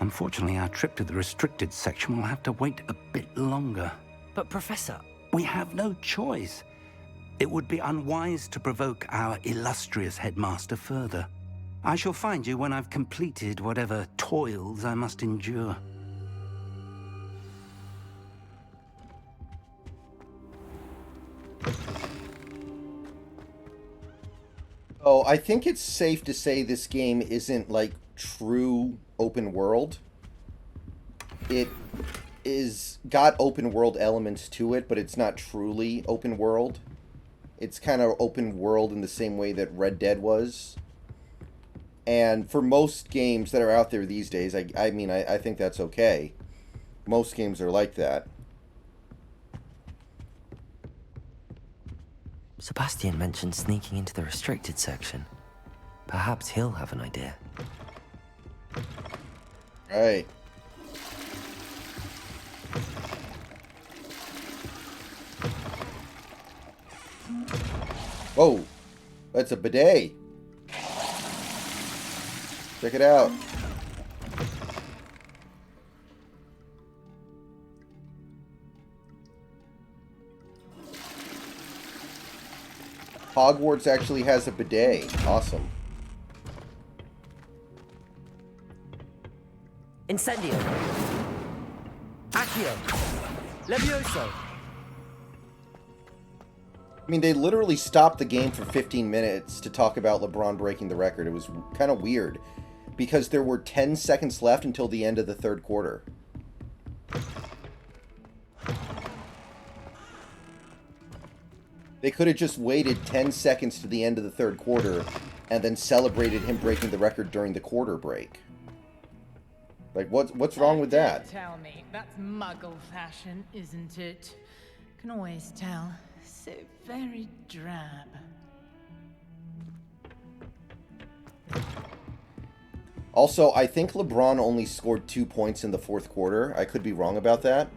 Unfortunately, our trip to the restricted section will have to wait a bit longer. But, Professor... We have no choice. It would be unwise to provoke our illustrious headmaster further. I shall find you when I've completed whatever toils I must endure. Oh, I think it's safe to say this game isn't like true open world. It is got open world elements to it, but it's not truly open world. It's kind of open world in the same way that Red Dead was. And for most games that are out there these days, I mean, I think that's okay. Most games are like that. Sebastian mentioned sneaking into the restricted section. Perhaps he'll have an idea. Right. Whoa, that's a bidet. Check it out. Hogwarts actually has a bidet. Awesome. Incendio. Accio. Levioso. I mean, they literally stopped the game for 15 minutes to talk about LeBron breaking the record. It was kind of weird because there were 10 seconds left until the end of the third quarter. They could have just waited 10 seconds to the end of the third quarter and then celebrated him breaking the record during the quarter break. Like, what's wrong with that? Tell me, that's Muggle fashion, isn't it? Can always tell. So very drab. Also, I think LeBron only scored 2 points in the fourth quarter. I could be wrong about that.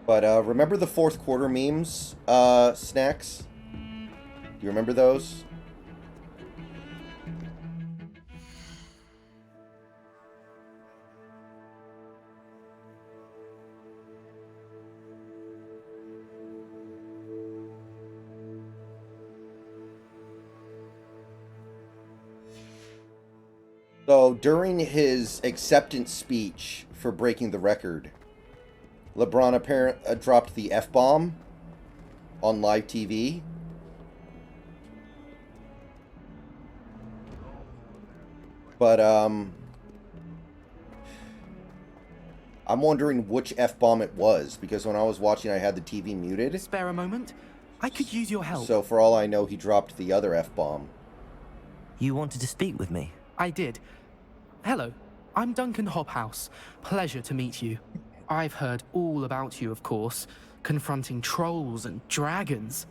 But remember the fourth quarter memes, Snacks? Do you remember those? So, during his acceptance speech for breaking the record, LeBron dropped the F-bomb on live TV. But, I'm wondering which F-bomb it was, because when I was watching, I had the TV muted. Spare a moment? I could use your help. So, for all I know, he dropped the other F-bomb. You wanted to speak with me? I did. Hello, I'm Duncan Hobhouse. Pleasure to meet you. I've heard all about you, of course, confronting trolls and dragons.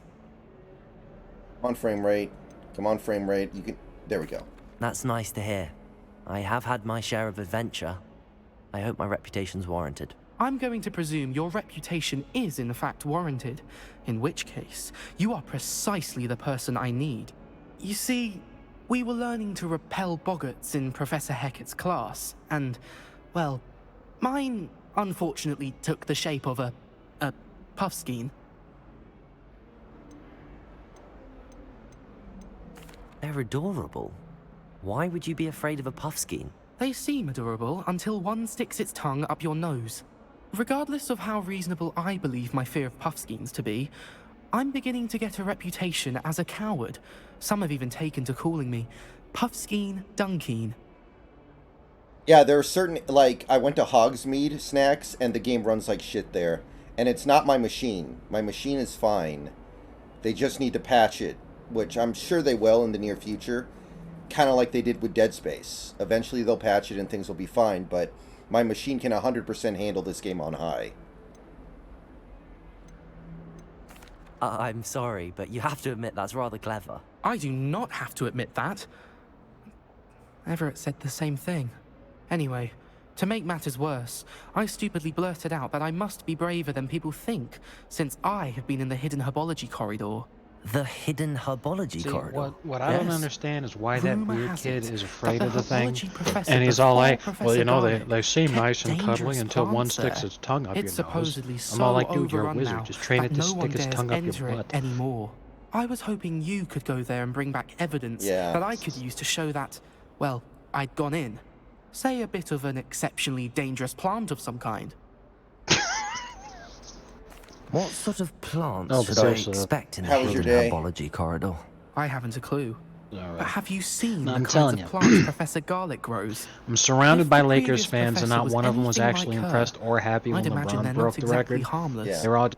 Come on, frame rate. Come on, frame rate. You can... There we go. That's nice to hear. I have had my share of adventure. I hope my reputation's warranted. I'm going to presume your reputation is in fact warranted, in which case, you are precisely the person I need. You see, we were learning to repel boggarts in Professor Hecat's class, and, well, mine unfortunately took the shape of a puffskein. They're adorable. Why would you be afraid of a puffskein? They seem adorable until one sticks its tongue up your nose. Regardless of how reasonable I believe my fear of puffskeins to be, I'm beginning to get a reputation as a coward. Some have even taken to calling me Puffskein Dunkeen. Yeah, there are certain, like, I went to Hogsmeade, Snacks, and the game runs like shit there. And it's not my machine. My machine is fine. They just need to patch it, which I'm sure they will in the near future. Kind of like they did with Dead Space. Eventually they'll patch it and things will be fine, but my machine can 100% handle this game on high. I'm sorry, but you have to admit that's rather clever. I do not have to admit that. Everett said the same thing. Anyway, to make matters worse, I stupidly blurted out that I must be braver than people think, since I have been in the hidden herbology corridor. The hidden herbology See, corridor. what I don't understand is why that Rumor weird has kid it is that afraid the of the thing, herbology professor and he's all before like, well, Professor you know, Garlick they seem kept nice and cuddly dangerous until one plants sticks there. its tongue up It's your nose. supposedly I'm all so like, dude, you're a overrun wizard. now Just train that it to no one stick its dares tongue up your enter it butt. anymore. I was hoping you could go there and bring back evidence that I could use to show that, well, I'd gone in. Say a bit of an exceptionally dangerous plant of some kind. What sort of plants Oh, should I expect in the hidden herbology corridor? I haven't a clue. Right. But have you seen No, the I'm kinds telling of you. plants Professor Garlick grows? I'm surrounded If by the Lakers previous fans, and professor not was one of them was anything actually like her, impressed or happy when I'd imagine they're LeBron not broke the exactly record. harmless. They're all,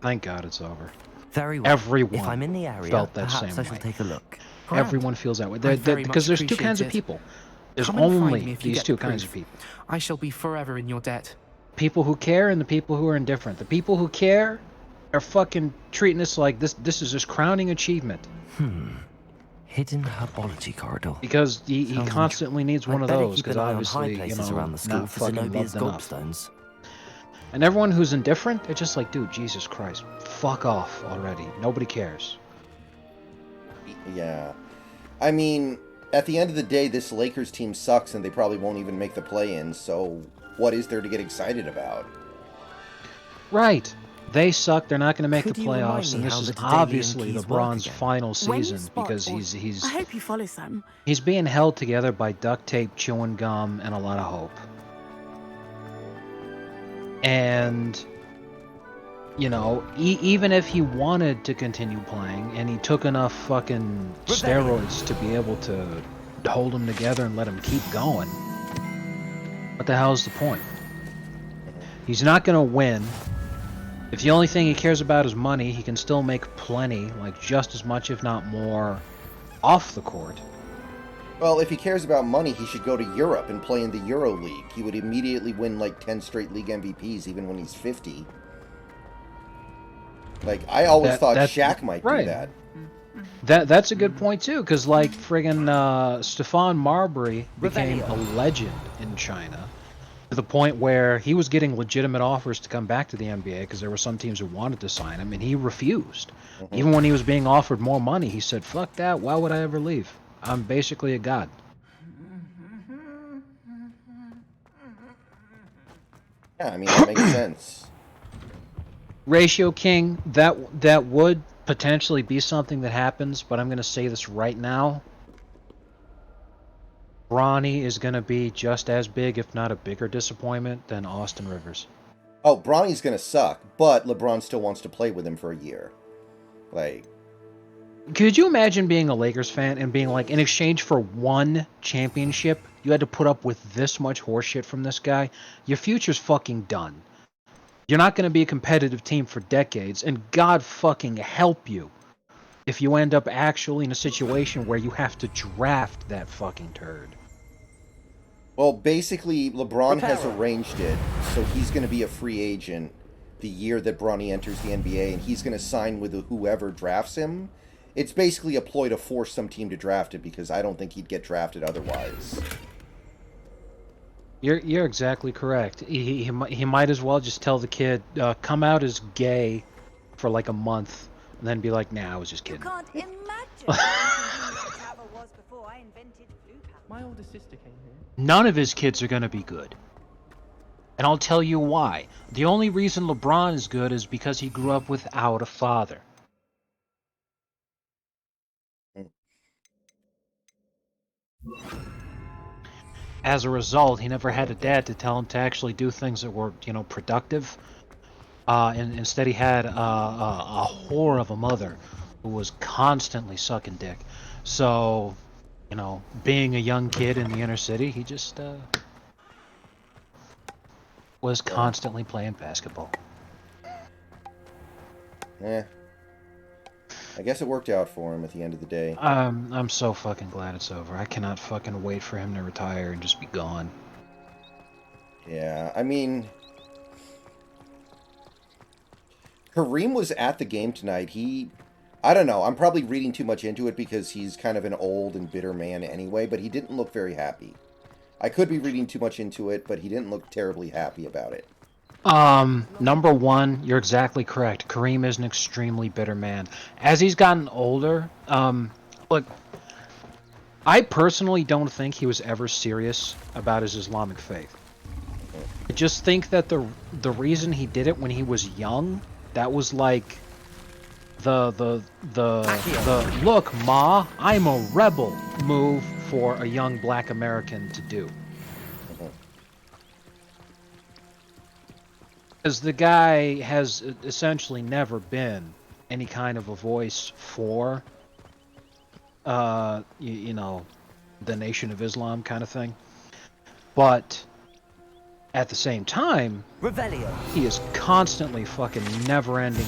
thank God it's over. Very well. Everyone If I'm in the area, felt that perhaps same I shall way. take a look. Everyone feels that way. much Because there's two kinds of appreciate it. people. There's Come and find only me if you these get two the kinds proof. of people. I shall be forever in your debt. People who care and the people who are indifferent. The people who care are fucking treating this like this is his crowning achievement. Hidden herbology corridor. Because he constantly needs one of those, because obviously, high you places know, around the school not for fucking Zenobia's loved enough. gobstones. And everyone who's indifferent, they're just like, dude, Jesus Christ, fuck off already. Nobody cares. Yeah. I mean, at the end of the day, this Lakers team sucks and they probably won't even make the play-in, so what is there to get excited about? Right. They suck. They're not going to make the Could you remind playoffs, me and this how is the Daily obviously Keys work LeBron's again? final When you season spot because or- he's I hope you follow some. he's being held together by duct tape, chewing gum, and a lot of hope. And you know, even if he wanted to continue playing and he took enough fucking steroids to be able to hold him together and let him keep going, what the hell is the point? He's not going to win. If the only thing he cares about is money, he can still make plenty, like just as much, if not more, off the court. Well, if he cares about money, he should go to Europe and play in the Euro League. He would immediately win like 10 straight league MVPs even when he's 50. Like, I always thought Shaq might do that. That's a good point too, because like friggin' Stephon Marbury became a legend in China to the point where he was getting legitimate offers to come back to the NBA because there were some teams who wanted to sign him, and he refused. Even when he was being offered more money, he said, "Fuck that! Why would I ever leave? I'm basically a god." Yeah, I mean that makes sense. Ratio King, that would potentially be something that happens, but I'm going to say this right now. Bronny is going to be just as big, if not a bigger disappointment than Austin Rivers. Oh, Bronny's going to suck, but LeBron still wants to play with him for a year. Like, could you imagine being a Lakers fan and being like, in exchange for one championship, you had to put up with this much horseshit from this guy? Your future's fucking done. You're not going to be a competitive team for decades, and God fucking help you if you end up actually in a situation where you have to draft that fucking turd. well, basically, LeBron has arranged it, so he's going to be a free agent the year that Bronny enters the NBA, and he's going to sign with whoever drafts him. It's basically a ploy to force some team to draft it, because I don't think he'd get drafted otherwise. You're exactly correct. He might as well just tell the kid, come out as gay for like a month, and then be like, nah, I was just kidding. You can't imagine how travel was before I invented flue powder. My older sister came here. None of his kids are going to be good. And I'll tell you why. The only reason LeBron is good is because he grew up without a father. As a result, he never had a dad to tell him to actually do things that were, you know, productive. And instead he had a whore of a mother who was constantly sucking dick. So, you know, being a young kid in the inner city, he just was constantly playing basketball. Eh. I guess it worked out for him at the end of the day. I'm so fucking glad it's over. I cannot fucking wait for him to retire and just be gone. Yeah, I mean, Kareem was at the game tonight. I don't know, I'm probably reading too much into it because he's kind of an old and bitter man anyway, but he didn't look very happy. I could be reading too much into it, but he didn't look terribly happy about it. Number one, you're exactly correct. Kareem is an extremely bitter man. As he's gotten older, look, I personally don't think he was ever serious about his Islamic faith. I just think that the reason he did it when he was young, that was like the look, Ma, I'm a rebel move for a young black American to do. Because the guy has essentially never been any kind of a voice for, you know, the Nation of Islam kind of thing. But at the same time, Revelio. He is constantly fucking never-ending,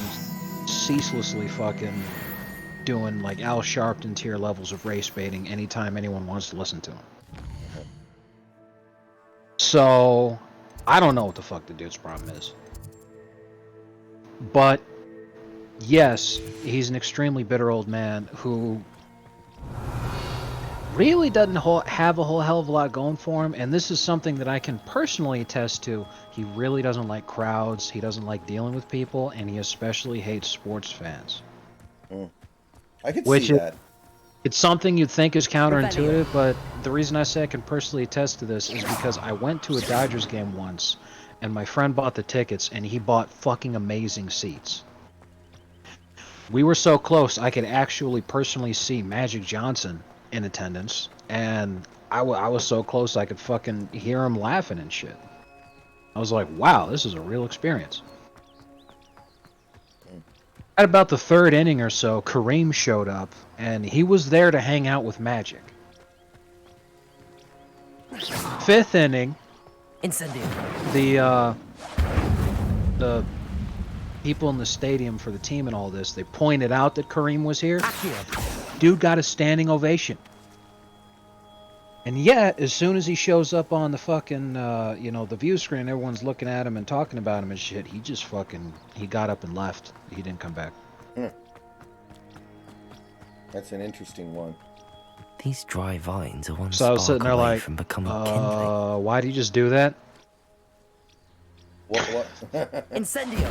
ceaselessly fucking doing like Al Sharpton tier levels of race baiting anytime anyone wants to listen to him. So, I don't know what the fuck the dude's problem is. But, yes, he's an extremely bitter old man who really doesn't have a whole hell of a lot going for him, and this is something that I can personally attest to. He really doesn't like crowds, he doesn't like dealing with people, and he especially hates sports fans. I could see that. It's something you'd think is counterintuitive, but the reason I say I can personally attest to this is because I went to a Dodgers game once, and my friend bought the tickets, and he bought fucking amazing seats. We were so close, I could actually personally see Magic Johnson in attendance, and I was so close I could fucking hear him laughing and shit. I was like, wow, this is a real experience. At about the third inning or so, Kareem showed up, and he was there to hang out with Magic. Fifth inning, the people in the stadium for the team and all this, they pointed out that Kareem was here. Dude got a standing ovation. And yet, as soon as he shows up on the fucking, you know, the view screen, everyone's looking at him and talking about him and shit, he just fucking, he got up and left. He didn't come back. That's an interesting one. These dry vines are one So I was sitting there away like, from becoming kindling. why do you just do that? What? Incendio!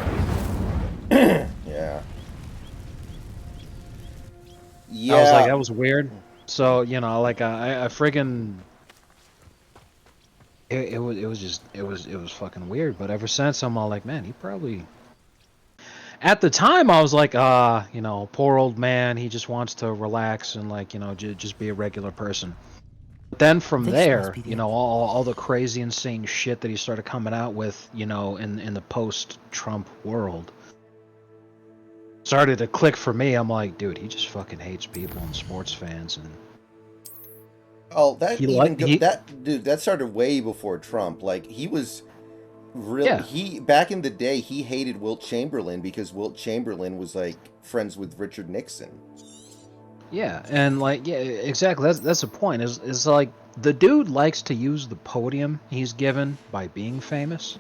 Yeah. I was like, that was weird. So, you know, like, I friggin'... It was fucking weird, but ever since, I'm all like, man, he probably... At the time, I was like, you know, poor old man, he just wants to relax and, like, you know, just be a regular person. But then from there, you know, all the crazy, insane shit that he started coming out with, you know, in the post-Trump world, started to click for me. I'm like, dude, he just fucking hates people and sports fans. And oh, that dude, that started way before Trump. Like, he was really he back in the day, he hated Wilt Chamberlain because Wilt Chamberlain was like friends with Richard Nixon. Yeah, and like, yeah, exactly. That's the point. Is like the dude likes to use the podium he's given by being famous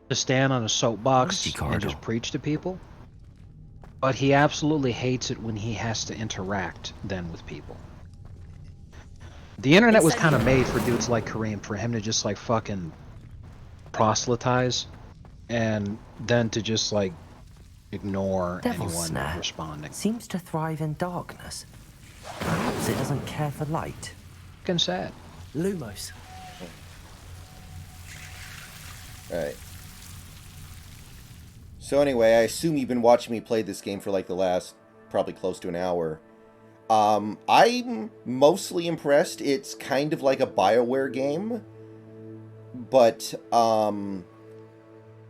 to stand on a soapbox and just preach to people. But he absolutely hates it when he has to interact then with people. The internet was kind of made for dudes like Kareem, for him to just like fucking proselytize and then to just like ignore anyone responding. Seems to thrive in darkness. Perhaps it doesn't care for light. Fucking sad. Lumos. Alright. So anyway, I assume you've been watching me play this game for like the last probably close to an hour. I'm mostly impressed. It's kind of like a BioWare game, but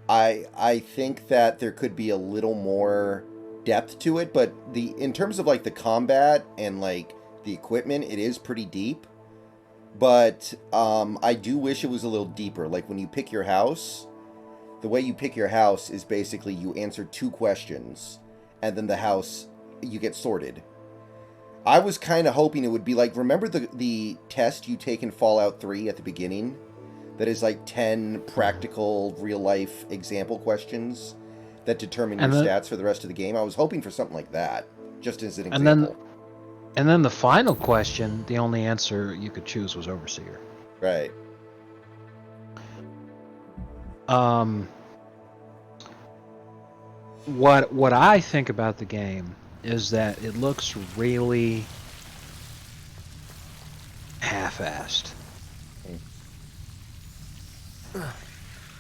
I think that there could be a little more depth to it. But in terms of like the combat and like the equipment, it is pretty deep. But I do wish it was a little deeper. Like when you pick your house, the way you pick your house is basically you answer 2 questions, and then the house, you get sorted. I was kind of hoping it would be like, remember the test you take in Fallout 3 at the beginning? That is like 10 practical, real-life example questions that determine your stats for the rest of the game. I was hoping for something like that, just as an example. And then the final question, the only answer you could choose was Overseer. Right. what I think about the game is that it looks really half-assed.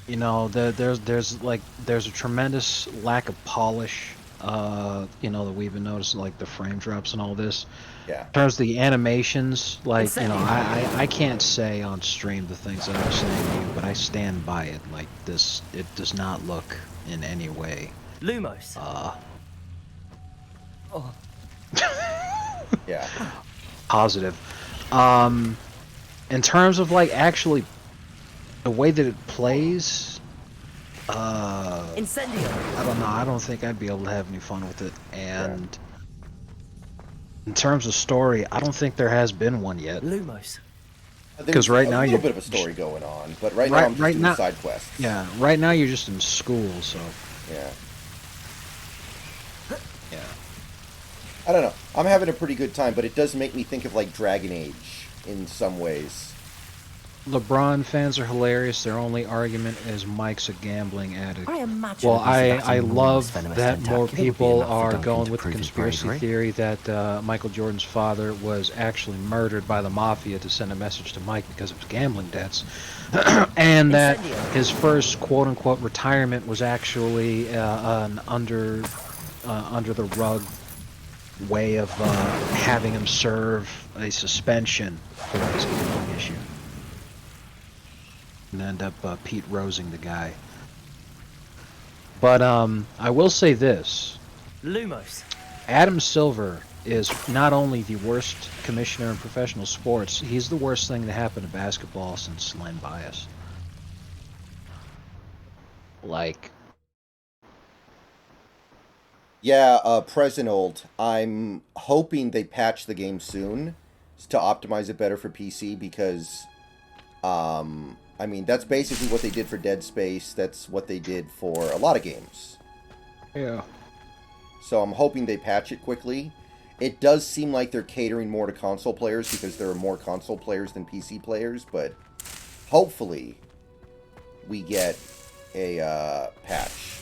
You know, there's a tremendous lack of polish. You know, that we've been noticing, like the frame drops and all this. Yeah. In terms of the animations, like, you know, I can't say on stream the things that I'm saying to you, but I stand by it. Like this, it does not look in any way Lumos. Oh. Yeah. Positive. In terms of like actually the way that it plays, Incendio. I don't know. I don't think I'd be able to have any fun with it. And in terms of story, I don't think there has been one yet. Lumos. Because right now you're a little bit of a story going on, but right now I'm just doing side quests. Yeah, right now you're just in school, so. Yeah. Yeah. I don't know. I'm having a pretty good time, but it does make me think of like Dragon Age in some ways. LeBron fans are hilarious. Their only argument is Mike's a gambling addict. I imagine well, that's I love venomous that attack. more It would be people enough for are Duncan going to with the prove his conspiracy bravery. theory that Michael Jordan's father was actually murdered by the mafia to send a message to Mike because of his gambling debts, and that his first quote-unquote retirement was actually an under the rug way of having him serve a suspension for his gambling issue. And end up Pete Rosing the guy. But I will say this. Lumos. Adam Silver is not only the worst commissioner in professional sports, he's the worst thing to happen to basketball since Len Bias. Like... Yeah, Presenold, I'm hoping they patch the game soon to optimize it better for PC because... I mean, that's basically what they did for Dead Space. That's what they did for a lot of games. Yeah. So I'm hoping they patch it quickly. It does seem like they're catering more to console players because there are more console players than PC players, but hopefully we get a patch.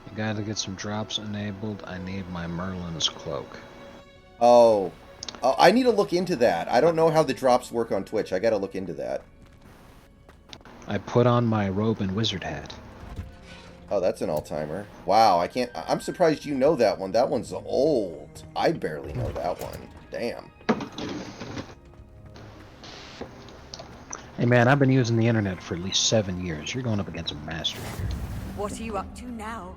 You gotta get some drops enabled. I need my Merlin's cloak. Oh... I need to look into that. I don't know how the drops work on Twitch. I gotta look into that. I put on my robe and wizard hat. Oh, that's an all-timer. Wow, I'm surprised you know that one. That one's old. I barely know that one. Damn. Hey man, I've been using the internet for at least 7 years. You're going up against a master here. What are you up to now?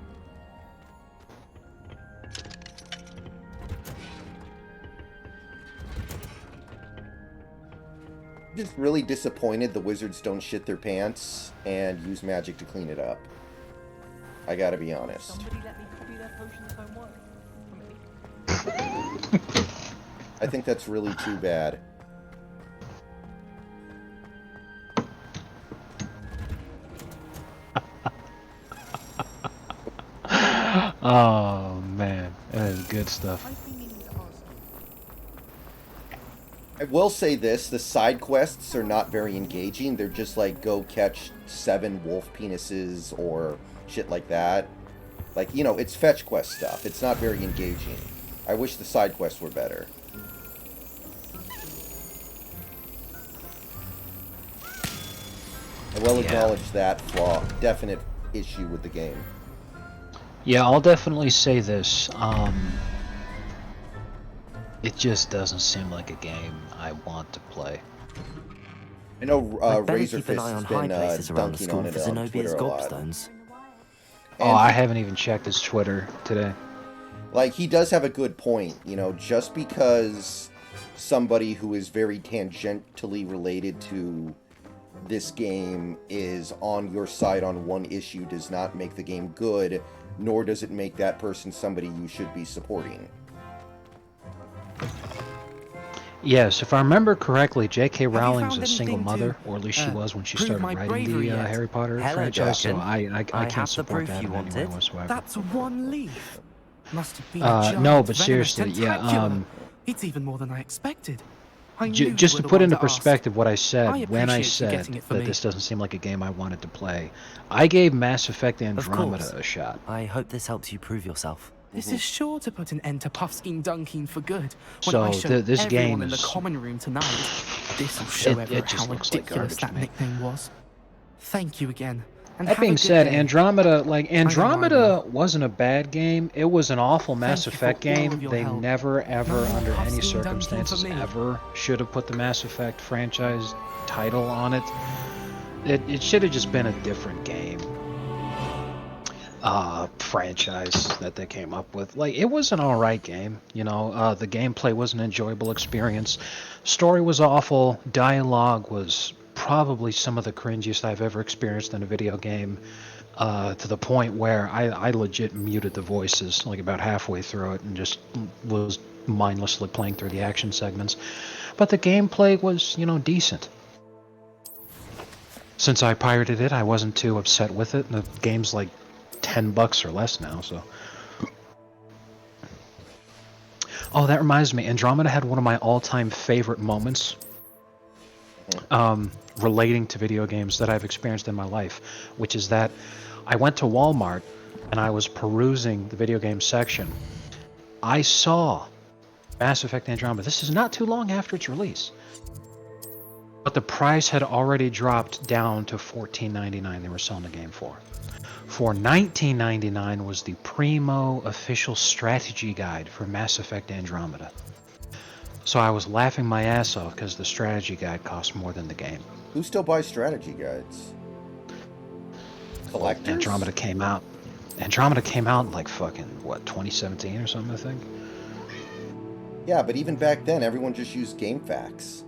Just really disappointed the wizards don't shit their pants and use magic to clean it up. I gotta be honest. Somebody let me copy their potions homework. I think that's really too bad. Oh man, that is good stuff. I will say this, the side quests are not very engaging. They're just like, go catch 7 wolf penises or shit like that. Like, you know, it's fetch quest stuff. It's not very engaging. I wish the side quests were better. I will acknowledge that flaw. Definite issue with the game. Yeah, I'll definitely say this. It just doesn't seem like a game I want to play. I know I'd better Razor keep an Fist eye has on high been places around the dunking school on for it on Zenobia's Twitter a lot. gobstones. Oh, I haven't even checked his Twitter today. Like, he does have a good point. You know, just because somebody who is very tangentially related to this game is on your side on one issue does not make the game good, nor does it make that person somebody you should be supporting. Yes, if I remember correctly, J.K. Rowling's a single mother, or at least she was when she started writing the Harry Potter franchise, so I can't support that in any way whatsoever. That's one leaf. Must have been a No, giant but venomous seriously, yeah, tentacula. It's even more than I expected. I knew you Just were to the put one into to ask. perspective what I said when I appreciate you said getting it for that me. this doesn't seem like a game I wanted to play, I gave Mass Effect Of Andromeda course. a shot. I hope this helps you prove yourself. This is sure to put an end to Puffskein Dunking for good. When So I show this everyone game in the is- common room tonight, this will show It Everett just how looks like ridiculous garbage to that me. nickname was. Thank you again. And That have a being good said, day. Andromeda, I Andromeda wasn't a bad game. It was an awful Mass Thank you for Effect all game. of your They help. never, ever, No more under any Puffskein Dunking for circumstances, me. ever should have put the Mass Effect franchise title on it. It should have just been a different game. Franchise that they came up with. Like, it was an alright game, you know. The gameplay was an enjoyable experience. Story was awful. Dialogue was probably some of the cringiest I've ever experienced in a video game, to the point where I legit muted the voices like about halfway through it and just was mindlessly playing through the action segments. But the gameplay was, you know, decent. Since I pirated it, I wasn't too upset with it. The game's like $10 or less now, so. Oh, that reminds me, Andromeda had one of my all-time favorite moments relating to video games that I've experienced in my life, which is that I went to Walmart and I was perusing the video game section. I saw Mass Effect Andromeda. This is not too long after its release, but the price had already dropped down to $14.99 they were selling the game for. For $19.99 was the primo official strategy guide for Mass Effect Andromeda. So I was laughing my ass off because the strategy guide cost more than the game. Who still buys strategy guides? Collectors? Andromeda came out. Andromeda came out in like fucking, what, 2017 or something, I think? Yeah, but even back then, everyone just used GameFAQs.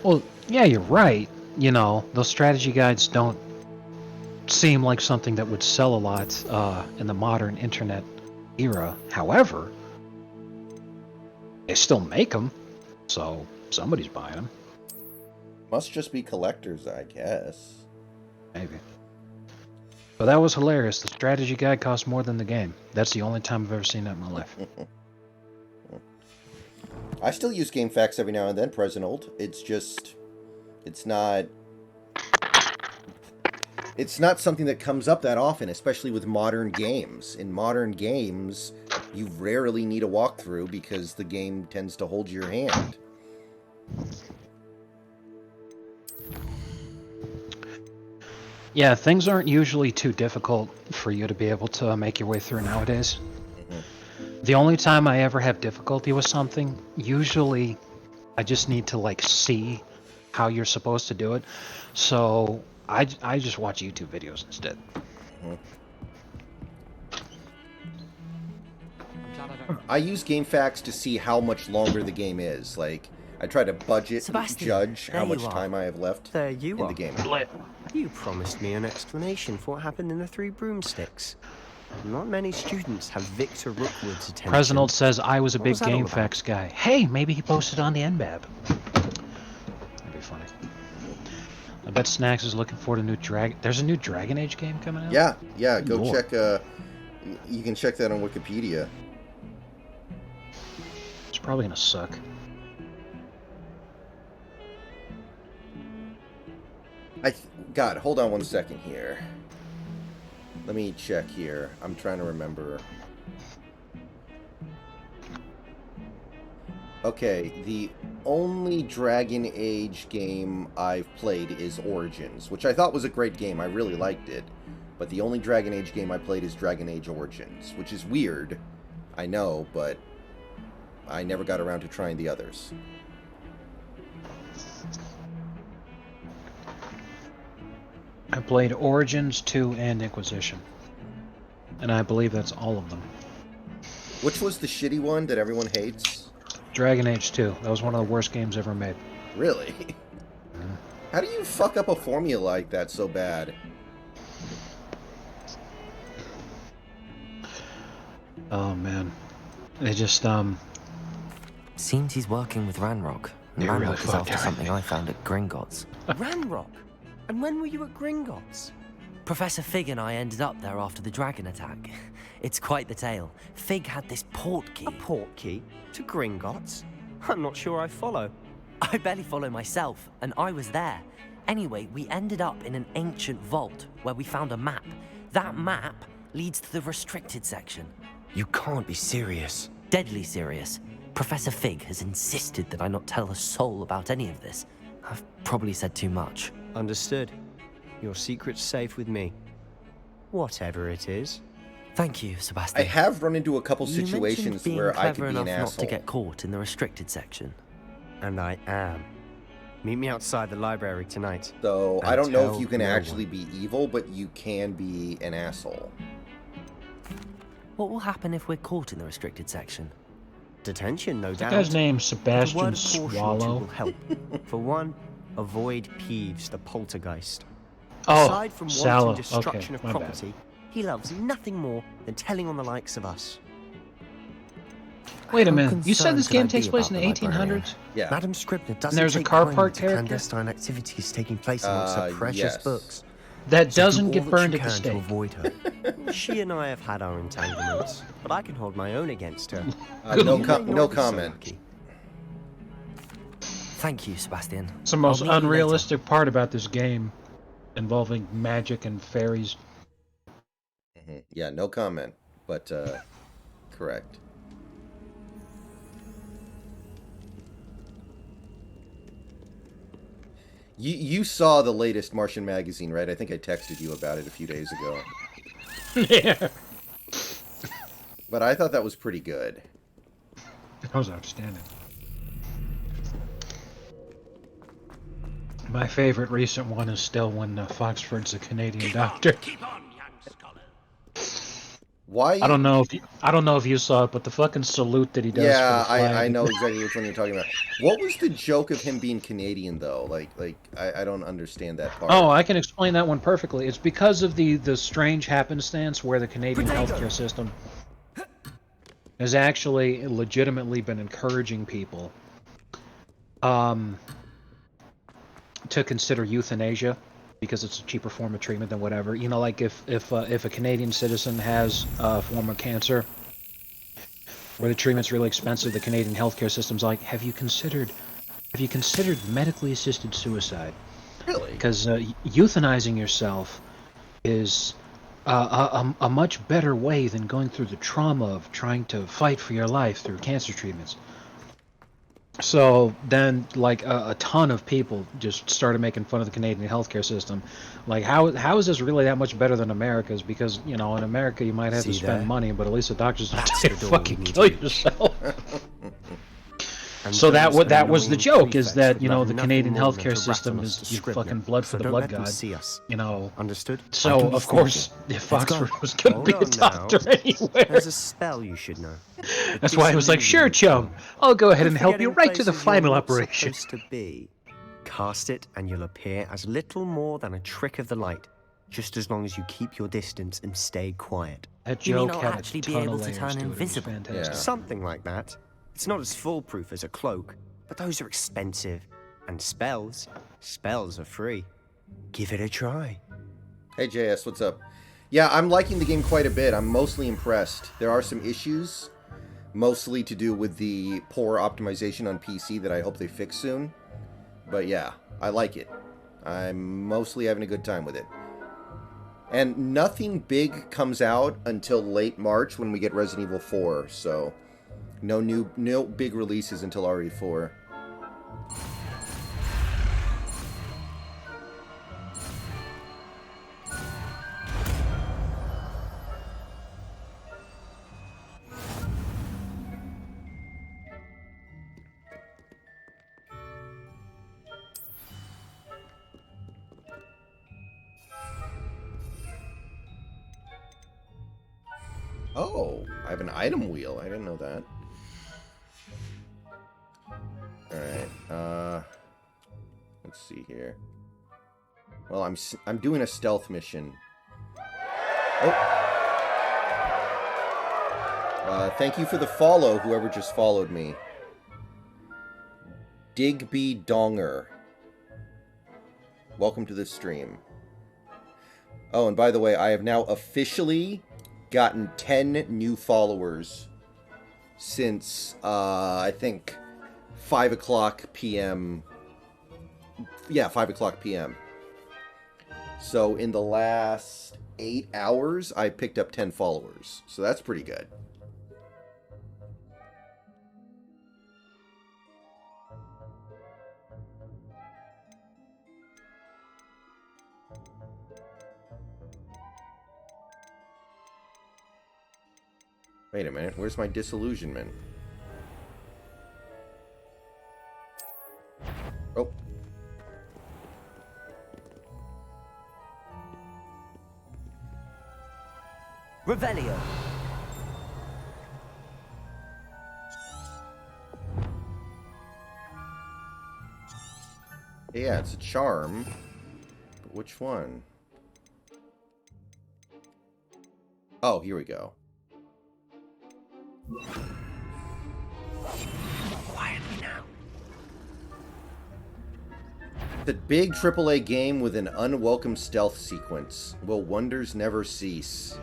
Well, yeah, you're right. You know, those strategy guides don't seem like something that would sell a lot in the modern internet era. However, they still make them, so somebody's buying them. Must just be collectors, I guess. Maybe. But that was hilarious. The strategy guide cost more than the game. That's the only time I've ever seen that in my life. I still use GameFAQs every now and then, President Old. It's just... It's not something that comes up that often, especially with modern games. In modern games, you rarely need a walkthrough because the game tends to hold your hand. Yeah, things aren't usually too difficult for you to be able to make your way through nowadays. The only time I ever have difficulty with something, usually I just need to like see how you're supposed to do it. So I just watch YouTube videos instead. I use GameFAQs to see how much longer the game is. Like, I try to budget, judge how much time I have left in the game. You promised me an explanation for what happened in the Three Broomsticks. Not many students have Victor Rookwood's attention. President says I was a What big was that all GameFAQs guy. Hey, maybe he posted on the NBAB. That'd be funny. I bet Snacks is looking forward to new There's a new Dragon Age game coming out? Yeah, go Lord. check, you can check that on Wikipedia. It's probably gonna suck. God, hold on one second here. Let me check here. I'm trying to remember. Okay, the only Dragon Age game I've played is Origins, which I thought was a great game. I really liked it. But the only Dragon Age game I played is Dragon Age Origins, which is weird, I know, but I never got around to trying the others. I played Origins 2 and Inquisition. And I believe that's all of them. Which was the shitty one that everyone hates? Dragon Age 2. That was one of the worst games ever made. Really? How do you fuck up a formula like that so bad? Oh man. They just, Seems he's working with Ranrock. And They really Ranrock is fucked after something everything. I found at Gringotts. Ranrock? And when were you at Gringotts? Professor Fig and I ended up there after the dragon attack. It's quite the tale. Fig had this port key. A port key? To Gringotts? I'm not sure I follow. I barely follow myself, and I was there. Anyway, we ended up in an ancient vault where we found a map. That map leads to the restricted section. You can't be serious. Deadly serious. Professor Fig has insisted that I not tell a soul about any of this. I've probably said too much. Understood. Your secret's safe with me. Whatever it is. Thank you, Sebastian. I have run into a couple situations where I could be an enough asshole. not to get caught in the restricted section. And I am. Meet me outside the library tonight. So, I don't know if you can actually be evil, but you can be an asshole. What will happen if we're caught in the restricted section? Detention, no doubt. That guy's name's Sebastian But a word of caution Swallow. will help. For one, avoid Peeves, the poltergeist. Oh, Aside from Sallow. wanting destruction Okay, of my bad. property, he loves nothing more than telling on the likes of us. Wait a minute. You said this game takes place in the 1800s? Yeah. Madam Scribner doesn't there's a take car kindly park to character? clandestine activities taking place amongst her precious yes. books. That So doesn't do get all that burned you at the can stake. to avoid her. She and I have had our entanglements, but I can hold my own against her. No You may not no be so comment. lucky. Thank you, Sebastian. It's the most I'll meet you unrealistic part about this game involving magic and fairies. Yeah, no comment, but correct. You saw the latest Martian magazine, right? I think I texted you about it a few days ago. Yeah. But I thought that was pretty good. That was outstanding. My favorite recent one is still when Foxford's a Canadian doctor. Why? I don't know if you saw it, but the fucking salute that he does. Yeah, for the flag. I know exactly which one you're talking about. What was the joke of him being Canadian, though? I don't understand that part. Oh, I can explain that one perfectly. It's because of the strange happenstance where the Canadian healthcare system has actually legitimately been encouraging people to consider euthanasia because it's a cheaper form of treatment than whatever. You know, like if a Canadian citizen has a form of cancer where the treatment's really expensive, the Canadian healthcare system's like, have you considered medically assisted suicide? Really? Because euthanizing yourself is a much better way than going through the trauma of trying to fight for your life through cancer treatments. So then, like, a ton of people just started making fun of the Canadian healthcare system. Like, how is this really that much better than America's? Because, you know, in America you might have to spend money, but at least the doctors don't tell you to fucking kill yourself. So that was the joke, is that, you know, the Canadian healthcare system is fucking blood for the blood god. You know. Understood? So of course, if Foxford was gonna be a doctor anywhere, There's a spell you should know. that's why I was like, sure, chum, I'll go ahead and help you right to the final operation. operation. To be. Cast it, and you'll appear as little more than a trick of the light, just as long as you keep your distance and stay quiet. That You mean joke I'll had actually a be ton able of to layers turn to it. It was invisible? fantastic. Something like that. It's not as foolproof as a cloak, but those are expensive. And spells are free. Give it a try. Hey JS, what's up? Yeah, I'm liking the game quite a bit. I'm mostly impressed. There are some issues, mostly to do with the poor optimization on PC that I hope they fix soon. But yeah, I like it. I'm mostly having a good time with it. And nothing big comes out until late March when we get Resident Evil 4, so no big releases until RE4. Oh, I have an item wheel. I didn't know that. Alright, let's see here. Well, I'm doing a stealth mission. Oh! Thank you for the follow, whoever just followed me. Digby Donger. Welcome to this stream. Oh, and by the way, I have now officially gotten 10 new followers since, I think, 5 o'clock p.m. Yeah, 5 o'clock p.m. So in the last 8 hours, I picked up 10 followers. So that's pretty good. Wait a minute, where's my disillusionment? Oh. Revelio. Yeah, it's a charm. But which one? Oh, here we go. Quietly now. The big AAA game with an unwelcome stealth sequence. Will wonders never cease?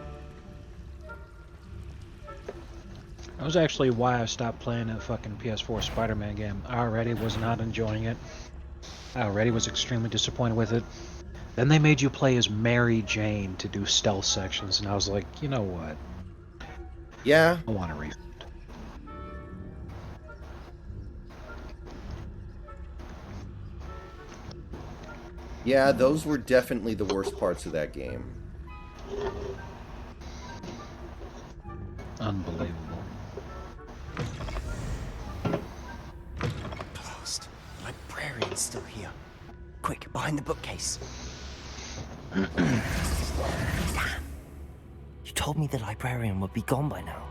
That was actually why I stopped playing that fucking PS4 Spider-Man game. I already was not enjoying it. I already was extremely disappointed with it. Then they made you play as Mary Jane to do stealth sections, and I was like, you know what? Yeah. I want to refund. Yeah, those were definitely the worst parts of that game. Unbelievable. Blast. The librarian's still here. Quick, behind the bookcase. Damn. You told me the librarian would be gone by now.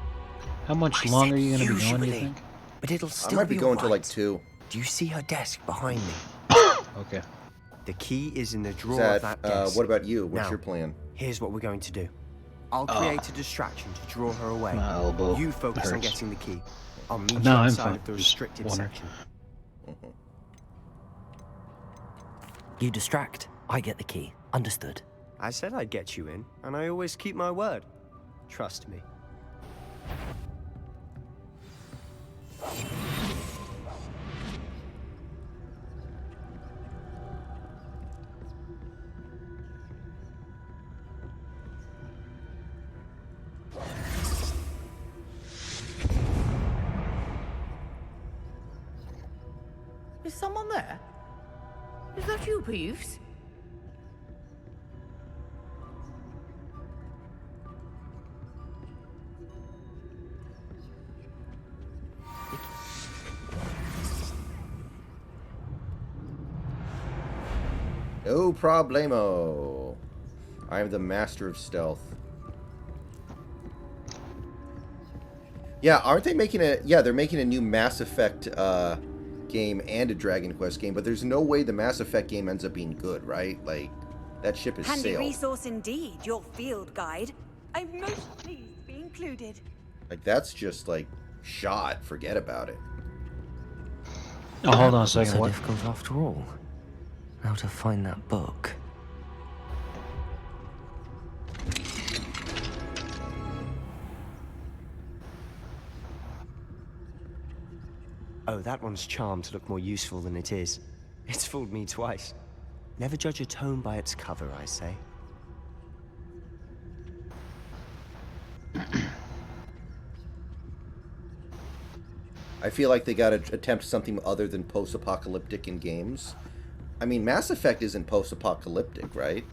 How much longer are you going to be going, do you think? But it'll still I might be going all till like right. 2. Do you see her desk behind me? Okay. The key is in the drawer That, of that desk. what about you? What's Now, your plan? Here's what we're going to do. I'll create a distraction to draw her away. My elbow You focus on hurts. getting the key. I'll meet No, you I'm outside fine. of the Just restricted wondering. section. You distract, I get the key. Understood. I said I'd get you in, and I always keep my word. Trust me. Is someone there? Is that you, Peeves? No problemo. I am the master of stealth. Yeah, aren't they making a... Yeah, they're making a new Mass Effect game and a Dragon Quest game, but there's no way the Mass Effect game ends up being good, right? Like, that ship is Handy sailed. resource indeed, your field guide. I'm most pleased to be included. Like, that's just, like, shot. Forget about it. Oh, hold on a second. So What? difficult after all. How to find that book. Oh, that one's charmed to look more useful than it is. It's fooled me twice. Never judge a tome by its cover, I say. I feel like they gotta attempt something other than post-apocalyptic in games. I mean, Mass Effect isn't post-apocalyptic, right?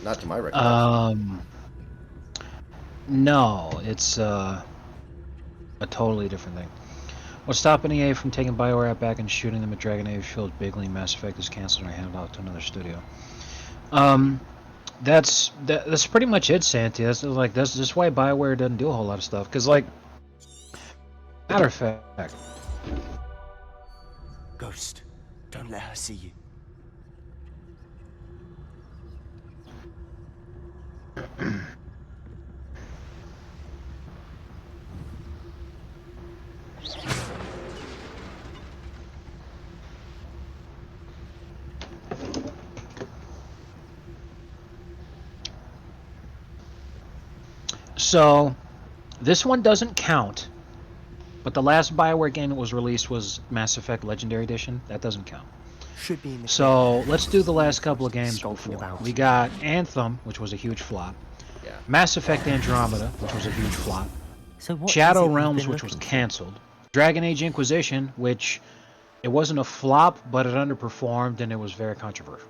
Not to my recollection. No, it's a totally different thing. What's stopping EA from taking BioWare out back and shooting them at Dragon Age Field Bigly? Mass Effect is canceled or handed out to another studio. That's pretty much it, Santi. That's why BioWare doesn't do a whole lot of stuff. Cause like, matter of fact, Ghost, don't let her see you. so this one doesn't count, But the last BioWare game that was released was Mass Effect Legendary Edition. That doesn't count. Should be in the So let's do the last couple of games before. We got Anthem, which was a huge flop. Yeah. Mass Effect Andromeda, which was a huge flop. So what Shadow is it you've Realms, been which was looking for? cancelled. Dragon Age Inquisition, which it wasn't a flop, but it underperformed and it was very controversial.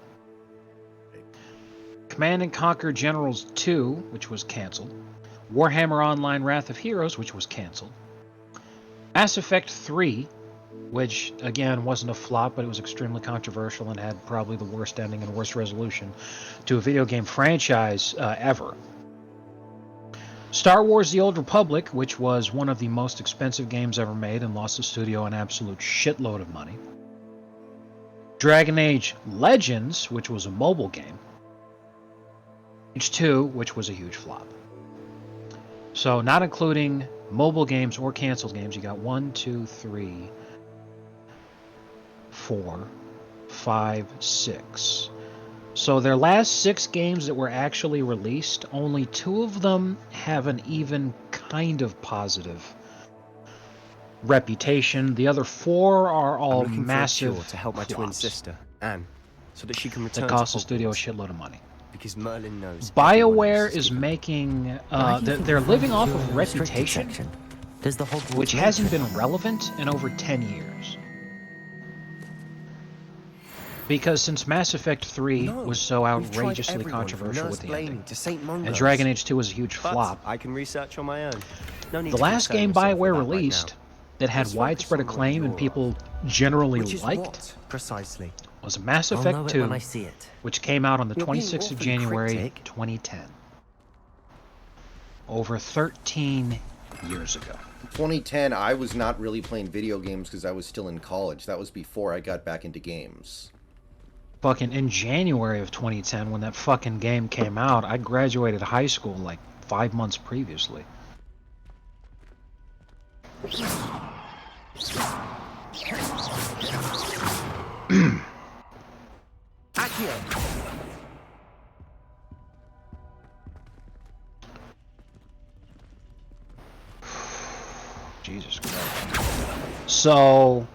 Command & Conquer Generals 2, which was cancelled. Warhammer Online Wrath of Heroes, which was cancelled. Mass Effect 3, which again wasn't a flop, but it was extremely controversial and had probably the worst ending and worst resolution to a video game franchise ever. Star Wars The Old Republic, which was one of the most expensive games ever made and lost the studio an absolute shitload of money. Dragon Age Legends, which was a mobile game. Age 2, which was a huge flop. So not including mobile games or canceled games, you got 1, 2, 3, 4, 5, 6. So their last 6 games that were actually released, only 2 of them have an even kind of positive reputation. The other 4 are all I'm looking massive for a cure to help my twin sister, Anne, so that she can return that to cost the Hogwarts. studio a shitload of money. Because Merlin knows. BioWare is making, they're living off of reputation, Does the which hasn't been relevant in over 10 years. Because since Mass Effect 3 was so outrageously controversial with the ending, and Dragon Age 2 was a huge flop, I can research on my own. No need the to last concern game yourself with BioWare that right released now. that had Let's widespread focus on acclaim what and you're people generally Which is liked what, precisely? was Mass I'll know Effect it 2, when I see it. which came out on the You're being 26th of awfully January, cryptic. 2010. Over 13 years ago. 2010, I was not really playing video games because I was still in college. That was before I got back into games. Fucking in January of 2010, when that fucking game came out, I graduated high school like 5 months previously. Jesus Christ. So,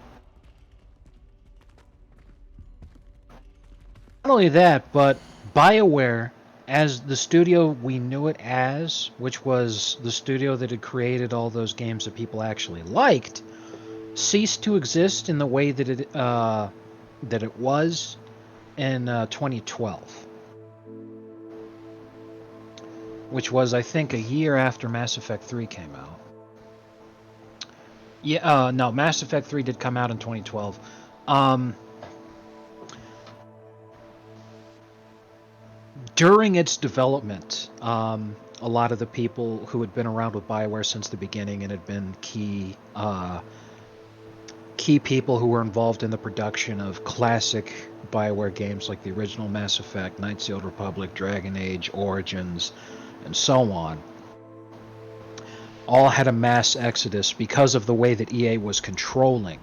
not only that, but BioWare, as the studio we knew it as, which was the studio that had created all those games that people actually liked, ceased to exist in the way that it was in 2012. Which was, I think, a year after Mass Effect 3 came out. Yeah, no, Mass Effect 3 did come out in 2012. During its development, a lot of the people who had been around with BioWare since the beginning and had been key people who were involved in the production of classic BioWare games like the original Mass Effect, Knights of the Old Republic, Dragon Age, Origins, and so on, all had a mass exodus because of the way that EA was controlling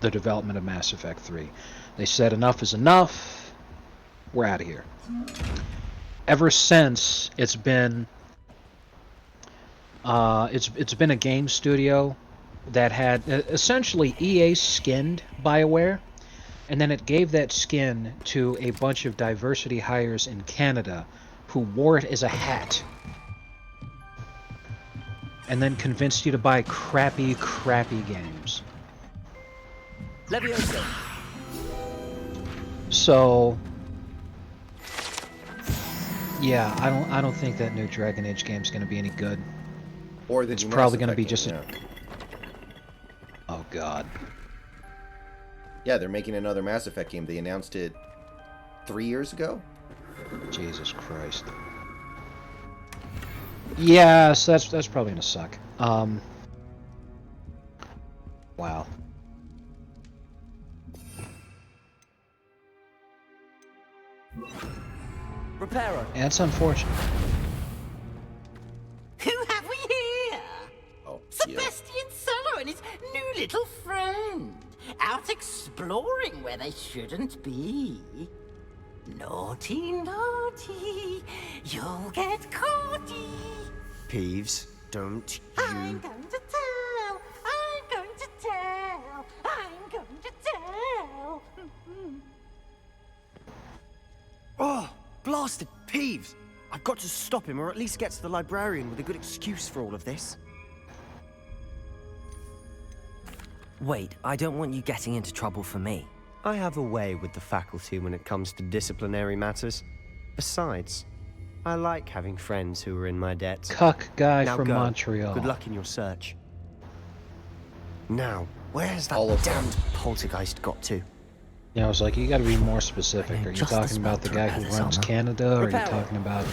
the development of Mass Effect 3. They said enough is enough, we're out of here. Ever since, it's been a game studio that had essentially EA skinned BioWare, and then it gave that skin to a bunch of diversity hires in Canada who wore it as a hat, and then convinced you to buy crappy games. Levioso. So, yeah, I don't think that new Dragon Age game's going to be any good. Or the it's new probably Mass going to Effect be game, just yeah. Oh god. Yeah, they're making another Mass Effect game. They announced it 3 years ago. Jesus Christ. Yeah, so that's probably gonna suck. Wow. Reparo. Yeah, it's unfortunate. Who have we here? Oh, Sebastian Solo and his new little friend. Out exploring where they shouldn't be. Naughty, naughty. You'll get caughty. Peeves, Don't I'm you... going to tell! I'm going to tell! I'm going to tell! Oh, blasted Peeves! I've got to stop him, or at least get to the librarian with a good excuse for all of this. Wait, I don't want you getting into trouble for me. I have a way with the faculty when it comes to disciplinary matters. Besides, I like having friends who are in my debt. Cuck guy Now from go. Montreal. Good luck in your search. Now, where's that damned poltergeist got to? Yeah, I was like, you gotta be more specific. Are you talking about the guy who runs Canada, or are you talking about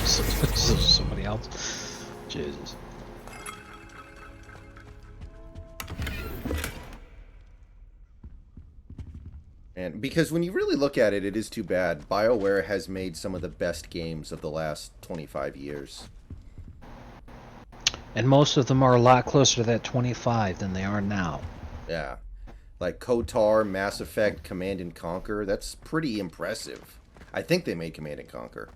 somebody else? Jesus. And because when you really look at it, it is too bad. BioWare has made some of the best games of the last 25 years. And most of them are a lot closer to that 25 than they are now. Yeah. Like KOTOR, Mass Effect, Command and Conquer. That's pretty impressive. I think they made Command and Conquer.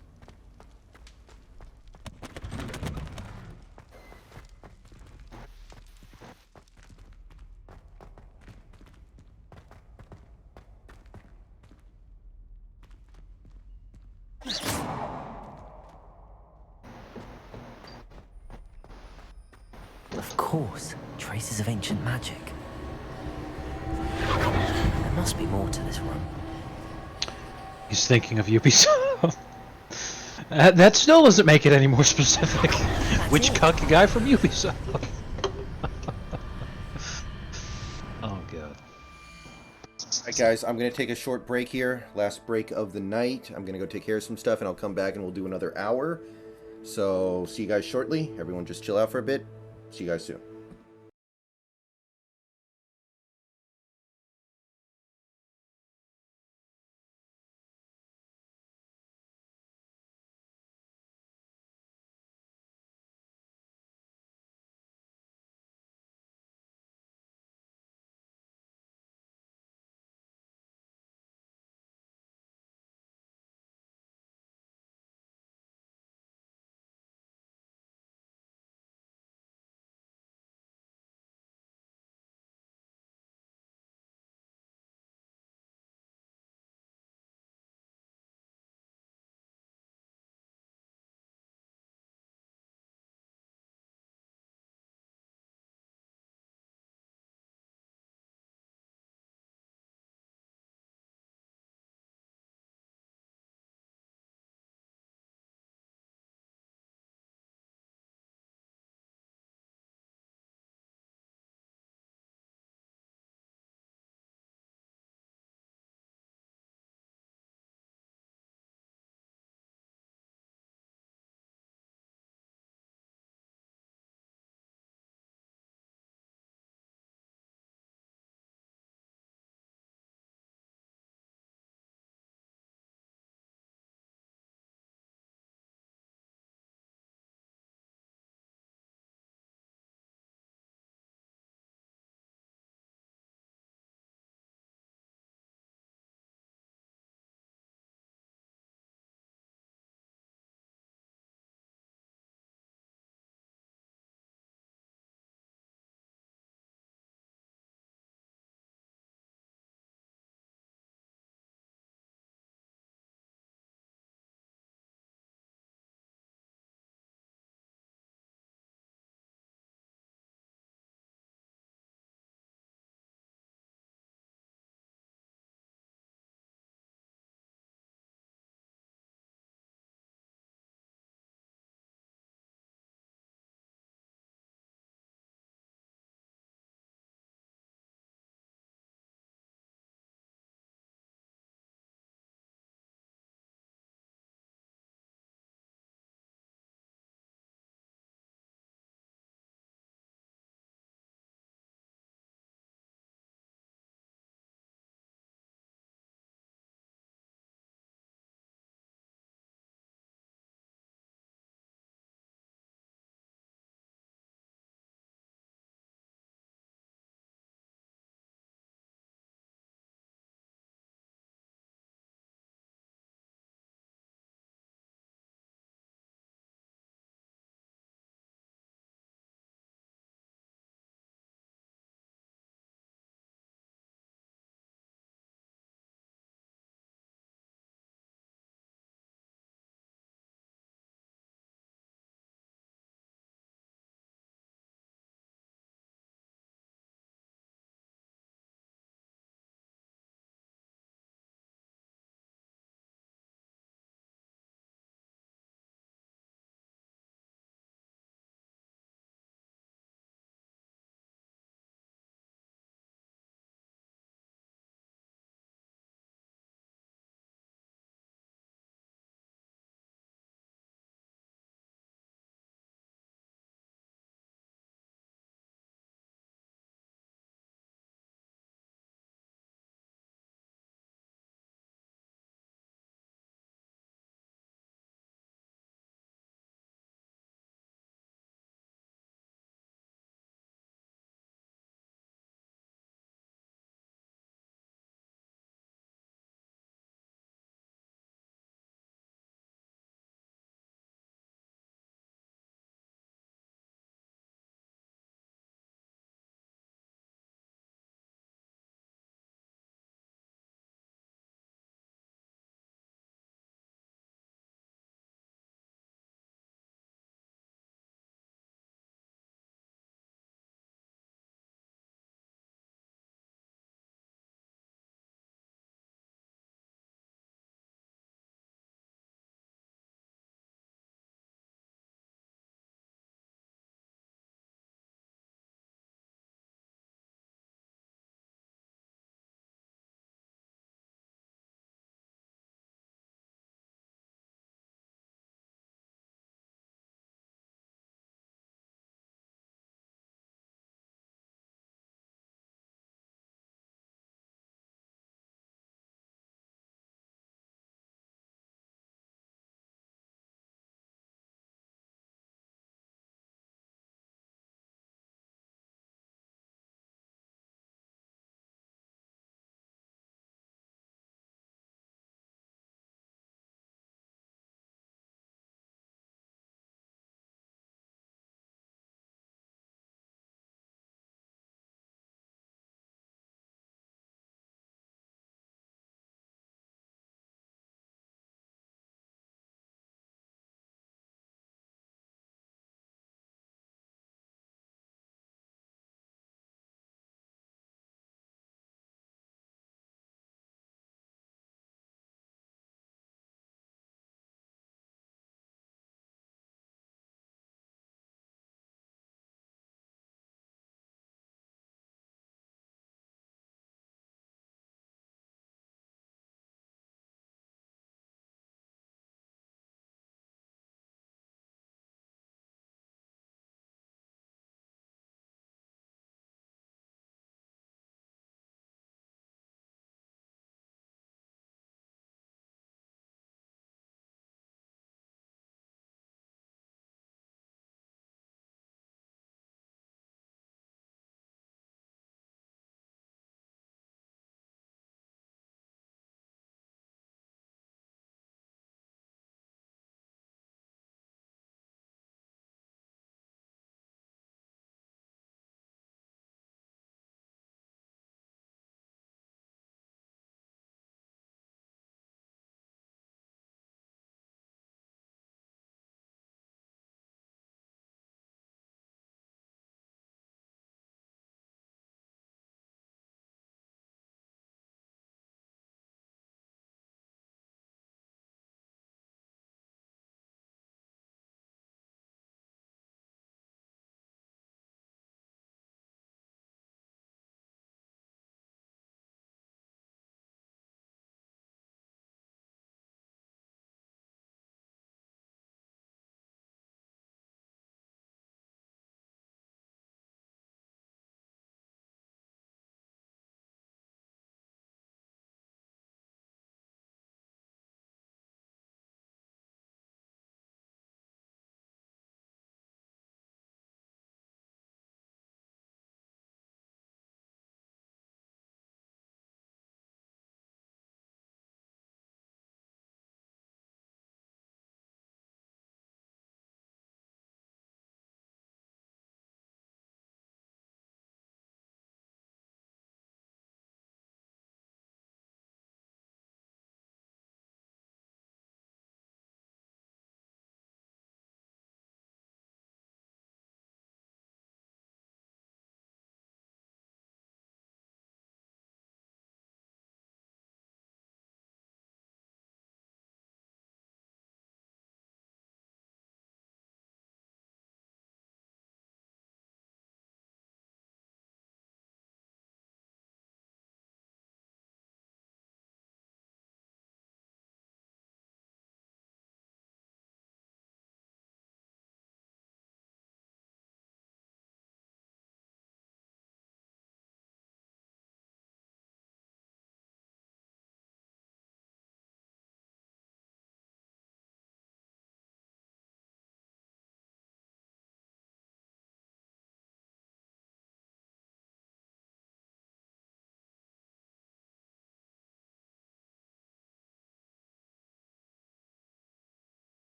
Of course, traces of ancient magic. There must be more to this room. He's thinking of Ubisoft. That still doesn't make it any more specific. Which cuck guy from Ubisoft? Oh, God. Alright guys, I'm going to take a short break here. Last break of the night. I'm going to go take care of some stuff and I'll come back and we'll do another hour. So, see you guys shortly. Everyone just chill out for a bit. See you guys soon.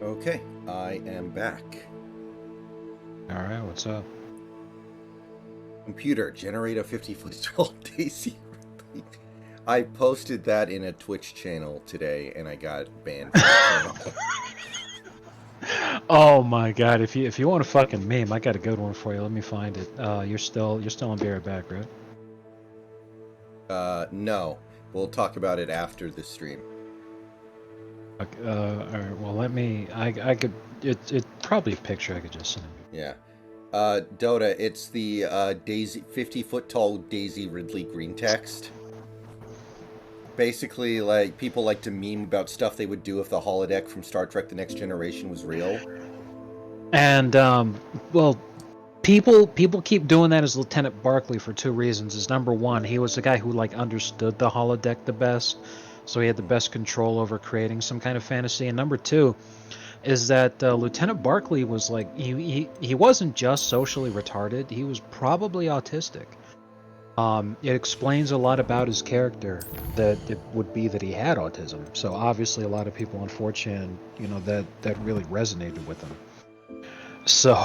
Okay, I am back. Alright, what's up? Computer, generate a 50-foot tall Daisy Ridley. I posted that in a Twitch channel today, and I got banned from the channel. Oh my god, if you want a fucking meme, I got a good one for you. Let me find it. You're still on Be Right Back, right? No. We'll talk about it after the stream. Okay, alright, well let me I could it's probably a picture I could just send you. Yeah. Dota, it's the Daisy 50-foot tall Daisy Ridley green text. Basically, like, people like to meme about stuff they would do if the holodeck from Star Trek The Next Generation was real. And well, people keep doing that as Lieutenant Barclay for two reasons. Is number one, he was the guy who like understood the holodeck the best, so he had the best control over creating some kind of fantasy. And number two is that Lieutenant Barclay was like he wasn't just socially retarded, he was probably autistic. It explains a lot about his character, that it would be that he had autism. So obviously a lot of people on 4chan, you know, that really resonated with him. So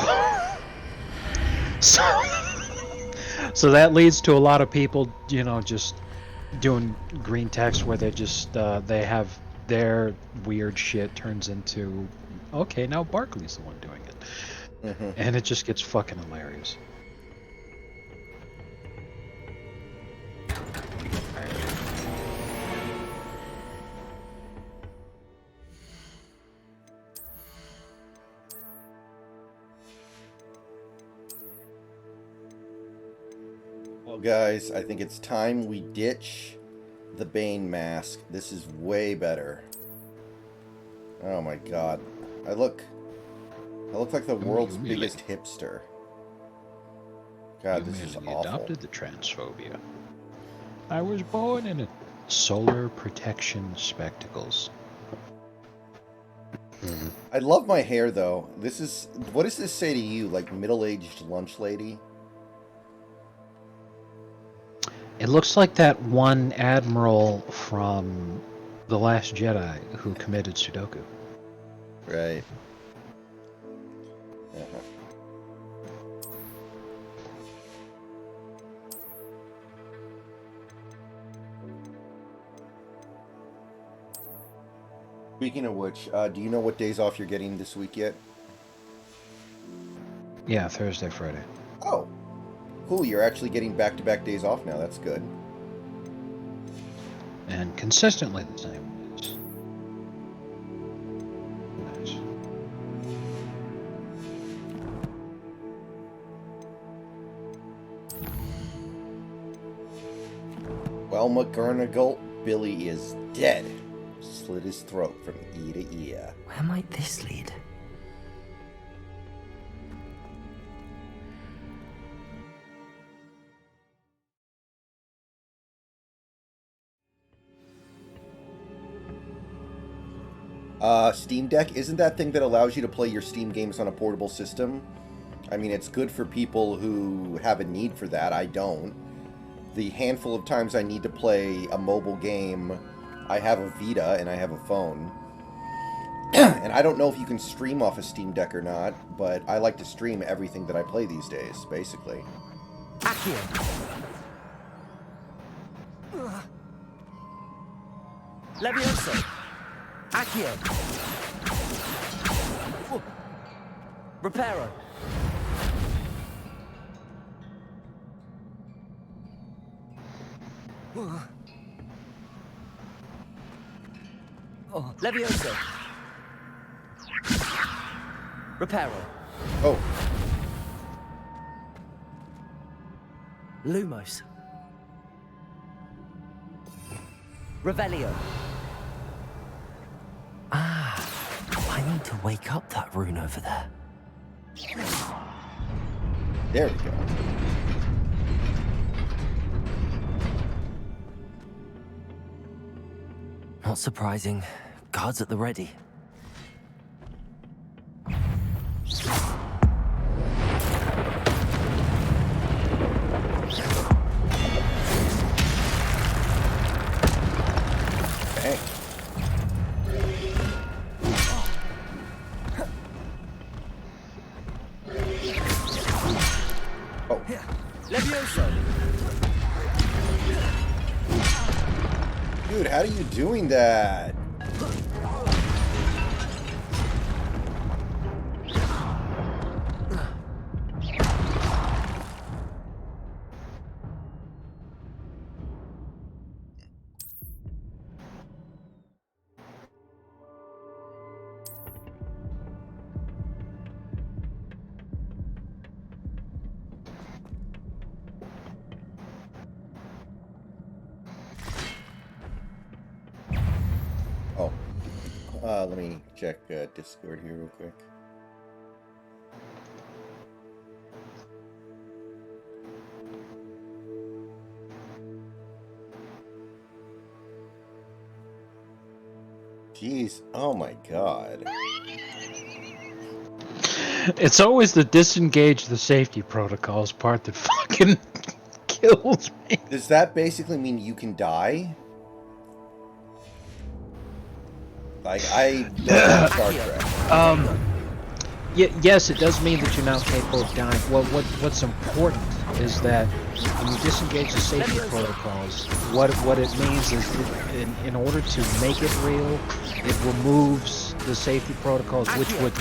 so that leads to a lot of people, you know, just doing green text where they just they have their weird shit turns into, okay, now Barclay's the one doing it. And it just gets fucking hilarious. Well, guys, I think it's time we ditch the Bane mask. This is way better. Oh my god. I look like the world's biggest hipster. God, this is awful. Adopted the transphobia. I was born in a solar protection spectacles. I love my hair, though. This is... What does this say to you? Like, middle-aged lunch lady? It looks like that one admiral from The Last Jedi who committed Sudoku. Right. Speaking of which, do you know what days off you're getting this week yet? Yeah, Thursday, Friday. Oh, cool. You're actually getting back-to-back days off now. That's good. And consistently the same days. Nice. Well, McGurnagle, Billy is dead. Slit his throat from ear to ear. Where might this lead? Steam Deck, isn't that thing that allows you to play your Steam games on a portable system? I mean, it's good for people who have a need for that. I don't. The handful of times I need to play a mobile game, I have a Vita and I have a phone. And I don't know if you can stream off a Steam Deck or not, but I like to stream everything that I play these days, basically. Levioso! Accio! Reparo! Levioso! Reparo! Oh. Lumos! Revelio! Ah, I need to wake up that rune over there. There we go. Not surprising. Guards at the ready. Dude, how are you doing that? Let me check Discord here real quick. Jeez, oh my god. It's always the disengage the safety protocols part that fucking kills me. Does that basically mean you can die? Like, I don't Star Trek. Yes, it does mean that you're now capable of dying. Well, what's important is that when you disengage the safety protocols, what it means is that in order to make it real, it removes the safety protocols, which would,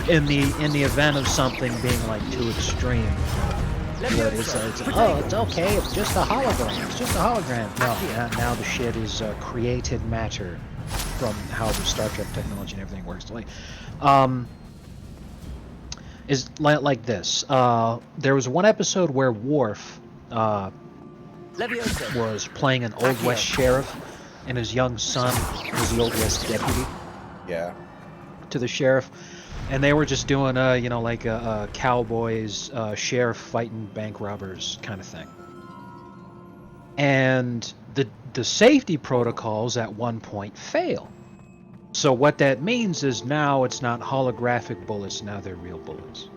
in the event of something being like too extreme, it's okay, it's just a hologram, it's just a hologram. No, now the shit is created matter from how the Star Trek technology and everything works. Is like this. There was one episode where Worf was playing an Old West sheriff, and his young son was the Old West deputy. Yeah. To the sheriff, and they were just doing like a cowboys sheriff fighting bank robbers kind of thing. And the safety protocols at one point fail. So what that means is now it's not holographic bullets, now they're real bullets.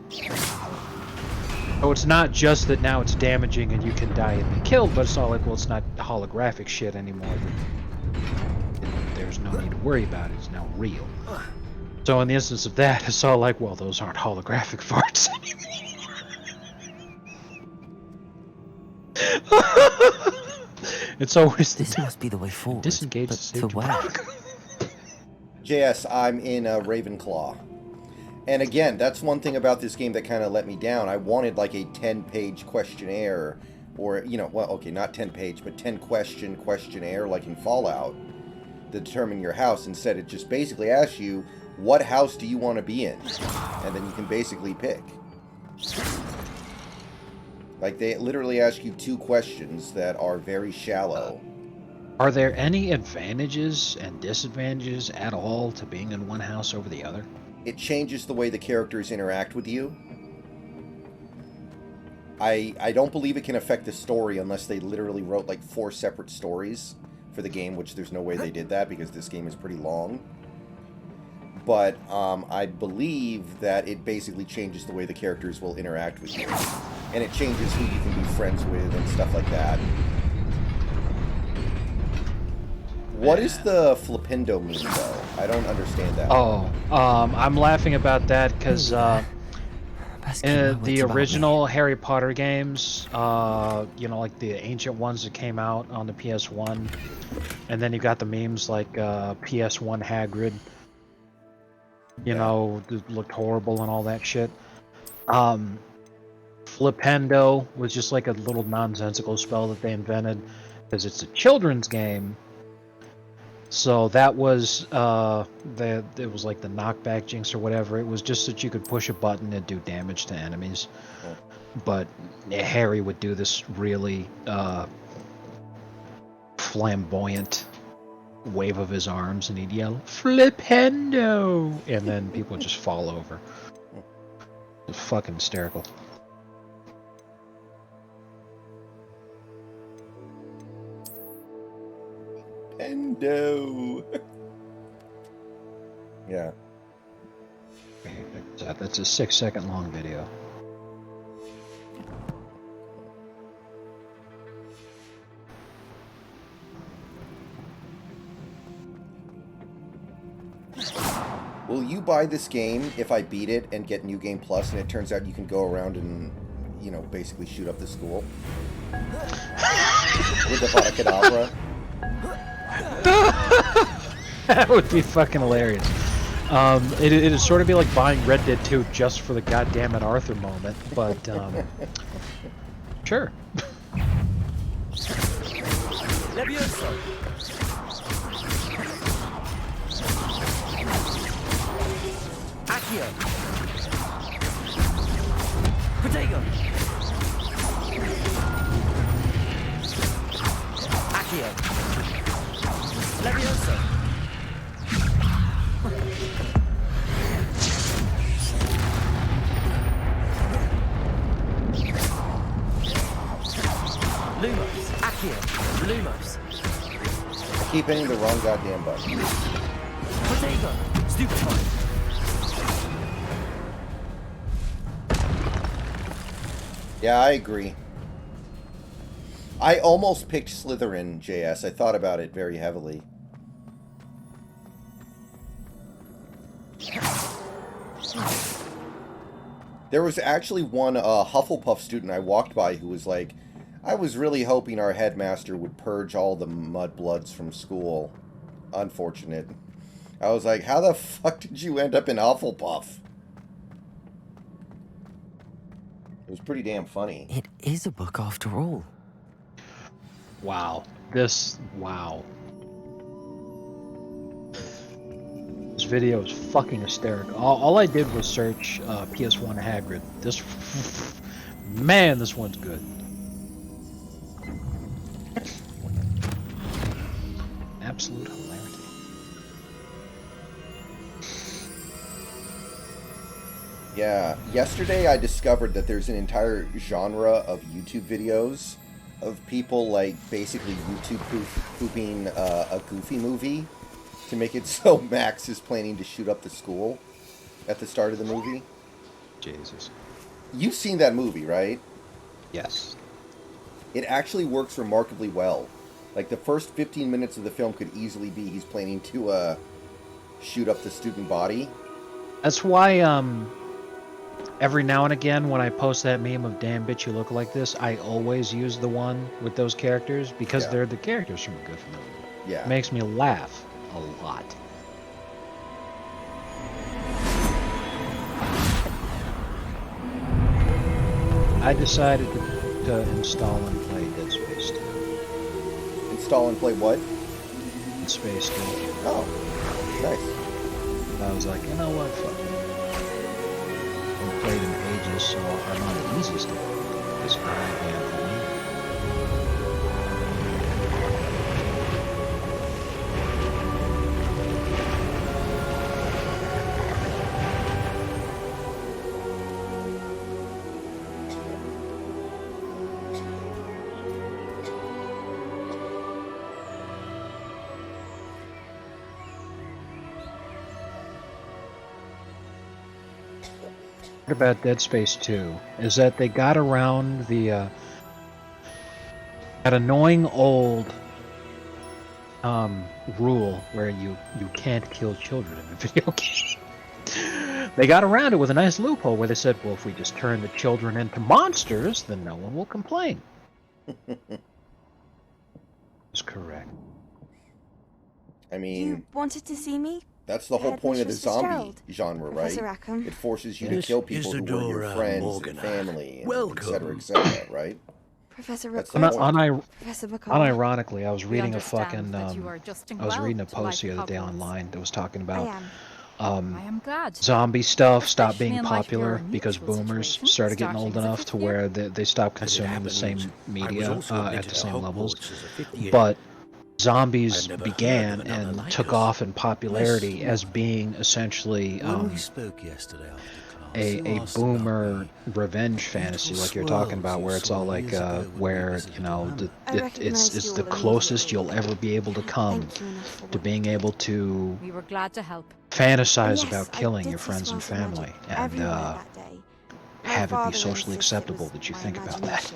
So it's not just that now it's damaging and you can die and be killed, but it's all like, well, it's not holographic shit anymore. There's no need to worry about it, it's now real. So in the instance of that, it's all like, well, those aren't holographic farts anymore. It's always this must be the way forward. Disengage the safety protocol. JS, I'm in Ravenclaw. And again, that's one thing about this game that kind of let me down. I wanted like a 10-page questionnaire, or, well, okay, not 10-page, but 10-question questionnaire like in Fallout to determine your house. Instead, it just basically asks you, what house do you want to be in? And then you can basically pick. Like, they literally ask you 2 questions that are very shallow. Are there any advantages and disadvantages at all to being in one house over the other? It changes the way the characters interact with you. I don't believe it can affect the story unless they literally wrote like 4 separate stories for the game, which there's no way they did that because this game is pretty long. But I believe that it basically changes the way the characters will interact with you. And it changes who you can be friends with and stuff like that. What is the flipendo meme, though? I don't understand that. Oh, I'm laughing about that because in the original Harry Potter games, like the ancient ones that came out on the PS1, and then you got the memes like PS1 Hagrid, that looked horrible and all that shit. Flipendo was just like a little nonsensical spell that they invented because it's a children's game. So that was it was like the knockback jinx or whatever. It was just that you could push a button and do damage to enemies. Oh. But Harry would do this really flamboyant wave of his arms and he'd yell, "Flipendo!" And then people would just fall over. It was fucking hysterical. Endo. Yeah. That's a 6-second long video. Will you buy this game if I beat it and get New Game Plus and it turns out you can go around and you know, basically shoot up the school with the Vada Kedavra. That would be fucking hilarious. It'd sort of be like buying Red Dead 2 just for the goddamn it Arthur moment, but sure. Levioso. Accio. Protego. Accio. Levioso. Lumos. Accio. Lumos. I keep hitting the wrong goddamn button. Protego. Stupefy. Yeah, I agree. I almost picked Slytherin, JS. I thought about it very heavily. There was actually one Hufflepuff student I walked by who was like, I was really hoping our headmaster would purge all the mudbloods from school. Unfortunate. I was like, how the fuck did you end up in Hufflepuff? It was pretty damn funny. It is a book after all. Wow. Wow. This video is fucking hysterical. All I did was search PS1 Hagrid. Man, this one's good. Absolute hilarity. Yeah, yesterday I discovered that there's an entire genre of YouTube videos of people, like, basically YouTube pooping a Goofy movie to make it so Max is planning to shoot up the school at the start of the movie. Jesus. You've seen that movie, right? Yes. It actually works remarkably well. Like, the first 15 minutes of the film could easily be he's planning to shoot up the student body. That's why every now and again when I post that meme of damn bitch you look like this, I always use the one with those characters because they're the characters from a Goofy movie. Yeah. It makes me laugh a lot. I decided to install and play Dead Space 2. Install and play what? Dead Space 2. Oh, nice. I was like, you know what, fuck it. I haven't played in ages, so I'm on the easiest difficulty because I am the leader. About Dead Space 2 is that they got around the that annoying old rule where you can't kill children in a video game. They got around it with a nice loophole where they said, well, if we just turn the children into monsters, then no one will complain. That's correct. I mean, you wanted to see me? That's the whole point of the zombie genre, right? Rackham. It forces you to kill people who were your friends and family, and et cetera, right? Professor Rackham. Unironically, I was reading a fucking I was reading a post the other day online that was talking about I am glad. zombie stuff stopped being popular because boomers started getting old enough to where they stopped consuming the same media at the same levels. But zombies began and took off in popularity as being essentially a boomer revenge fantasy, like you're talking about, where it's all like where you know it's the closest you'll ever be able to come to being able to We were glad to help. fantasize about killing your friends and family and have it be socially acceptable that you think about that.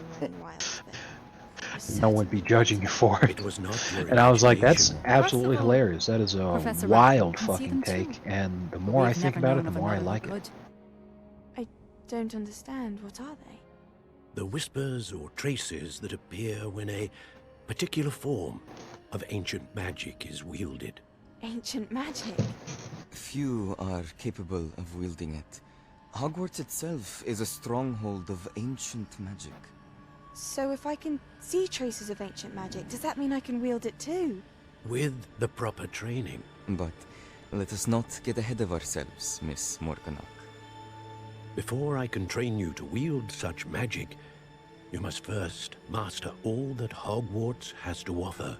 No one would be judging you for it. And I was like, that's absolutely hilarious. That is a wild fucking take. And the more I think about it, the more I like it. I don't understand. What are they? The whispers or traces that appear when a particular form of ancient magic is wielded. Ancient magic? Few are capable of wielding it. Hogwarts itself is a stronghold of ancient magic. So if I can see traces of ancient magic, does that mean I can wield it too? With the proper training. But let us not get ahead of ourselves, Miss Morganach. Before I can train you to wield such magic, you must first master all that Hogwarts has to offer.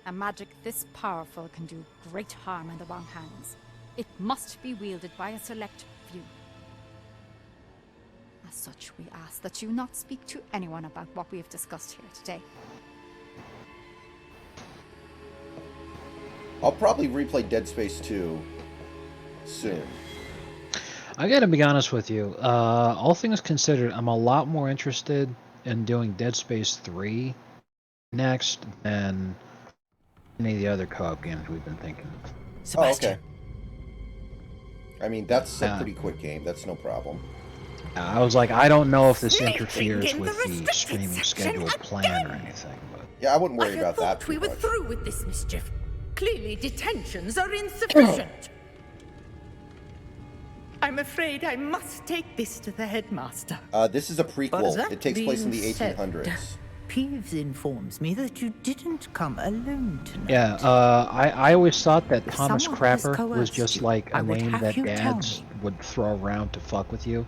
A magic this powerful can do great harm in the wrong hands. It must be wielded by a select few. As such, we ask that you not speak to anyone about what we have discussed here today. I'll probably replay Dead Space 2 soon. I gotta be honest with you. All things considered, I'm a lot more interested in doing Dead Space 3 next than any of the other co-op games we've been thinking of. Sebastian. Oh, okay. I mean, that's a pretty quick game. That's no problem. I was like, I don't know if this interferes with the streaming schedule plan or anything. But yeah, I wouldn't worry about that. We were through with this mischief. Clearly, detentions are insufficient. I'm afraid I must take this to the headmaster. This is a prequel. It takes place in the 1800s. Peeves informs me that you didn't come alone tonight. yeah, I always thought that Thomas Crapper was just like a name that dads would throw around to fuck with you,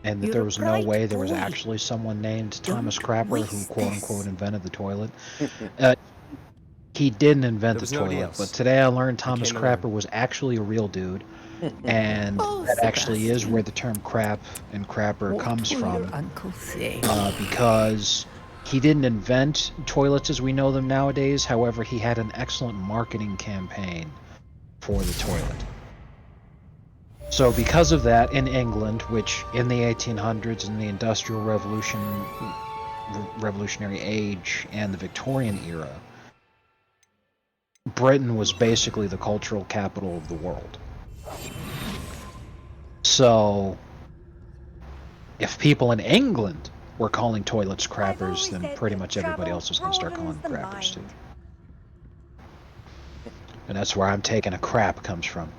and that there was no way there was actually someone named Thomas Crapper who quote-unquote invented the toilet. He didn't invent the toilet, but today I learned Thomas Crapper was actually a real dude, and that actually is where the term crap and crapper comes from, because he didn't invent toilets as we know them nowadays. However, he had an excellent marketing campaign for the toilet. So because of that, in England, which in the 1800s, in the Industrial Revolution, Revolutionary Age, and the Victorian era, Britain was basically the cultural capital of the world. So, if people in England were calling toilets crappers, then pretty much everybody else was going to start calling them crappers too. And that's where I'm taking a crap comes from.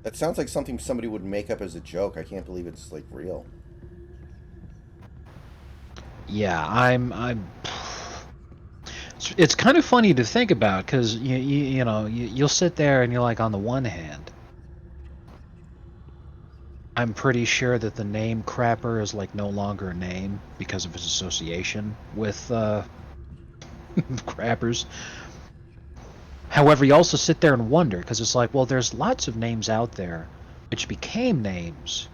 That sounds like something somebody would make up as a joke. I can't believe it's like real. Yeah, I'm it's kind of funny to think about, because you'll sit there and you're like, on the one hand, I'm pretty sure that the name Crapper is like no longer a name because of its association with crappers. However, you also sit there and wonder, because it's like, well, there's lots of names out there which became names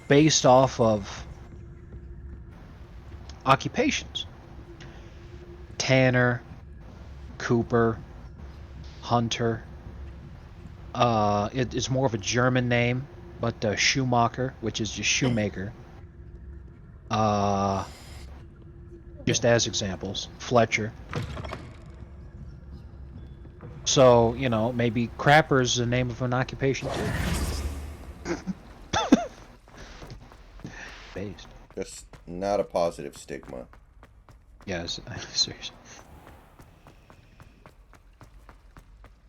based off of occupations. Tanner, Cooper, Hunter. It's more of a German name, but Schumacher, which is just shoemaker. Just as examples, Fletcher. So, maybe Crapper is the name of an occupation too. Based. That's not a positive stigma. Yes, seriously.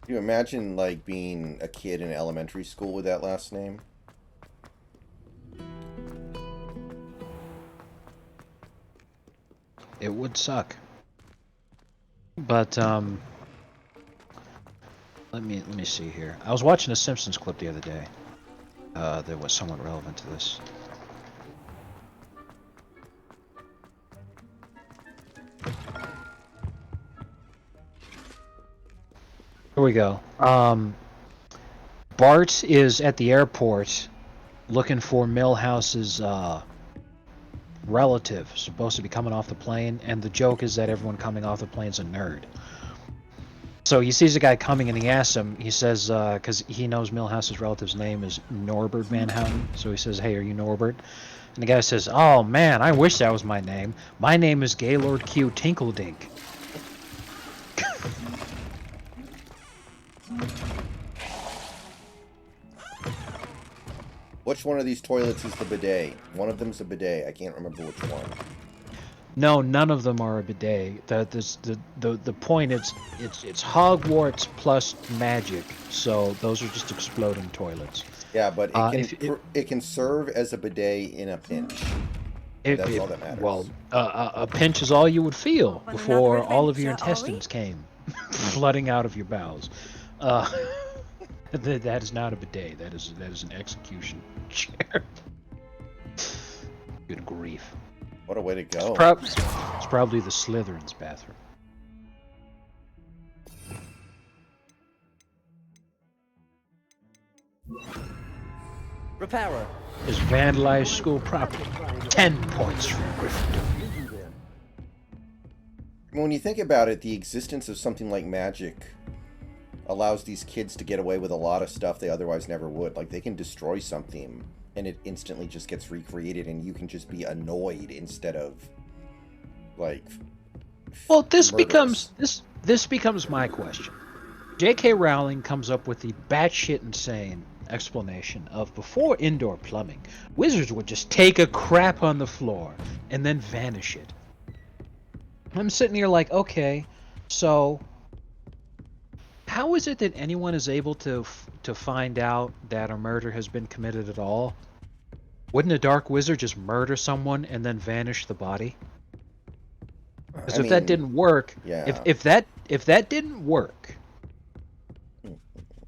Can you imagine, like, being a kid in elementary school with that last name? It would suck. But, let me see here. I was watching a Simpsons clip the other day that was somewhat relevant to this. Here we go. Bart is at the airport looking for Milhouse's relative, supposed to be coming off the plane, and the joke is that everyone coming off the plane's a nerd. So he sees a guy coming and he asks him, he says, because he knows Milhouse's relative's name is Norbert Van Houten, so he says, hey, are you Norbert? And the guy says, oh man, I wish that was my name. My name is Gaylord Q Tinkledink. Which one of these toilets is the bidet? One of them's a bidet. I can't remember which one. No, none of them are a bidet. The point is, it's Hogwarts plus magic. So those are just exploding toilets. Yeah, but it can serve as a bidet in a pinch. That's all that matters. Well, a pinch is all you would feel before all of your intestines came flooding out of your bowels. That is not a bidet. That is an execution chair. Good grief. What a way to go. It's probably the Slytherin's bathroom. Repairer. Is vandalized school property. 10 points from Gryffindor. When you think about it, the existence of something like magic allows these kids to get away with a lot of stuff they otherwise never would. Like, they can destroy something and it instantly just gets recreated and you can just be annoyed instead of, like, well, this becomes my question. J.K. Rowling comes up with the batshit insane explanation of before indoor plumbing, wizards would just take a crap on the floor and then vanish it. I'm sitting here like, okay, so how is it that anyone is able to find out that a murder has been committed at all? Wouldn't a dark wizard just murder someone and then vanish the body? Because if that didn't work, yeah. if that didn't work,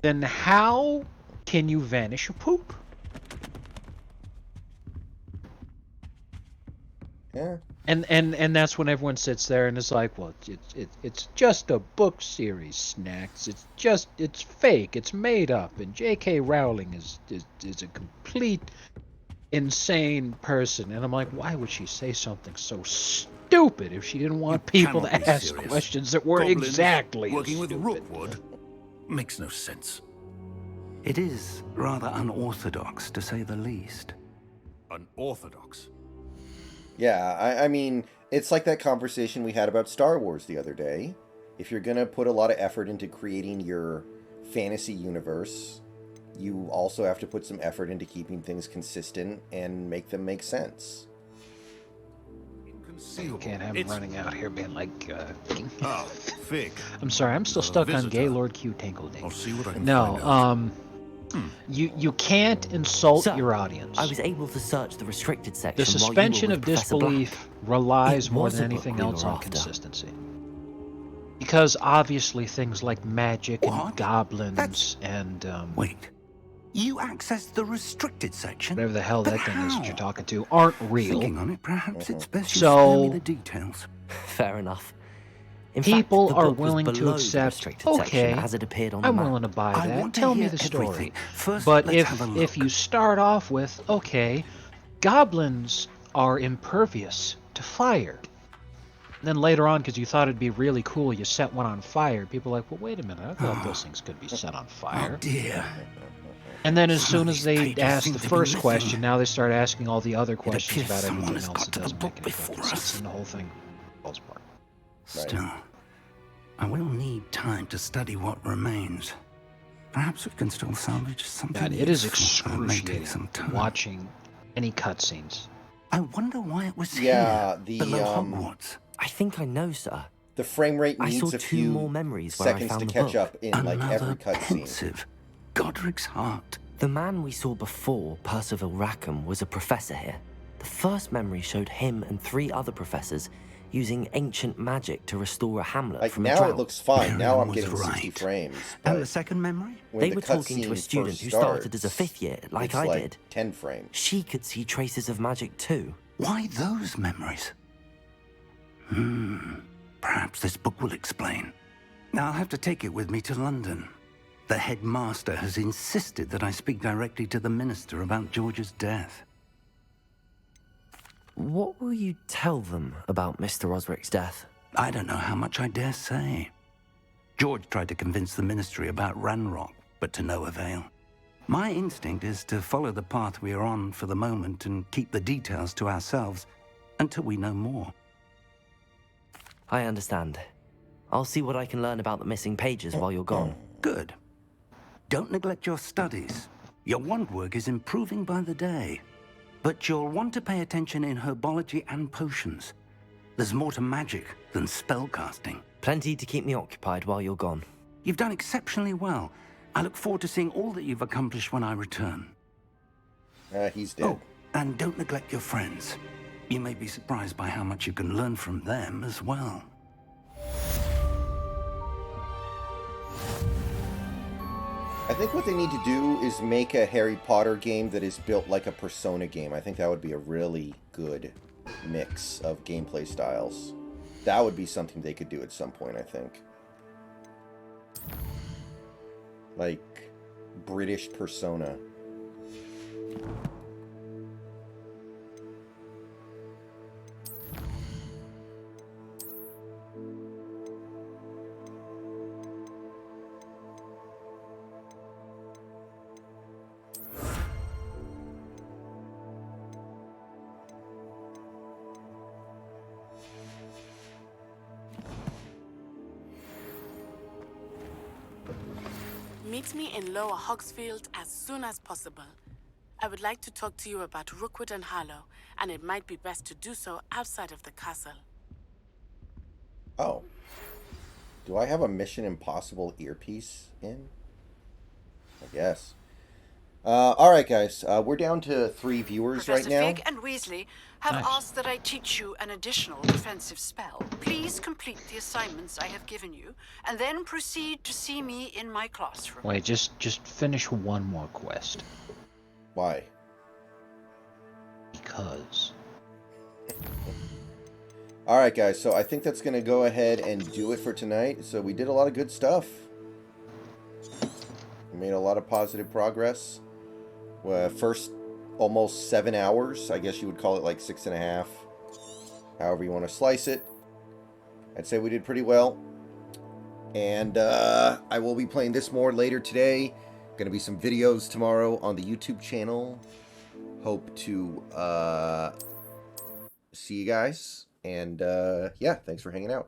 then how can you vanish a poop? Yeah. And that's when everyone sits there and is like, well, it's just a book series, Snacks. It's fake. It's made up. And J.K. Rowling is a complete insane person. And I'm like, why would she say something so stupid if she didn't want people to ask serious. questions that were Goblins exactly working as with stupid? Rookwood makes no sense. It is rather unorthodox, to say the least. Unorthodox? Yeah, I mean, it's like that conversation we had about Star Wars the other day. If you're going to put a lot of effort into creating your fantasy universe, you also have to put some effort into keeping things consistent and make them make sense. You can't have him running out here being like, Fig. I'm sorry, I'm still stuck on Gaylord Q Tinkle Dink. I'll see what I can No, find out. You can't insult Sir, your audience. I was able to search the restricted section. The suspension of disbelief relies more was than a book anything we else were on after. consistency. Because obviously things like magic and goblins and Wait, you accessed the restricted section? whatever the hell But that thing is that how? you're talking to aren't real. Thinking on it, perhaps it's best you So- spare me the details. Fair enough. In People fact, the are book was willing to below the accept, restricted okay, section as it appeared on the I'm map. willing to buy I that. want to Tell me hear the story. everything. First, But let's have a look. if you start off with, okay, goblins are impervious to fire. And then later on, because you thought it'd be really cool, you set one on fire. People are like, well, wait a minute, I thought those things could be set on fire. Oh dear. And then as Some soon of as these they pages ask seem the to be first missing. question, now they start asking all the other questions appears about someone everything has else got that to the doesn't book make any before fucking sense, us. and the whole thing falls apart. Still, I will need time to study what remains. Perhaps we can still salvage something. God, it is useful, but it may take excruciating some time. watching any cutscenes. I wonder why it was Yeah, here, below Hogwarts. I think I know, sir. The frame rate I needs saw a 2 few more memories where I seconds found to the catch book. up in like every Another cutscene. pensive Godric's heart. The man we saw before, Percival Rackham, was a professor here. The first memory showed him and 3 other professors using ancient magic to restore a hamlet Like from a now drought. it looks fine. Now I'm was getting 60 right. frames. And but the second memory? when They the were talking to a cutscene student first who started as a starts, 5th year, like it's I like did. 10 frames. She could see traces of magic too. Why those memories? Perhaps this book will explain. Now I'll have to take it with me to London. The headmaster has insisted that I speak directly to the minister about George's death. What will you tell them about Mr. Osric's death? I don't know how much I dare say. George tried to convince the ministry about Ranrock, but to no avail. My instinct is to follow the path we are on for the moment and keep the details to ourselves until we know more. I understand. I'll see what I can learn about the missing pages while you're gone. Good. Don't neglect your studies. Your wand work is improving by the day. But you'll want to pay attention in herbology and potions. There's more to magic than spellcasting. Plenty to keep me occupied while you're gone. You've done exceptionally well. I look forward to seeing all that you've accomplished when I return. He's dead. Oh, and don't neglect your friends. You may be surprised by how much you can learn from them as well. I think what they need to do is make a Harry Potter game that is built like a Persona game. I think that would be a really good mix of gameplay styles. That would be something they could do at some point, I think. Like British Persona. Meet me in Lower Hogsfield as soon as possible. I would like to talk to you about Rookwood and Harlow, and it might be best to do so outside of the castle. Oh. Do I have a Mission Impossible earpiece in? I guess. Alright, guys. We're down to 3 viewers Professor right now. Fig and Weasley have asked that I teach you an additional defensive spell. Please complete the assignments I have given you, and then proceed to see me in my classroom. Wait, just finish one more quest. Why? Because. Alright, guys. So I think that's going to go ahead and do it for tonight. So we did a lot of good stuff. We made a lot of positive progress. First almost 7 hours. I guess you would call it like 6.5. However you want to slice it. I'd say we did pretty well. And I will be playing this more later today. Going to be some videos tomorrow on the YouTube channel. Hope to see you guys. And yeah, thanks for hanging out.